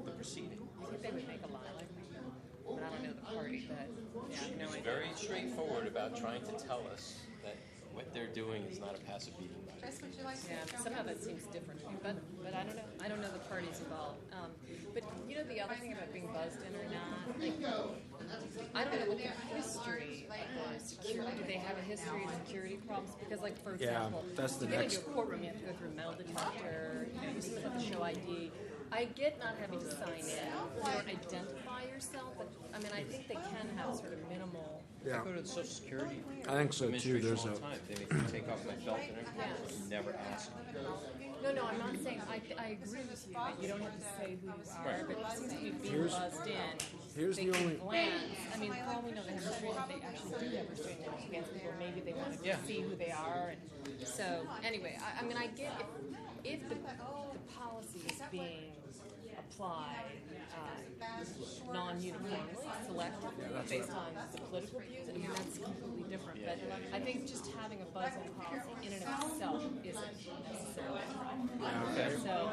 the proceeding. I think they would make a lie like that. But I don't know the party, but yeah, no It's idea. very straightforward about trying to tell us that what they're doing is not a passive beating. Yeah, somehow that seems different to me, but I don't know. I don't know the parties involved. But the other thing about being buzzed in or not, like, I don't know what their history of security. Do they have a history of security problems? Because, like, for example, that's the to get next- into a courtroom, you have to go through a metal detector. You submit the show ID. I get not having to sign in. You don't identify yourself, but I think they can have sort of minimal. Yeah. I go to the Social Security I think so, too. Administration There's all the a- time. They make me take off my belt and everything. Never ask me. No, I'm not saying, I agree with you that you don't have to say who you are, but it seems to be being Here's- buzzed in. here's they the can only- glance. For all we know, they have restraining, they actually do have restraining orders against people. Maybe they want to see who they are. And so, anyway, I get if the policy is being applied non-uniformly, selectively, based on the political views, that's completely different. But I think just having a buzzing policy in and of itself isn't necessarily right. So,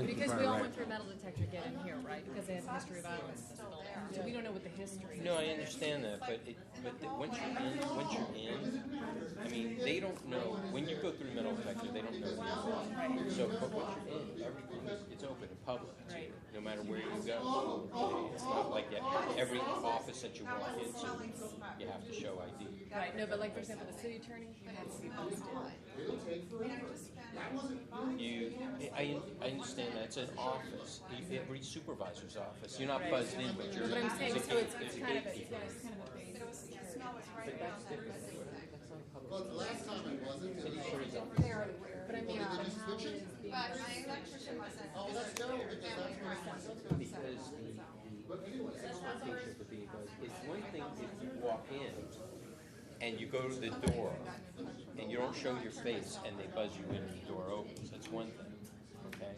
because we all went through a metal detector to get in here, right? Because they have a history of violence. So we don't know what the history is. No, I understand that, but once you're in, they don't know. When you go through metal detector, they don't know who you are. So, but once you're in, everything it's open and public to you, no matter where you go. It's not like every office that you walk into, you have to show ID. Right. No, but like for example, the city attorney, you have to be buzzed in. I understand that it's an office, every supervisor's office. You're not buzzed in, but you're. But I'm saying, so it's kind of a people. But that's different. Well, the last time it wasn't. City attorney's office. But how is the It's one thing if you walk in and you go to the door and you don't show your face and they buzz you in and the door opens. That's one thing. Okay?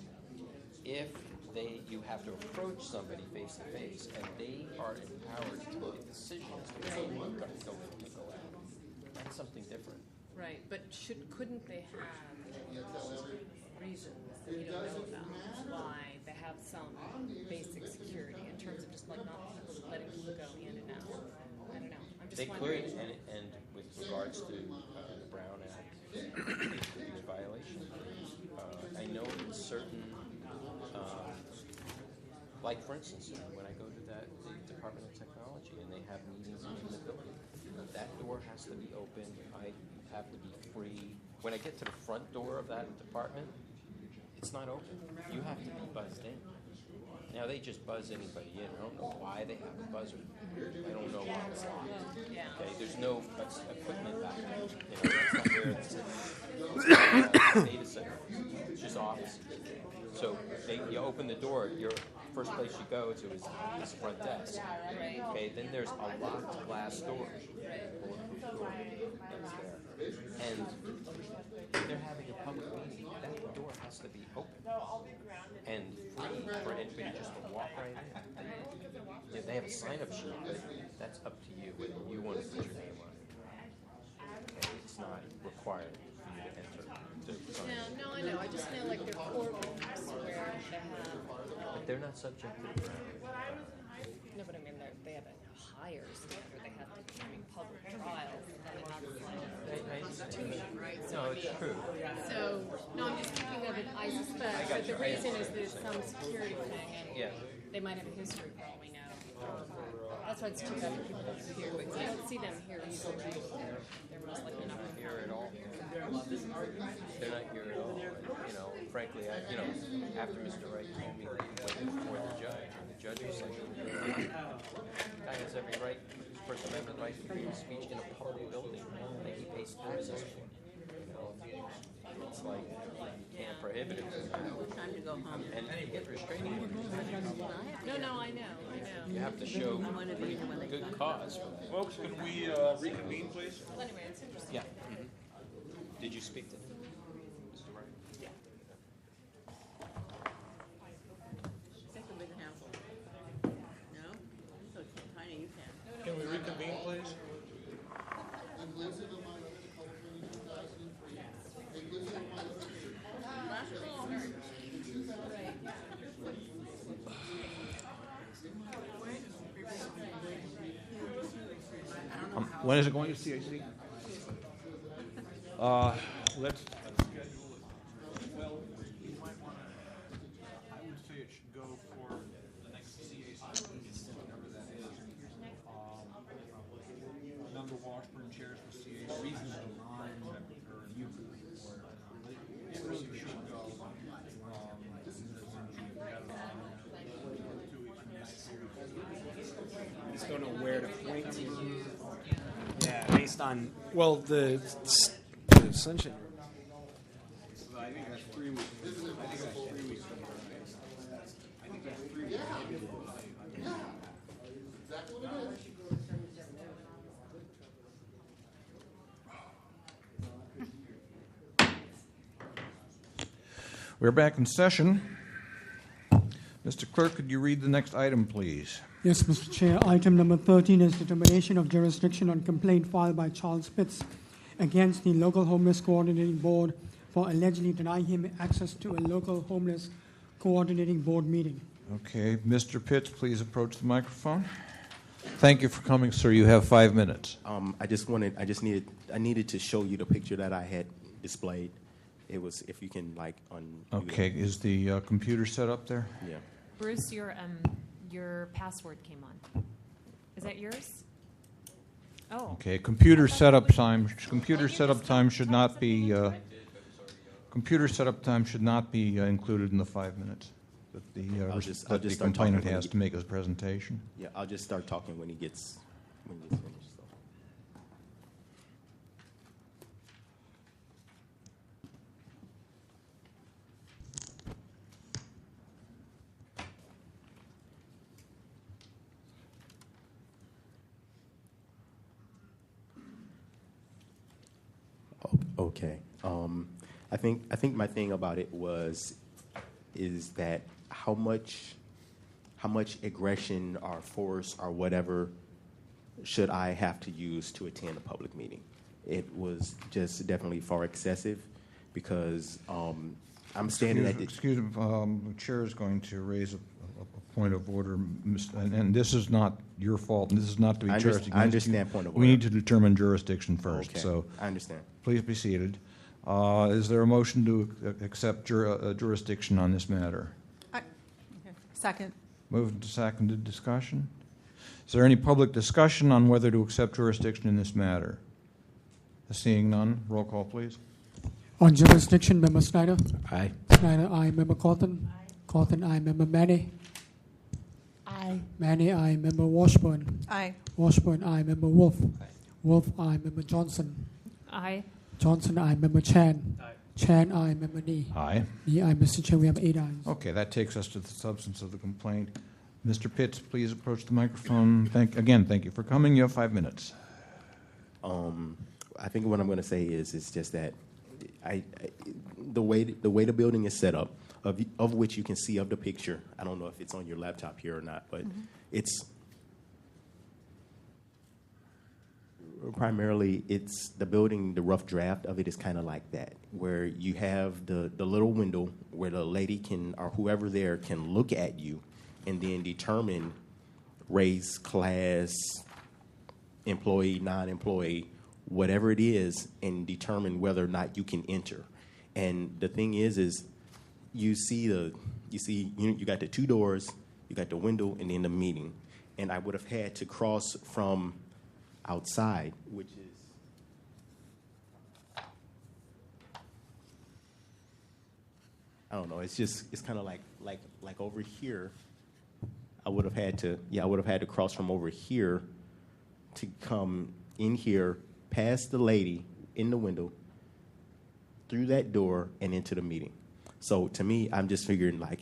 If you have to approach somebody face to face and they are empowered to make decisions to whether you're going to go in or go out. That's something different. Right, but couldn't they have reasons that we don't know about why they have some basic security in terms of just like not letting people go in and out? I don't know. I'm just They wondering. could, and with regards to the Brown Act, it could be a violation. I know in certain, like for instance, when I go to the Department of Technology and they have meetings in the building, that door has to be open. I have to be free. When I get to the front door of that department, it's not open. You have to be buzzed in. Now they just buzz anybody in. I don't know why they have a buzzer. I don't know why it's locked. Okay, there's no equipment back there. That's not where it's data center. It's just offices. So you open the door. Your first place you go to is the front desk. Okay, then there's a locked glass door. That's there. And if they're having a public meeting, that door has to be open and free for anybody just to walk right in. If they have a sign-up sheet, but that's up to you whether you want to put your name on it. Okay, it's not required for you to enter. No, I know. I just know like their courtrooms where they have. But they're not subject to the Brown. No, but I mean they have a higher standard. They have public trials. I understand. Right? No, it's true. So, no, I'm just thinking of it. I suspect that the reason is there's some security thing, and they might have a history for all we know. That's why it's too bad for people to here, because I don't see them here either. They're most likely not Here at all. They're not here at all. And, frankly, after Mr. Wright told me that he went before the judge, and the judge was like, guy has every right, First Amendment right to freedom of speech in a public building that he pays taxes for. It's like you can't prohibit it. Time to go home. And you get restraining orders. No, I know. You have to show pretty good cause. Folks, can we reconvene, please? Well, anyway, it's interesting. Yeah. Did you speak to him, Mr. Wright? Yeah. Take a big handful. No? So tiny you can. Can we reconvene, please? Inclusive of my last call. When is it going to CAC? Let's. Well, you might want to. I would say it should go for the next CAC, whatever that is. Number Washburn chairs for CAC. Reasonable line that you. It really should go. I just don't know where to point to. Yeah, based on, well, the sunshine. I think that's 3 weeks. I think that's 3 weeks from now. I think that's 3 weeks. Exactly what it is. We're back in session. Mr. Clerk, could you read the next item, please? Yes, Mr. Chair. Item number 13 is determination of jurisdiction on complaint filed by Charles Pitts against the Local Homeless Coordinating Board for allegedly denying him access to a local homeless coordinating board meeting. Okay, Mr. Pitts, please approach the microphone. Thank you for coming, sir. You have 5 minutes. I needed to show you the picture that I had displayed. It was, if you can, like, Okay, is the computer set up there? Yeah. Bruce, your password came on. Is that yours? Oh. Okay, computer setup time. Computer setup time should not be. Computer setup time should not be included in the 5 minutes that the complainant has to make his presentation. Yeah, I'll just start talking when he gets finished. So. Okay. I think my thing about it is that how much aggression or force or whatever should I have to use to attend a public meeting? It was just definitely far excessive because I'm standing at the... Excuse me, the chair is going to raise a point of order, and this is not your fault, and this is not to be charged against you. I understand point of order. We need to determine jurisdiction first. Okay, so I understand. Please be seated. Is there a motion to accept jurisdiction on this matter? Second. Moved to seconded. Discussion? Is there any public discussion on whether to accept jurisdiction in this matter? Seeing none, roll call, please. On jurisdiction, Member Snyder? Aye. Snyder, aye. Member Cawthon? Cawthon, aye. Member Manny? Aye. Manny, aye. Member Washburn? Aye. Washburn, aye. Member Wolf? Wolf, aye. Member Johnson? Aye. Johnson, aye. Member Chan? Aye. Chan, aye. Member Nee? Aye. Nee, aye. Mr. Chair, we have 8 ayes. Okay, that takes us to the substance of the complaint. Mr. Pitts, please approach the microphone. Thank you for coming. You have 5 minutes. I think what I'm going to say is just that the way the building is set up, of which you can see of the picture. I don't know if it's on your laptop here or not, but it's primarily it's the building. The rough draft of it is kind of like that, where you have the little window where the lady can or whoever there can look at you, and then determine race, class, employee, non-employee, whatever it is, and determine whether or not you can enter. And the thing is you got the 2 doors, you got the window, and then the meeting. And I would have had to cross from outside, which is I don't know. It's kind of like over here. I would have had to cross from over here to come in here, past the lady in the window, through that door, and into the meeting. So to me, I'm just figuring like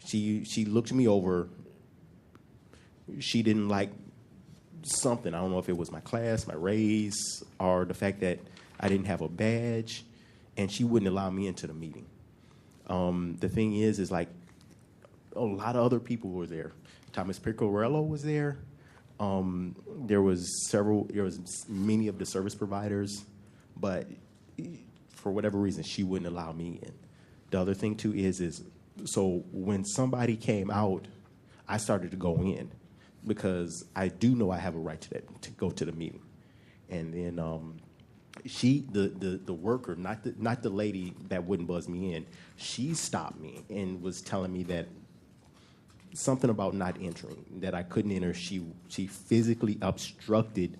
she looked me over. She didn't like something. I don't know if it was my class, my race, or the fact that I didn't have a badge, and she wouldn't allow me into the meeting. The thing is like a lot of other people were there. Thomas Piccarello was there. There was many of the service providers, but for whatever reason, she wouldn't allow me in. The other thing too is so when somebody came out, I started to go in because I do know I have a right to go to the meeting. And then the worker, not the lady that wouldn't buzz me in, she stopped me and was telling me that something about not entering, that I couldn't enter. She physically obstructed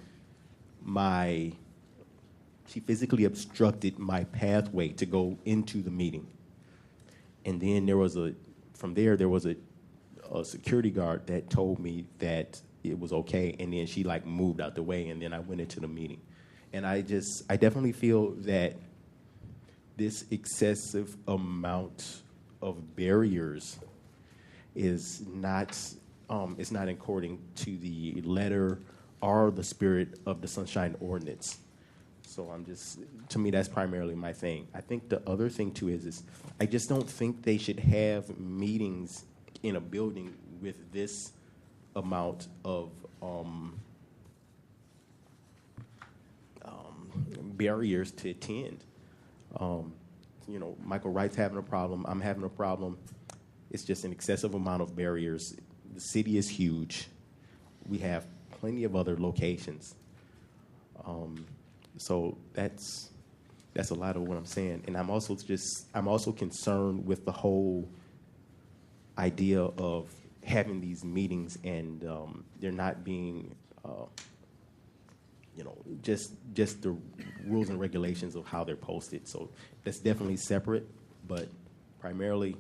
my pathway to go into the meeting. And then there was a security guard that told me that it was okay, and then she like moved out the way, and then I went into the meeting. And I definitely feel that this excessive amount of barriers is not according to the letter or the spirit of the Sunshine Ordinance. So to me, that's primarily my thing. I think the other thing too is I just don't think they should have meetings in a building with this amount of barriers to attend. Michael Wright's having a problem. I'm having a problem. It's just an excessive amount of barriers. The city is huge. We have plenty of other locations. So that's a lot of what I'm saying. And I'm also concerned with the whole idea of having these meetings and they're not being, just the rules and regulations of how they're posted. So that's definitely separate, but primarily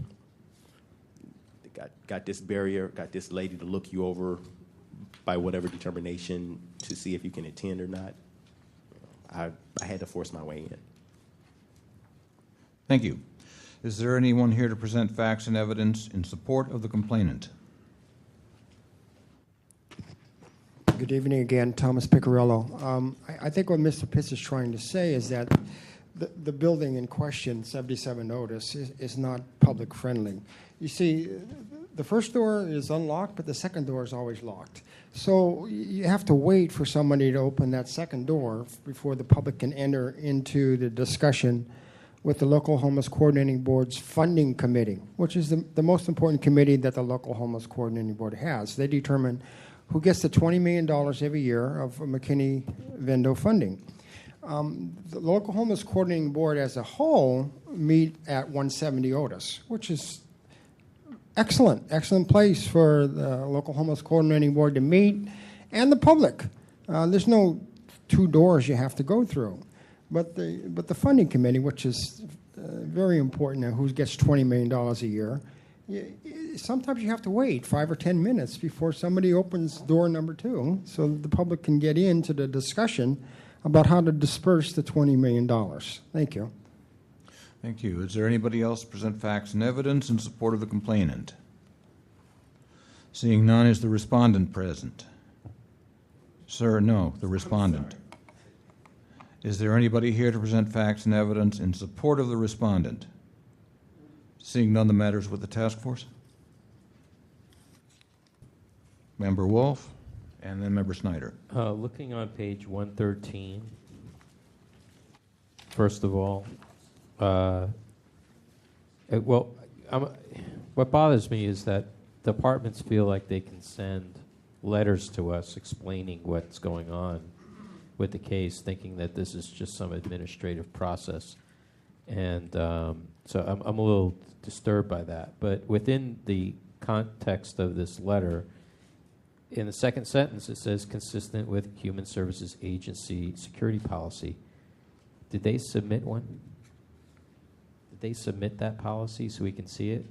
got this barrier, got this lady to look you over by whatever determination to see if you can attend or not. I had to force my way in. Thank you. Is there anyone here to present facts and evidence in support of the complainant? Good evening again, Thomas Piccarello. I think what Mr. Pitts is trying to say is that the building in question, 77 Otis, is not public friendly. You see, the first door is unlocked, but the second door is always locked. So you have to wait for somebody to open that second door before the public can enter into the discussion with the local homeless coordinating board's funding committee, which is the most important committee that the local homeless coordinating board has. They determine who gets the $20 million every year of McKinney-Vendo funding. The local homeless coordinating board as a whole meet at 170 Otis, which is excellent place for the local homeless coordinating board to meet and the public. There's no two doors you have to go through. But the funding committee, which is very important, who gets $20 million a year, sometimes you have to wait 5 or 10 minutes before somebody opens door number 2 so that the public can get into the discussion about how to disperse the $20 million. Thank you. Thank you. Is there anybody else to present facts and evidence in support of the complainant? Seeing none, is the respondent present? Sir, no, the respondent. Is there anybody here to present facts and evidence in support of the respondent? Seeing none, the matter is with the task force. Member Wolf, and then Member Snyder. Looking on page 113, first of all, what bothers me is that departments feel like they can send letters to us explaining what's going on with the case, thinking that this is just some administrative process. And so I'm a little disturbed by that. But within the context of this letter, in the second sentence, it says, consistent with Human Services Agency security policy. Did they submit one? Did they submit that policy so we can see it?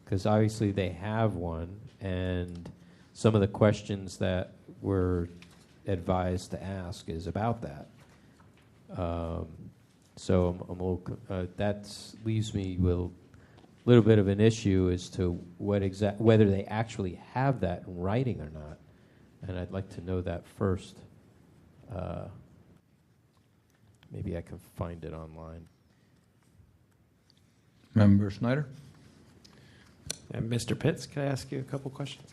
Because obviously they have one, and some of the questions that we're advised to ask is about that. So I'm a little, that leaves me with a little bit of an issue as to whether they actually have that in writing or not. And I'd like to know that first. Maybe I can find it online. Member Snyder? Mr. Pitts, can I ask you a couple questions?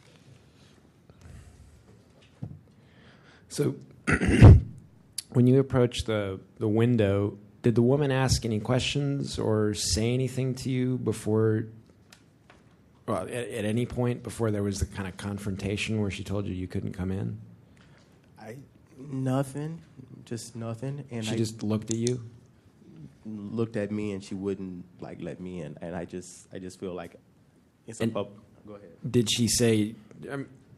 So when you approached the window, did the woman ask any questions or say anything to you before, well, at any point before there was the kind of confrontation where she told you couldn't come in? Nothing, just nothing. And she just looked at you? Looked at me, and she wouldn't let me in. And I just feel like it's a pub. Go ahead. Did she say,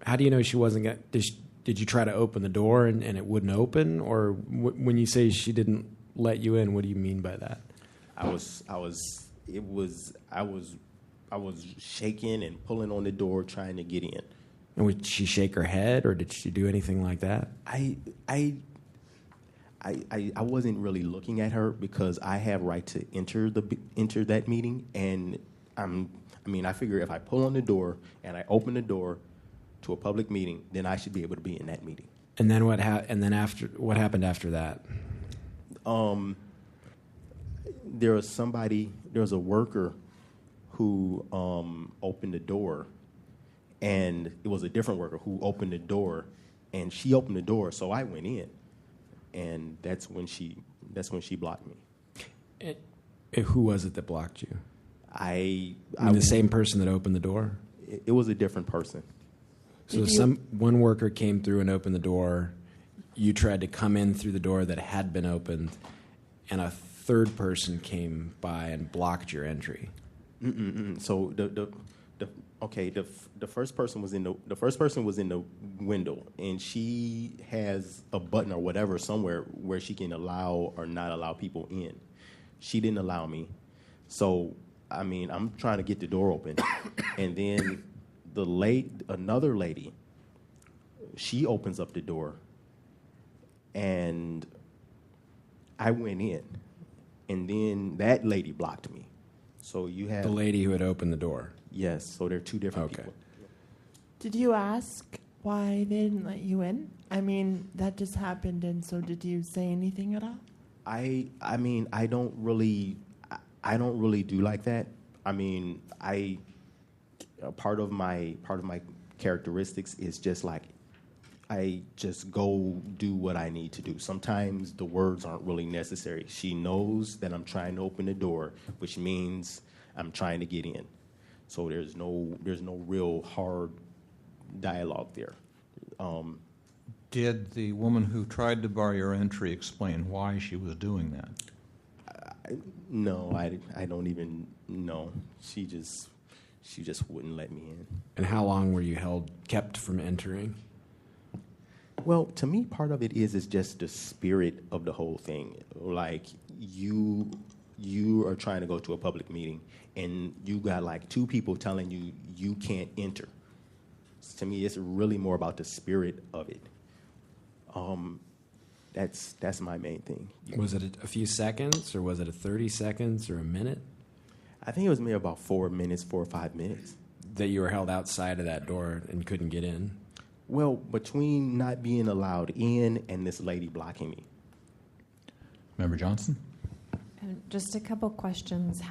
how do you know she wasn't going to, did you try to open the door and it wouldn't open? Or when you say she didn't let you in, what do you mean by that? I was shaking and pulling on the door trying to get in. And would she shake her head, or did she do anything like that? I wasn't really looking at her because I have right to enter that meeting, and I figure if I pull on the door and I open the door to a public meeting, then I should be able to be in that meeting. And then what happened after that? There was a worker who opened the door, and it was a different worker who opened the door, and she opened the door, so I went in, and that's when she blocked me. Who was it that blocked you? I the same person that opened the door? It was a different person. So one worker came through and opened the door. You tried to come in through the door that had been opened, and a third person came by and blocked your entry. So the first person was in the window, and she has a button or whatever somewhere where she can allow or not allow people in. She didn't allow me, so I'm trying to get the door open, and then another lady, she opens up the door, and I went in, and then that lady blocked me. So you have the lady who had opened the door. Yes, so they're two different people. Did you ask why they didn't let you in? That just happened, and so did you say anything at all? I mean, I don't really do like that. I mean, part of my characteristics is just like I just go do what I need to do. Sometimes the words aren't really necessary. She knows that I'm trying to open the door, which means I'm trying to get in. So there's no real hard dialogue there. Did the woman who tried to bar your entry explain why she was doing that? No, I don't even know. She just wouldn't let me in. And how long were you kept from entering? Well, to me, part of it is just the spirit of the whole thing. Like you are trying to go to a public meeting, and you got like two people telling you you can't enter. To me, it's really more about the spirit of it. That's my main thing. Was it a few seconds, or was it 30 seconds, or a minute? I think it was maybe about 4 or 5 minutes. That you were held outside of that door and couldn't get in? Well, between not being allowed in and this lady blocking me. Member Johnson? And just a couple questions.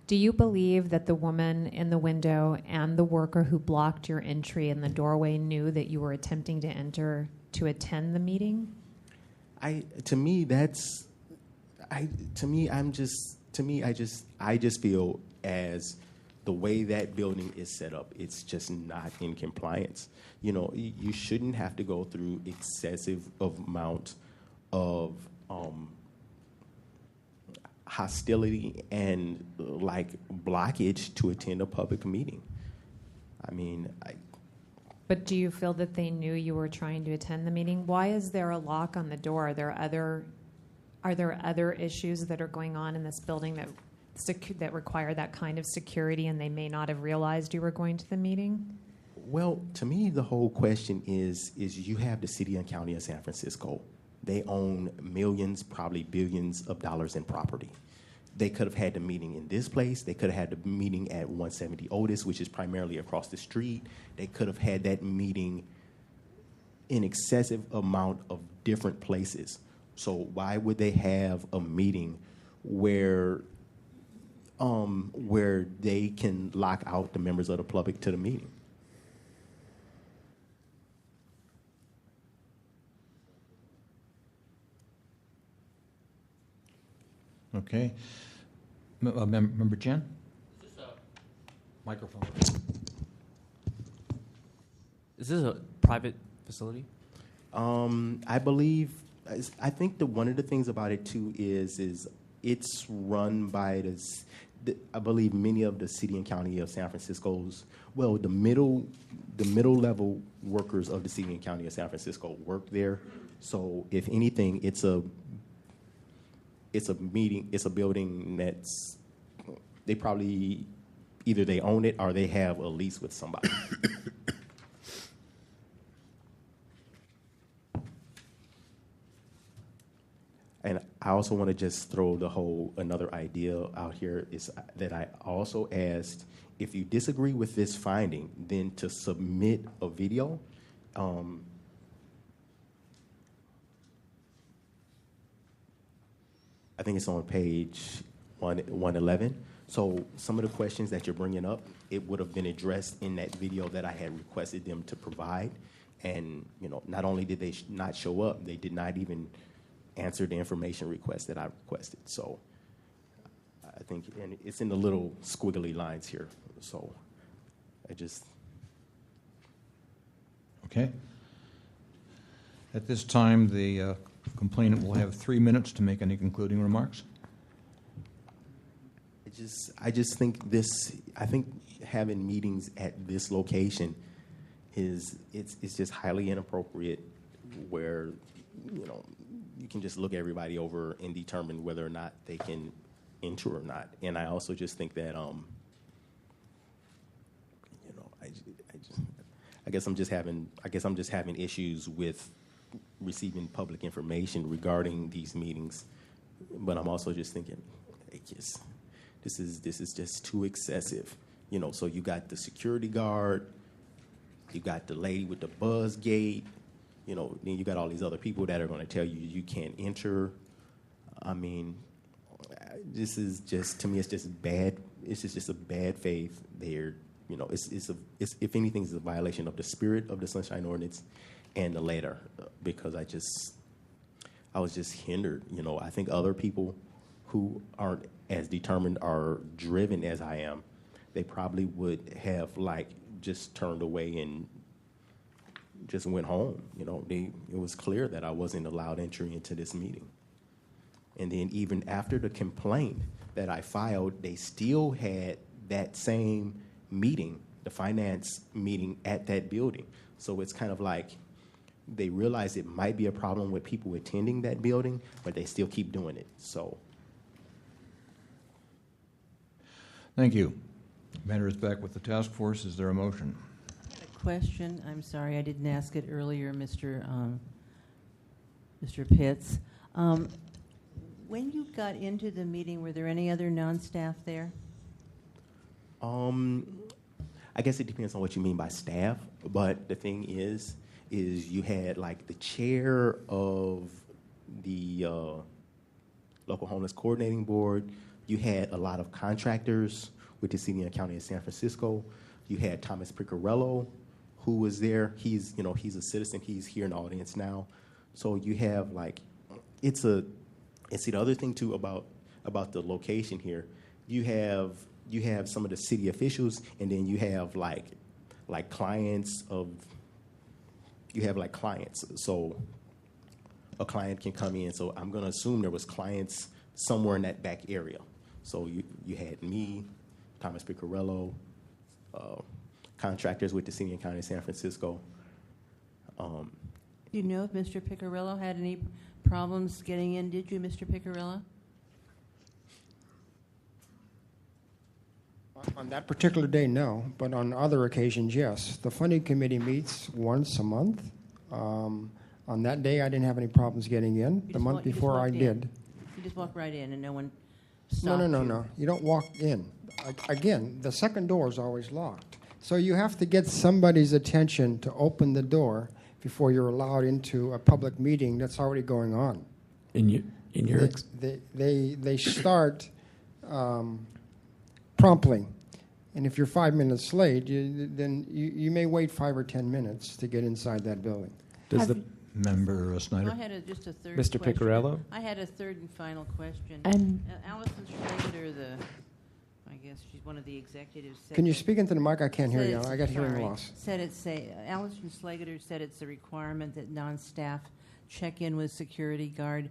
Do you believe that the woman in the window and the worker who blocked your entry in the doorway knew that you were attempting to enter to attend the meeting? I just feel as the way that building is set up, it's just not in compliance. You know, you shouldn't have to go through excessive amount of hostility and like blockage to attend a public meeting. I mean, But do you feel that they knew you were trying to attend the meeting? Why is there a lock on the door? Are there other issues that are going on in this building that require that kind of security, and they may not have realized you were going to the meeting? Well, to me, the whole question is you have the city and county of San Francisco. They own millions, probably billions of dollars in property. They could have had the meeting in this place. They could have had the meeting at 170 Otis, which is primarily across the street. They could have had that meeting in excessive amount of different places. So why would they have a meeting where they can lock out the members of the public to the meeting? Okay. Member Chen? Is this a microphone? Is this a private facility? I believe. I think one of the things about it too is it's run by I believe many of the city and county of San Francisco's, well, the middle level workers of the city and county of San Francisco work there. So if anything, it's a building that's, they probably either they own it or they have a lease with somebody. And I also want to just throw another idea out here is that I also asked, if you disagree with this finding, then to submit a video. I think it's on page 111. So some of the questions that you're bringing up, it would have been addressed in that video that I had requested them to provide. And, you know, not only did they not show up, they did not even answer the information request that I requested. So I think, and it's in the little squiggly lines here. So I just. Okay. At this time, the complainant will have 3 minutes to make any concluding remarks. I just think I think having meetings at this location it's just highly inappropriate, where, you know, you can just look everybody over and determine whether or not they can enter or not. And I also just think that, you know, I guess I'm just having issues with receiving public information regarding these meetings. But I'm also just thinking, this is just too excessive. You know, so you got the security guard, you got the lady with the buzz gate, You know, then you got all these other people that are going to tell you you can't enter. I mean, this is just, to me, it's just bad. It's just a bad faith there. You know, it's if anything, it's a violation of the spirit of the Sunshine Ordinance and the letter, because I was just hindered. You know, I think other people who aren't as determined or driven as I am, they probably would have like just turned away and just went home. You know, it was clear that I wasn't allowed entry into this meeting. And then even after the complaint that I filed, they still had that same meeting, the finance meeting at that building. So it's kind of like they realize it might be a problem with people attending that building, but they still keep doing it. So. Thank you. Matter is back with the task force. Is there a motion? Question. I'm sorry, I didn't ask it earlier, Mr. Pitts. When you got into the meeting, were there any other non-staff there? I guess it depends on what you mean by staff, but the thing is you had like the chair of the local homeless coordinating board. You had a lot of contractors with the city and county of San Francisco. You had Thomas Piccarello, who was there. He's a citizen. He's here in the audience now. So you have like, it's the other thing too about the location here. You have some of the city officials, and then you have like clients of. You have like clients. So a client can come in. So I'm going to assume there was clients somewhere in that back area. So you had me, Thomas Piccarello, contractors with the city and county of San Francisco. Do you know if Mr. Piccarello had any problems getting in? Did you, Mr. Piccarello? On that particular day, no, but on other occasions, yes. The funding committee meets once a month. On that day, I didn't have any problems getting in. The month before, I did. You just walk right in and no one stopped No. You don't walk in. Again, the second door is always locked. So you have to get somebody's attention to open the door before you're allowed into a public meeting that's already going on. They start promptly. And if you're 5 minutes late, then you may wait 5 or 10 minutes to get inside that building. Does the member Snyder? I had just a third Mr. question. Piccarello? I had a third and final question. And Allison Schlager, I guess she's one of the executives. Can you speak into the mic? I can't hear you. I got hearing loss. Allison Schlager said it's a requirement that non-staff check in with security guard.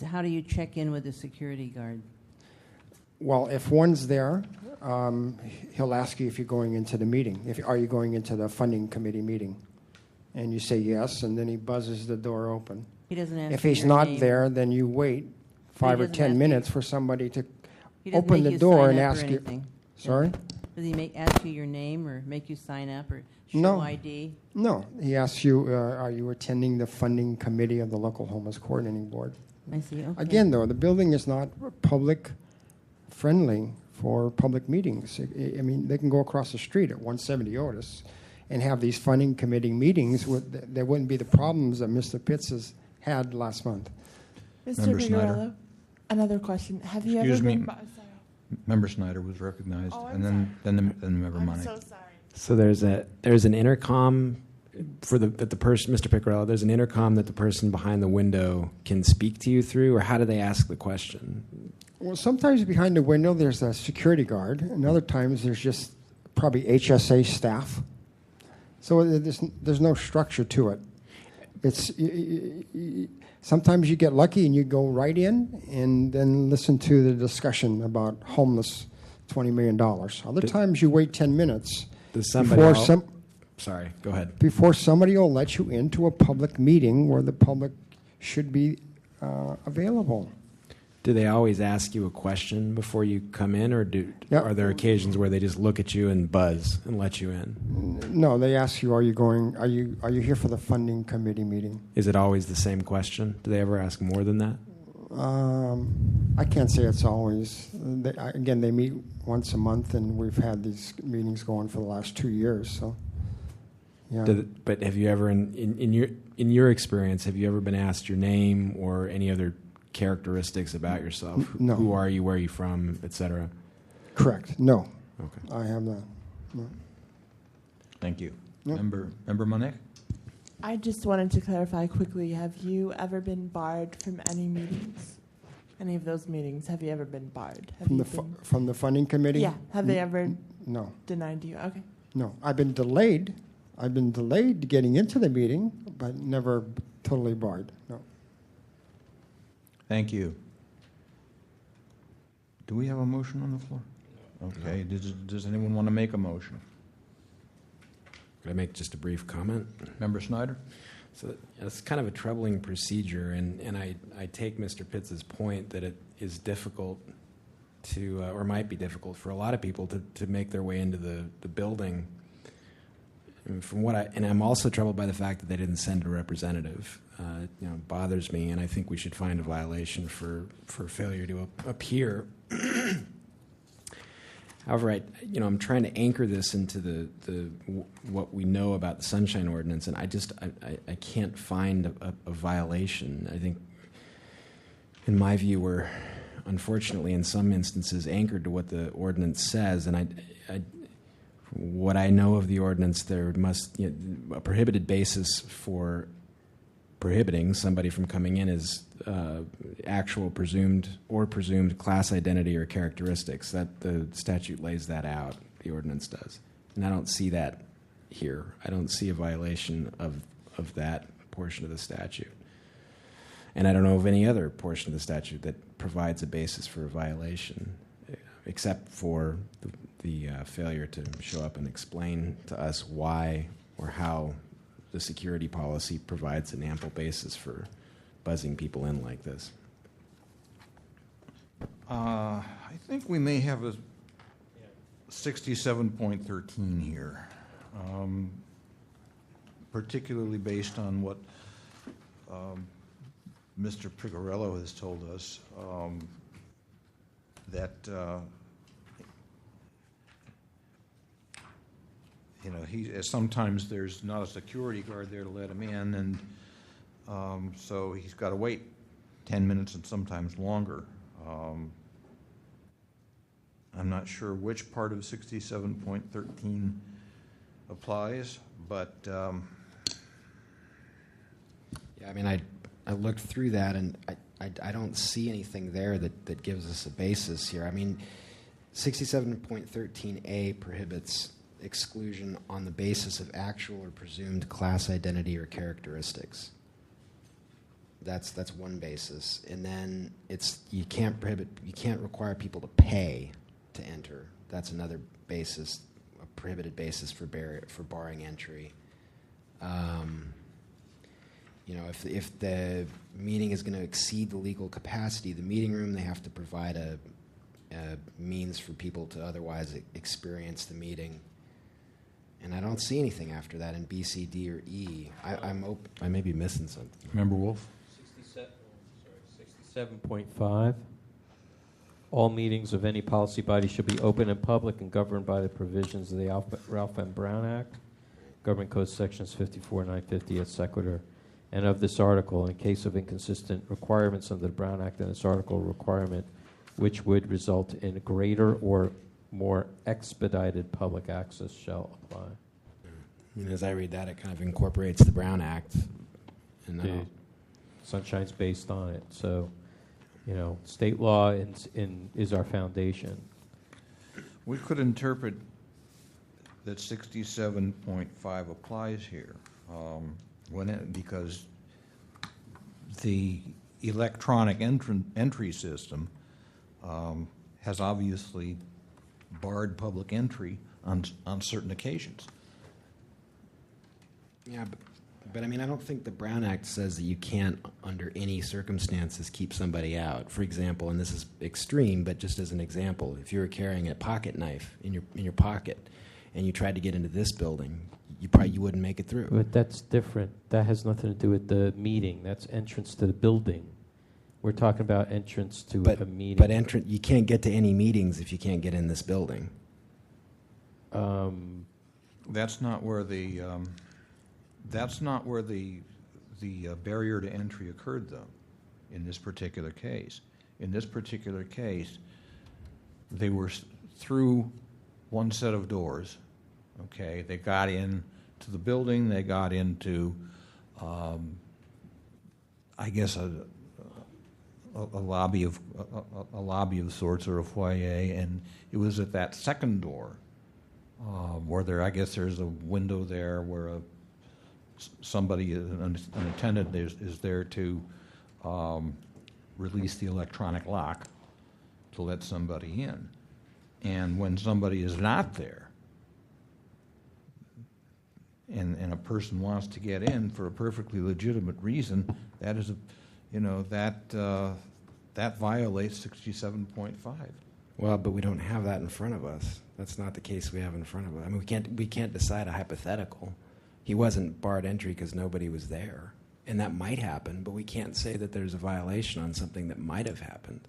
How do you check in with a security guard? Well, if one's there, he'll ask you if you're going into the meeting. Are you going into the funding committee meeting? And you say yes, and then he buzzes the door open. He doesn't ask If you he's your not name. there, then you wait 5 or 10 minutes for somebody to He doesn't open make the you door sign and up or ask you. anything. Sorry? Does he ask you your name or make you sign up or show No. ID? No. He asks you, are you attending the funding committee of the local homeless coordinating board? I see. Okay. Again, though, the building is not public friendly for public meetings. I mean, they can go across the street at 170 Otis and have these funding committee meetings. There wouldn't be the problems that Mr. Pitts has had last month. Mr. Member Snyder. Piccarello, another question. Have you Excuse ever me. been sorry. Member Snyder was recognized, Oh, I'm and then the member I'm Money. so sorry. So there's an intercom for the person, Mr. Piccarello. There's an intercom that the person behind the window can speak to you through, or how do they ask the question? Well, sometimes behind the window there's a security guard, and other times there's just probably HSA staff. So there's no structure to it. It's sometimes you get lucky and you go right in and then listen to the discussion about homeless $20 million. Other times you wait 10 minutes Sorry, go ahead. before somebody will let you into a public meeting where the public should be available. Do they always ask you a question before you come in, or are there occasions where they just look at you and buzz and let you in? No, they ask you, are you here for the funding committee meeting? Is it always the same question? Do they ever ask more than that? I can't say it's always. Again, they meet once a month, and we've had these meetings going for the last 2 years. So, Yeah. But have you ever, in your experience, have you ever been asked your name or any other characteristics about yourself? No. Who are you? Where are you from? Etc. Correct. No. Okay. I have not. No. Thank you. Yep. Member Monek? I just wanted to clarify quickly. Have you ever been barred from any meetings? Any of those meetings? Have you ever been barred? Have From you the been, from the funding committee? yeah. Have they ever No. denied you? Okay. No. I've been delayed. I've been delayed getting into the meeting, but never totally barred. No. Thank you. Do we have a motion on the floor? Okay. Does anyone want to make a motion? Could I make just a brief comment? Member Snyder? So it's kind of a troubling procedure, and I take Mr. Pitts' point that it is difficult to, or might be difficult for a lot of people to make their way into the building. And I'm also troubled by the fact that they didn't send a representative. It bothers me, and I think we should find a violation for failure to appear. However, I'm trying to anchor this into what we know about the Sunshine Ordinance, and I can't find a violation. I think, in my view, we're unfortunately in some instances anchored to what the ordinance says, and what I know of the ordinance, there must a prohibited basis for prohibiting somebody from coming in is actual presumed class identity or characteristics. That the statute lays that out. The ordinance does, and I don't see that here. I don't see a violation of that portion of the statute, and I don't know of any other portion of the statute that provides a basis for a violation, except for the failure to show up and explain to us why or how the security policy provides an ample basis for buzzing people in like this. I think we may have a 67.13 here, particularly based on what Mr. Picarello has told us, that sometimes there's not a security guard there to let him in, and so he's got to wait 10 minutes and sometimes longer. I'm not sure which part of 67.13 applies, but yeah, I mean, I looked through that, and I don't see anything there that gives us a basis here. I mean, 67.13A prohibits exclusion on the basis of actual or presumed class identity or characteristics. That's one basis, and then you can't require people to pay to enter. That's another basis, a prohibited basis for barring entry. If the meeting is going to exceed the legal capacity of the meeting room, they have to provide a means for people to otherwise experience the meeting. And I don't see anything after that in B, C, D, or E. I may be missing something. Member Wolf? 67.5. All meetings of any policy body should be open and public and governed by the provisions of the Ralph M. Brown Act, Government Code Sections 54 and 950 et sequitur, and of this article. In case of inconsistent requirements under the Brown Act and this article requirement, which would result in greater or more expedited public access shall apply. And as I read that, it kind of incorporates the Brown Act. And The Sunshine's based on it. So, state law is our foundation. we could interpret that 67.5 applies here, because the electronic entry system has obviously barred public entry on certain occasions. Yeah, but I mean, I don't think the Brown Act says that you can't, under any circumstances, keep somebody out. For example, and this is extreme, but just as an example, if you were carrying a pocket knife in your pocket and you tried to get into this building, you wouldn't make it through. But that's different. That has nothing to do with the meeting. That's entrance to the building. We're talking about entrance to a meeting. But you can't get to any meetings if you can't get in this building. That's not where the That's not where the barrier to entry occurred, though, in this particular case. In this particular case, they were through one set of doors, okay? They got in to the building, they got into, I guess, a lobby of sorts, or a foyer, and it was at that second door where I guess there's a window there where somebody, an attendant, is there to release the electronic lock to let somebody in. And when somebody is not there, and a person wants to get in for a perfectly legitimate reason, that is that violates 67.5. Well, but we don't have that in front of us. That's not the case we have in front of us. I mean, we can't decide a hypothetical. He wasn't barred entry because nobody was there, and that might happen, but we can't say that there's a violation on something that might have happened.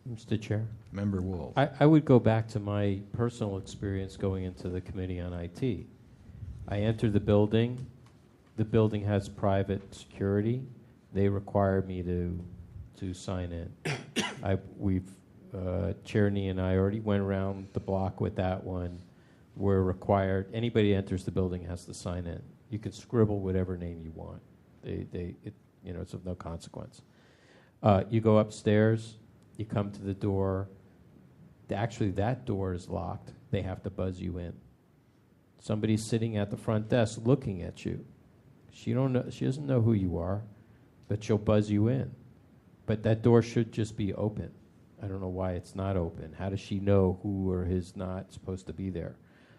Mr. Chair? Member Wolf. I would go back to my personal experience going into the Committee on IT. I entered the building. The building has private security. They require me to sign in. Chair Nee and I already went around the block with that one. We're required, anybody who enters the building has to sign in. You can scribble whatever name you want. It's of no consequence. You go upstairs, you come to the door. Actually, that door is locked. They have to buzz you in. Somebody's sitting at the front desk looking at you. She doesn't know who you are, but she'll buzz you in. But that door should just be open. I don't know why it's not open. How does she know who or is not supposed to be there?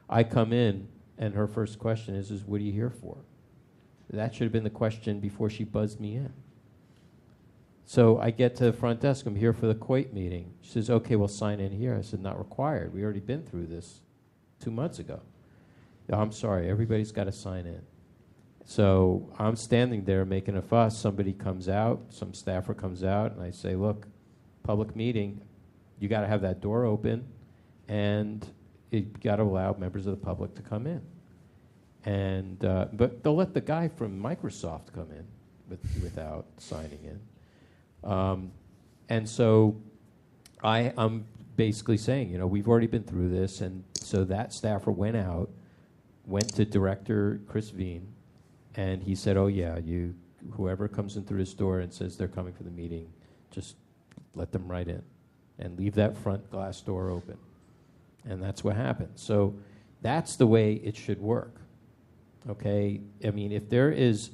I come in, and her first question is what are you here for? That should have been the question before she buzzed me in. So I get to the front desk. I'm here for the COIT meeting. She says, okay, we'll sign in here. I said, not required. We already been through this 2 months ago. "Oh, I'm sorry. Everybody's got to sign in." So I'm standing there making a fuss. Somebody comes out. Some staffer comes out, and I say, look, public meeting, you got to have that door open, and you got to allow members of the public to come in. And but they'll let the guy from Microsoft come in without signing in. And so I'm basically saying, we've already been through this, and so that staffer went to Director Chris Veen, and he said, oh yeah, whoever comes in through this door and says they're coming for the meeting, just let them right in and leave that front glass door open. And that's what happened. So that's the way it should work. Okay? I mean, if there is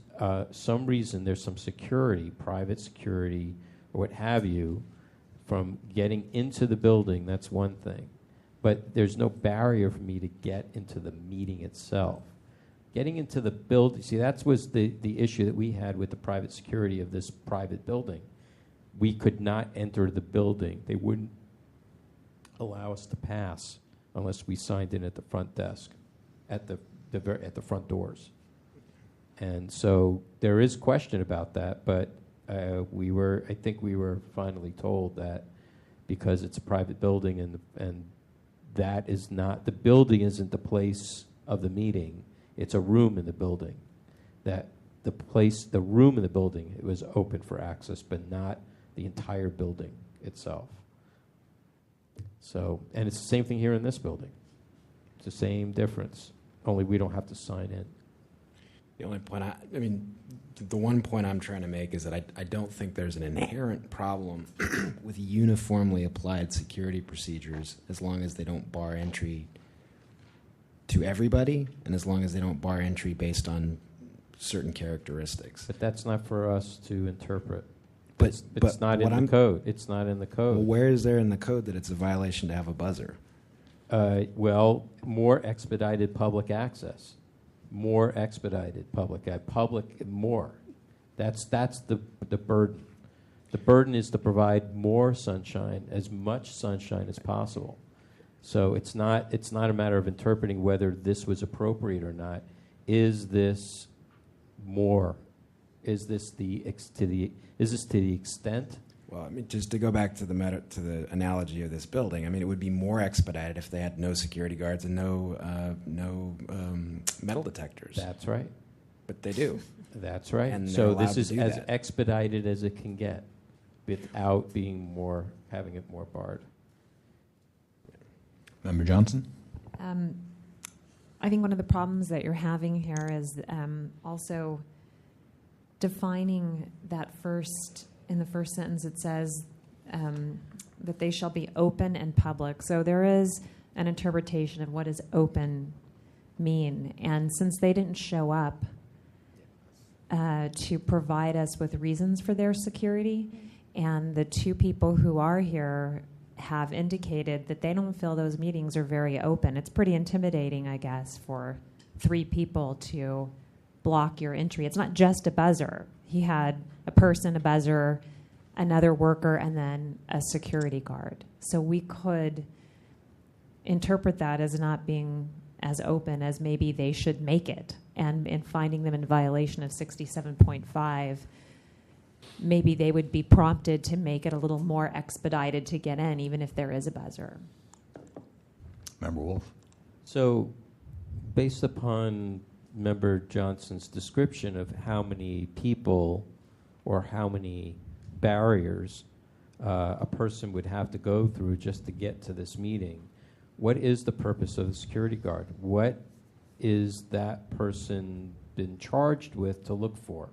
some reason, there's some security, private security, or what have you, from getting into the building, that's one thing. But there's no barrier for me to get into the meeting itself. Getting into the building, see, that was the issue that we had with the private security of this private building. We could not enter the building. They wouldn't allow us to pass unless we signed in at the front desk, at the front doors. And so there is question about that, but I think we were finally told that because it's a private building and that is not, the building isn't the place of the meeting, it's a room in the building. That the room in the building, it was open for access, but not the entire building itself. So, and it's the same thing here in this building. It's the same difference, only we don't have to sign in. The only point the one point I'm trying to make is that I don't think there's an inherent problem with uniformly applied security procedures as long as they don't bar entry to everybody and as long as they don't bar entry based on certain characteristics. But that's not for us to interpret. But it's not in the code. It's not in the code. Well, where is there in the code that it's a violation to have a buzzer? Well, more expedited public access. More expedited public more. That's the burden. The burden is to provide more sunshine, as much sunshine as possible. So it's not a matter of interpreting whether this was appropriate or not. Is this more? Is this to the extent Well, I mean, just to go back to the analogy of this building, I mean, it would be more expedited if they had no security guards and no metal detectors. That's right. But they do. That's right. And they're So allowed this to is do as that. expedited as it can get, without having it more barred. Member Johnson? I think one of the problems that you're having here is also defining that in the first sentence it says that they shall be open and public. So there is an interpretation of what does open mean. And since they didn't show up to provide us with reasons for their security, and the two people who are here have indicated that they don't feel those meetings are very open. It's pretty intimidating, I guess, for 3 people to block your entry. It's not just a buzzer. He had a person, a buzzer, another worker, and then a security guard. So we could interpret that as not being as open as maybe they should make it. And in finding them in violation of 67.5, maybe they would be prompted to make it a little more expedited to get in, even if there is a buzzer. Member Wolf? So, based upon Member Johnson's description of how many people or how many barriers a person would have to go through just to get to this meeting, what is the purpose of the security guard? What is that person been charged with to look for?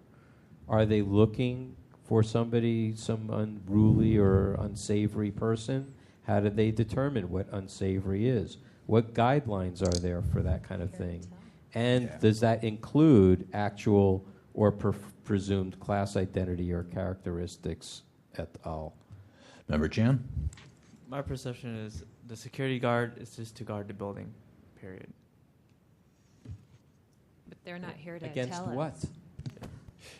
Are they looking for somebody, some unruly or unsavory person? How do they determine what unsavory is? What guidelines are there for that kind of thing? And does that include actual or presumed class identity or characteristics et al.? Member Chan? My perception is the security guard is just to guard the building, period. But they're not here to Against tell what? us.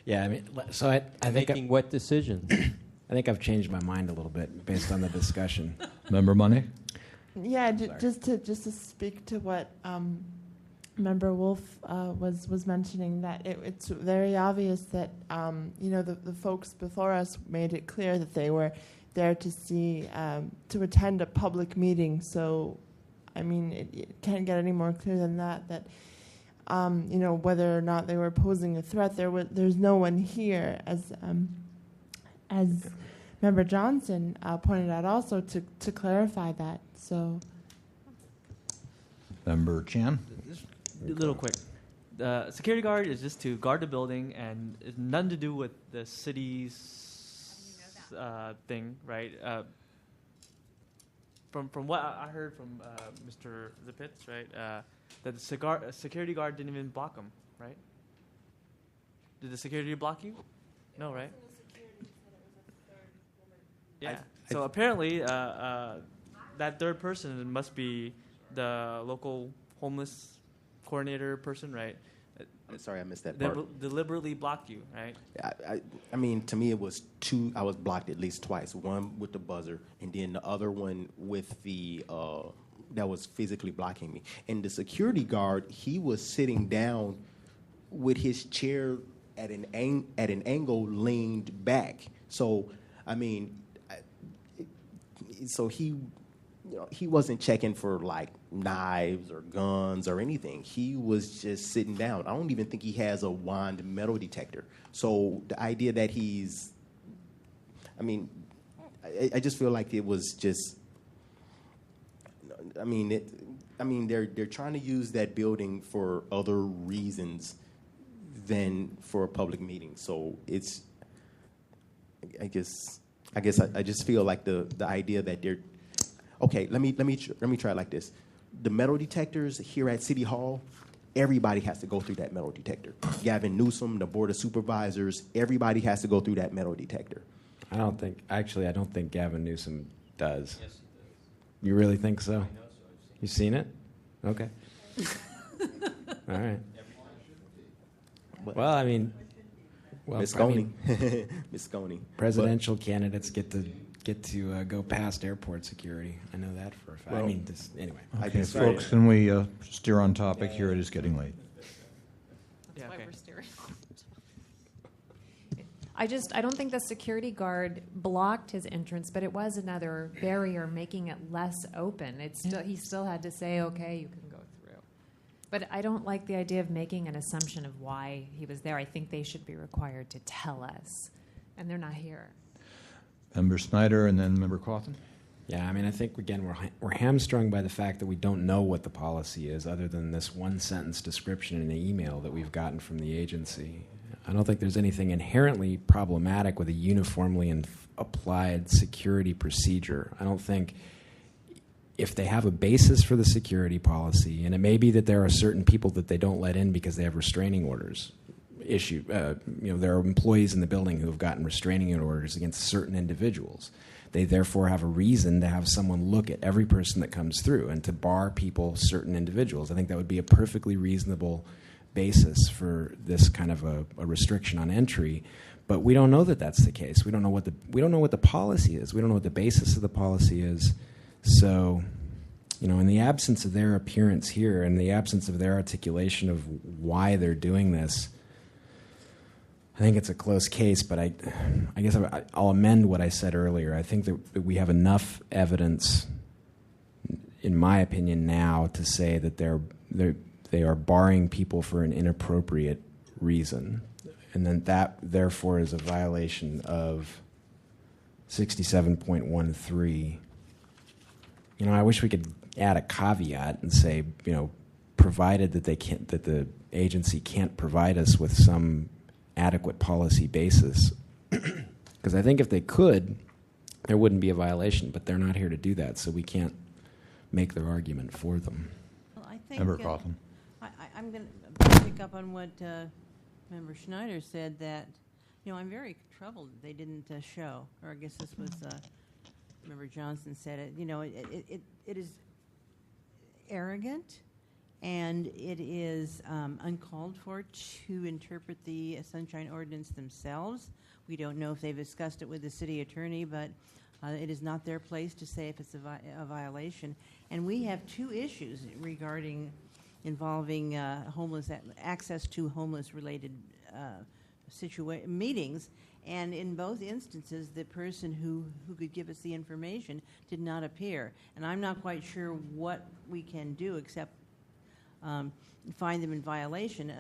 Yeah, I mean, so I think Making what decision? I think I've changed my mind a little bit based on the discussion. Member Money? Yeah, just to speak to what Member Wolf was mentioning, that it's very obvious that the folks before us made it clear that they were there to attend a public meeting. So, I mean, it can't get any more clear than that. That whether or not they were posing a threat, there's no one here, as Member Johnson pointed out, also to clarify that. So, Member Chan? A little quick. The security guard is just to guard the building, and it's nothing to do with the city's thing, right? From what I heard from Mr. Zipitz, right, that the security guard didn't even block him, right? Did the security block you? No, right? Yeah. So apparently, that third person must be the local homeless coordinator person, right? I'm sorry, I missed that part. Deliberately blocked you, right? I mean, to me, it was 2. I was blocked at least twice. One with the buzzer, and then the other one with the that was physically blocking me. And the security guard, he was sitting down with his chair at an angle leaned back. So, I mean, so he wasn't checking for like knives or guns or anything. He was just sitting down. I don't even think he has a wand metal detector. So the idea that I just feel like it was just, they're trying to use that building for other reasons than for a public meeting. So it's, I just feel like the idea that they're, okay, let me try it like this. The metal detectors here at City Hall, everybody has to go through that metal detector. Gavin Newsom, the Board of Supervisors, everybody has to go through that metal detector. I don't think Gavin Newsom does. Yes, he does. You really think so? I know so. You've seen it? Okay. All right. Well, I mean, Miss Coney. Miss Coney. Presidential candidates get to go past airport security. I know that for a fact. Well, anyway. Okay, folks, can we steer on topic here? It is getting late. That's why we're steering. I don't think the security guard blocked his entrance, but it was another barrier making it less open. He still had to say, okay, you can go through. But I don't like the idea of making an assumption of why he was there. I think they should be required to tell us, and they're not here. Member Snyder and then Member Cawthon. Yeah, I mean, I think, again, we're hamstrung by the fact that we don't know what the policy is other than this one-sentence description in an email that we've gotten from the agency. I don't think there's anything inherently problematic with a uniformly applied security procedure. I don't think if they have a basis for the security policy, and it may be that there are certain people that they don't let in because they have restraining orders issued. There are employees in the building who have gotten restraining orders against certain individuals. They therefore have a reason to have someone look at every person that comes through and to bar people, certain individuals. I think that would be a perfectly reasonable basis for this kind of a restriction on entry. But we don't know that that's the case. We don't know what the policy is. We don't know what the basis of the policy is. So, in the absence of their appearance here, in the absence of their articulation of why they're doing this, I think it's a close case, but I guess I'll amend what I said earlier. I think that we have enough evidence, in my opinion, now to say that they are barring people for an inappropriate reason, and then that therefore is a violation of 67.13. I wish we could add a caveat and say, provided that that the agency can't provide us with some adequate policy basis, because I think if they could, there wouldn't be a violation, but they're not here to do that, so we can't make their argument for them. Well, I think Member Cawthon. I'm going to pick up on what Member Schneider said, that, I'm very troubled they didn't show, or I guess this was Member Johnson said it. It is arrogant, and it is uncalled for to interpret the Sunshine Ordinance themselves. We don't know if they've discussed it with the city attorney, but it is not their place to say if it's a violation. And we have two issues involving access to homeless-related meetings. And in both instances, the person who could give us the information did not appear. And I'm not quite sure what we can do except find them in violation.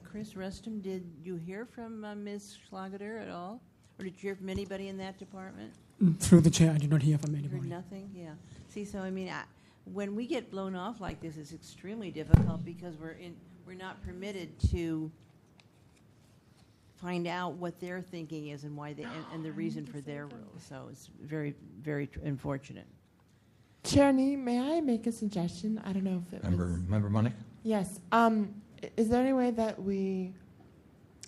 Chris Rustum, did you hear from Ms. Schlageter at all? Or did you hear from anybody in that department? Through the chair, I did not hear from anybody. Heard nothing? Yeah. See, so when we get blown off like this, it's extremely difficult because we're not permitted to find out what their thinking is and why and the reason for their rules. So it's very, very unfortunate. Chair Nee, may I make a suggestion? I don't know if it Member Money? Yes. Is there any way that we,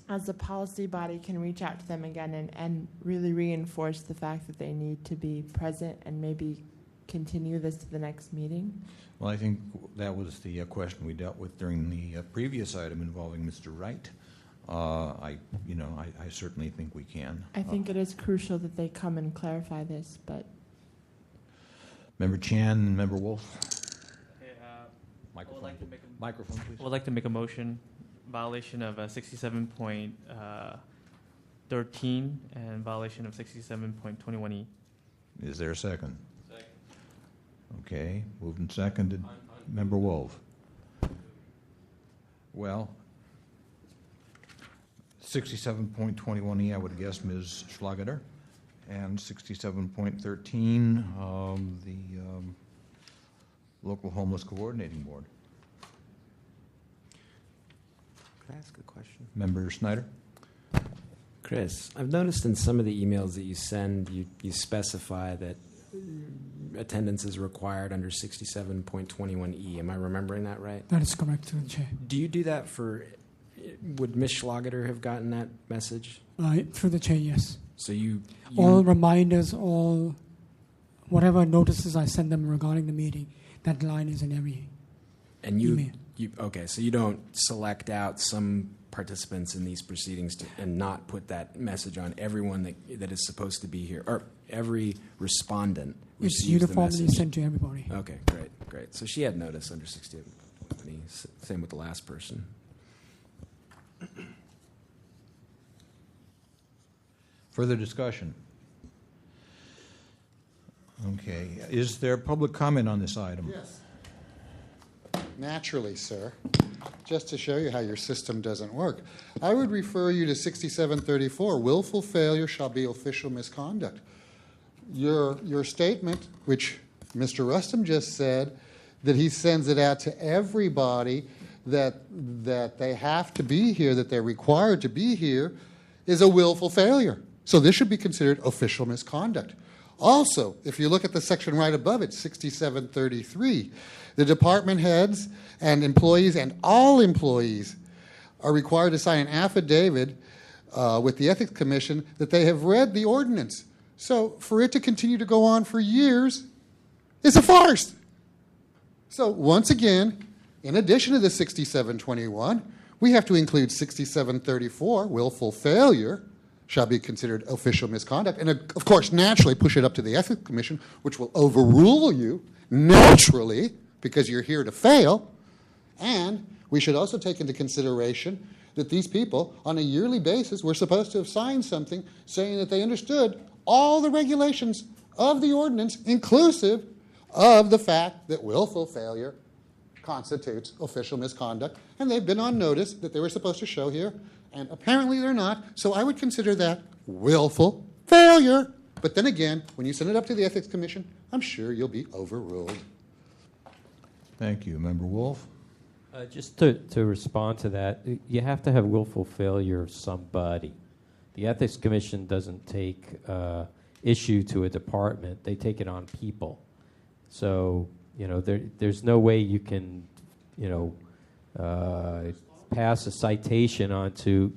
as a policy body, can reach out to them again and really reinforce the fact that they need to be present and maybe continue this to the next meeting? Well, I think that was the question we dealt with during the previous item involving Mr. Wright. I certainly think we can. I think it is crucial that they come and clarify this, but... Member Chan and Member Wolf. Okay, Microphone. Microphone, please. I would like to make a motion, violation of 67.13 and violation of 67.21E. Is there a second? Second. Okay, moved and seconded. Member Wolf. Well, 67.21E, I would guess Ms. Schlageter, and 67.13, the Local Homeless Coordinating Board. Could I ask a question? Member Snyder? Chris, I've noticed in some of the emails that you send, you specify that attendance is required under 67.21E. Am I remembering that right? That is correct, through the chair. Do you do that would Ms. Schlageter have gotten that message? Through the chair, yes. So you all reminders, all whatever notices I send them regarding the meeting, that line is in every email. Okay, so you don't select out some participants in these proceedings and not put that message on everyone that is supposed to be here, or every respondent receives It's uniformly the message. sent to everybody. Okay, great. So she had notice under 68. Same with the last person. Further discussion? Okay. Is there public comment on this item? Yes. Naturally, sir. Just to show you how your system doesn't work, I would refer you to 6734. Willful failure shall be official misconduct. Your statement, which Mr. Rustum just said, that he sends it out to everybody, that they have to be here, that they're required to be here, is a willful failure. So this should be considered official misconduct. Also, if you look at the section right above it, 6733, the department heads and employees and all employees are required to sign an affidavit with the Ethics Commission that they have read the ordinance. So for it to continue to go on for years is a farce. So once again, in addition to the 6721, we have to include 6734, willful failure shall be considered official misconduct, and of course naturally push it up to the Ethics Commission, which will overrule you naturally because you're here to fail. And we should also take into consideration that these people on a yearly basis were supposed to have signed something saying that they understood all the regulations of the ordinance, inclusive of the fact that willful failure constitutes official misconduct, and they've been on notice that they were supposed to show here, and apparently they're not, so I would consider that willful failure. But then again, when you send it up to the Ethics Commission, I'm sure you'll be overruled. Thank you. Member Wolf? Just to respond to that, you have to have willful failure of somebody. The Ethics Commission doesn't take issue to a department. They take it on people. So, there's no way you can, pass a citation on to,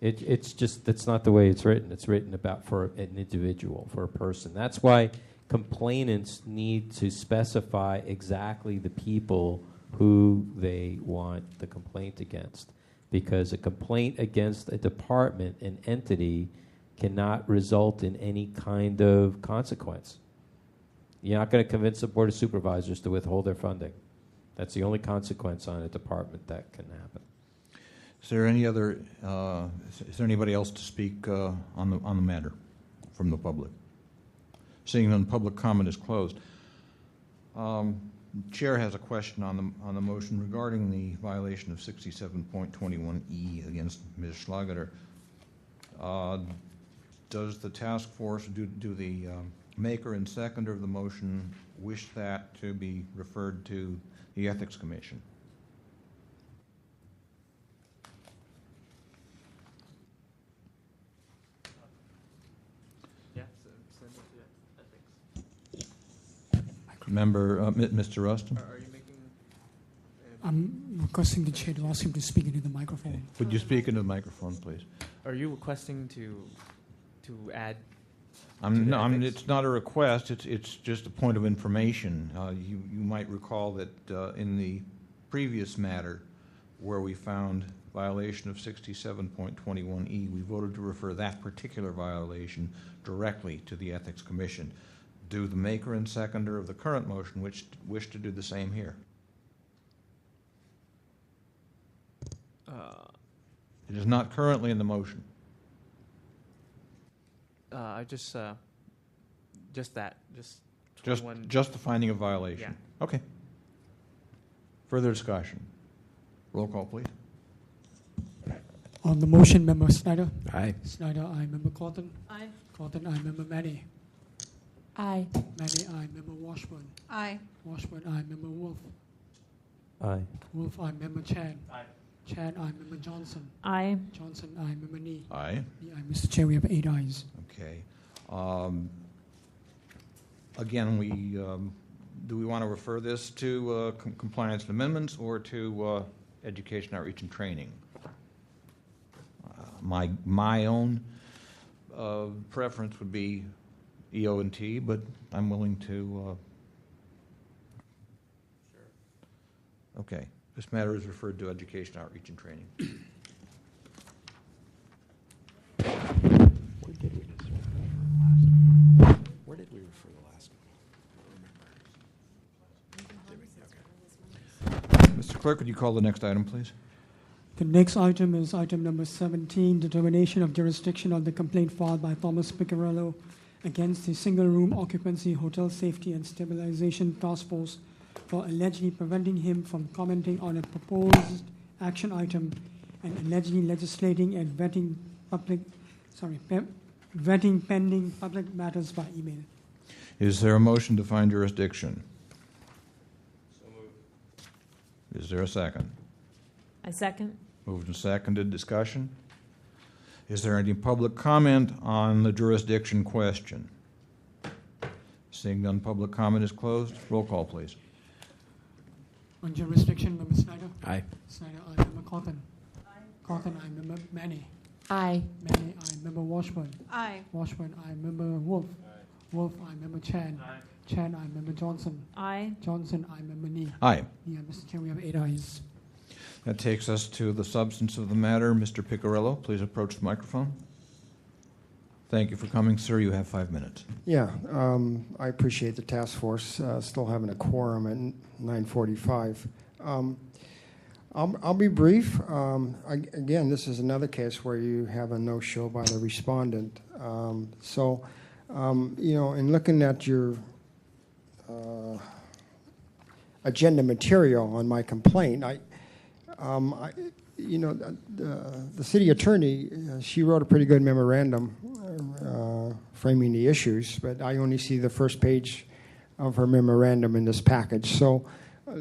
that's not the way it's written. It's written about for an individual, for a person. That's why complainants need to specify exactly the people who they want the complaint against. Because a complaint against a department, an entity, cannot result in any kind of consequence. You're not going to convince the Board of Supervisors to withhold their funding. That's the only consequence on a department that can happen. Is there any other? Is there anybody else to speak on the matter from the public? Seeing none, public comment is closed. Chair has a question on the motion regarding the violation of 67.21E against Ms. Schlageter. Does the task force, do the maker and seconder of the motion wish that to be referred to the Ethics Commission? Yeah, send it to ethics. Member, Mr. Rustum? Are you making? I'm requesting the chair to ask him to speak into the microphone. Would you speak into the microphone, please? Are you requesting to add? It's not a request. It's just a point of information. You might recall that in the previous matter, where we found violation of 67.21E, we voted to refer that particular violation directly to the Ethics Commission. Do the maker and seconder of the current motion wish to do the same here? It is not currently in the motion. I just that. Just the finding of violation. Yeah. Okay. Further discussion. Roll call, please. On the motion, Member Snyder? Aye. Snyder, aye. Member Cawthon? Aye. Cawthon, aye. Member Manny? Aye. Manny, aye. Member Washburn? Aye. Washburn, aye. Member Wolf? Aye. Wolf, aye. Member Chan? Aye. Chan, aye. Member Johnson? Aye. Johnson, aye. Member Nee? Aye. Nee, aye. Mr. Chair, we have 8 ayes. Okay. Again, do we want to refer this to compliance and amendments or to education, outreach, and training? My own preference would be EO&T, but I'm willing to. Sure. Okay. This matter is referred to education, outreach, and training. Where did we refer the last one? Mr. Clerk, would you call the next item, please? The next item is item number 17, determination of jurisdiction of the complaint filed by Thomas Piccarello against the single-room occupancy hotel safety and stabilization task force for allegedly preventing him from commenting on a proposed action item and allegedly legislating and vetting pending public matters by email. Is there a motion to find jurisdiction? So moved. Is there a second? I second. Moved and seconded. Discussion? Is there any public comment on the jurisdiction question? Seeing none, public comment is closed. Roll call, please. On jurisdiction, Member Snyder? Aye. Snyder, aye. Member Cawthon? Aye. Cawthon, aye. Member Manny? Aye. Manny, aye. Member Washburn? Aye. Washburn, aye. Member Wolf? Aye. Wolf, aye. Member Chan? Aye. Chan, aye. Member Johnson? Aye. Johnson, aye. Member Nee? Aye. Yeah, Mr. Chair, we have 8 ayes. That takes us to the substance of the matter. Mr. Piccarello, please approach the microphone. Thank you for coming, sir. You have 5 minutes. Yeah, I appreciate the task force still having a quorum at 9:45. I'll be brief. Again, this is another case where you have a no-show by the respondent. In looking at your agenda material on my complaint, the city attorney, she wrote a pretty good memorandum framing the issues, but I only see the first page of her memorandum in this package. So, I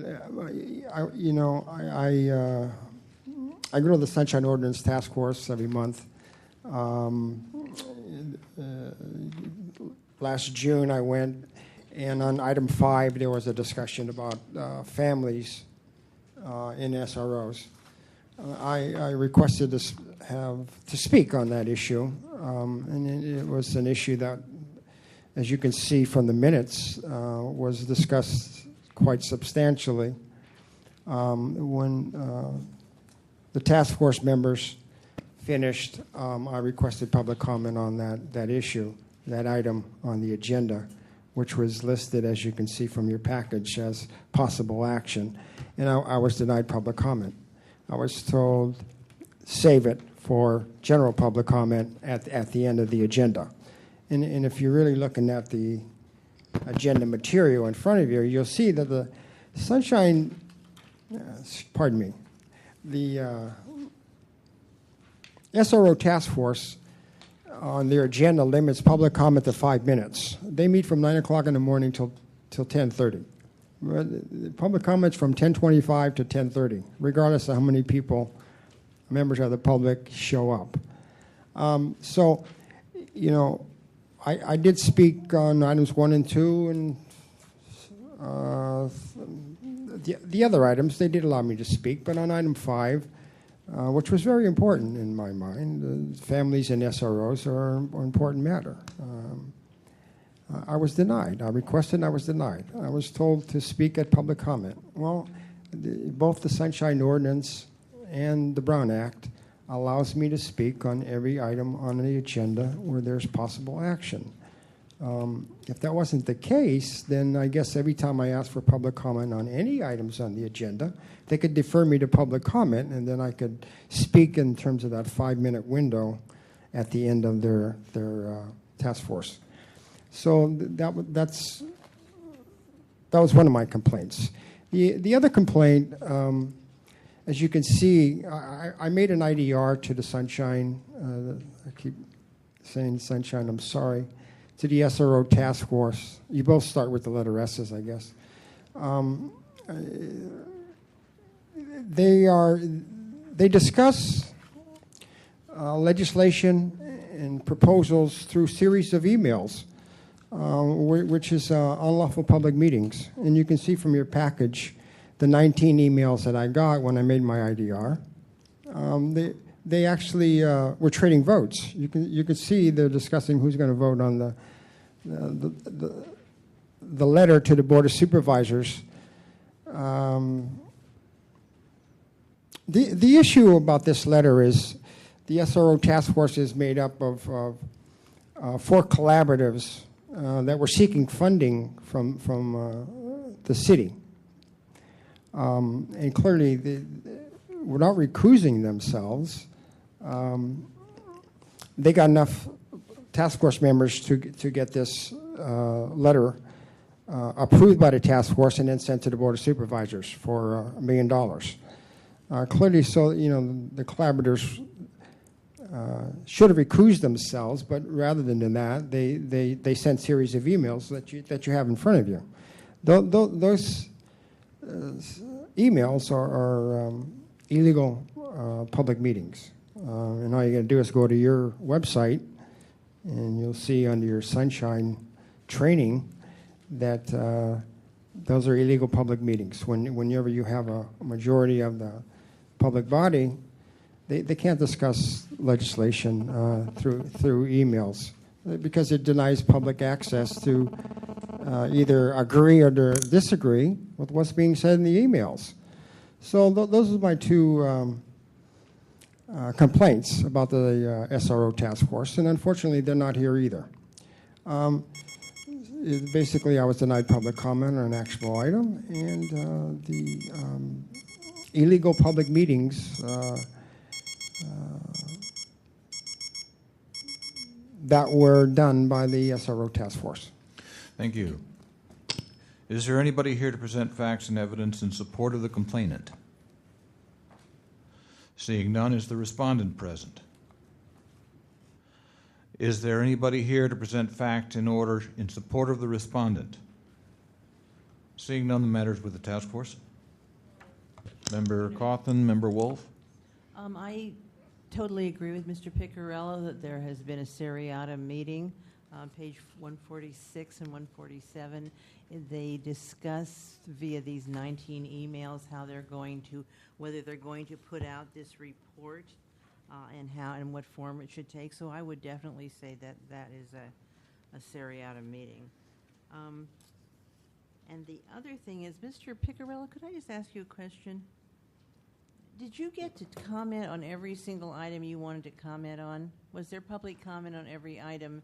go to the Sunshine Ordinance Task Force every month. Last June I went, and on item 5 there was a discussion about families in SROs. I requested to speak on that issue, and it was an issue that, as you can see from the minutes, was discussed quite substantially. When the task force members finished, I requested public comment on that issue, that item on the agenda, which was listed, as you can see from your package, as possible action. And I was denied public comment. I was told, save it for general public comment at the end of the agenda. And if you're really looking at the agenda material in front of you, you'll see that the Sunshine, the SRO task force on their agenda limits public comment to 5 minutes. They meet from 9 o'clock in the morning till 10:30. Public comments from 10:25 to 10:30, regardless of how many people, members of the public, show up. I did speak on items 1 and 2, and the other items, they did allow me to speak, but on item 5, which was very important in my mind, families and SROs are an important matter. I was denied. I requested and I was denied. I was told to speak at public comment. Well, both the Sunshine Ordinance and the Brown Act allows me to speak on every item on the agenda where there's possible action. If that wasn't the case, then I guess every time I asked for public comment on any items on the agenda, they could defer me to public comment, and then I could speak in terms of that 5-minute window at the end of their task force. So that was one of my complaints. The other complaint, as you can see, I made an IDR to the Sunshine. I keep saying Sunshine, I'm sorry. To the SRO task force. You both start with the letter S's, I guess. They discuss legislation and proposals through series of emails, which is unlawful public meetings. And you can see from your package the 19 emails that I got when I made my IDR. They actually were trading votes. You could see they're discussing who's going to vote on the letter to the Board of Supervisors. The issue about this letter is the SRO task force is made up of 4 collaboratives that were seeking funding from the city. And clearly, without recusing themselves, they got enough task force members to get this letter approved by the task force and then sent to the Board of Supervisors for $1 million. Clearly, so the collaborators should have recused themselves, but rather than that, they sent series of emails that you have in front of you. Those emails are illegal public meetings. And all you got to do is go to your website, and you'll see under your Sunshine training that those are illegal public meetings. Whenever you have a majority of the public body, they can't discuss legislation through emails because it denies public access to either agree or to disagree with what's being said in the emails. So those are my two complaints about the SRO task force, and unfortunately they're not here either. Basically, I was denied public comment on an actionable item, and the illegal public meetings that were done by the SRO task force. Thank you. Is there anybody here to present facts and evidence in support of the complainant? Seeing none, is the respondent present? Is there anybody here to present fact in order in support of the respondent? Seeing none, the matter is with the task force. Member Cawthon, Member Wolf. I totally agree with Mr. Picciarello that there has been a seriatim meeting. Page 146 and 147, they discuss via these 19 emails how they're going to, whether they're going to put out this report and how and what form it should take. So I would definitely say that that is a seriatim meeting. And the other thing is, Mr. Picciarello, could I just ask you a question? Did you get to comment on every single item you wanted to comment on? Was there public comment on every item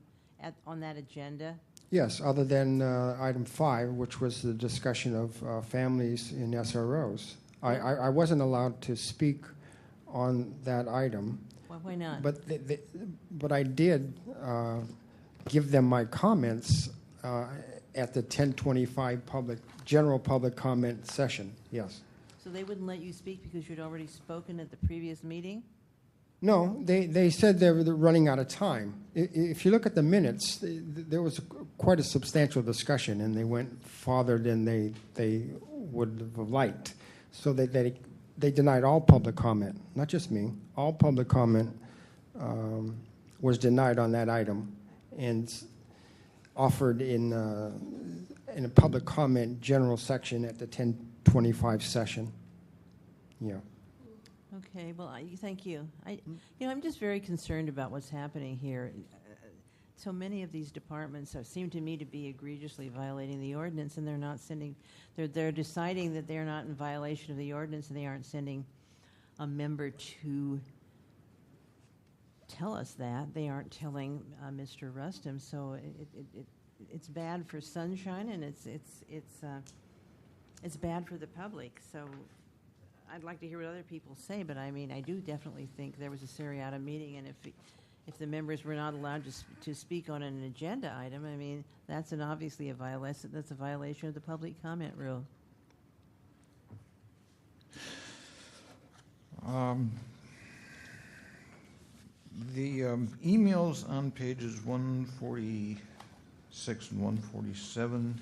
on that agenda? Yes, other than item 5, which was the discussion of families in SROs. I wasn't allowed to speak on that item. Well, why not? But I did give them my comments at the 10:25 general public comment session, yes. So they wouldn't let you speak because you'd already spoken at the previous meeting? No, they said they're running out of time. If you look at the minutes, there was quite a substantial discussion, and they went farther than they would have liked. So they denied all public comment, not just me. All public comment was denied on that item, and offered in a public comment general section at the 10:25 session. Yeah. Okay, well, thank you. I'm just very concerned about what's happening here. So many of these departments seem to me to be egregiously violating the ordinance, and they're not sending. They're deciding that they're not in violation of the ordinance, and they aren't sending a member to tell us that. They aren't telling Mr. Rustum. So it's bad for Sunshine, and it's bad for the public. So I'd like to hear what other people say, but I mean, I do definitely think there was a seriatim meeting, and if the members were not allowed to speak on an agenda item, I mean, that's obviously a violation. That's a violation of the public comment rule. The emails on pages 146 and 147,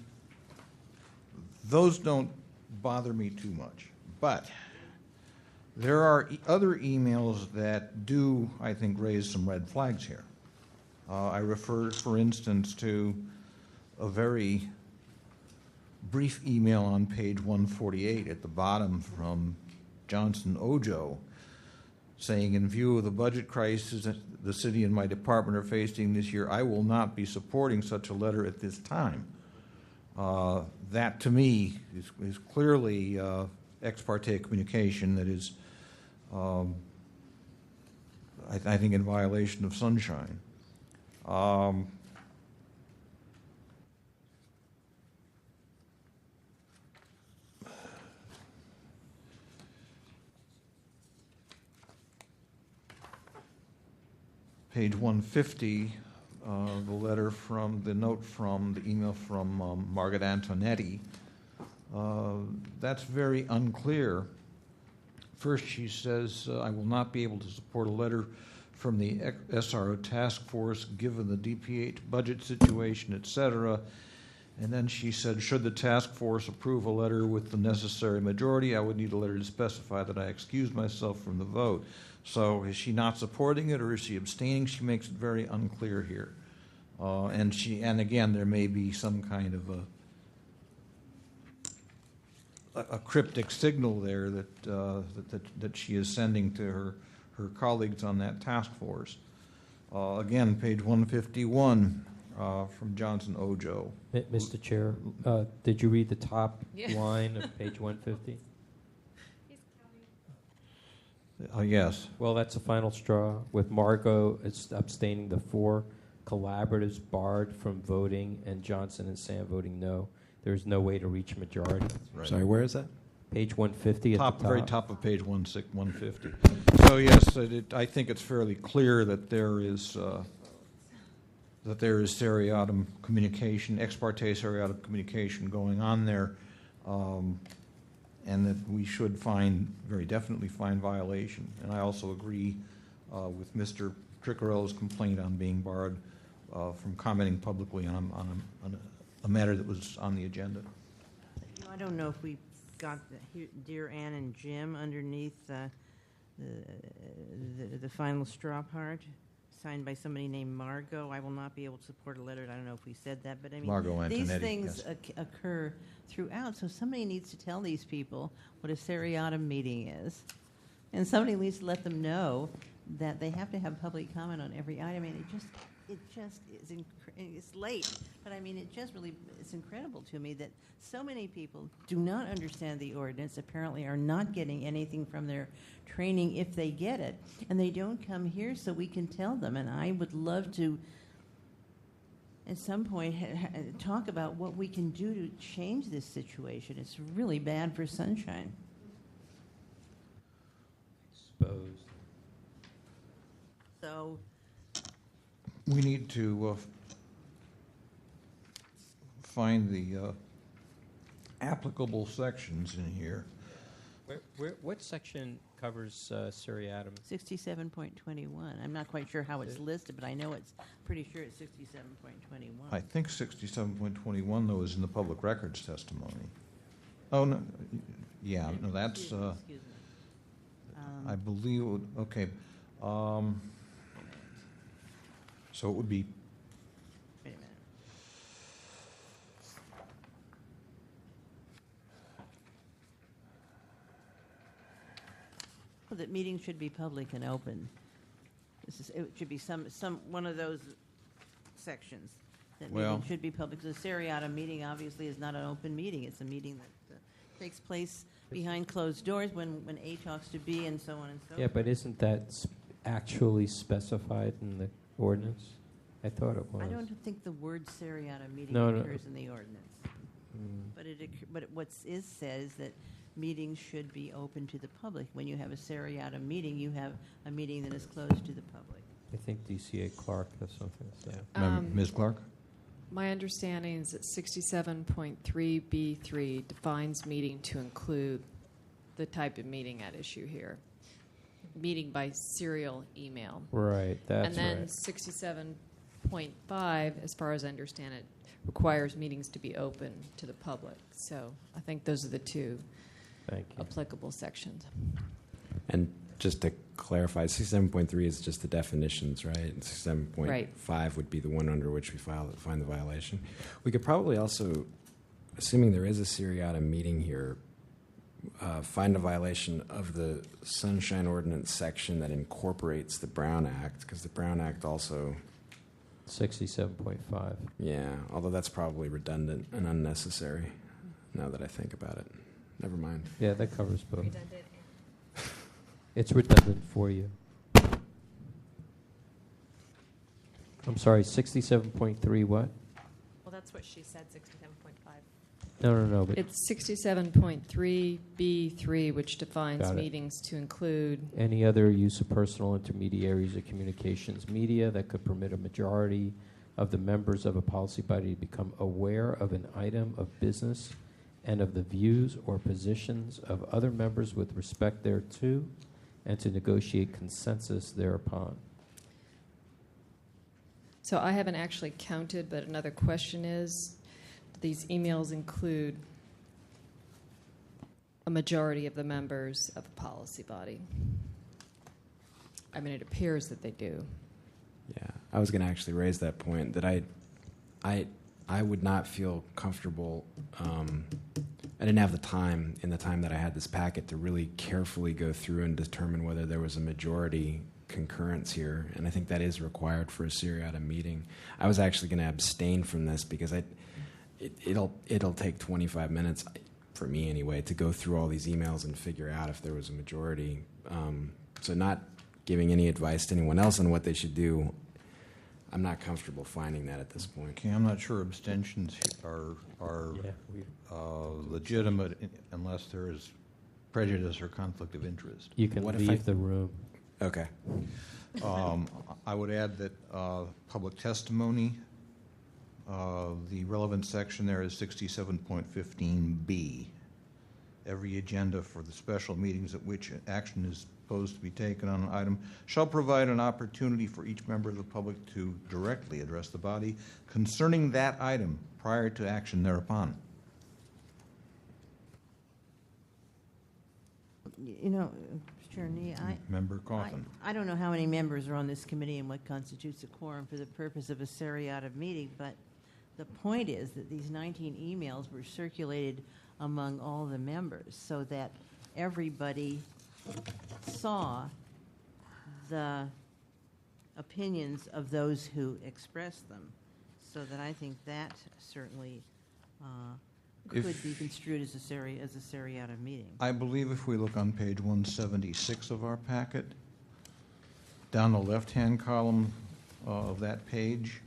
those don't bother me too much, but there are other emails that do, I think, raise some red flags here. I refer, for instance, to a very brief email on page 148 at the bottom from Johnson Ojo, saying, in view of the budget crisis that the city and my department are facing this year, I will not be supporting such a letter at this time. That, to me, is clearly ex parte communication that is, I think, in violation of Sunshine. page 150, the note from the email from Margaret Antonetti, that's very unclear. First, she says, I will not be able to support a letter from the SRO task force given the DPH budget situation, et cetera. And then she said, should the task force approve a letter with the necessary majority, I would need a letter to specify that I excuse myself from the vote. So is she not supporting it, or is she abstaining? She makes it very unclear here. And again, there may be some kind of a cryptic signal there that she is sending to her colleagues on that task force. Again, page 151 from Johnson Ojo. Mr. Chair, did you read the top line of page 150? Yes. Well, that's the final straw. With Margot abstaining, the 4 collaboratives barred from voting, and Johnson and Sam voting no. There's no way to reach majority. Right. Sorry, where is that? Page 150 at the top. Very top of page 150. So yes, I think it's fairly clear that there is seriatim communication, ex parte seriatim communication going on there, and that we should very definitely find violation. And I also agree with Mr. Triccarello's complaint on being barred from commenting publicly on a matter that was on the agenda. I don't know if we got Dear Ann and Jim underneath the final straw part, signed by somebody named Margot. I will not be able to support a letter. I don't know if we said that, but I mean, Margot these Antonetti, things yes. occur throughout. So somebody needs to tell these people what a seriatim meeting is, and somebody needs to let them know that they have to have public comment on every item. I mean, it just is. It's late, but I mean, it's incredible to me that so many people do not understand the ordinance. Apparently, are not getting anything from their training if they get it, and they don't come here so we can tell them. And I would love to, at some point, talk about what we can do to change this situation. It's really bad for Sunshine. Exposed. So we need to find the applicable sections in here. What section covers seriatim? 67.21. I'm not quite sure how it's listed, but I know it's pretty sure it's 67.21. I think 67.21, though, is in the public records testimony. Oh, no. Yeah, no, that's, Excuse me. I believe, okay. So it would be. Wait a minute. Well, that meetings should be public and open. It should be one of those sections. That meeting should be public. The seriatim meeting obviously is not an open meeting. It's a meeting that takes place behind closed doors when A talks to B and so on and so forth. Yeah, but isn't that actually specified in the ordinance? I thought it was. I don't think the word seriatim meeting No. occurs in the ordinance. But what says that meetings should be open to the public. When you have a seriatim meeting, you have a meeting that is closed to the public. I think DCA Clark has something to say. Ms. Clark? My understanding is that 67.3B3 defines meeting to include the type of meeting at issue here. Meeting by serial email. Right, that's And then right. 67.5, as far as I understand it, requires meetings to be open to the public. So I think those are the two applicable sections. And just to clarify, 67.3 is just the definitions, right? And 67.5 would be the one under which we find the violation. We could probably also, assuming there is a seriatim meeting here, find a violation of the Sunshine Ordinance section that incorporates the Brown Act, because the Brown Act also... 67.5. Yeah, although that's probably redundant and unnecessary, now that I think about it. Never mind. Yeah, that covers both. Redundant. It's redundant for you. I'm sorry, 67.3 what? Well, that's what she said, 67.5. No, but It's 67.3B3, which defines Got it. meetings to include. any other use of personal intermediaries or communications media that could permit a majority of the members of a policy body to become aware of an item of business and of the views or positions of other members with respect thereto, and to negotiate consensus thereupon. So I haven't actually counted, but another question is, do these emails include a majority of the members of a policy body? I mean, it appears that they do. Yeah, I was going to actually raise that point, that I would not feel comfortable. I didn't have the time in the time that I had this packet to really carefully go through and determine whether there was a majority concurrence here, and I think that is required for a seriata meeting. I was actually going to abstain from this because it'll take 25 minutes for me anyway to go through all these emails and figure out if there was a majority. So not giving any advice to anyone else on what they should do, I'm not comfortable finding that at this point. Okay, I'm not sure abstentions are legitimate unless there is prejudice or conflict of interest. You can leave the room. Okay. I would add that public testimony, the relevant section there is 67.15B. Every agenda for the special meetings at which action is supposed to be taken on an item shall provide an opportunity for each member of the public to directly address the body concerning that item prior to action thereupon. You know, Chair Nee, Member Coffin. I don't know how many members are on this committee and what constitutes a quorum for the purpose of a seriatim meeting, but the point is that these 19 emails were circulated among all the members so that everybody saw the opinions of those who expressed them. So that I think that certainly could be construed as a seriatim meeting. I believe if we look on page 176 of our packet, down the left-hand column of that page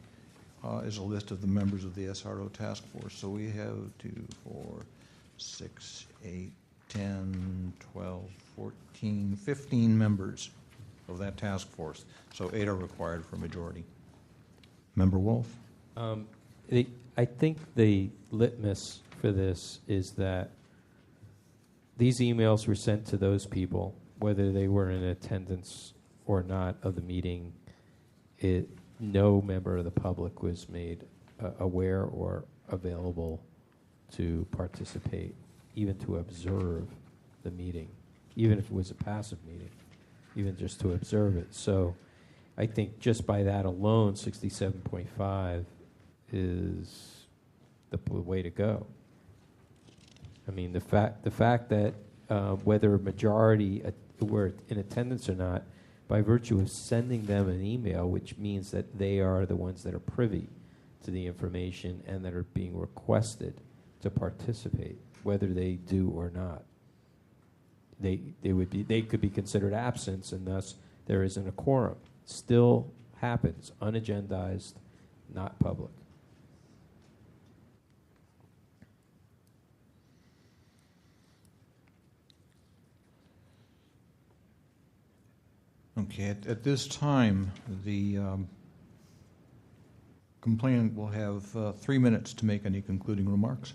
is a list of the members of the SRO task force. So we have 2, 4, 6, 8, 10, 12, 14, 15 members of that task force. So 8 are required for a majority. Member Wolf? I think the litmus for this is that these emails were sent to those people, whether they were in attendance or not of the meeting. No member of the public was made aware or available to participate, even to observe the meeting, even if it was a passive meeting, even just to observe it. So I think just by that alone, 67.5 is the way to go. I mean, the fact that whether a majority were in attendance or not, by virtue of sending them an email, which means that they are the ones that are privy to the information and that are being requested to participate, whether they do or not. They could be considered absence, and thus there isn't a quorum. Still happens, unagendized, not public. Okay, at this time, the complainant will have 3 minutes to make any concluding remarks.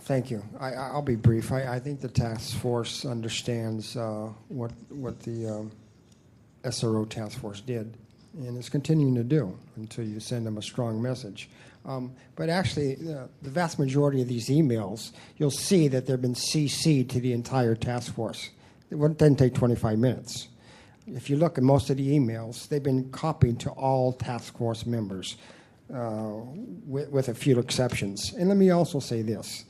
Thank you. I'll be brief. I think the task force understands what the SRO task force did and is continuing to do until you send them a strong message. But actually, the vast majority of these emails, you'll see that they've been CC'd to the entire task force. It doesn't take 25 minutes. If you look at most of the emails, they've been copied to all task force members with a few exceptions. And let me also say this.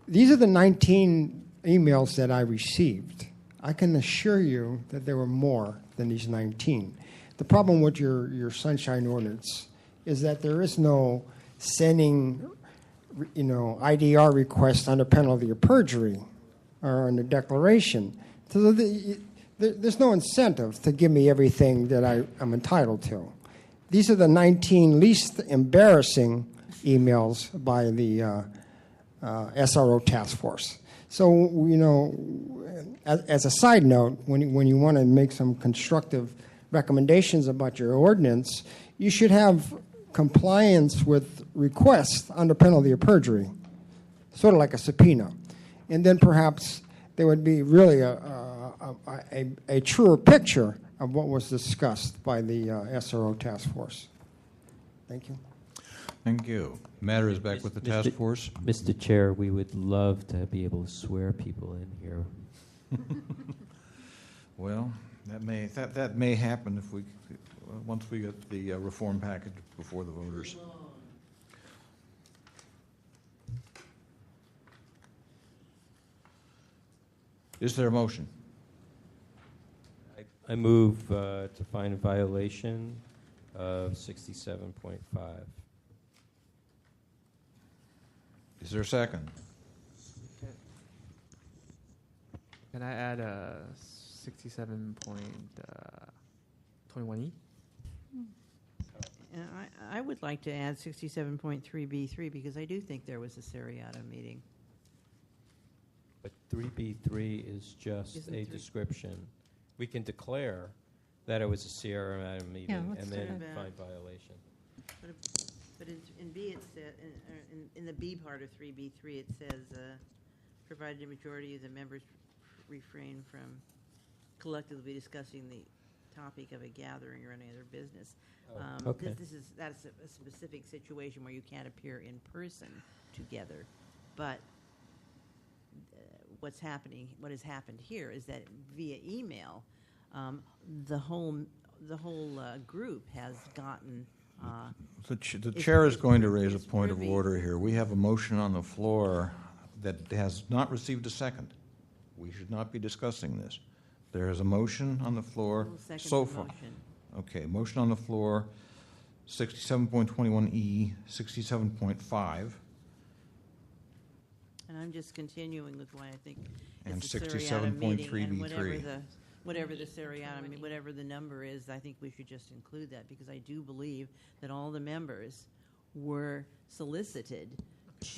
These are the 19 emails that I received. I can assure you that there were more than these 19. The problem with your Sunshine Ordinance is that there is no sending, IDR request under penalty of perjury or in the declaration. So there's no incentive to give me everything that I'm entitled to. These are the 19 least embarrassing emails by the SRO task force. So, you know, as a side note, when you want to make some constructive recommendations about your ordinance, you should have compliance with requests under penalty of perjury, sort of like a subpoena. And then perhaps there would be really a truer picture of what was discussed by the SRO task force. Thank you. Thank you. Matter is back with the task force. Mr. Chair, we would love to be able to swear people in here. Well, that may happen if we once we get the reform package before the voters. Is there a motion? I move to find a violation of 67.5. Is there a second? Can I add 67.21E? I would like to add 67.3B3 because I do think there was a seriata meeting. But 3B3 is just Isn't a three- description. We can declare that it was a Sierra meeting let's and do then that. find violation. But in B, it said, in the B part of 3B3, it says, provided a majority of the members refrain from collectively discussing the topic of a gathering or any other business. Okay. That's a specific situation where you can't appear in person together. But what has happened here is that via email, the whole group has gotten. The chair is going to raise a point of order here. We have a motion on the floor that has not received a second. We should not be discussing this. There is a motion on the floor so far. Okay, motion on the floor, 67.21E, 67.5. And I'm just continuing with why I think And it's a seriata meeting, and 67.3B3. whatever the seriata, whatever the number is, I think we should just include that, because I do believe that all the members were solicited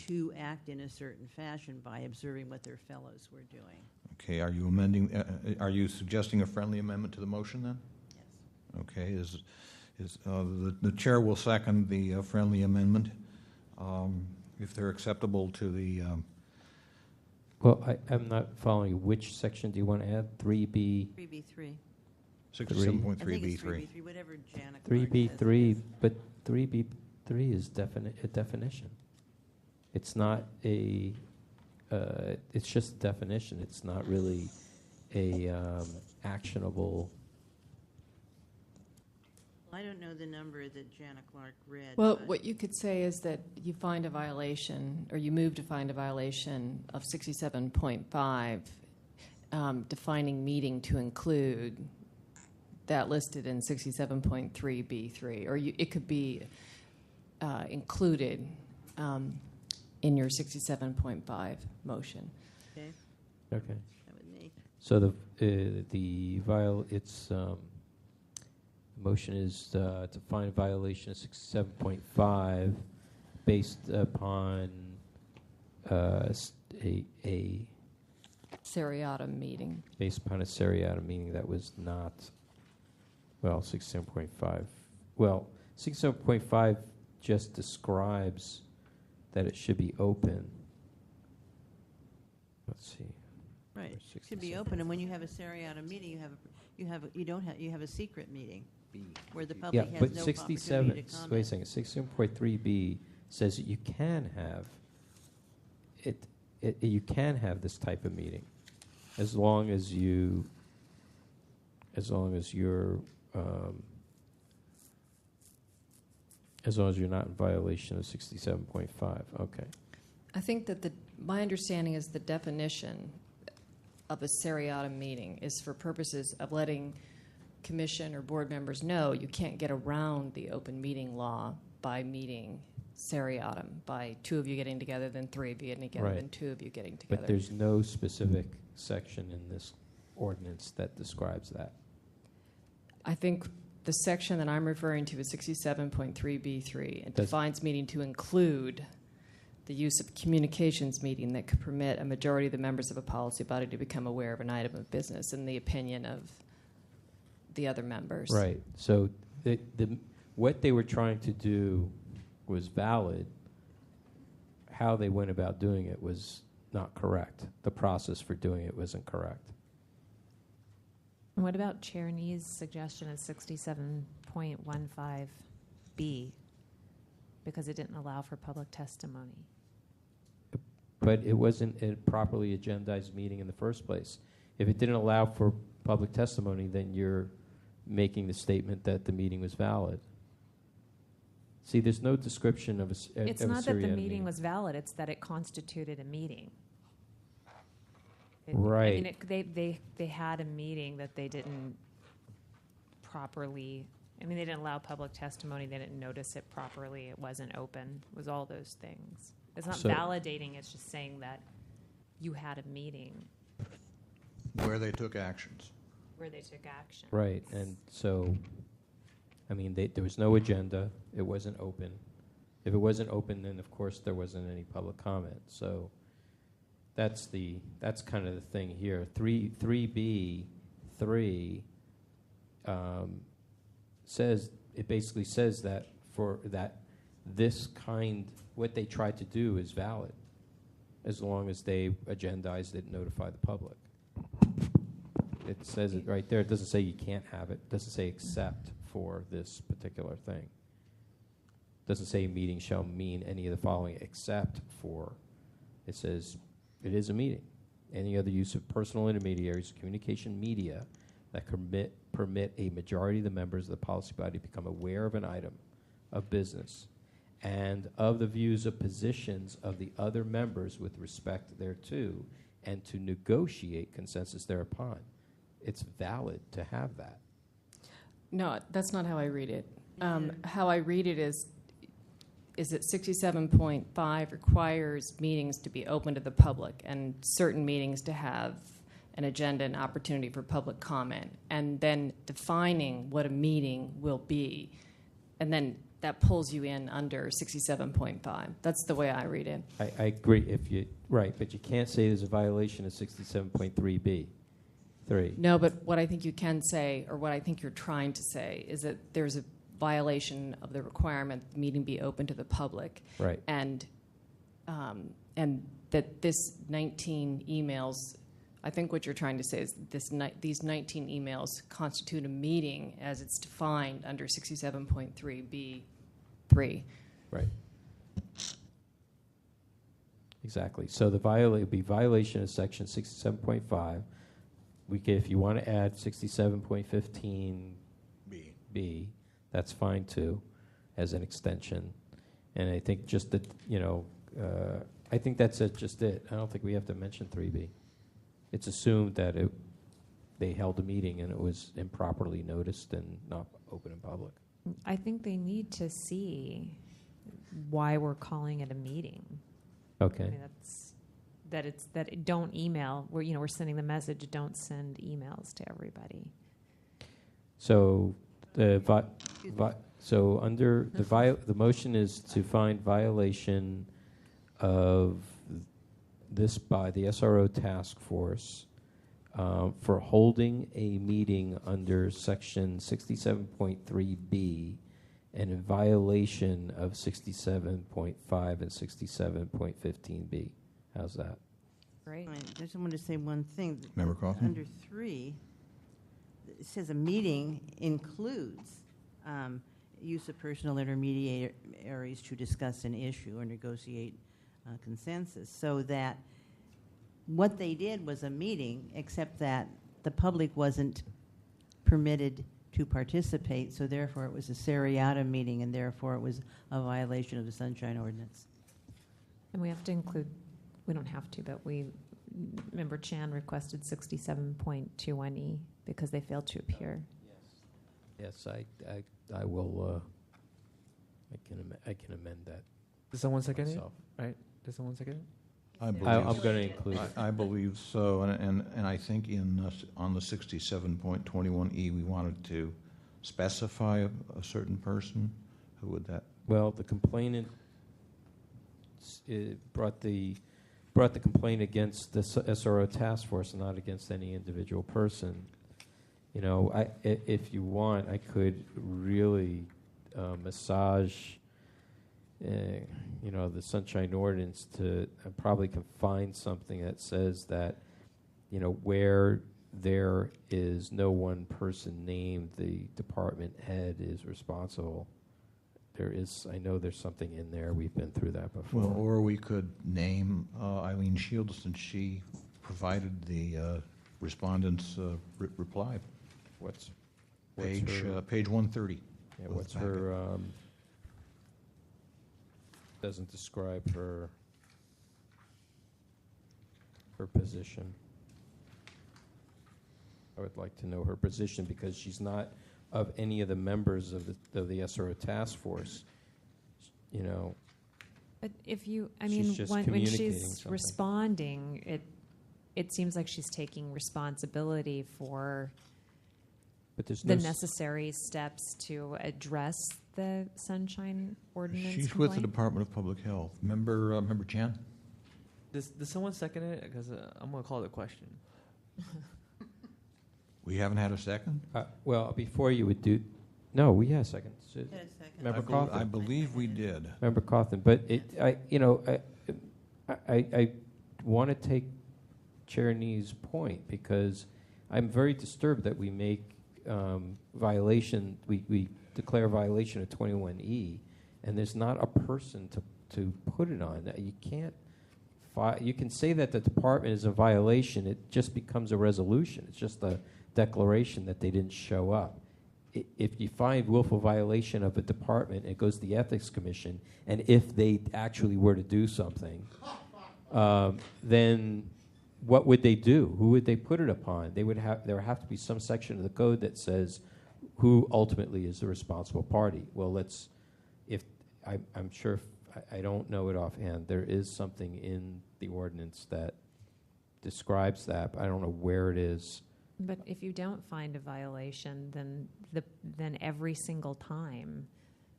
to act in a certain fashion by observing what their fellows were doing. Okay, are you amending, are you suggesting a friendly amendment to the motion then? Yes. Okay, the chair will second the friendly amendment if they're acceptable to the. Well, I'm not following. Which section do you want to add? 3B? 3B3. 67.3B3. I think it's 3B3, whatever Janet. 3B3, but 3B3 is a definition. It's not a, it's just a definition. It's not really a actionable. I don't know the number that Janet Clark read. Well, but what you could say is that you find a violation, or you move to find a violation of 67.5, defining meeting to include that listed in 67.3B3, or it could be included in your 67.5 motion. Okay. Okay. That with me. So its motion is to find a violation of 67.5 based upon a Seriatim meeting. Based upon a seriatim meeting that was not, well, 67.5. Well, 67.5 just describes that it should be open. Let's see. Right. It should be open, and when you have a seriatim meeting, you have a secret meeting where the public has but no 67. opportunity to comment. Wait a second. 67.3b says that you can have it. You can have this type of meeting, as long as you're as long as you're not in violation of 67.5. Okay. I think that my understanding is the definition of a seriatim meeting is for purposes of letting commission or board members know you can't get around the open meeting law by meeting seriatim, by two of you getting together, then three of you getting together, Right. then two of you getting together. But there's no specific section in this ordinance that describes that. I think The section that I'm referring to is 67.3B3. It Does- defines meeting to include the use of communications meeting that could permit a majority of the members of a policy body to become aware of an item of business in the opinion of the other members. Right. So what they were trying to do was valid. How they went about doing it was not correct. The process for doing it wasn't correct. And what about Chair Nee's suggestion of 67.15B? Because it didn't allow for public testimony. But it wasn't a properly agendized meeting in the first place. If it didn't allow for public testimony, then you're making the statement that the meeting was valid. See, there's no description of a It's not that the meeting was valid, it's that it constituted a meeting. Right. I mean, they had a meeting that they didn't properly, I mean, they didn't allow public testimony, they didn't notice it properly, it wasn't open, it was all those things. It's not So- validating, it's just saying that you had a meeting Where they took actions. where they took action. Right, and so, I mean, there was no agenda. It wasn't open. If it wasn't open, then of course there wasn't any public comment. So that's kind of the thing here. 3B3 says, it basically says that for that this kind, what they tried to do is valid, as long as they agendized it and notify the public. It says it right there. It doesn't say you can't have it. It doesn't say except for this particular thing. It doesn't say meeting shall mean any of the following except for. It says it is a meeting. Any other use of personal intermediaries, communication media that permit a majority of the members of the policy body to become aware of an item of business and of the views of positions of the other members with respect thereto, and to negotiate consensus thereupon. It's valid to have that. No, that's not how I read it. How I read it is that 67.5 requires meetings to be open to the public and certain meetings to have an agenda and opportunity for public comment, and then defining what a meeting will be. And then that pulls you in under 67.5. That's the way I read it. I agree, right, but you can't say there's a violation of 67.3B. 3. No, but what I think you can say, or what I think you're trying to say, is that there's a violation of the requirement that the meeting be open to the public. Right. And that this 19 emails, I think what you're trying to say is these 19 emails constitute a meeting as it's defined under 67.3B3. Right. Exactly. So the would be violation of section 67.5. If you want to add 67.15B, that's fine too, as an extension. And I think just that, I think that's just it. I don't think we have to mention 3B. It's assumed that they held a meeting and it was improperly noticed and not open in public. I think they need to see why we're calling it a meeting. Okay. I mean, don't email. We're sending the message. Don't send emails to everybody. So so under the motion is to find violation of this by the SRO task force for holding a meeting under section 67.3B and in violation of 67.5 and 67.15B. How's that? Great. I just wanted to say one thing. Member Kaufman? Under 3, it says a meeting includes use of personal intermediaries to discuss an issue or negotiate consensus, so that what they did was a meeting, except that the public wasn't permitted to participate, so therefore it was a seriatim meeting, and therefore it was a violation of the Sunshine Ordinance. And we have to include, we don't have to, but Member Chan requested 67.21E because they failed to appear. Yes, I will. I can amend that. Does someone second it? myself. Right? Does someone second it? I'm going to include it. I believe so, and I think on the 67.21E, we wanted to specify a certain person? Who would that? Well, the complainant brought the complaint against the SRO task force, and not against any individual person. You know, if you want, I could really massage, you know, the Sunshine Ordinance to probably can find something that says that, you know, where there is no one person named, the department head is responsible. There is, I know there's something in there. We've been through that before. Well, or we could name Eileen Shields, since she provided the respondent's reply. What's page her, page 130? Yeah, what's her? Doesn't describe her position. I would like to know her position, because she's not of any of the members of the SRO task force. You know. But if you, I She's mean, just when communicating she's something. responding, it seems like she's taking responsibility for But there's the no necessary steps to address the Sunshine Ordinance She's complaint. with the Department of Public Health. Member Chan? Does someone second it? Because I'm going to call it a question. We haven't had a second? Well, before you would do, no, we had a second. Had a second. Member Cawthon. I believe we did. Member Cawthon, but I want to take Chair Nee's point, because I'm very disturbed that we make violation, we declare violation of 21E, and there's not a person to put it on. You can't. You can say that the department is a violation. It just becomes a resolution. It's just a declaration that they didn't show up. If you find willful violation of a department, it goes to the Ethics Commission, and if they actually were to do something, then what would they do? Who would they put it upon? There would have to be some section of the code that says who ultimately is the responsible party. Well, I'm sure, I don't know it offhand, there is something in the ordinance that describes that, but I don't know where it is. But if you don't find a violation, then every single time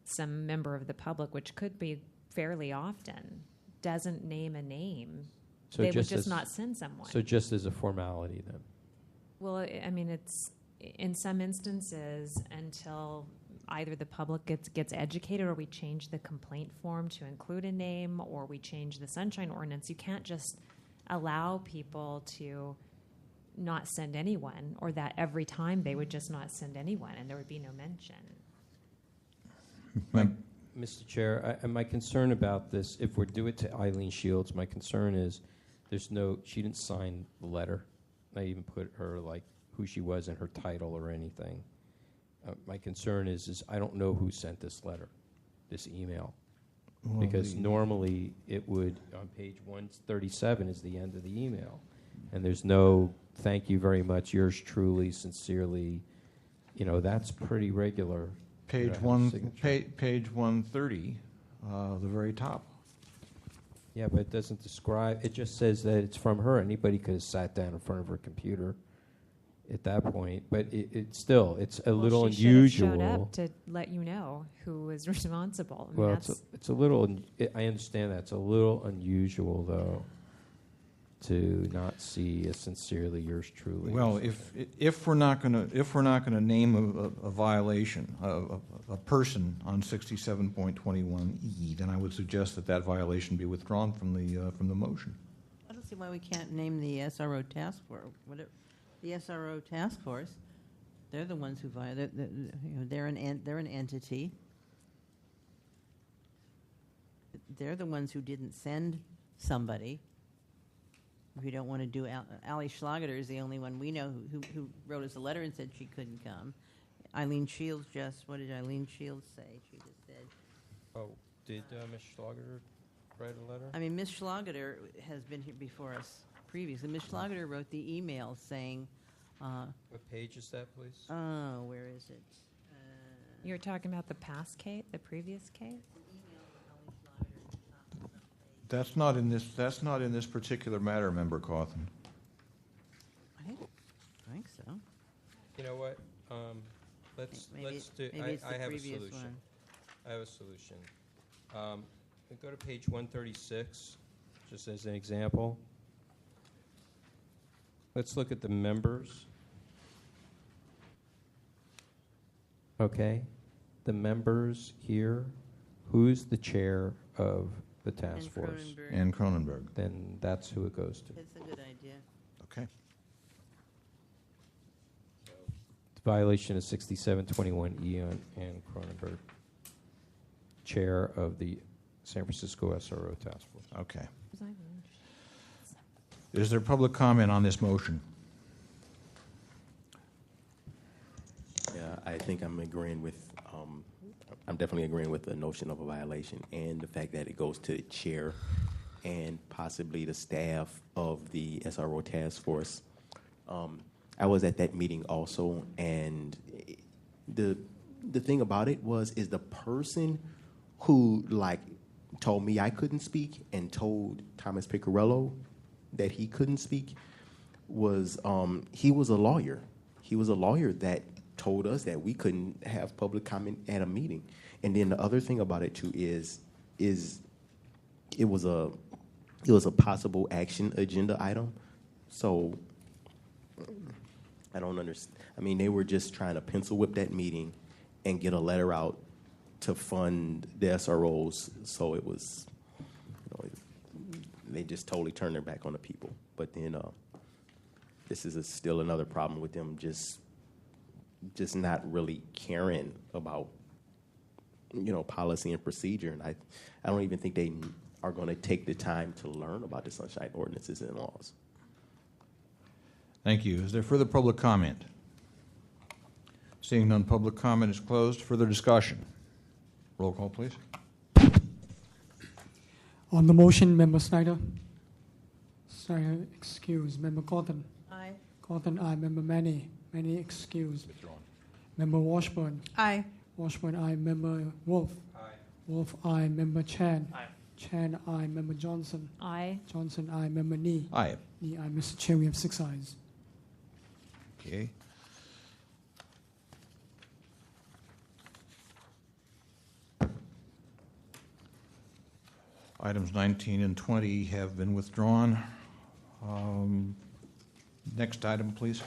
some member of the public, which could be fairly often, doesn't name a name, So they would just just as- not send someone. So just as a formality then? Well, I mean, it's in some instances until either the public gets educated, or we change the complaint form to include a name, or we change the Sunshine Ordinance. You can't just allow people to not send anyone, or that every time they would just not send anyone and there would be no mention. Mr. Chair, my concern about this, if we're doing it to Eileen Shields, my concern is she didn't sign the letter. I even put her, like, who she was and her title or anything. My concern is I don't know who sent this letter, this email. Well, Because normally it would, on page 137 is the end of the email. And there's no, thank you very much, yours truly, sincerely. You know, that's pretty regular. Page have a one, signature. page 130, the very top. Yeah, but it doesn't describe, it just says that it's from her. Anybody could have sat down in front of her computer at that point. But it's a little she unusual. should have showed up to let you know who was responsible. I mean, Well, it's a little, I understand that. It's a little unusual, though, to not see a sincerely yours truly. Well, if we're not going to name a violation, a person on 67.21E, then I would suggest that violation be withdrawn from the motion. I don't see why we can't name the SRO task force. The SRO task force, they're the ones who violate. They're an entity. They're the ones who didn't send somebody. If you don't want to do, Ali Schlageter is the only one we know who wrote us a letter and said she couldn't come. Eileen Shields what did Eileen Shields say? She just said. Oh, did Ms. Schlager write a letter? I mean, Ms. Schlageter has been here before us previously. Ms. Schlageter wrote the email saying. What page is that, please? Oh, where is it? You're talking about the past case, the previous case? That's not in this particular matter, Member Cawthon. I think so. You know what? Maybe it's the I have a previous solution. one. I have a solution. We go to page 136, just as an example. Let's look at the members. Okay, the members here. Who's the chair of the task force? Ann Cronenberg. Then that's who it goes to. That's a good idea. Okay. Violation of 6721E on Ann Cronenberg, chair of the San Francisco SRO task force. Okay. Is there public comment on this motion? Yeah, I think I'm agreeing with, I'm definitely agreeing with the notion of a violation and the fact that it goes to the chair and possibly the staff of the SRO task force. I was at that meeting also, and the thing about it is the person who told me I couldn't speak and told Thomas Piccarello that he couldn't speak was he was a lawyer. He was a lawyer that told us that we couldn't have public comment at a meeting. And then the other thing about it too is it was a possible action agenda item. So I don't understand. I mean, they were just trying to pencil whip that meeting and get a letter out to fund the SROs. So it was, they just totally turned their back on the people. But then this is still another problem with them just not really caring about, policy and procedure. And I don't even think they are going to take the time to learn about the sunshine ordinances and laws. Thank you. Is there further public comment? Seeing none, public comment is closed. Further discussion? Roll call, please. On the motion, Member Snyder. Snyder excused. Member Cawthon. Aye. Cawthon, aye. Member Manny. Manny excused. Member Washburn. Aye. Washburn, aye. Member Wolf. Aye. Wolf, aye. Member Chan. Aye. Chan, aye. Member Johnson. Aye. Johnson, aye. Member Nee. Aye. Nee, aye. Mr. Chair, we have 6 ayes. Okay. Items 19 and 20 have been withdrawn. Next item, please.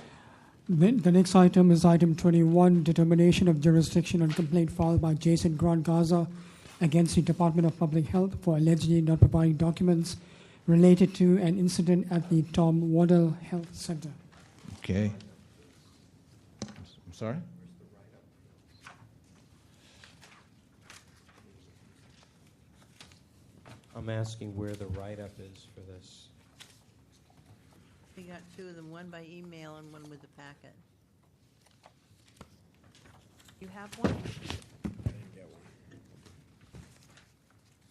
The next item is item 21, determination of jurisdiction on complaint filed by Jason Grant Gaza against the Department of Public Health for allegedly not providing documents related to an incident at the Tom Waddell Health Center. Okay. I'm sorry? I'm asking where the write-up is for this. We got 2 of them, one by email and one with the packet. You have one?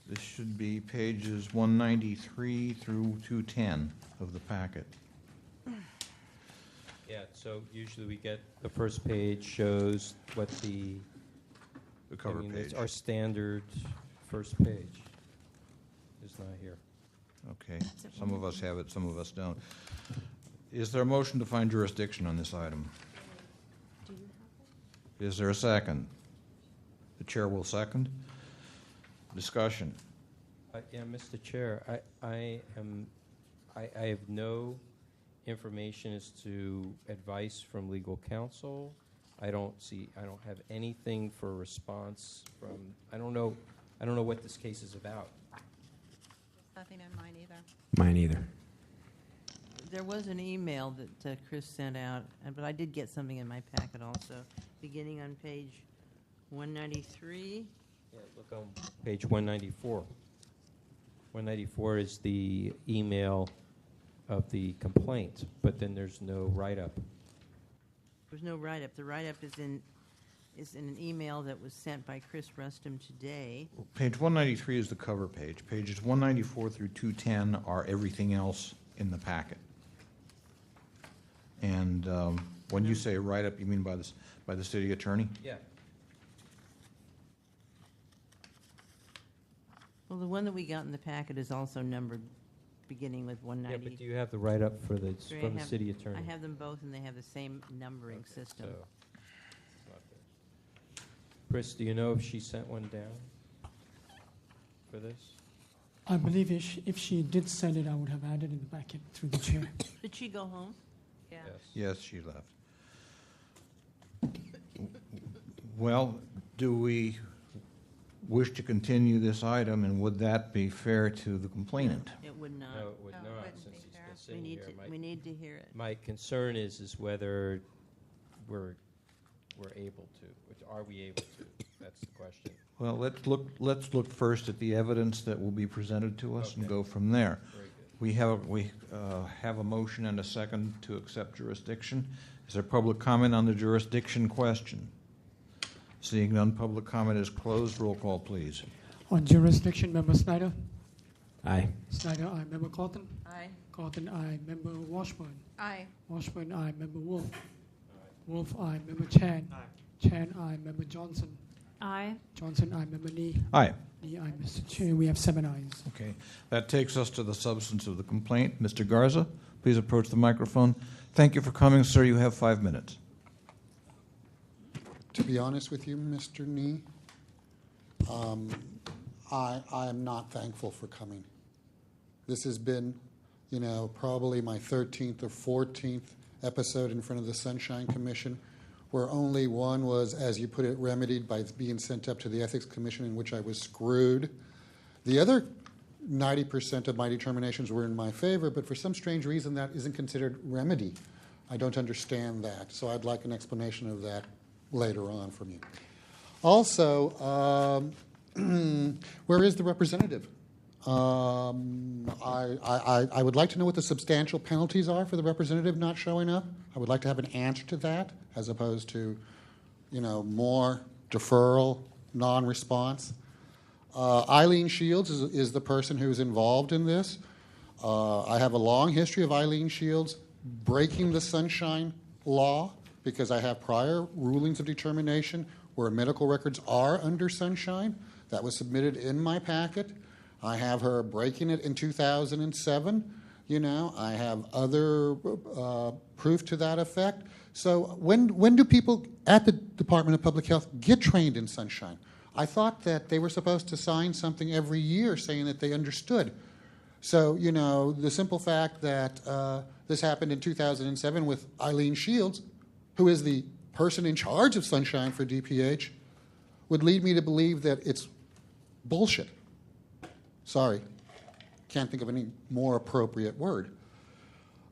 This should be pages 193 through 210 of the packet. Yeah, so usually we get, the first page shows what the cover it's page. our standard first page. It's not here. Okay. Some of us have it, some of us don't. Is there a motion to find jurisdiction on this item? Is there a second? The chair will second. Discussion. Yeah, Mr. Chair, I have no information as to advice from legal counsel. I don't have anything for response from, I don't know what this case is about. Nothing in mine either. Mine either. There was an email that Chris sent out, but I did get something in my packet also, beginning on page 193. Yeah, look on page 194. 194 is the email of the complaint, but then there's no write-up. There's no write-up. The write-up is in an email that was sent by Chris Rustum today. Page 193 is the cover page. Pages 194 through 210 are everything else in the packet. And when you say write-up, you mean by the city attorney? Yeah. Well, the one that we got in the packet is also numbered, beginning with 190. Yeah, but do you have the write-up from the city attorney? I have them both, and they have the same numbering system. So, it's not there. Chris, do you know if she sent one down for this? I believe if she did send it, I would have added in the packet through the chair. Did she go home? Yeah. Yes, she left. Well, do we wish to continue this item, and would that be fair to the complainant? It would not. No, it would not, since he's still sitting here. We need to hear it. My concern is whether we're able to. Are we able to? That's the question. Well, let's look first at the evidence that will be presented to us and go from there. Very good. We have a motion and a second to accept jurisdiction. Is there public comment on the jurisdiction question? Seeing none, public comment is closed. Roll call, please. On jurisdiction, Member Snyder. Aye. Snyder, aye. Member Cawthon. Aye. Cawthon, aye. Member Washburn. Aye. Washburn, aye. Member Wolf. Wolf, aye. Member Chan. Chan, aye. Member Johnson. Aye. Johnson, aye. Member Nee. Aye. Nee, aye. Mr. Chair, we have 7 ayes. Okay. That takes us to the substance of the complaint. Mr. Garza, please approach the microphone. Thank you for coming, sir. You have 5 minutes. To be honest with you, Mr. Nee, I am not thankful for coming. This has been, probably my 13th or 14th episode in front of the Sunshine Commission, where only one was, as you put it, remedied by being sent up to the Ethics Commission, in which I was screwed. The other 90% of my determinations were in my favor, but for some strange reason that isn't considered remedy. I don't understand that, so I'd like an explanation of that later on from you. Also, where is the representative? I would like to know what the substantial penalties are for the representative not showing up. I would like to have an answer to that, as opposed to, more deferral, non-response. Eileen Shields is the person who's involved in this. I have a long history of Eileen Shields breaking the Sunshine Law, because I have prior rulings of determination where medical records are under Sunshine. That was submitted in my packet. I have her breaking it in 2007. I have other proof to that effect. So when do people at the Department of Public Health get trained in Sunshine? I thought that they were supposed to sign something every year saying that they understood. So, the simple fact that this happened in 2007 with Eileen Shields, who is the person in charge of Sunshine for DPH, would lead me to believe that it's bullshit. Sorry, can't think of any more appropriate word.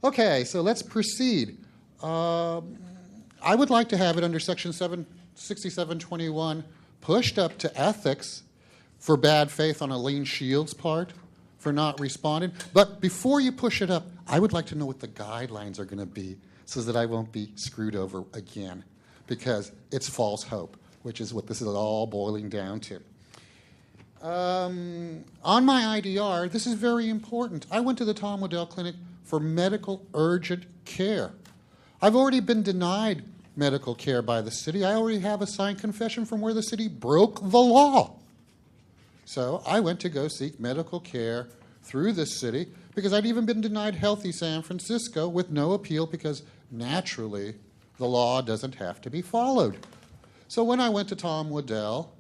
Okay, so let's proceed. I would like to have it under Section 6721 pushed up to ethics for bad faith on Eileen Shields' part for not responding. But before you push it up, I would like to know what the guidelines are going to be, so that I won't be screwed over again, because it's false hope, which is what this is all boiling down to. On my IDR, this is very important. I went to the Tom Waddell Clinic for medical urgent care. I've already been denied medical care by the city. I already have a signed confession from where the city broke the law. So I went to go seek medical care through this city, because I'd even been denied Healthy San Francisco with no appeal, because naturally the law doesn't have to be followed. So when I went to Tom Waddell,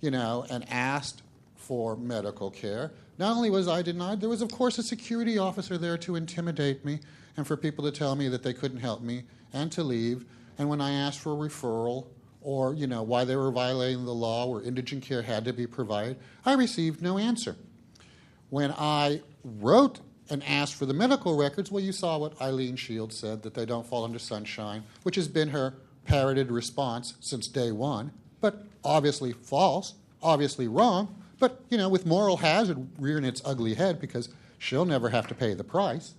and asked for medical care, not only was I denied, there was, of course, a security officer there to intimidate me and for people to tell me that they couldn't help me and to leave. And when I asked for a referral, or, why they were violating the law where indigent care had to be provided, I received no answer. When I wrote and asked for the medical records, well, you saw what Eileen Shields said, that they don't fall under Sunshine, which has been her parroted response since day one, but obviously false, obviously wrong, but, with moral hazard rearing its ugly head, because she'll never have to pay the price.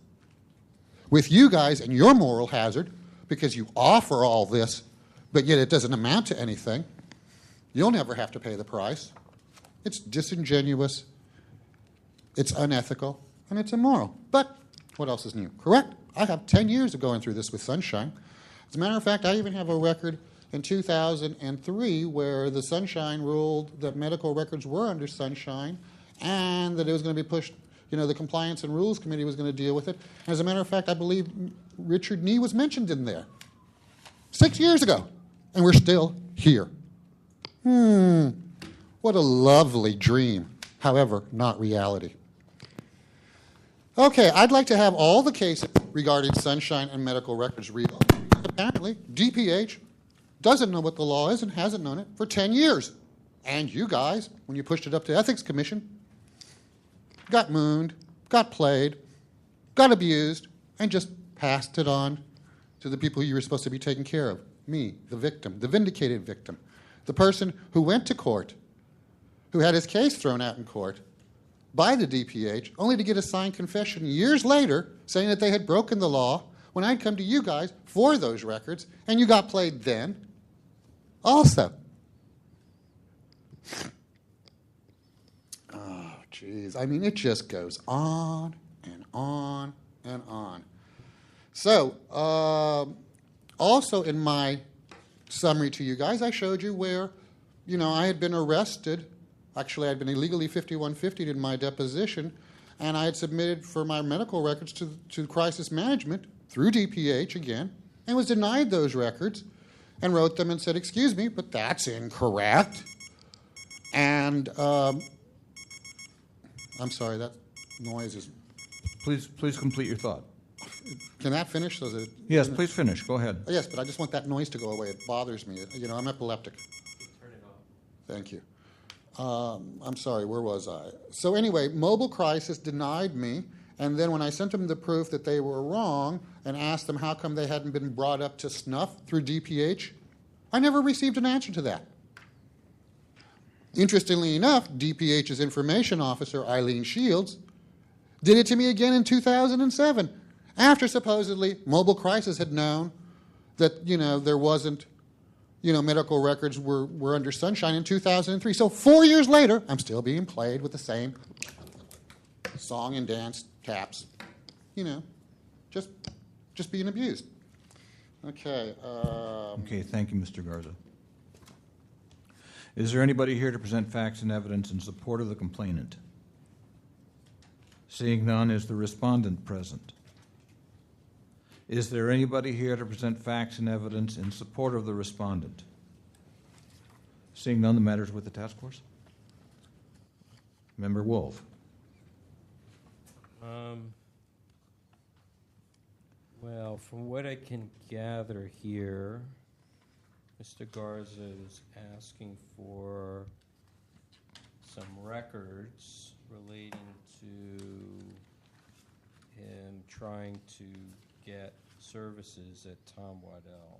With you guys and your moral hazard, because you offer all this, but yet it doesn't amount to anything, you'll never have to pay the price. It's disingenuous, it's unethical, and it's immoral. But what else is new? Correct? I have 10 years of going through this with Sunshine. As a matter of fact, I even have a record in 2003 where the Sunshine ruled that medical records were under Sunshine and that it was going to be pushed, the Compliance and Rules Committee was going to deal with it. And as a matter of fact, I believe Richard Nee was mentioned in there 6 years ago, and we're still here. What a lovely dream. However, not reality. Okay, I'd like to have all the cases regarding sunshine and medical records reopened. Apparently, DPH doesn't know what the law is and hasn't known it for 10 years. And you guys, when you pushed it up to Ethics Commission, got mooned, got played, got abused, and just passed it on to the people you were supposed to be taking care of. Me, the victim, the vindicated victim, the person who went to court, who had his case thrown out in court by the DPH, only to get a signed confession years later saying that they had broken the law when I'd come to you guys for those records, and you got played then also. Oh, geez. I mean, it just goes on and on and on. So, also in my summary to you guys, I showed you where, I had been arrested. Actually, I'd been illegally 5150'd in my deposition, and I had submitted for my medical records to crisis management through DPH again, and was denied those records, and wrote them and said, excuse me, but that's incorrect. And I'm sorry, that noise is... Please complete your thought. Can that finish? Yes, please finish. Go ahead. Yes, but I just want that noise to go away. It bothers me. I'm epileptic. Turn it off. Thank you. I'm sorry, where was I? So anyway, Mobile Crisis denied me, and then when I sent them the proof that they were wrong and asked them how come they hadn't been brought up to snuff through DPH, I never received an answer to that. Interestingly enough, DPH's information officer, Eileen Shields, did it to me again in 2007, after supposedly Mobile Crisis had known that, there wasn't, medical records were under sunshine in 2003. So 4 years later, I'm still being played with the same song and dance taps. Just being abused. Okay. Okay, thank you, Mr. Garza. Is there anybody here to present facts and evidence in support of the complainant? Seeing none, is the respondent present? Is there anybody here to present facts and evidence in support of the respondent? Seeing none, the matter is with the task force. Member Wolf. Well, from what I can gather here, Mr. Garza is asking for some records relating to him trying to get services at Tom Waddell,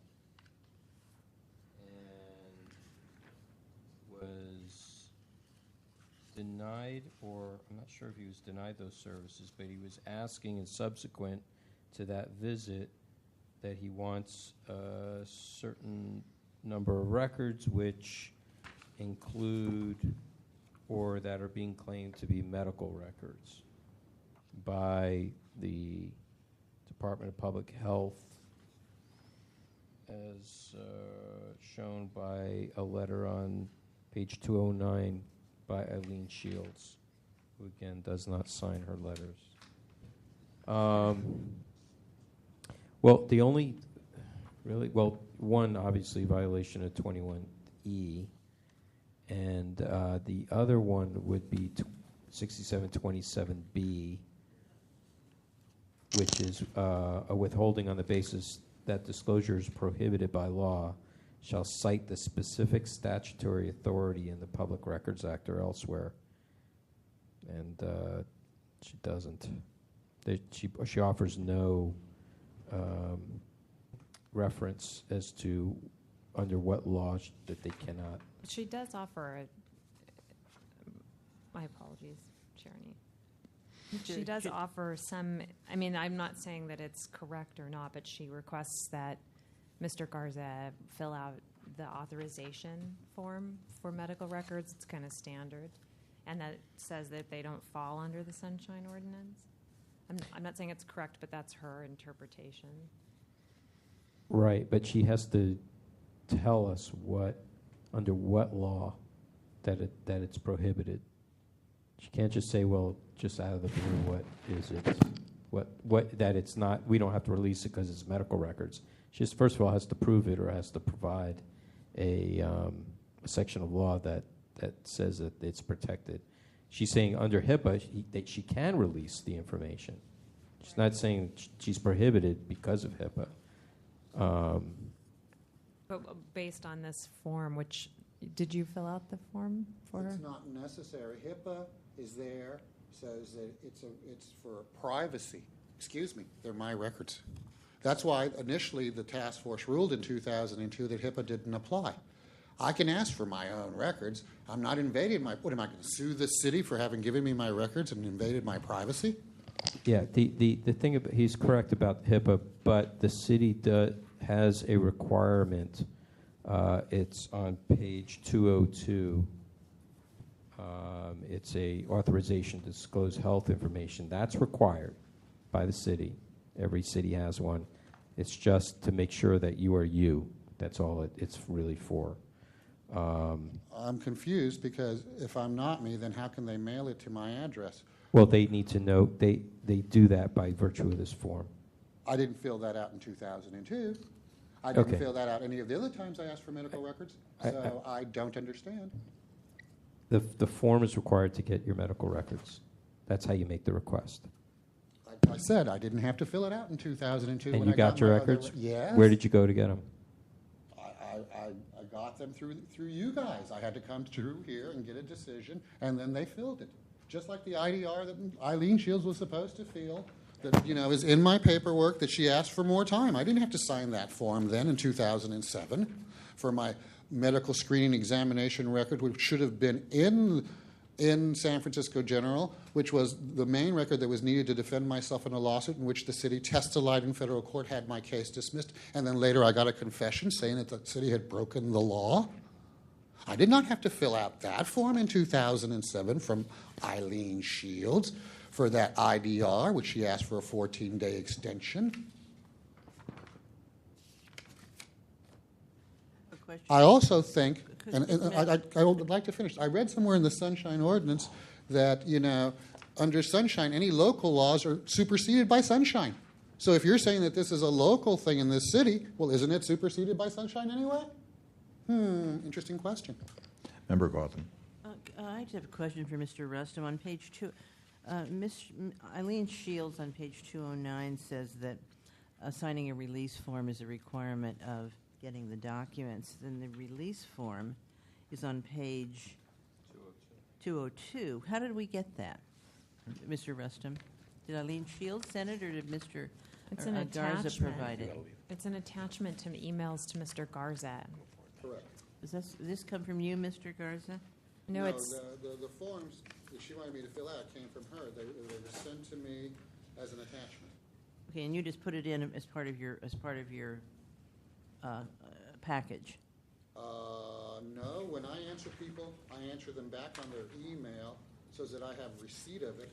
and was denied, or I'm not sure if he was denied those services, but he was asking in subsequent to that visit that he wants a certain number of records which include or that are being claimed to be medical records by the Department of Public Health, as shown by a letter on page 209 by Eileen Shields, who again does not sign her letters. Well, the only one obviously violation of 21E, and the other one would be 6727B, which is a withholding on the basis that disclosure is prohibited by law shall cite the specific statutory authority in the Public Records Act or elsewhere. And she doesn't. She offers no reference as to under what law that they cannot. She does offer my apologies, Charity. She does offer some, I'm not saying that it's correct or not, but she requests that Mr. Garza fill out the authorization form for medical records. It's kind of standard. And that says that they don't fall under the Sunshine Ordinance. I'm not saying it's correct, but that's her interpretation. Right, but she has to tell us under what law that it's prohibited. She can't just say, well, just out of the blue, what is it? What that it's not, we don't have to release it because it's medical records. She just, first of all, has to prove it or has to provide a a section of law that says that it's protected. She's saying under HIPAA that she can release the information. She's not saying she's prohibited because of HIPAA. But based on this form, which, did you fill out the form for her? It's not necessary. HIPAA is there, says that it's for privacy. Excuse me, they're my records. That's why initially the task force ruled in 2002 that HIPAA didn't apply. I can ask for my own records. I'm not invading my, what am I going to sue the city for having given me my records and invaded my privacy? Yeah, the thing about, he's correct about HIPAA, but the city has a requirement. It's on page 202. It's a authorization to disclose health information. That's required by the city. Every city has one. It's just to make sure that you are you. That's all it's really for. I'm confused because if I'm not me, then how can they mail it to my address? Well, they need to know, they do that by virtue of this form. I didn't fill that out in 2002. I didn't Okay. fill that out any of the other times I asked for medical records, so I don't understand. The form is required to get your medical records. That's how you make the request. I said I didn't have to fill it out in 2002. And when you I got your my other records? Yes. Where did you go to get them? I got them through you guys. I had to come through here and get a decision, and then they filled it. Just like the IDR that Eileen Shields was supposed to fill, that, you know, is in my paperwork that she asked for more time. I didn't have to sign that form then in 2007 for my medical screening examination record, which should have been in San Francisco General, which was the main record that was needed to defend myself in a lawsuit in which the city testified in federal court, had my case dismissed, and then later I got a confession saying that the city had broken the law. I did not have to fill out that form in 2007 from Eileen Shields for that IDR, which she asked for a 14-day extension. I also think, and I would like to finish, I read somewhere in the Sunshine Ordinance that, you know, under Sunshine, any local laws are superseded by Sunshine. So if you're saying that this is a local thing in this city, well, isn't it superseded by Sunshine anyway? Interesting question. Member Gautham. I just have a question for Mr. Rustum. On page 2, Eileen Shields on page 209 says that signing a release form is a requirement of getting the documents. Then the release form is on page 202. How did we get that, Mr. Rustum? Did Eileen Shields send it, or did Mr. It's an Garza attachment. provide it? It's an attachment to emails to Mr. Garza. Correct. Does this come from you, Mr. Garza? No, it's the forms that she wanted me to fill out came from her. They were sent to me as an attachment. Okay, and you just put it in as part of your package. No, when I answer people, I answer them back on their email so that I have receipt of it,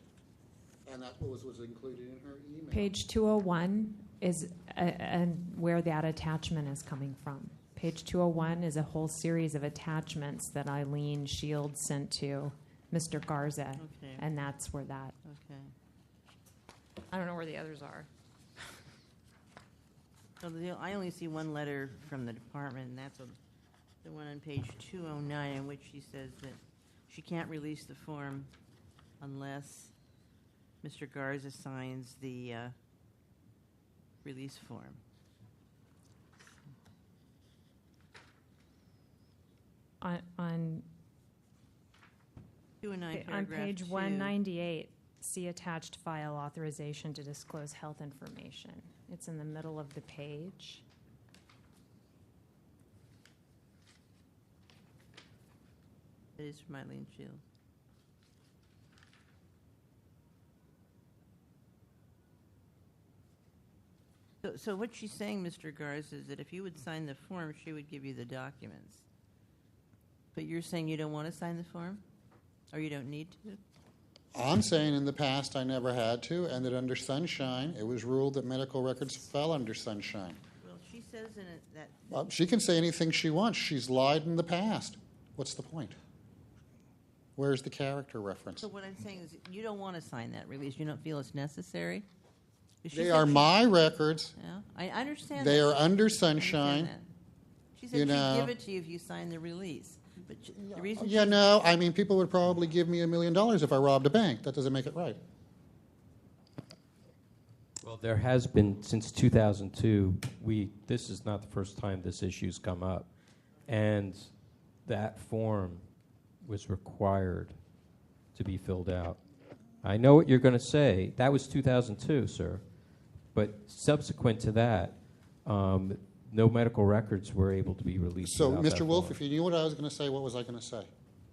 and that's what was included in her email. page 201 is where that attachment is coming from. Page 201 is a whole series of attachments that Eileen Shields sent to Mr. Garza, Okay. and that's where that. Okay. I don't know where the others are. So I only see one letter from the department, and that's the one on page 209, in which she says that she can't release the form unless Mr. Garza signs the release form. On 209, on paragraph page 2. 198, see attached file authorization to disclose health information. It's in the middle of the page. It is from Eileen Shields. So what she's saying, Mr. Garza, is that if you would sign the form, she would give you the documents. But you're saying you don't want to sign the form? Or you don't need to? I'm saying in the past I never had to, and that under Sunshine, it was ruled that medical records fell under Sunshine. Well, she says in it that... Well, she can say anything she wants. She's lied in the past. What's the point? Where's the character reference? So what I'm saying is you don't want to sign that release. You don't feel it's necessary? They are my records. Yeah, I understand They that. are under I understand Sunshine. that. She said You she'd know. give it to you if you sign the release. But the reason Yeah, no, I mean, people would probably give me $1 million if I robbed a bank. That doesn't make it right. Well, there has been, since 2002, this is not the first time this issue's come up. And that form was required to be filled out. I know what you're going to say. That was 2002, sir. But subsequent to that, no medical records were able to be released. So, without Mr. that Wolf, form. if you knew what I was going to say, what was I going to say?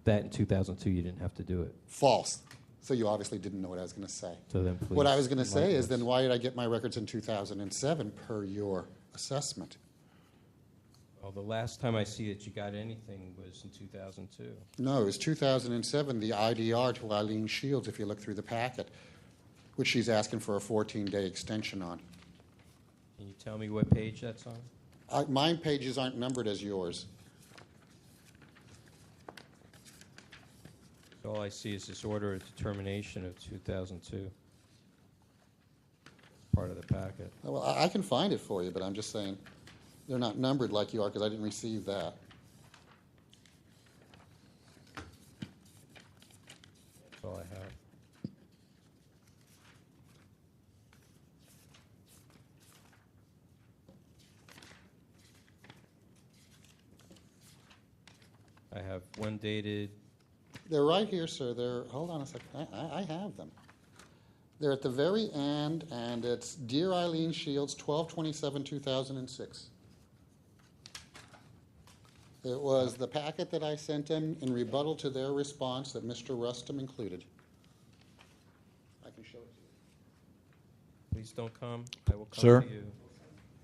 That in 2002, you didn't have to do it. False. So you obviously didn't know what I was going to say. So then please What I was going to say enlighten is us. then why did I get my records in 2007 per your assessment? Well, the last time I see that you got anything was in 2002. No, it was 2007, the IDR to Eileen Shields, if you look through the packet, which she's asking for a 14-day extension on. Can you tell me what page that's on? Mine pages aren't numbered as yours. All I see is this order of determination of 2002. It's part of the packet. Well, I can find it for you, but I'm just saying they're not numbered like you are because I didn't receive that. That's all I have. I have one dated. They're right here, sir. Hold on a second. I have them. They're at the very end, and it's Dear Eileen Shields, 12/27/2006. It was the packet that I sent them in rebuttal to their response that Mr. Rustum included. I can show it to you. Please don't come. I will come Sir? to you.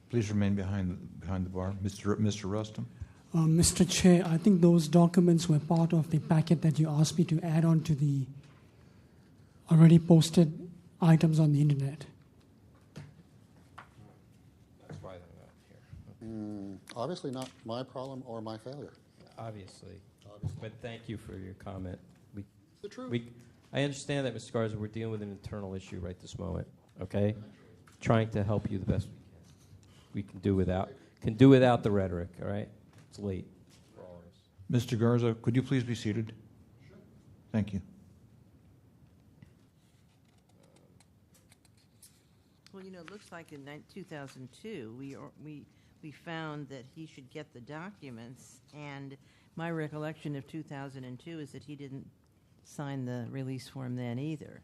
Please remain behind the bar. Mr. Rustum? Mr. Chair, I think those documents were part of the packet that you asked me to add on to the already posted items on the internet. That's why they're not here. Obviously not my problem or my failure. Obviously. But thank you for your comment. The truth. I understand that, Mr. Garza, we're dealing with an internal issue right this moment, okay? Trying to help you the best we can do without the rhetoric, all right? It's late for all of us. Mr. Garza, could you please be seated? Sure. Thank you. Well, it looks like in 2002, we found that he should get the documents, and my recollection of 2002 is that he didn't sign the release form then either.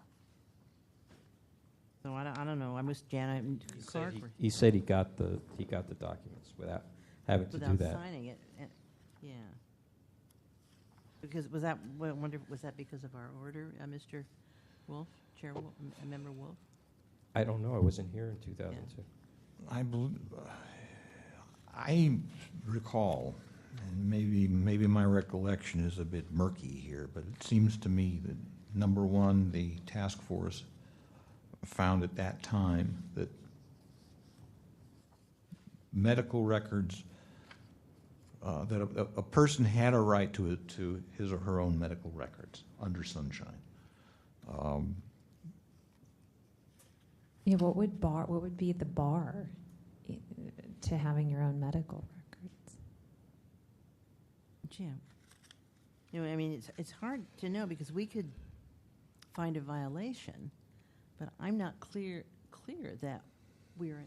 So I don't know. I wish Janet and Clark were He said he got the documents without having to do that. without signing it. Yeah. Because I wonder, was that because of our order, Mr. Wolf, Chair Wolf, Member Wolf? I don't know. I wasn't here in 2002. I recall, and maybe my recollection is a bit murky here, but it seems to me that, number one, the task force found at that time that medical records, that a person had a right to his or her own medical records under Sunshine. Yeah, what would be the bar to having your own medical records? Yeah. I mean, it's hard to know because we could find a violation, but I'm not clear that we're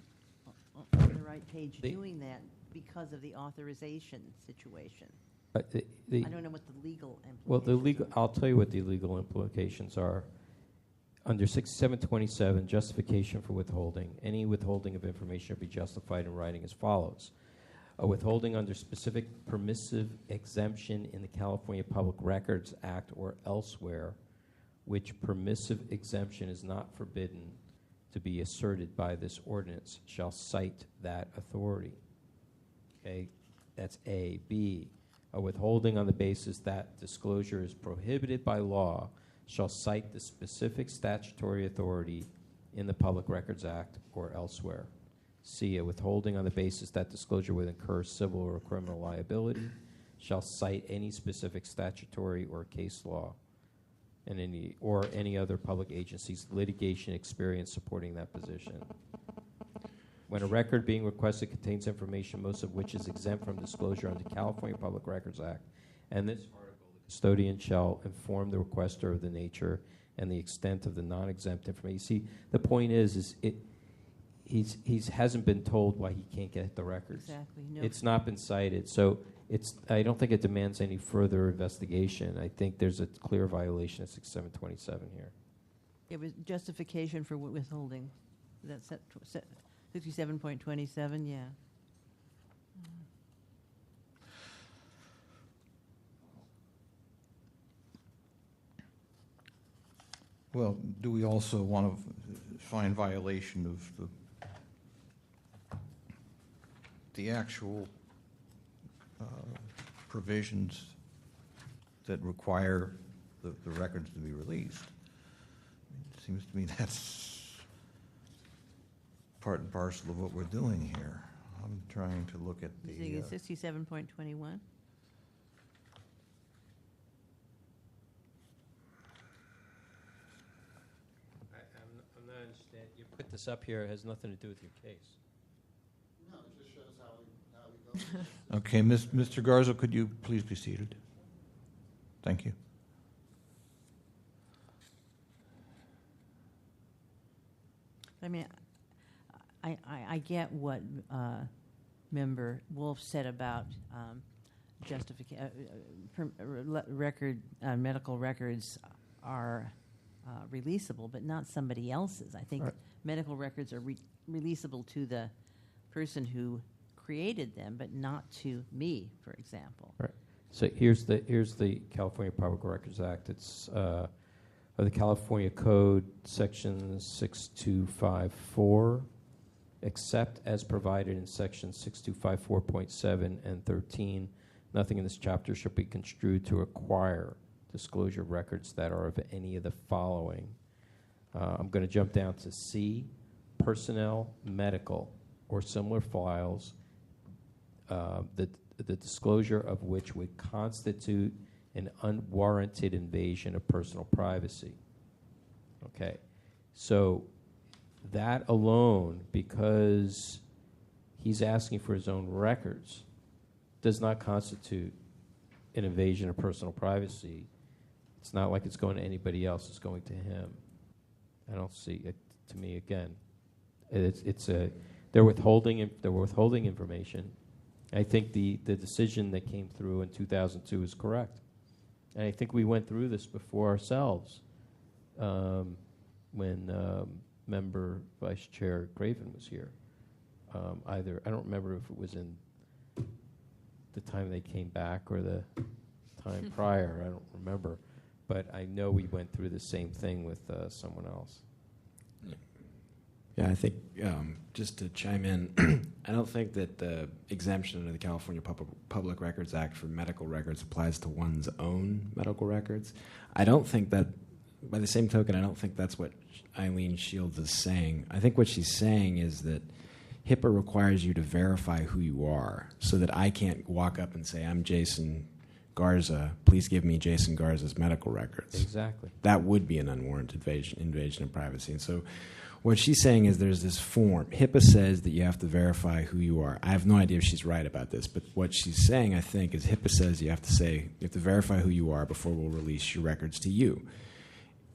on the right page doing that because of the authorization situation. I don't know what the legal implications are. I'll tell you what the legal implications are. Under 6727, justification for withholding. Any withholding of information shall be justified in writing as follows. A withholding under specific permissive exemption in the California Public Records Act or elsewhere, which permissive exemption is not forbidden to be asserted by this ordinance, shall cite that authority. Okay, that's A. B, a withholding on the basis that disclosure is prohibited by law shall cite the specific statutory authority in the Public Records Act or elsewhere. C, a withholding on the basis that disclosure would incur civil or criminal liability shall cite any specific statutory or case law and any other public agency's litigation experience supporting that position. When a record being requested contains information, most of which is exempt from disclosure under the California Public Records Act and this article, the custodian shall inform the requester of the nature and the extent of the non-exempt information. See, the point is he's hasn't been told why he can't get the records. Exactly. No. It's not been cited, so I don't think it demands any further investigation. I think there's a clear violation of 6727 here. It was justification for withholding. That's 67.27, yeah. Well, do we also want to find violation of the actual provisions that require the records to be released? It seems to me that's part and parcel of what we're doing here. I'm trying to look at the... 67.21? I'm not understanding. You put this up here, it has nothing to do with your case. No, it just shows how we go. Okay, Mr. Garza, could you please be seated? Thank you. I mean, I get what Member Wolf said about medical records are releasable, but not somebody else's. I think medical records are releasable to the person who created them, but not to me, for example. Right. So here's the California Public Records Act. It's of the California Code, Section 6254, except as provided in Section 6254.7 and 13. Nothing in this chapter shall be construed to require disclosure of records that are of any of the following. I'm going to jump down to C, personnel, medical, or similar files, the disclosure of which would constitute an unwarranted invasion of personal privacy. Okay, so that alone, because he's asking for his own records, does not constitute an invasion of personal privacy. It's not like it's going to anybody else, it's going to him. I don't see it. To me, again, they're withholding information. I think the decision that came through in 2002 is correct. And I think we went through this before ourselves when Member Vice Chair Craven was here. I don't remember if it was in the time they came back or the time prior. I don't remember. But I know we went through the same thing with someone else. Yeah, I think, just to chime in, I don't think that the exemption under the California Public Records Act for medical records applies to one's own medical records. I don't think that, by the same token, I don't think that's what Eileen Shields is saying. I think what she's saying is that HIPAA requires you to verify who you are so that I can't walk up and say, I'm Jason Garza, please give me Jason Garza's medical records. Exactly. That would be an unwarranted invasion of privacy. And so what she's saying is there's this form. HIPAA says that you have to verify who you are. I have no idea if she's right about this, but what she's saying, I think, is HIPAA says you have to verify who you are before we'll release your records to you.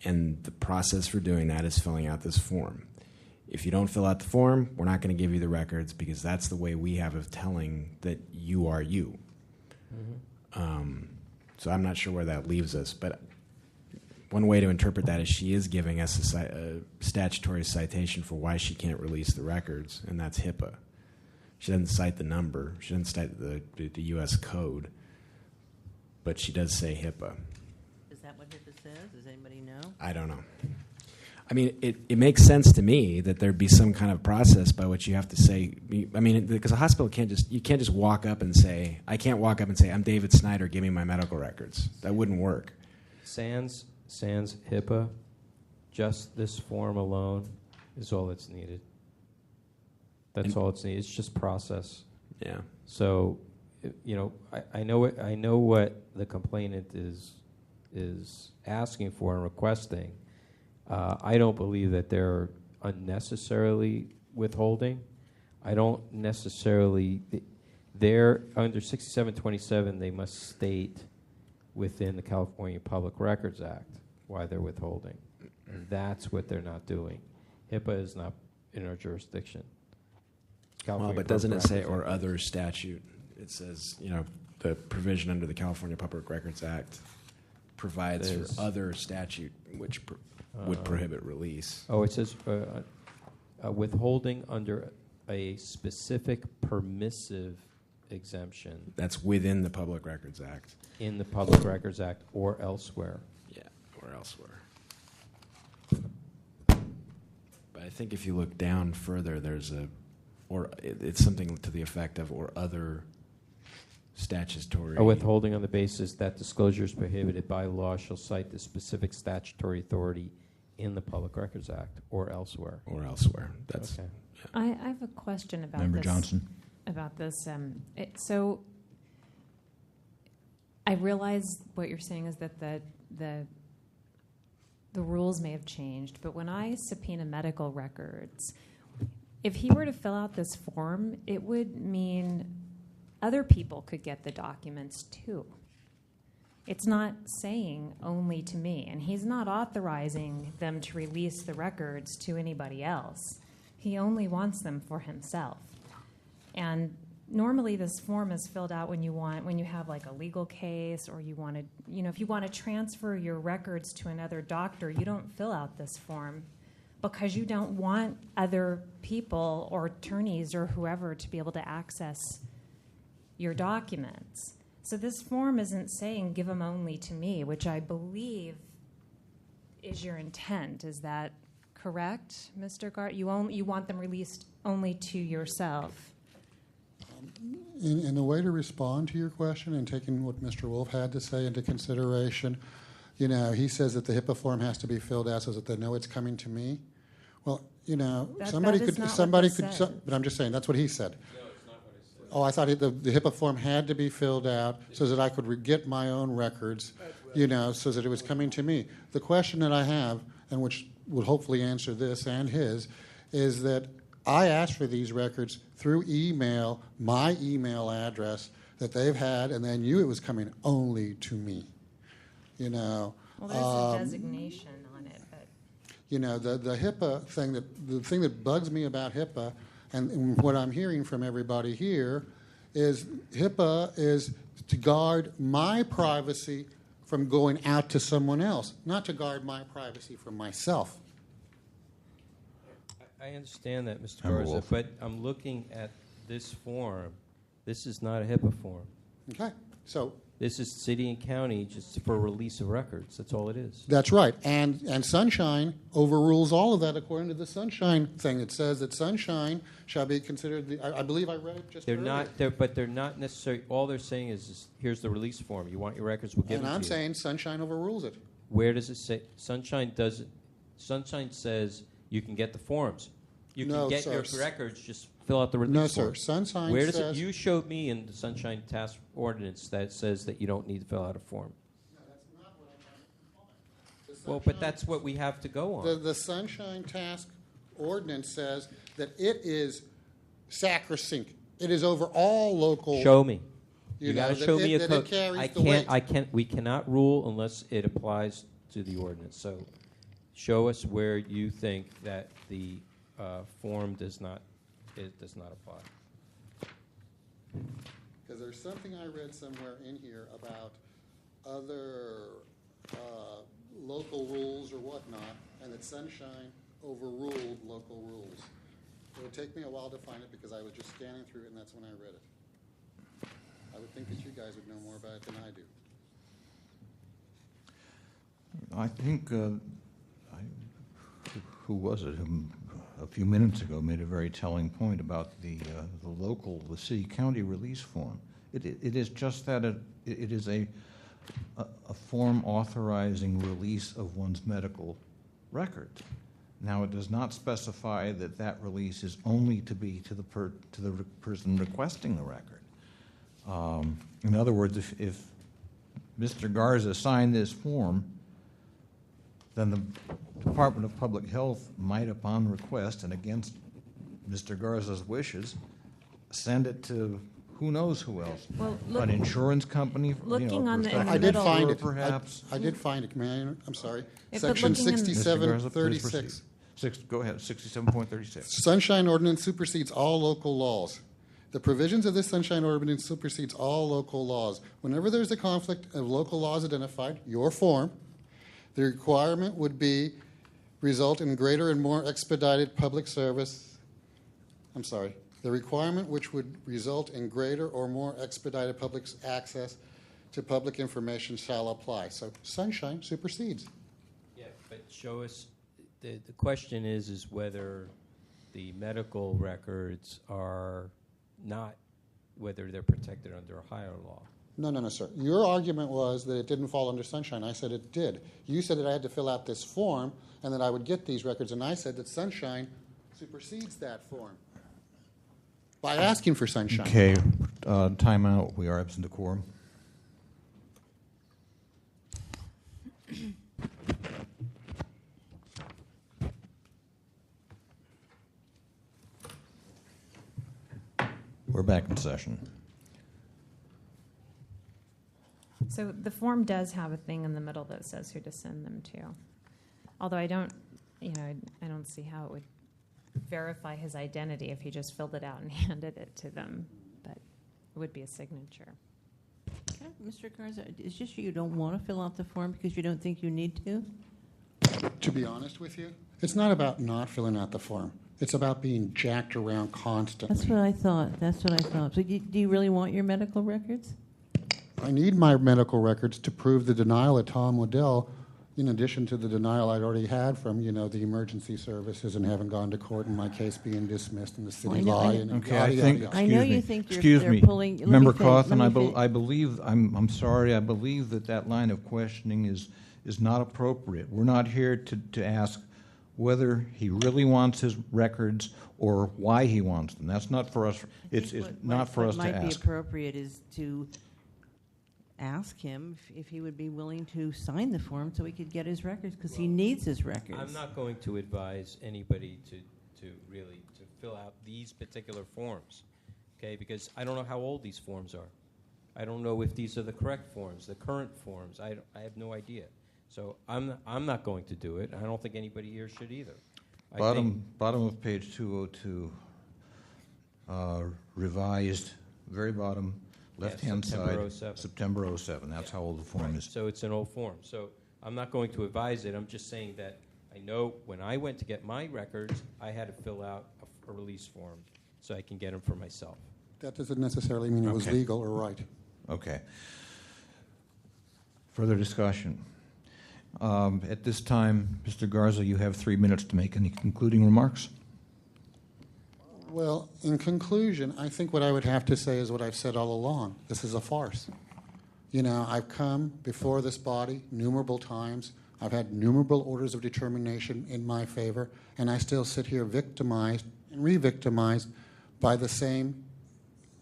And the process for doing that is filling out this form. If you don't fill out the form, we're not going to give you the records because that's the way we have of telling that you are you. Mm-hmm. So I'm not sure where that leaves us, but one way to interpret that is she is giving us a statutory citation for why she can't release the records, and that's HIPAA. She doesn't cite the number. She doesn't cite the U.S. code, but she does say HIPAA. Is that what HIPAA says? Does anybody know? I don't know. I mean, it makes sense to me that there'd be some kind of process by which you have to say. I mean, because a hospital can't just walk up and say, I can't walk up and say, I'm David Snyder, give me my medical records. That wouldn't work. Sans HIPAA, just this form alone is all that's needed. That's all it's needed. It's just process. Yeah. So, I know what the complainant is asking for and requesting. I don't believe that they're unnecessarily withholding. I don't necessarily. They're under 6727. They must state within the California Public Records Act, why they're withholding. And that's what they're not doing. HIPAA is not in our jurisdiction. Well, California but doesn't it Public say Records or Act. other statute? It says, the provision under the California Public Records Act provides There's- for other statute which would prohibit release. Oh, it says withholding under a specific permissive exemption That's within the Public Records Act. in the Public Records Act or elsewhere. Yeah, or elsewhere. But I think if you look down further, there's it's something to the effect of or other statutory. A withholding on the basis that disclosure is prohibited by law shall cite the specific statutory authority in the Public Records Act or elsewhere. Or elsewhere. That's okay. I have a question about Member this. Johnson. About this. So I realize what you're saying is that the rules may have changed, but when I subpoena medical records, if he were to fill out this form, it would mean other people could get the documents too. It's not saying only to me, and he's not authorizing them to release the records to anybody else. He only wants them for himself. And normally this form is filled out when you have like a legal case, or you want to, if you want to transfer your records to another doctor, you don't fill out this form because you don't want other people or attorneys or whoever to be able to access your documents. So this form isn't saying give them only to me, which I believe is your intent. Is that correct, Mr. Gart? You want them released only to yourself. In a way to respond to your question and taking what Mr. Wolf had to say into consideration, he says that the HIPAA form has to be filled out so that they know it's coming to me. Well, somebody that is could, not somebody what they could, said. but I'm just saying that's what he said. Oh, I thought the HIPAA form had to be filled out so that I could get my own records, so that it was coming to me. The question that I have, and which would hopefully answer this and his, is that I asked for these records through email, my email address that they've had, and they knew it was coming only to me. Well, there's a designation on it, but the HIPAA thing, the thing that bugs me about HIPAA, and what I'm hearing from everybody here, is HIPAA is to guard my privacy from going out to someone else, not to guard my privacy from myself. I understand that, Mr. Member Garza, Wolf. but I'm looking at this form. This is not a HIPAA form. Okay, so This is city and county just for release of records. That's all it is. that's right, and Sunshine overrules all of that according to the Sunshine thing. It says that Sunshine shall be considered. I believe I read it just They're earlier. but they're not necessarily. All they're saying is here's the release form. You want your records? We'll give And them I'm to you. saying Sunshine overrules it. Where does it say? Sunshine doesn't. Sunshine says you can get the forms. You can No, get sir. your records. Just fill out the release No, form. sir. Sunshine Where does says. it? You showed me in the Sunshine Task Ordinance that says that you don't need to fill out a form. Well, but that's what we have to go on. The Sunshine Task Ordinance says that it is sacrosanct. It is over all local. Show me. You You got to know, that show it- me a that it code. carries I the can't. weight. I can't. We cannot rule unless it applies to the ordinance. So, show us where you think that the form does not. It does not apply. Because there's something I read somewhere in here about other local rules or whatnot, and that Sunshine overruled local rules. It would take me a while to find it because I was just scanning through it, and that's when I read it. I would think that you guys would know more about it than I do. I think, who was it, who a few minutes ago made a very telling point about the city-county release form. It is just that it is a form authorizing release of one's medical record. Now, it does not specify that that release is only to be to the person requesting the record. In other words, if Mr. Garza signed this form, then the Department of Public Health might, upon request and against Mr. Garza's wishes, send it to who knows who else? Well, look- An insurance company, looking on the- in the I did middle- find it. Perhaps. I did find it. I'm sorry. But Section looking in- Mr. Garza, please 6736. proceed. Go ahead, 67.36. Sunshine Ordinance supersedes all local laws. The provisions of this Sunshine Ordinance supersedes all local laws. Whenever there's a conflict of local laws identified, your form, the requirement would be result in greater and more expedited public service. I'm sorry. The requirement which would result in greater or more expedited public access to public information shall apply. So Sunshine supersedes. Yeah, but show us, the question is whether the medical records are not, whether they're protected under Ohio law. No, sir. Your argument was that it didn't fall under Sunshine. I said it did. You said that I had to fill out this form and that I would get these records, and I said that Sunshine supersedes that form by asking for Sunshine. Okay, time out. We are absent a quorum. We're back in session. So the form does have a thing in the middle that says who to send them to. Although I don't see how it would verify his identity if he just filled it out and handed it to them, but it would be a signature. Okay, Mr. Garza, it's just you don't want to fill out the form because you don't think you need to? To be honest with you, it's not about not filling out the form. It's about being jacked around constantly. That's what I thought. So do you really want your medical records? I need my medical records to prove the denial at Tom Waddell, in addition to the denial I'd already had from, the emergency services and having gone to court and my case being dismissed and the city law. Okay, I think. I know you think excuse they're me, pulling. Member Cawthon, I believe. I'm sorry. I believe that line of questioning is not appropriate. We're not here to ask whether he really wants his records or why he wants them. That's not for us. It's not for us to ask. What might be appropriate is to ask him if he would be willing to sign the form so he could get his records, because he needs his records. I'm not going to advise anybody to really fill out these particular forms, okay? Because I don't know how old these forms are. I don't know if these are the correct forms, the current forms. I have no idea. So I'm not going to do it. I don't think anybody here should either. Bottom of page 202, revised, very bottom, left-hand September side. 07. September 07. That's how old the form is. So it's an old form. So I'm not going to advise it. I'm just saying that I know when I went to get my records, I had to fill out a release form so I can get them for myself. That doesn't necessarily mean it was legal or right. Okay. Further discussion. At this time, Mr. Garza, you have 3 minutes to make any concluding remarks. Well, in conclusion, I think what I would have to say is what I've said all along. This is a farce. I've come before this body innumerable times. I've had innumerable orders of determination in my favor, and I still sit here victimized and re-victimized by the same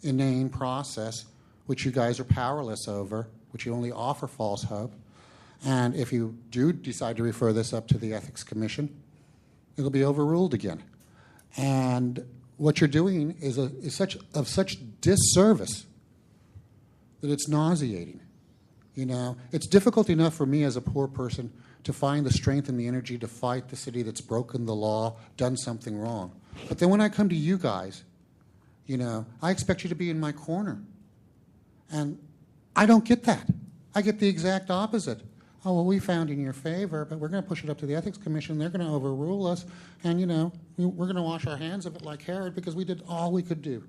inane process which you guys are powerless over, which you only offer false hope. And if you do decide to refer this up to the Ethics Commission, it'll be overruled again. And what you're doing is such disservice that it's nauseating. It's difficult enough for me as a poor person to find the strength and the energy to fight the city that's broken the law, done something wrong. But then when I come to you guys, I expect you to be in my corner. And I don't get that. I get the exact opposite. Oh, well, we found in your favor, but we're going to push it up to the Ethics Commission. They're going to overrule us, and, we're going to wash our hands of it like Herod because we did all we could do.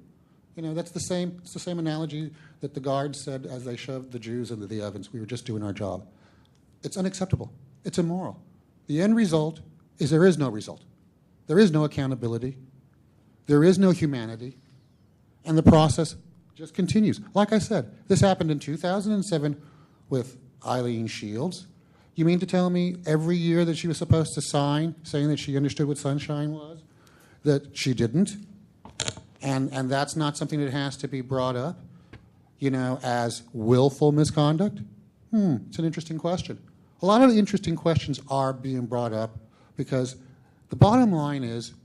It's the same analogy that the guards said as they shoved the Jews into the ovens. We were just doing our job. It's unacceptable. It's immoral. The end result is there is no result. There is no accountability. There is no humanity. And the process just continues. Like I said, this happened in 2007 with Eileen Shields. You mean to tell me every year that she was supposed to sign saying that she understood what sunshine was, that she didn't? And that's not something that has to be brought up, as willful misconduct? It's an interesting question. A lot of the interesting questions are being brought up because the bottom line is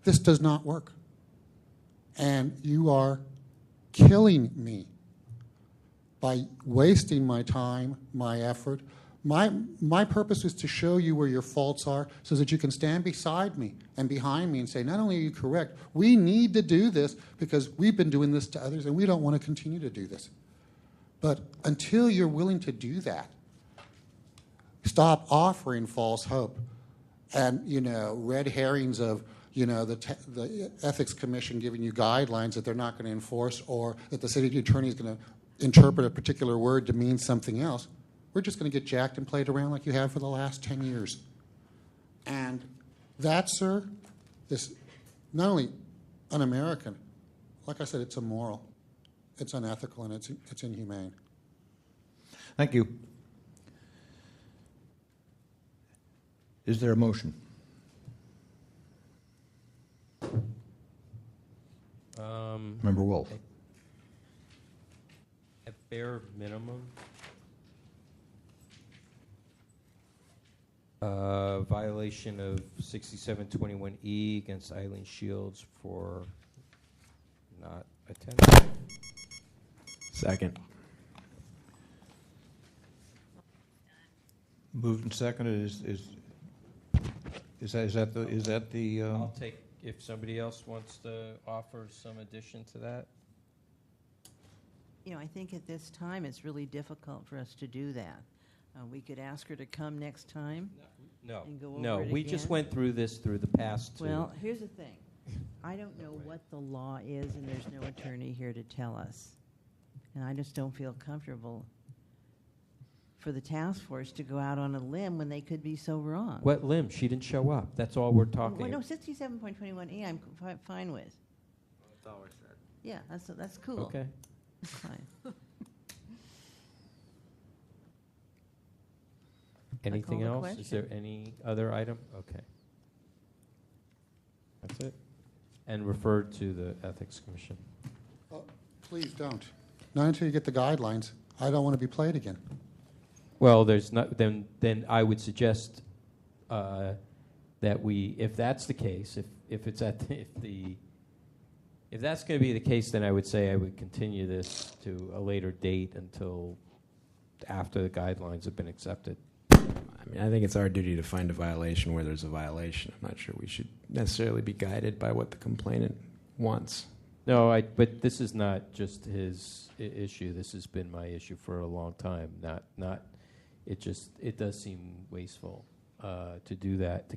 this does not work. And you are killing me by wasting my time, my effort. My purpose is to show you where your faults are so that you can stand beside me and behind me and say, not only are you correct, we need to do this because we've been doing this to others and we don't want to continue to do this. But until you're willing to do that, stop offering false hope and, red herrings of, the Ethics Commission giving you guidelines that they're not going to enforce, or that the city attorney is going to interpret a particular word to mean something else. We're just going to get jacked and played around like you have for the last 10 years. And that, sir, is not only un-American, like I said, it's immoral, it's unethical, and it's inhumane. Thank you. Is there a motion? Member Wolf. At bare minimum, violation of 6721E against Eileen Shields for not attending. Second. Moved and seconded. Is that the? I'll take, if somebody else wants to offer some addition to that. I think at this time it's really difficult for us to do that. We could ask her to come next time. No, and go over no, it we again. just went through this through the past two. Well, here's the thing. I don't know what the law is, and there's no attorney here to tell us. And I just don't feel comfortable for the task force to go out on a limb when they could be so wrong. What limb? She didn't show up. That's all we're talking Well, no, about. 67.21E I'm fine with. That's all we said. Yeah, that's cool. Okay. That's fine. Anything call the else? Is there any other item? Okay. That's it. And referred to the Ethics Commission. Please don't. Not until you get the guidelines. I don't want to be played again. Well, there's not. Then I would suggest that we, if that's the case, if it's at if that's going to be the case, then I would say I would continue this to a later date until after the guidelines have been accepted. I mean, I think it's our duty to find a violation where there's a violation. I'm not sure we should necessarily be guided by what the complainant wants. No, but this is not just his issue. This has been my issue for a long time. It does seem wasteful to do that.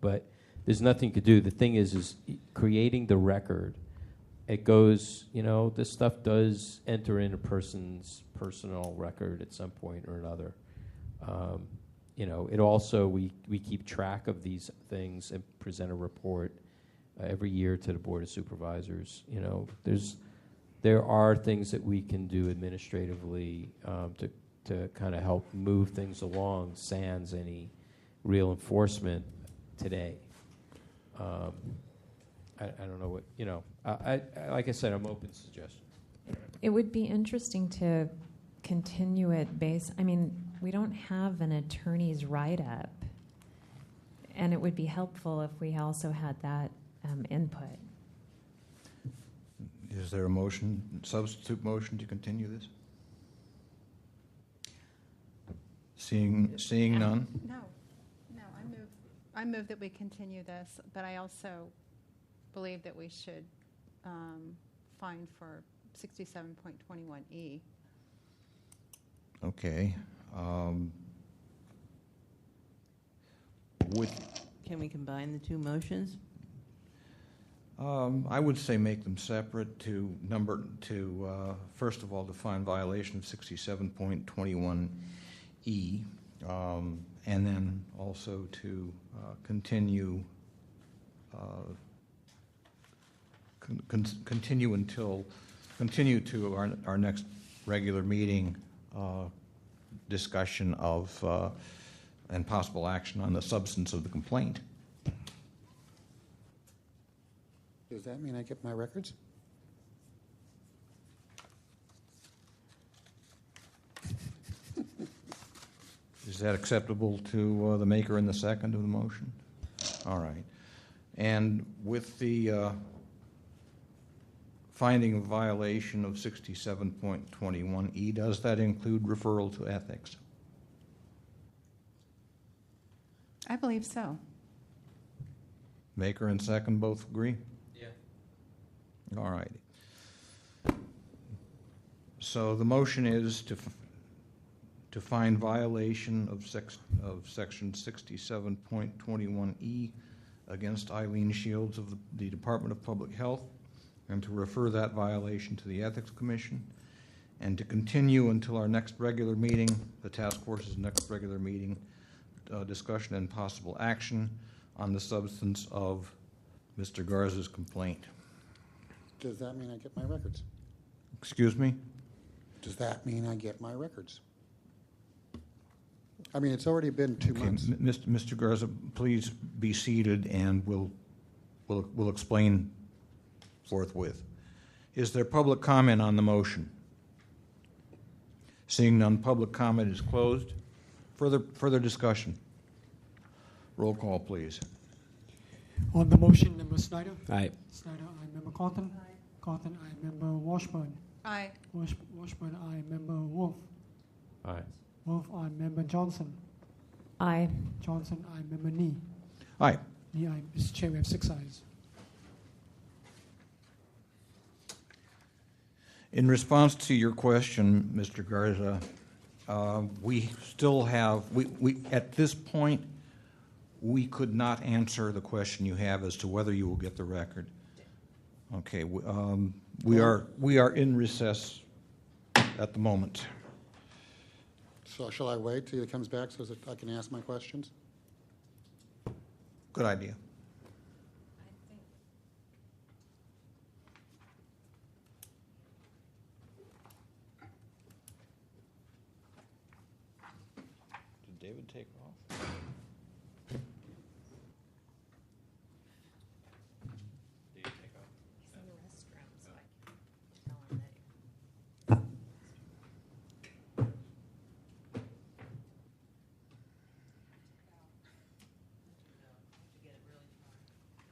But there's nothing to do. The thing is creating the record. It goes. This stuff does enter in a person's personal record at some point or another. It also we keep track of these things and present a report every year to the Board of Supervisors. There are things that we can do administratively to kind of help move things along, sans any real enforcement today. I don't know what like I said, I'm open to suggestions. It would be interesting to continue it we don't have an attorney's write-up, and it would be helpful if we also had that input. Is there a substitute motion to continue this? Seeing none? No, I move that we continue this, but I also believe that we should fine for 67.21E. Okay. Can we combine the two motions? I would say make them separate first of all, define violation of 67.21E, and then also to continue to our next regular meeting discussion of and possible action on the substance of the complaint. Does that mean I get my records? Is that acceptable to the maker and the second of the motion? All right. And with the finding a violation of 67.21E. Does that include referral to ethics? I believe so. Maker and second both agree? Yeah. All righty. So the motion is to find violation of section 67.21E against Eileen Shields of the Department of Public Health, and to refer that violation to the Ethics Commission, and to continue until our next regular meeting, the task force's next regular meeting, discussion and possible action on the substance of Mr. Garza's complaint. Does that mean I get my records? Excuse me? Does that mean I get my records? I mean, it's already been 2 Okay, months. Mr. Garza, please be seated, and we'll explain forthwith. Is there public comment on the motion? Seeing none, public comment is closed. Further discussion. Roll call, please. On the motion, Member Snyder? Aye. Snyder, aye. Member Cawthon? Cawthon, aye. Member Washburn? Aye. Washburn, aye. Member Wolf? Aye. Wolf, aye. Member Johnson? Aye. Johnson, aye. Member Nee? Aye. Nee, aye. Mr. Chair, we have 6 ayes. In response to your question, Mr. Garza, we still have, at this point, we could not answer the question you have as to whether you will get the record. Okay, we are in recess at the moment. So shall I wait till he comes back so that I can ask my questions? Good idea. Did David take off?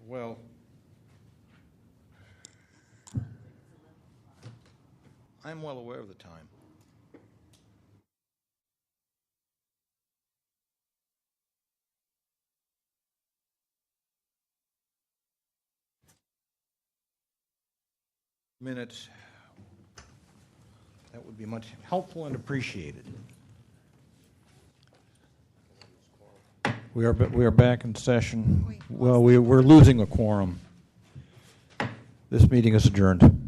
Well, I'm well aware of the time. Minutes. That would be much helpful and appreciated. We are back in session. Well, we're losing a quorum. This meeting is adjourned.